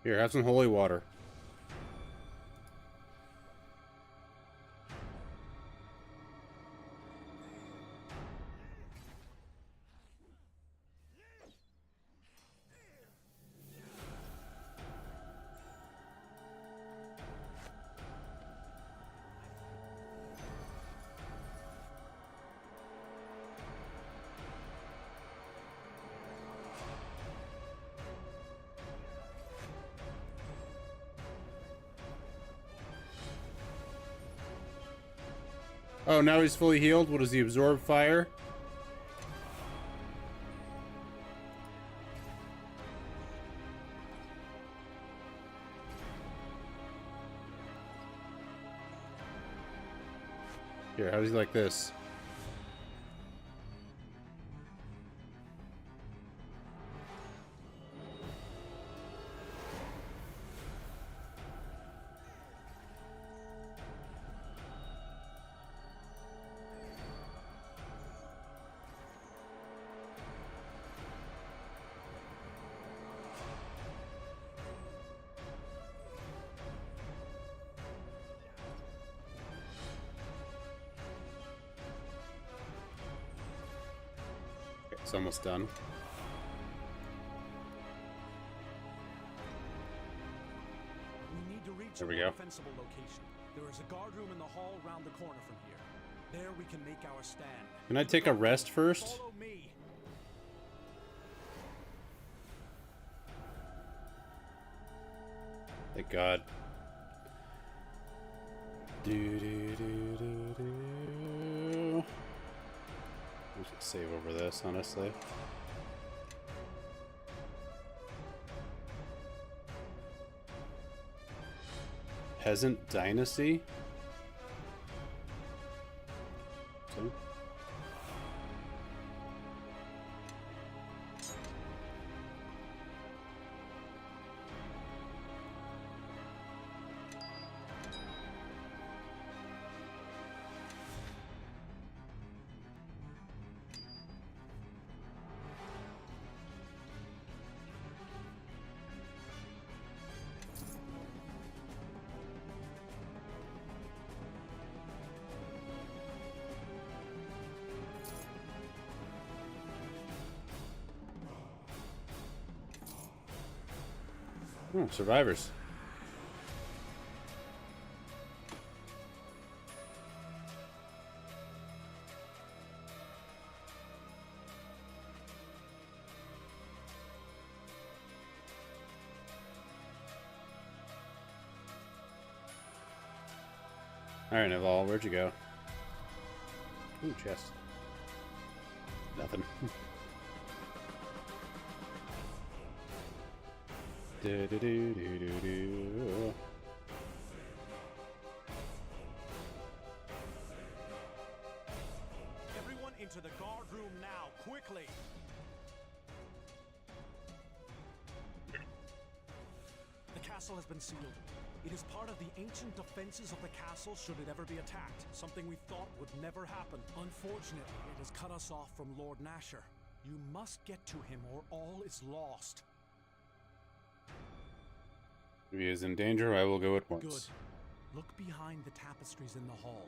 Here, have some holy water. Oh, now he's fully healed. What does he absorb? Fire? Here, how does he like this? It's almost done. We need to reach There we a go. defensible location. There is a guard room in the hall round the corner from here. There we can make our stand. Can I take a rest first? Follow me. Thank God. Do, do, do, do, do. We should save over this, honestly. Peasant dynasty? So? Oh, survivors. Alright, Naval, where'd you go? Ooh, chest. Nothing. Do, do, do, do, do, do. Everyone into the guard room now, quickly! The castle has been sealed. It is part of the ancient defenses of the castle should it ever be attacked, something we thought would never happen. Unfortunately, it has cut us off from Lord Nasher. You must get to him or all is lost. If he is in danger, I will go at once. Good. Look behind the tapestries in the hall.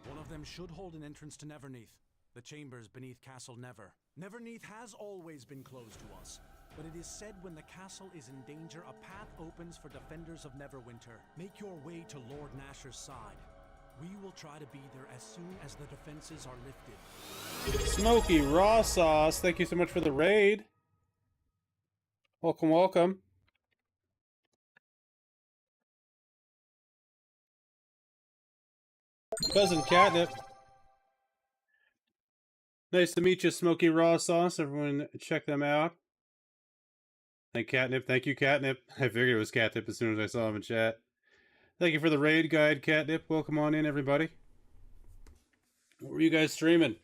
One of them should hold an entrance to Neverneath, the chambers beneath Castle Never. Neverneath has always been closed to us, but it is said when the castle is in danger, a path opens for defenders of Neverwinter. Make your way to Lord Nasher's side. We will try to be there as soon as the defenses are lifted. Smoky Raw Sauce, thank you so much for the raid. Welcome, welcome. Cousin Catnip. Nice to meet you, Smoky Raw Sauce. Everyone check them out. Thank Catnip. Thank you, Catnip. I figured it was Catnip as soon as I saw him in chat. Thank you for the raid guide, Catnip. Welcome on in, everybody. What were you guys streaming?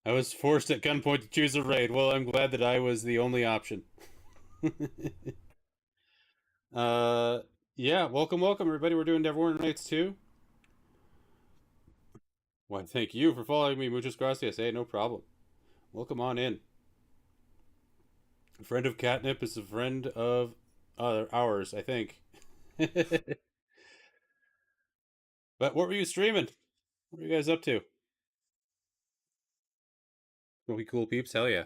I was forced at gunpoint to choose a raid. Well, I'm glad that I was the only option. Yeah, welcome, everybody. We're doing Neverwinter Nights 2. Why, thank you for following me. Muchas gracias. Hey, no problem. Welcome on in. A friend of Catnip is a friend of ours, I think. But what were you streaming? What are you guys up to? Smoky Cool Peeps? Hell yeah.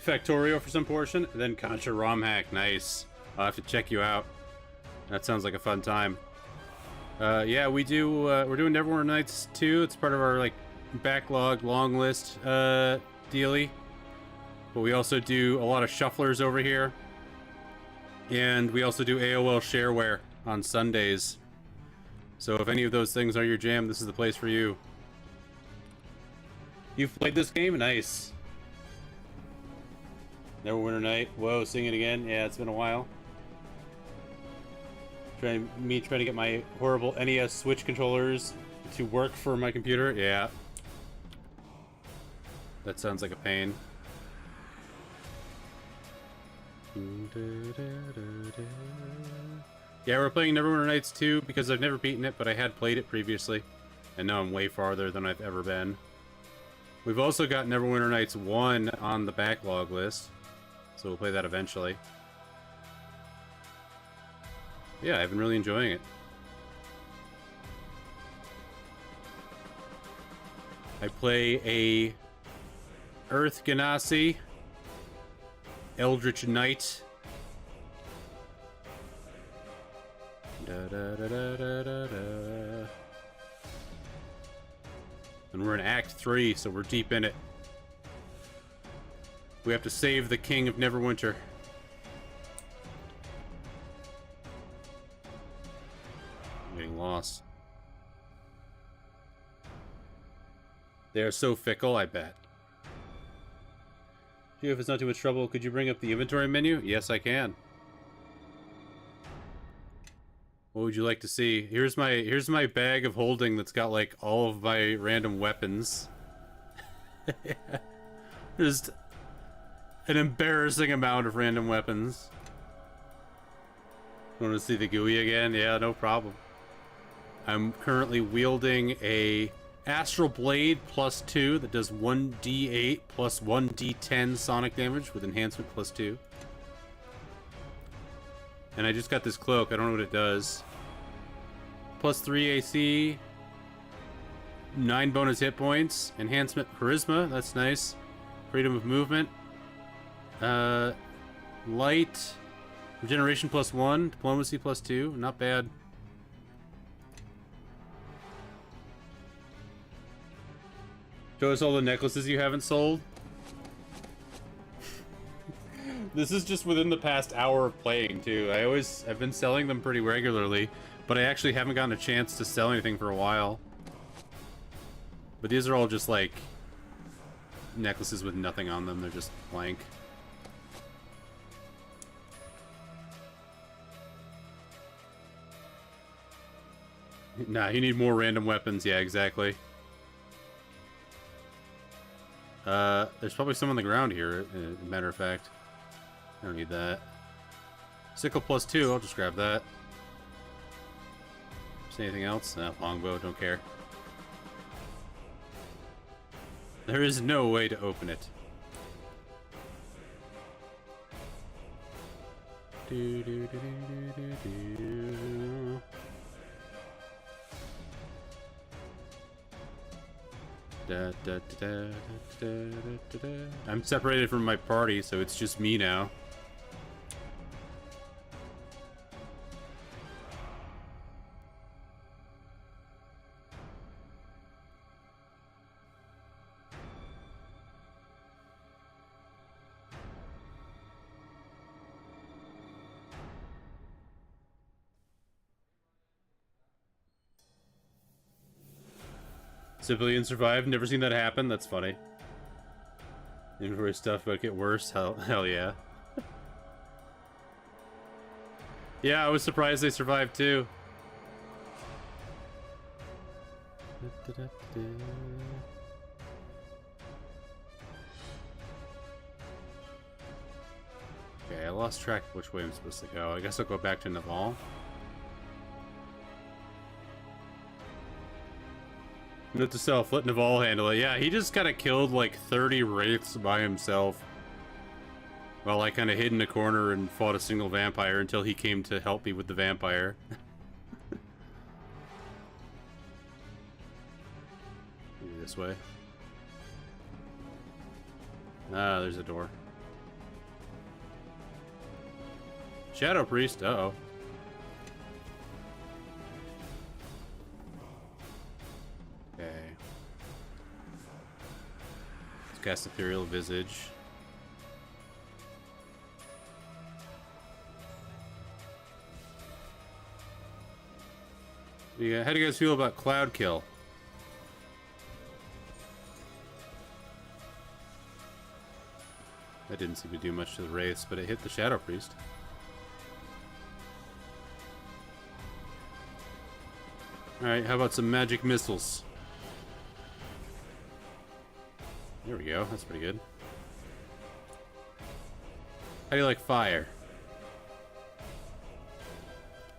Factorio for some portion, and then Contra ROM hack. Nice. I'll have to check you out. That sounds like a fun time. Yeah, we do. We're doing Neverwinter Nights 2. It's part of our like backlog long list dealy. But we also do a lot of shufflers over here, and we also do AOL shareware on Sundays. So if any of those things are your jam, this is the place for you. You've played this game? Nice. Neverwinter Night. Whoa, sing it again. Yeah, it's been a while. Trying to get my horrible NES Switch controllers to work for my computer. Yeah. That sounds like a pain. Yeah, we're playing Neverwinter Nights 2 because I've never beaten it, but I had played it previously. And now I'm way farther than I've ever been. We've also got Neverwinter Nights 1 on the backlog list. So we'll play that eventually. Yeah, I've been really enjoying it. I play a Earth Ganassi, Eldritch Knight. Da, da, da, da, da, da, da. And we're in Act 3, so we're deep in it. We have to save the King of Neverwinter. I'm getting lost. They are so fickle, I bet. If it's not too much trouble, could you bring up the inventory menu? Yes, I can. What would you like to see? Here's my bag of holding that's got like all of my random weapons. Just an embarrassing amount of random weapons. Want to see the GUI again? Yeah, no problem. I'm currently wielding a Astral Blade +2 that does 1d8 plus 1d10 sonic damage with enhancement +2. And I just got this cloak. I don't know what it does. +3 AC. 9 bonus hit points. Enhancement Charisma. That's nice. Freedom of movement. Light. Regeneration +1. Diplomacy +2. Not bad. Show us all the necklaces you haven't sold. This is just within the past hour of playing, too. I've been selling them pretty regularly, but I actually haven't gotten a chance to sell anything for a while. But these are all just, like, necklaces with nothing on them. They're just blank. Nah, you need more random weapons. Yeah, exactly. There's probably some on the ground here, as a matter of fact. I don't need that. Sickle +2, I'll just grab that. Is there anything else? No, longbow, don't care. There is no way to open it. I'm separated from my party, so it's just me now. Civilian survived. Never seen that happen. That's funny. Inventory stuff might get worse. Hell yeah. Yeah, I was surprised they survived too. Okay, I lost track of which way I'm supposed to go. I guess I'll go back to Naval. Note to self, let Naval handle it. Yeah, he just kind of killed like 30 wraiths by himself. While I kind of hid in a corner and fought a single vampire until he came to help me with the vampire. Maybe this way. Ah, there's a door. Shadow Priest, uh-oh. Okay. Let's cast Ethereal Visage. Yeah, how do you guys feel about Cloud Kill? That didn't seem to do much to the wraiths, but it hit the Shadow Priest. Alright, how about some magic missiles? There we go, that's pretty good. How do you like fire?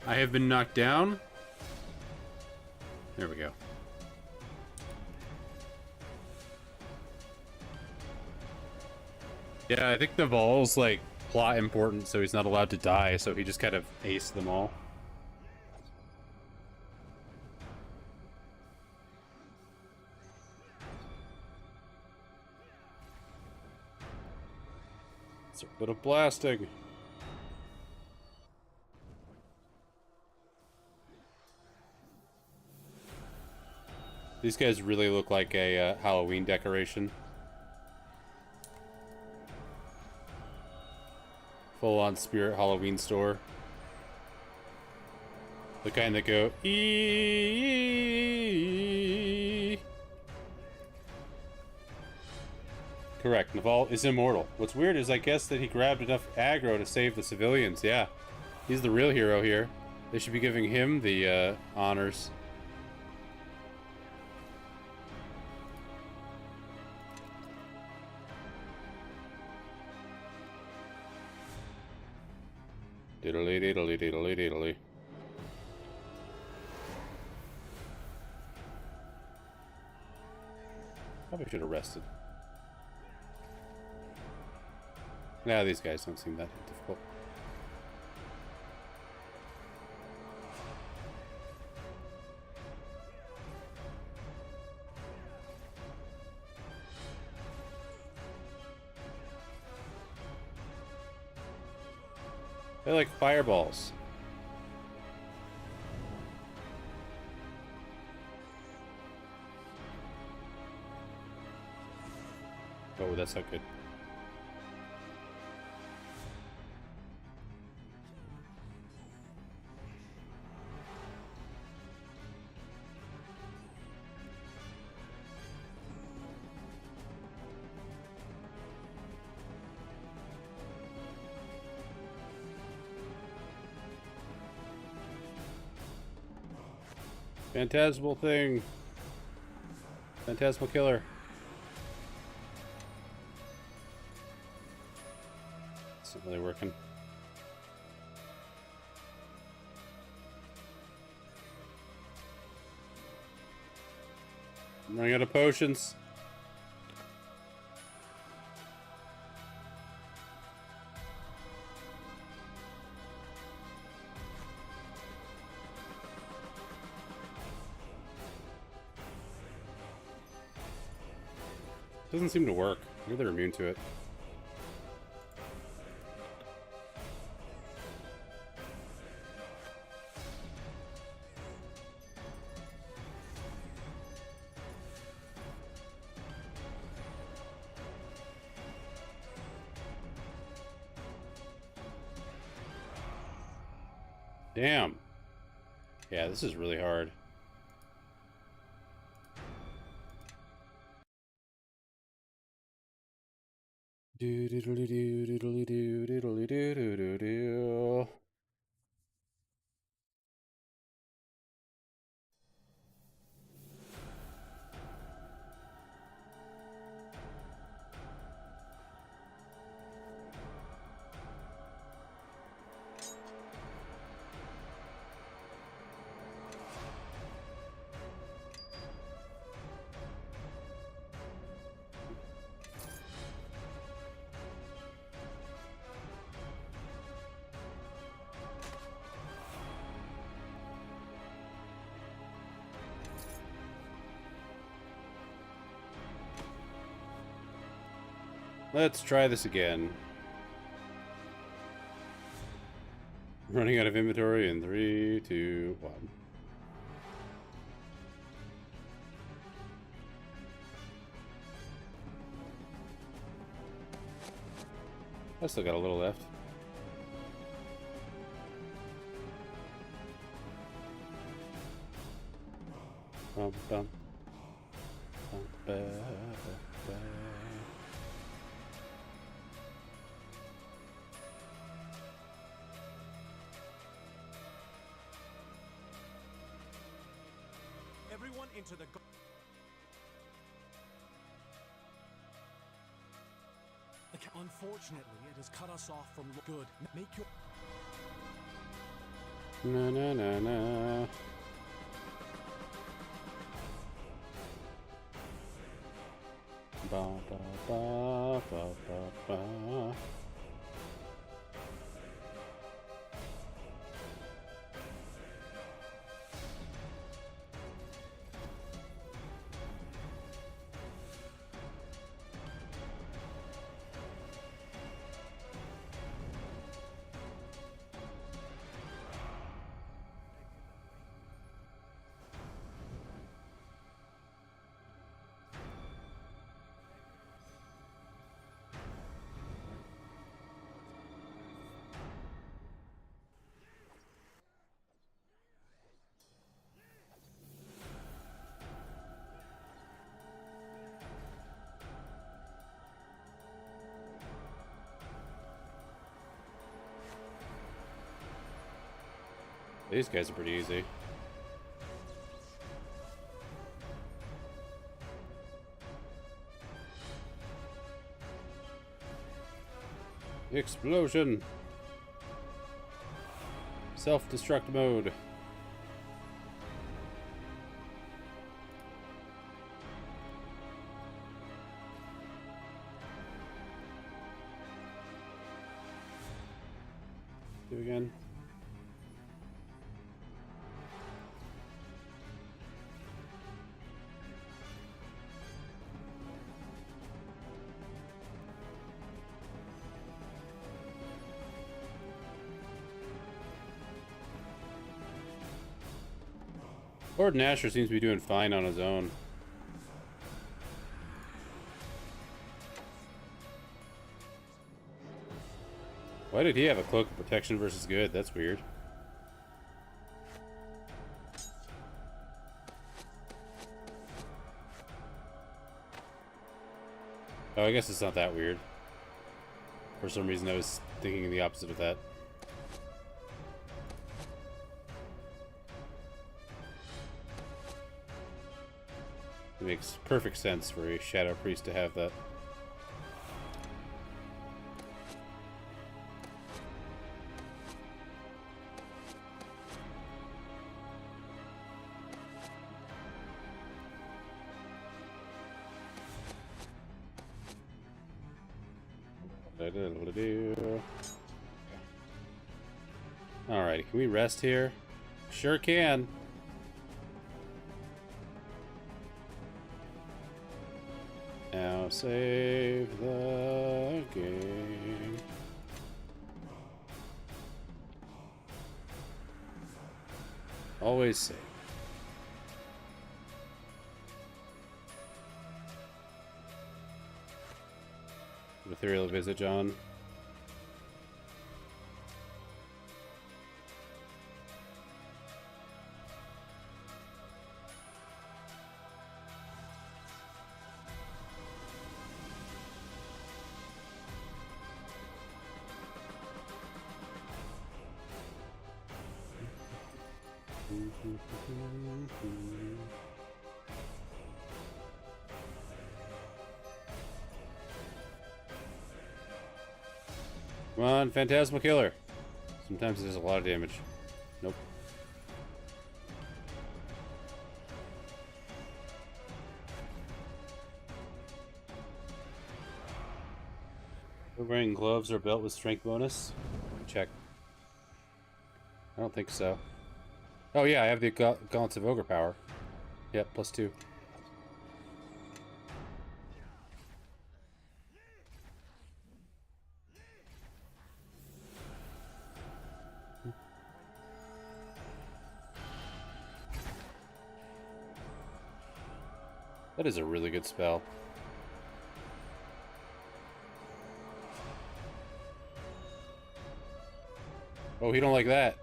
I have been knocked down. There we go. Yeah, I think Naval's like plot important, so he's not allowed to die, so he just kind of aced them all. It's a bit of blasting. These guys really look like a Halloween decoration. Full-on Spirit Halloween store. The kind that go eee. Correct. Naval is immortal. What's weird is I guess that he grabbed enough aggro to save the civilians. Yeah. He's the real hero here. They should be giving him the honors. Diddly diddly diddly diddly. Probably should have rested. Nah, these guys don't seem that difficult. They're like fireballs. Oh, that's not good. Phantasmal thing. Phantasmal killer. It's not really working. I'm running out of potions. Doesn't seem to work. Maybe they're immune to it. Damn. Yeah, this is really hard. Do diddly do diddly do diddly do do do do. Let's try this again. Running out of inventory in 3, 2, 1. I still got a little left. Bum, bum. Bum, ba, ba, ba. Everyone into the... Unfortunately, it has cut us off from good. Make your... Na na na na. Ba ba ba ba ba ba. These guys are pretty easy. Explosion! Self-destruct mode. Do again. Lord Nasher seems to be doing fine on his own. Why did he have a cloak of protection versus good? That's weird. Oh, I guess it's not that weird. For some reason I was thinking the opposite of that. It makes perfect sense for a Shadow Priest to have that. Alrighty, can we rest here? Sure can. Now save the game. Always save. Ethereal Visage on. Come on, Phantasmal Killer. Sometimes it does a lot of damage. Nope. We're wearing gloves or belt with strength bonus. Check. I don't think so. Oh yeah, I have the Gaunts of Ogre power. Yep, +2. That is a really good spell. Oh, he don't like that.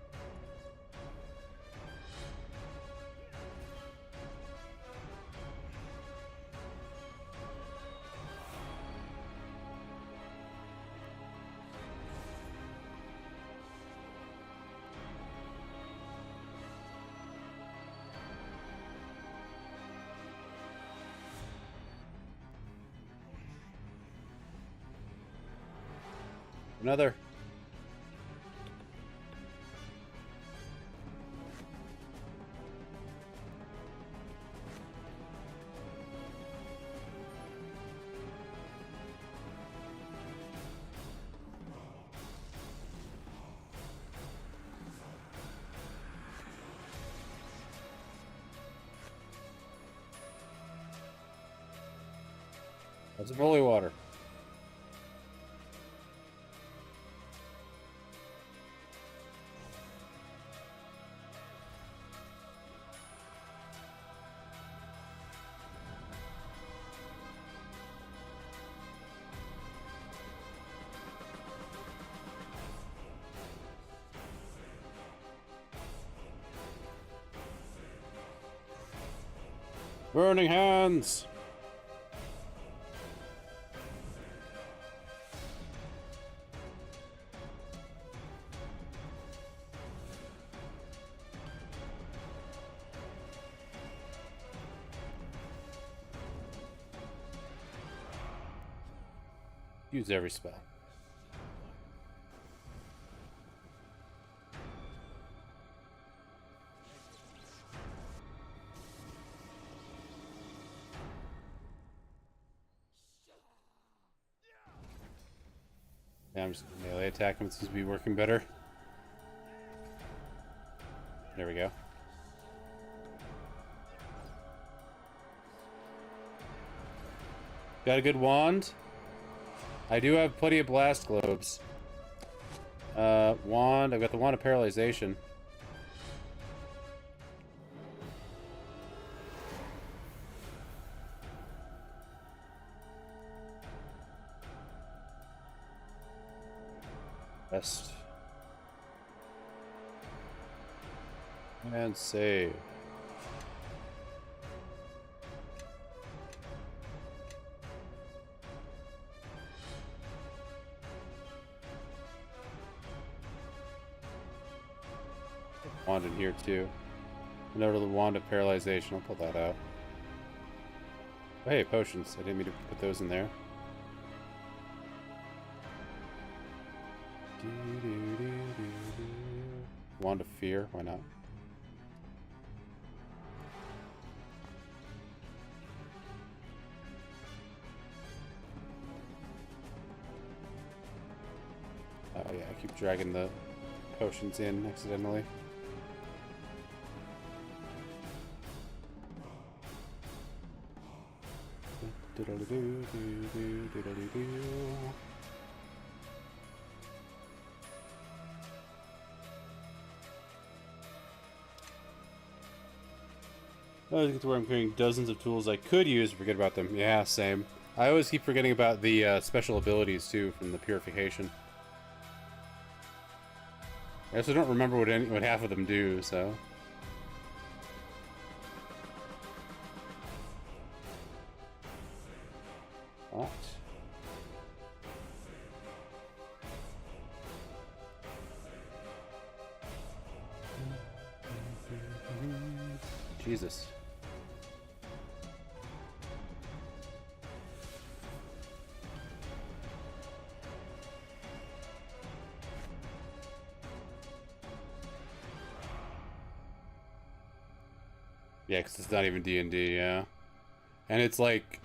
Another. That's some holy water. Burning hands! Use every spell. Yeah, I'm just gonna melee attack him. It seems to be working better. There we go. Got a good wand. I do have plenty of blast globes. Wand. I've got the wand of paralyzation. Rest. And save. Wand in here too. And over the wand of paralyzation, I'll pull that out. Oh, hey, potions. I didn't mean to put those in there. Wand of fear, why not? Oh yeah, I keep dragging the potions in accidentally. I always get to where I'm carrying dozens of tools I could use and forget about them. Yeah, same. I always keep forgetting about the special abilities too from the purification. I also don't remember what half of them do, so. What? Jesus. Yeah, because it's not even D&D, yeah. And it's like...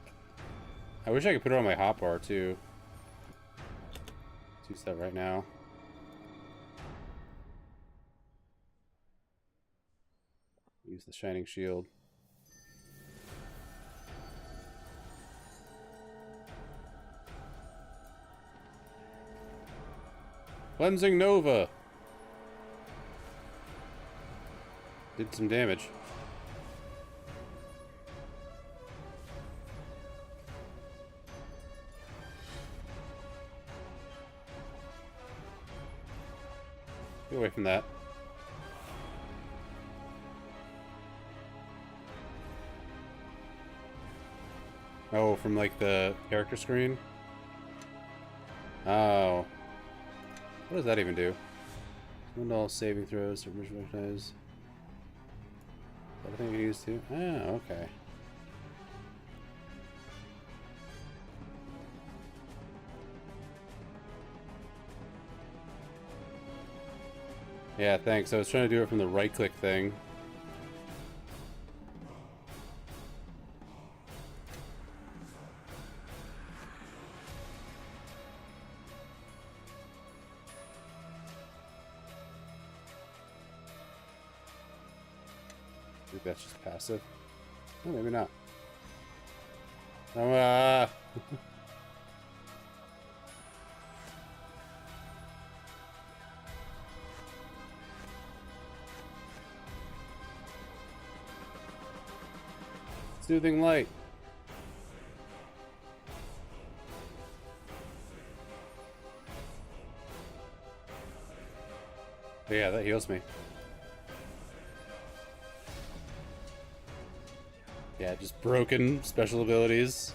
I wish I could put it on my hotbar, too. Let's use that right now. Use the Shining Shield. Cleansing Nova! Did some damage. Get away from that. Oh, from like the character screen? Oh. What does that even do? Win all saving throws, submission recognize. Is that a thing I can use too? Oh, okay. Yeah, thanks. I was trying to do it from the right-click thing. I think that's just passive. Oh, maybe not. Oh, Soothing light. But yeah, that heals me. Yeah, just broken special abilities.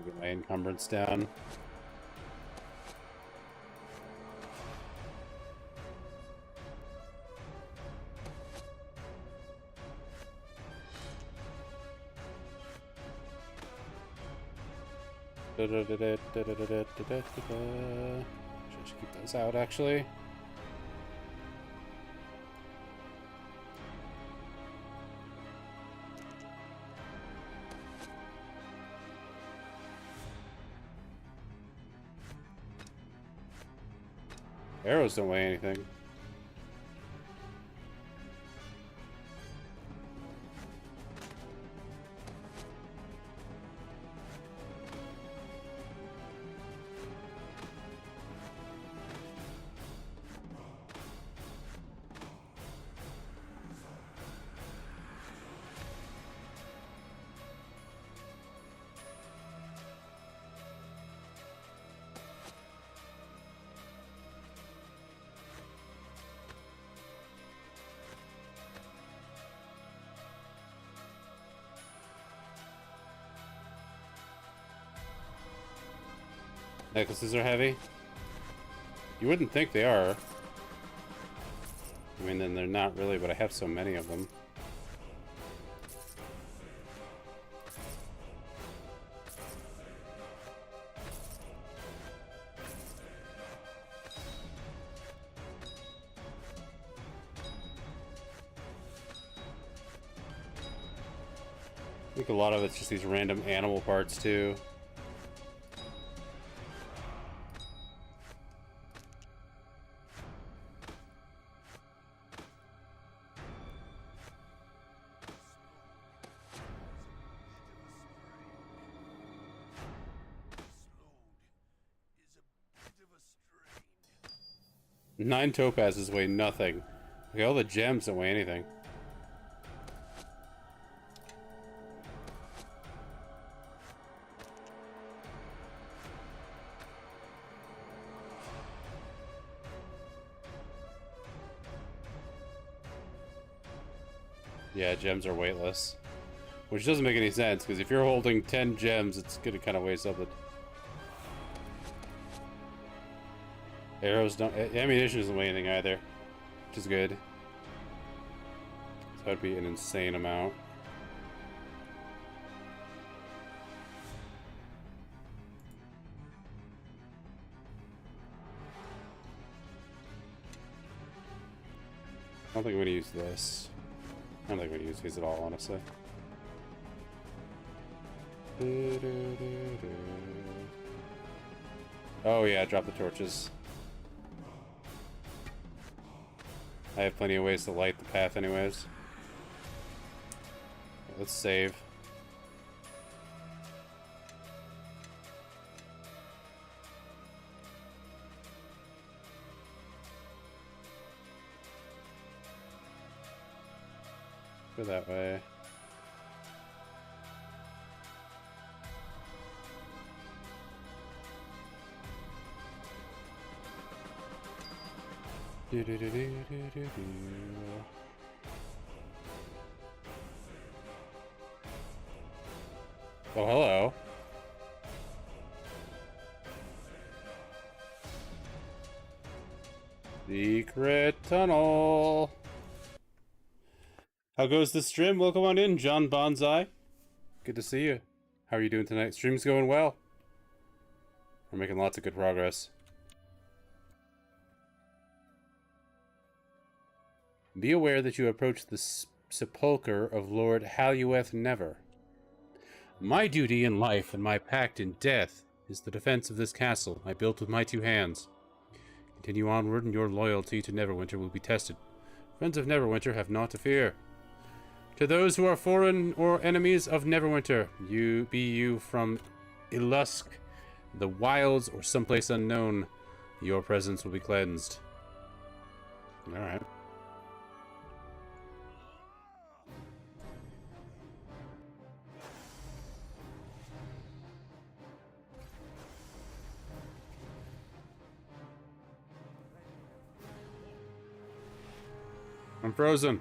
Get my encumbrance down. Should keep those out, actually. Arrows don't weigh anything. Necklaces are heavy. You wouldn't think they are. I mean, then they're not really, but I have so many of them. I think a lot of it's just these random animal parts, too. Nine topazes weigh nothing. Okay, all the gems don't weigh anything. Yeah, gems are weightless. Which doesn't make any sense, because if you're holding 10 gems, it's gonna kind of weigh something. Arrows don't... Ammunition doesn't weigh anything either, which is good. So that'd be an insane amount. I don't think I'm gonna use this. I don't think I'm gonna use these at all, honestly. Oh yeah, drop the torches. I have plenty of ways to light the path anyways. Let's save. Go that way. Oh, hello. Secret tunnel. How goes the stream? Welcome on in, John Bonsai. Good to see you. How are you doing tonight? Stream's going well. We're making lots of good progress. Be aware that you approach the sepulchre of Lord Halueth Never. My duty in life and my pact in death is the defense of this castle I built with my two hands. Continue onward and your loyalty to Neverwinter will be tested. Friends of Neverwinter have naught to fear. To those who are foreign or enemies of Neverwinter, you from Ilusk, the wilds, or someplace unknown, your presence will be cleansed. Alright. I'm frozen.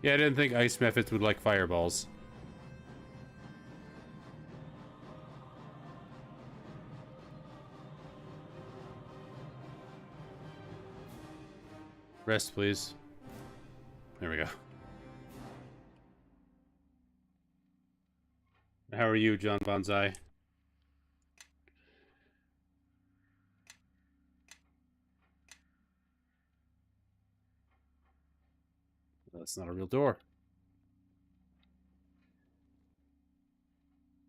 Yeah, I didn't think ice methods would like fireballs. Rest, please. There we go. How are you, John Bonsai? That's not a real door.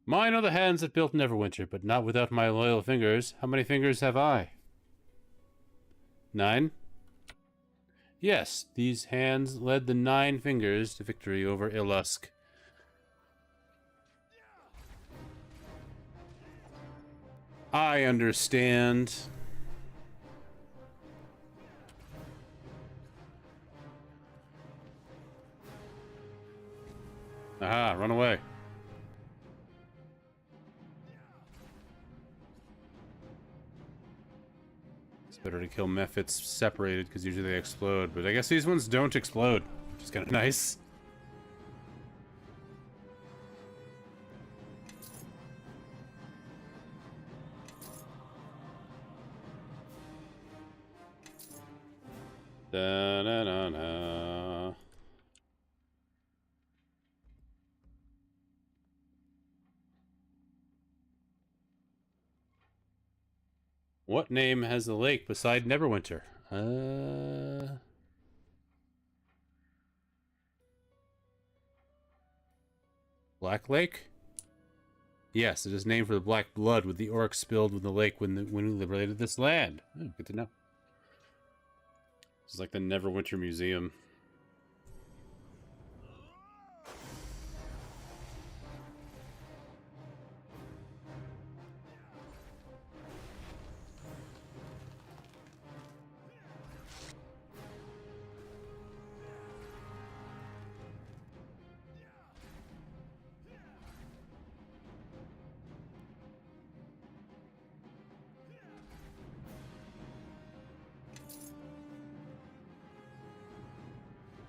Mine are the hands that built Neverwinter, but not without my loyal fingers. How many fingers have I? 9? Yes, these hands led the 9 fingers to victory over Ilusk. I understand. Aha, run away. It's better to kill mephits separated, because usually they explode, but I guess these ones don't explode, which is kind of nice. Da-na-na-na. What name has the lake beside Neverwinter? Black Lake? Yes, it is named for the black blood with the orcs spilled in the lake when we liberated this land. Oh, good to know. It's like the Neverwinter Museum.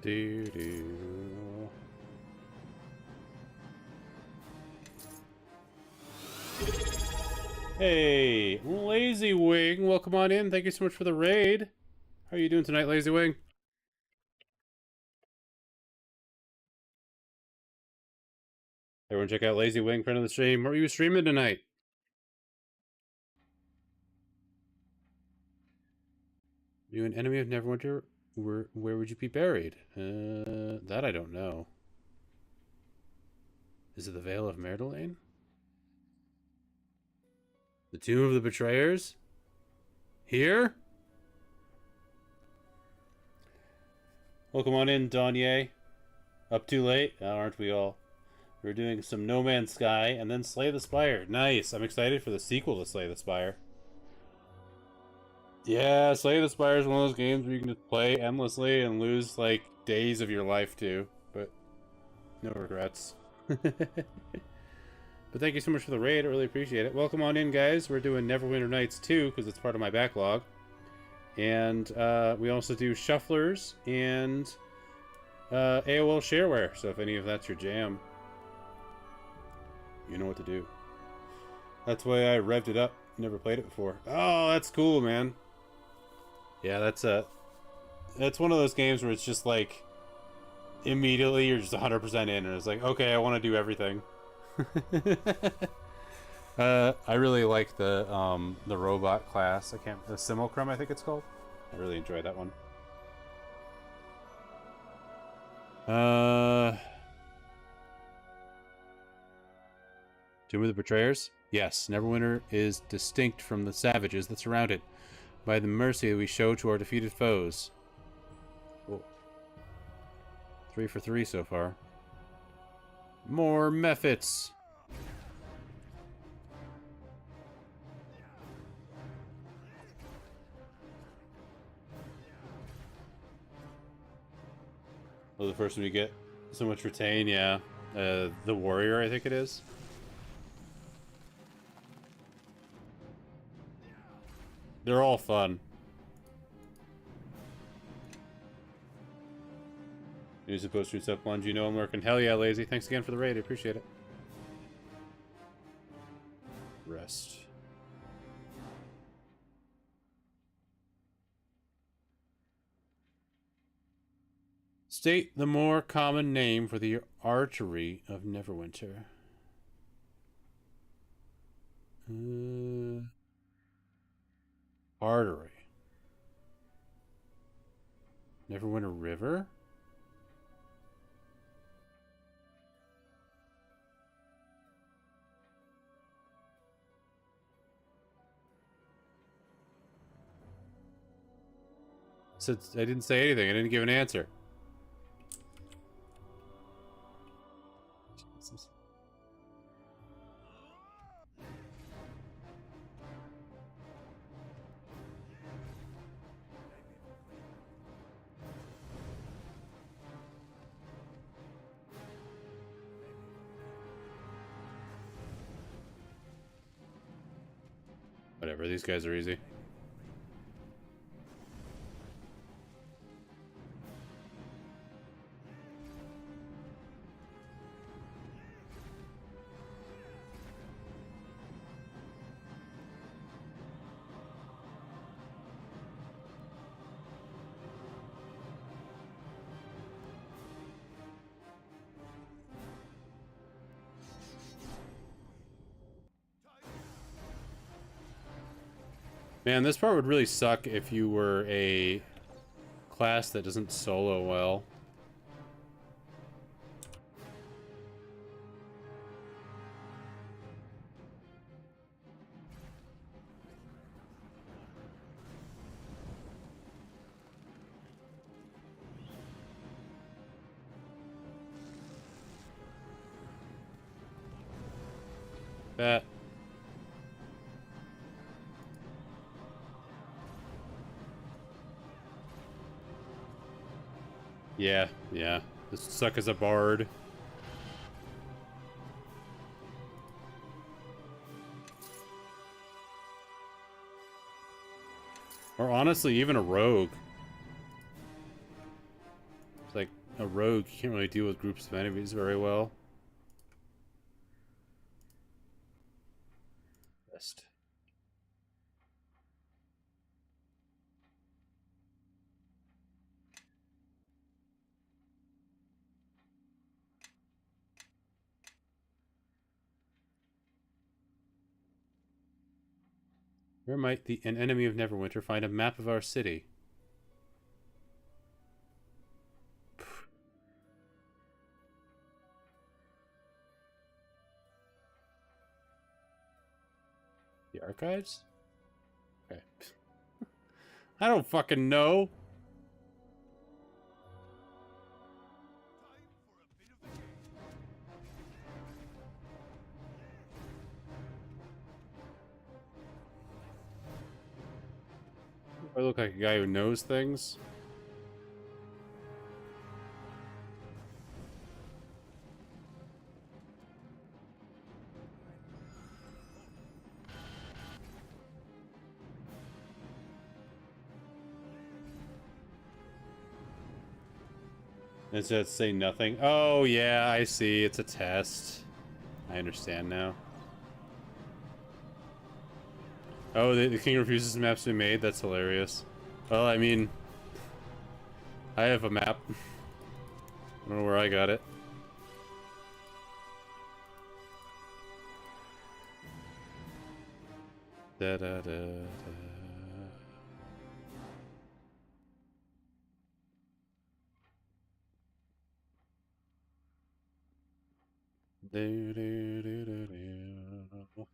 Do-do. Hey, Lazy Wing, welcome on in. Thank you so much for the raid. How are you doing tonight, Lazy Wing? Everyone check out Lazy Wing, friend of the stream. What are you streaming tonight? You an enemy of Neverwinter? Where would you be buried? That I don't know. Is it the Vale of Merdelaine? The Tomb of the Betrayers? Here? Welcome on in, Donye. Up too late? Aren't we all? We're doing some No Man's Sky and then Slay the Spire. Nice. I'm excited for the sequel to Slay the Spire. Yeah, Slay the Spire is one of those games where you can just play endlessly and lose, like, days of your life to. But no regrets. But thank you so much for the raid. I really appreciate it. Welcome on in, guys. We're doing Neverwinter Nights 2 because it's part of my backlog. And we also do Shufflers and AOL Shareware. So if any of that's your jam, you know what to do. That's why I revved it up. Never played it before. Oh, that's cool, man. Yeah, that's one of those games where it's just like immediately you're just 100% in, and it's like, okay, I want to do everything. I really like the robot class. The Simulcrum, I think it's called. I really enjoy that one. Tomb of the Betrayers? Yes, Neverwinter is distinct from the savages that surround it by the mercy we show to our defeated foes. Oh. 3 for 3 so far. More mephits! Oh, the first one we get so much retain, yeah. The warrior, I think it is. They're all fun. You're supposed to step lunge. You know I'm working. Hell yeah, Lazy. Thanks again for the raid. I appreciate it. Rest. State the more common name for the artery of Neverwinter. Artery. Neverwinter River? So I didn't say anything. I didn't give an answer. Jesus. Whatever, these guys are easy. Man, this part would really suck if you were a class that doesn't solo well. Bet. Yeah, yeah. This would suck as a bard. Or honestly, even a rogue. It's like a rogue can't really deal with groups of enemies very well. Best. Where might an enemy of Neverwinter find a map of our city? The archives? Okay. I don't fucking know. I look like a guy who knows things. It says say nothing. Oh yeah, I see. It's a test. I understand now. Oh, the king refuses the maps to be made? That's hilarious. Well, I mean, I have a map. I don't know where I got it. Da da da da. Do, do, do, do, do.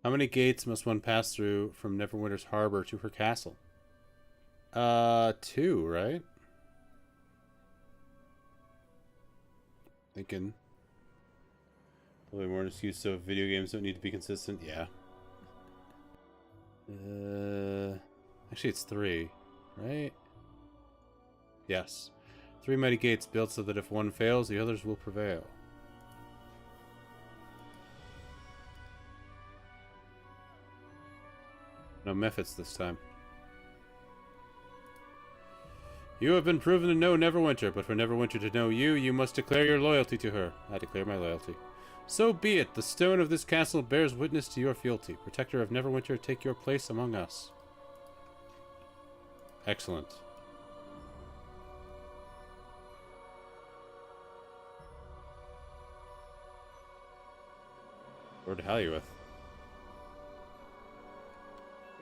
How many gates must one pass through from Neverwinter's harbor to her castle? 2, right? Thinking. Probably more an excuse so video games don't need to be consistent. Yeah. Actually, it's 3, right? Yes. 3 mighty gates built so that if one fails, the others will prevail. No Mephits this time. You have been proven to know Neverwinter, but for Neverwinter to know you, you must declare your loyalty to her. I declare my loyalty. So be it. The stone of this castle bears witness to your fealty. Protector of Neverwinter, take your place among us. Excellent. Lord Halueth.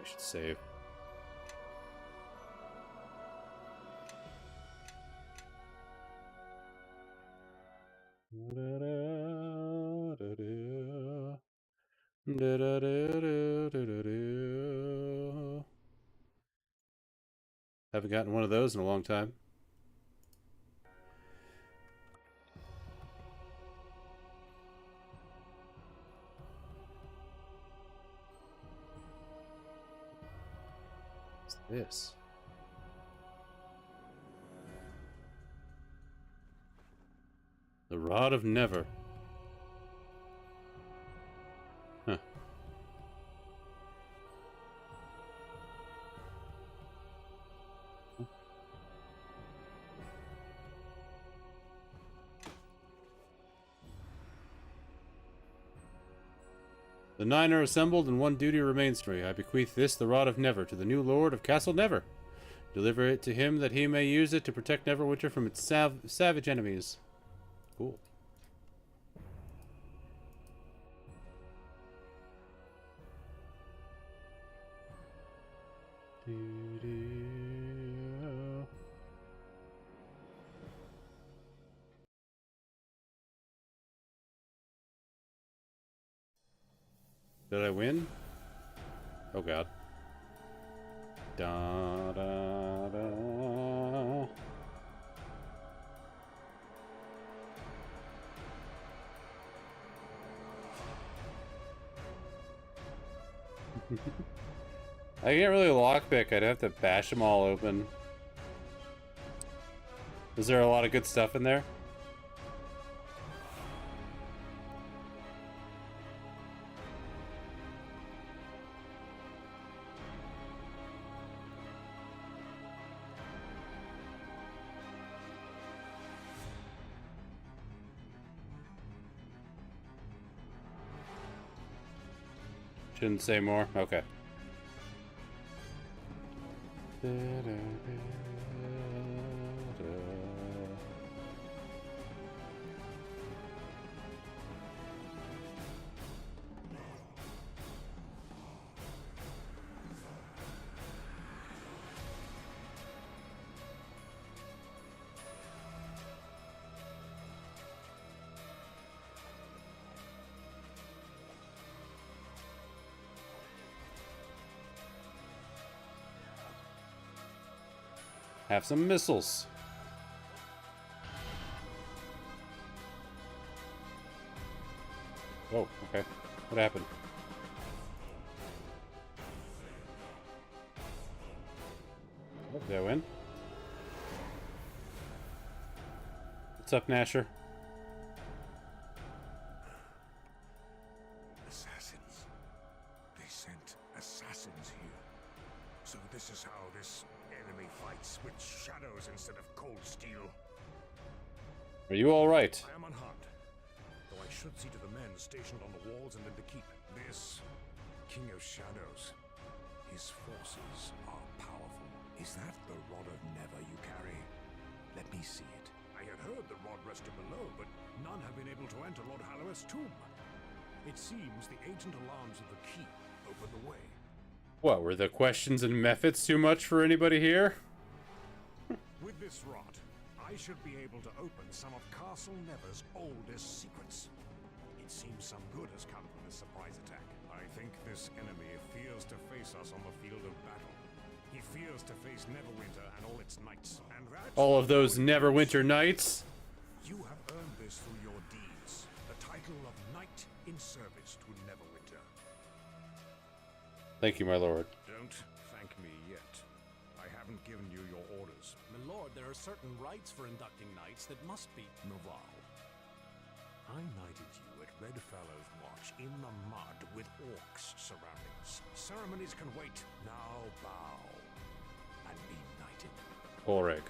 I should save. Haven't gotten one of those in a long time. What's this? The Rod of Never. Huh. The 9 are assembled, and one duty remains to me. I bequeath this, the Rod of Never, to the new Lord of Castle Never. Deliver it to him that he may use it to protect Neverwinter from its savage enemies. Cool. Did I win? Oh god. Da da da. I can't really lockpick. I'd have to bash them all open. Is there a lot of good stuff in there? Shouldn't say more? Okay. Have some missiles. Oh, okay. What happened? Oh, did I win? What's up, Nasher? Assassins. They sent assassins here. So this is how this enemy fights, with shadows instead of cold steel. Are you alright? I am unharmed, though I should see to the men stationed on the walls and in the keep. This King of Shadows, his forces are powerful. Is that the Rod of Never you carry? Let me see it. I had heard the rod rested below, but none have been able to enter Lord Halueth's tomb. It seems the ancient alarms of the keep open the way. What, were the questions and methods too much for anybody here? With this rod, I should be able to open some of Castle Never's oldest secrets. It seems some good has come from this surprise attack. I think this enemy fears to face us on the field of battle. He fears to face Neverwinter and all its knights, and that... All of those Neverwinter Nights? You have earned this through your deeds. The title of Knight in Service to Neverwinter. Thank you, my lord. Don't thank me yet. I haven't given you your orders. My lord, there are certain rites for inducting knights that must be... Noval. I knighted you at Redfellow's Watch in the mud with orcs surrounding us. Ceremonies can wait. Now bow and be knighted. Ulrich.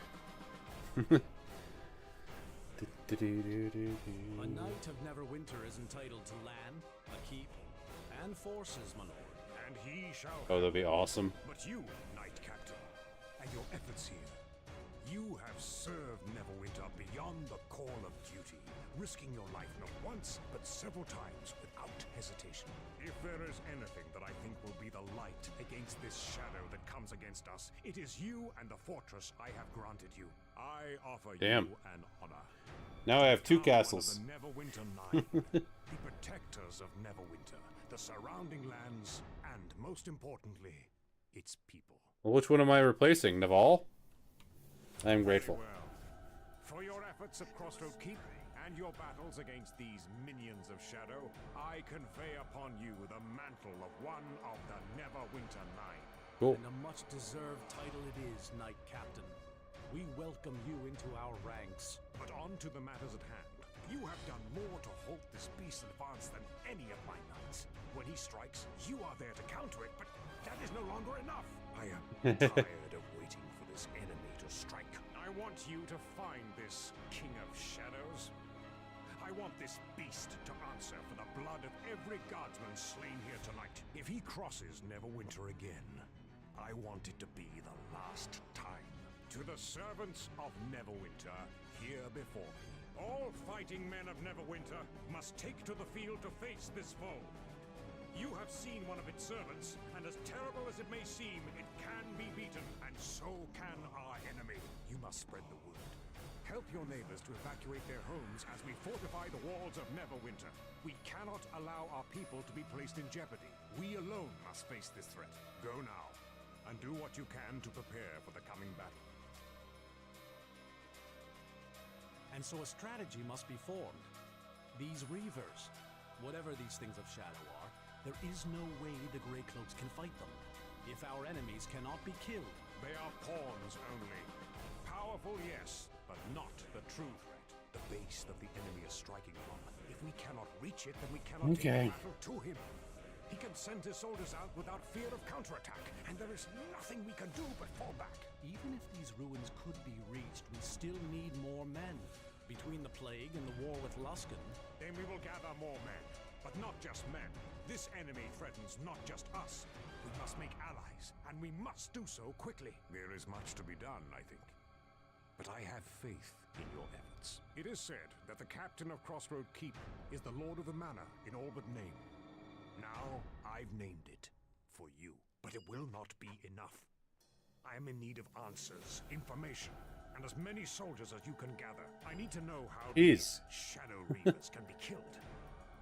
A knight of Neverwinter is entitled to land, a keep, and forces, my lord. And he shall. Oh, that'd be awesome. But you, Knight Captain, and your efforts here, you have served Neverwinter beyond the call of duty, risking your life not once, but several times without hesitation. If there is anything that I think will be the light against this shadow that comes against us, it is you and the fortress I have granted you. I offer Damn. you an honor. Now I have 2 Become castles. One of the Neverwinter Nine, the protectors of Neverwinter, the surrounding lands, and most importantly, its people. Well, which one am I replacing? Naval? I am grateful. Well, for your efforts at Crossroad Keep and your battles against these minions of Shadow, I convey upon you the mantle of one of the Neverwinter Nine. Cool. And a much-deserved title it is, Knight Captain. We welcome you into our ranks. But on to the matters at hand. You have done more to halt this beast's advance than any of my knights. When he strikes, you are there to counter it, but that is no longer enough. I am tired of waiting for this enemy to strike. I want you to find this King of Shadows. I want this beast to answer for the blood of every guardsman slain here tonight. If he crosses Neverwinter again, I want it to be the last time. To the servants of Neverwinter, here before me, all fighting men of Neverwinter must take to the field to face this foe. You have seen one of its servants, and as terrible as it may seem, it can be beaten, and so can our enemy. You must spread the word. Help your neighbors to evacuate their homes as we fortify the walls of Neverwinter. We cannot allow our people to be placed in jeopardy. We alone must face this threat. Go now, and do what you can to prepare for the coming battle. And so a strategy must be formed. These Reavers, whatever these things of shadow are, there is no way the Grey Cloaks can fight them. If our enemies cannot be killed, they are pawns only. Powerful, yes, but not the true threat. The base that the enemy is striking from. If we cannot reach it, then we cannot take the battle to him. He can send his soldiers out without fear of counterattack, and there is nothing we can do but fall back. even if these ruins could be reached, we still need more men. Between the plague and the war with Luskan, then we will gather more men, but not just men. This enemy threatens not just us. We must make allies, and we must do so quickly. There is much to be done, I think. But I have faith in your efforts. It is said that the captain of Crossroad Keep is the lord of the manor in all but name. Now, I've named it for you. But it will not be enough. I am in need of answers, information, and as many soldiers as you can gather. I need to know how these Shadow Reavers can be killed,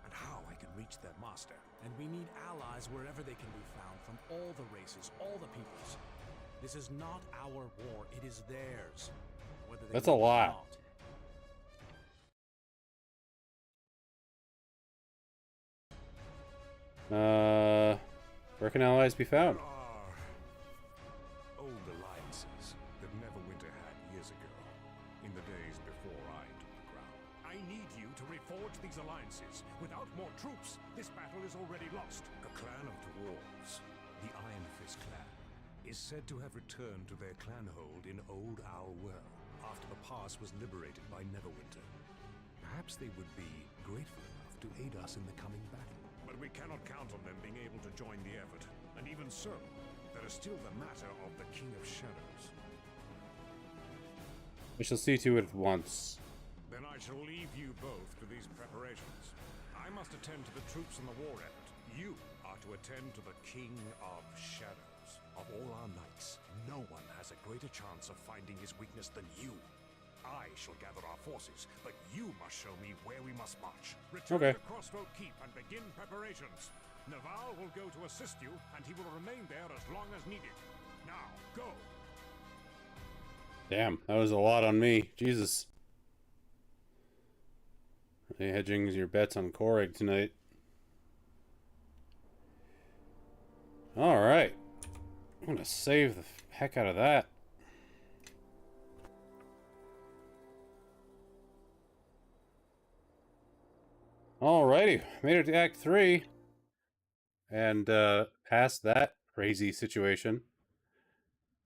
and how I can reach their master. And we need allies wherever they can be found, from all the races, all the peoples. This is not our war, it is theirs. Whether they That's a lot. Where can allies be found? Old alliances that Neverwinter had years ago, in the days before I took the crown. I need you to reforge these alliances. Without more troops, this battle is already lost. A clan of dwarves, the Iron Fist clan, is said to have returned to their clanhold in Old Owl Well after the pass was liberated by Neverwinter. Perhaps they would be grateful enough to aid us in the coming battle. But we cannot count on them being able to join the effort. And even so, there is still the matter of the King of Shadows. We shall see to it at once. Then I shall leave you both to these preparations. I must attend to the troops in the war effort. You are to attend to the King of Shadows. Of all our knights, no one has a greater chance of finding his weakness than you. I shall gather our forces, but you must show me where we must march. Return to Crossroad Keep and begin preparations. Naval will go to assist you, and he will remain there as long as needed. Now, go! Damn, that was a lot on me. Jesus. Really hedging your bets on Korrig tonight. Alright. I'm gonna save the heck out of that. Alrighty, made it to Act 3. And past that crazy situation.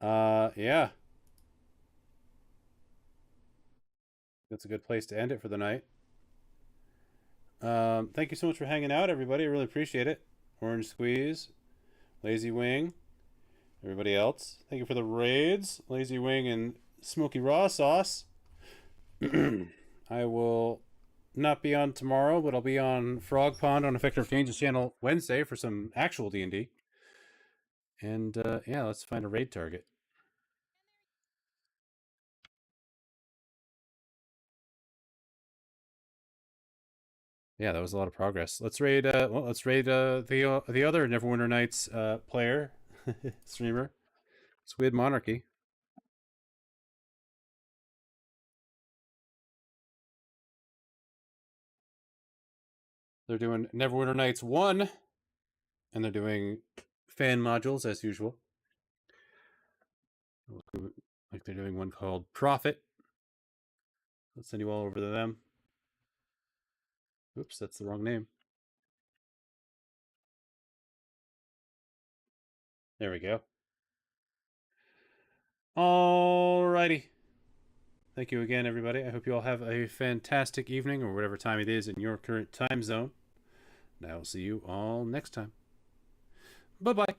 Yeah. That's a good place to end it for the night. Thank you so much for hanging out, everybody. I really appreciate it. Orange Squeeze, Lazy Wing, everybody else. Thank you for the raids, Lazy Wing and Smoky Raw Sauce. I will not be on tomorrow, but I'll be on Frog Pond on Effective Changes channel Wednesday for some actual D&D. And yeah, let's find a raid target. Yeah, that was a lot of progress. Let's raid. Let's raid the other Neverwinter Nights player, streamer, Squid Monarchy. They're doing Neverwinter Nights 1, and they're doing fan modules as usual. Like they're doing one called Profit. Let's send you all over to them. Oops, that's the wrong name. There we go. Alrighty. Thank you again, everybody. I hope you all have a fantastic evening or whatever time it is in your current time zone. And I will see you all next time. Bye-bye.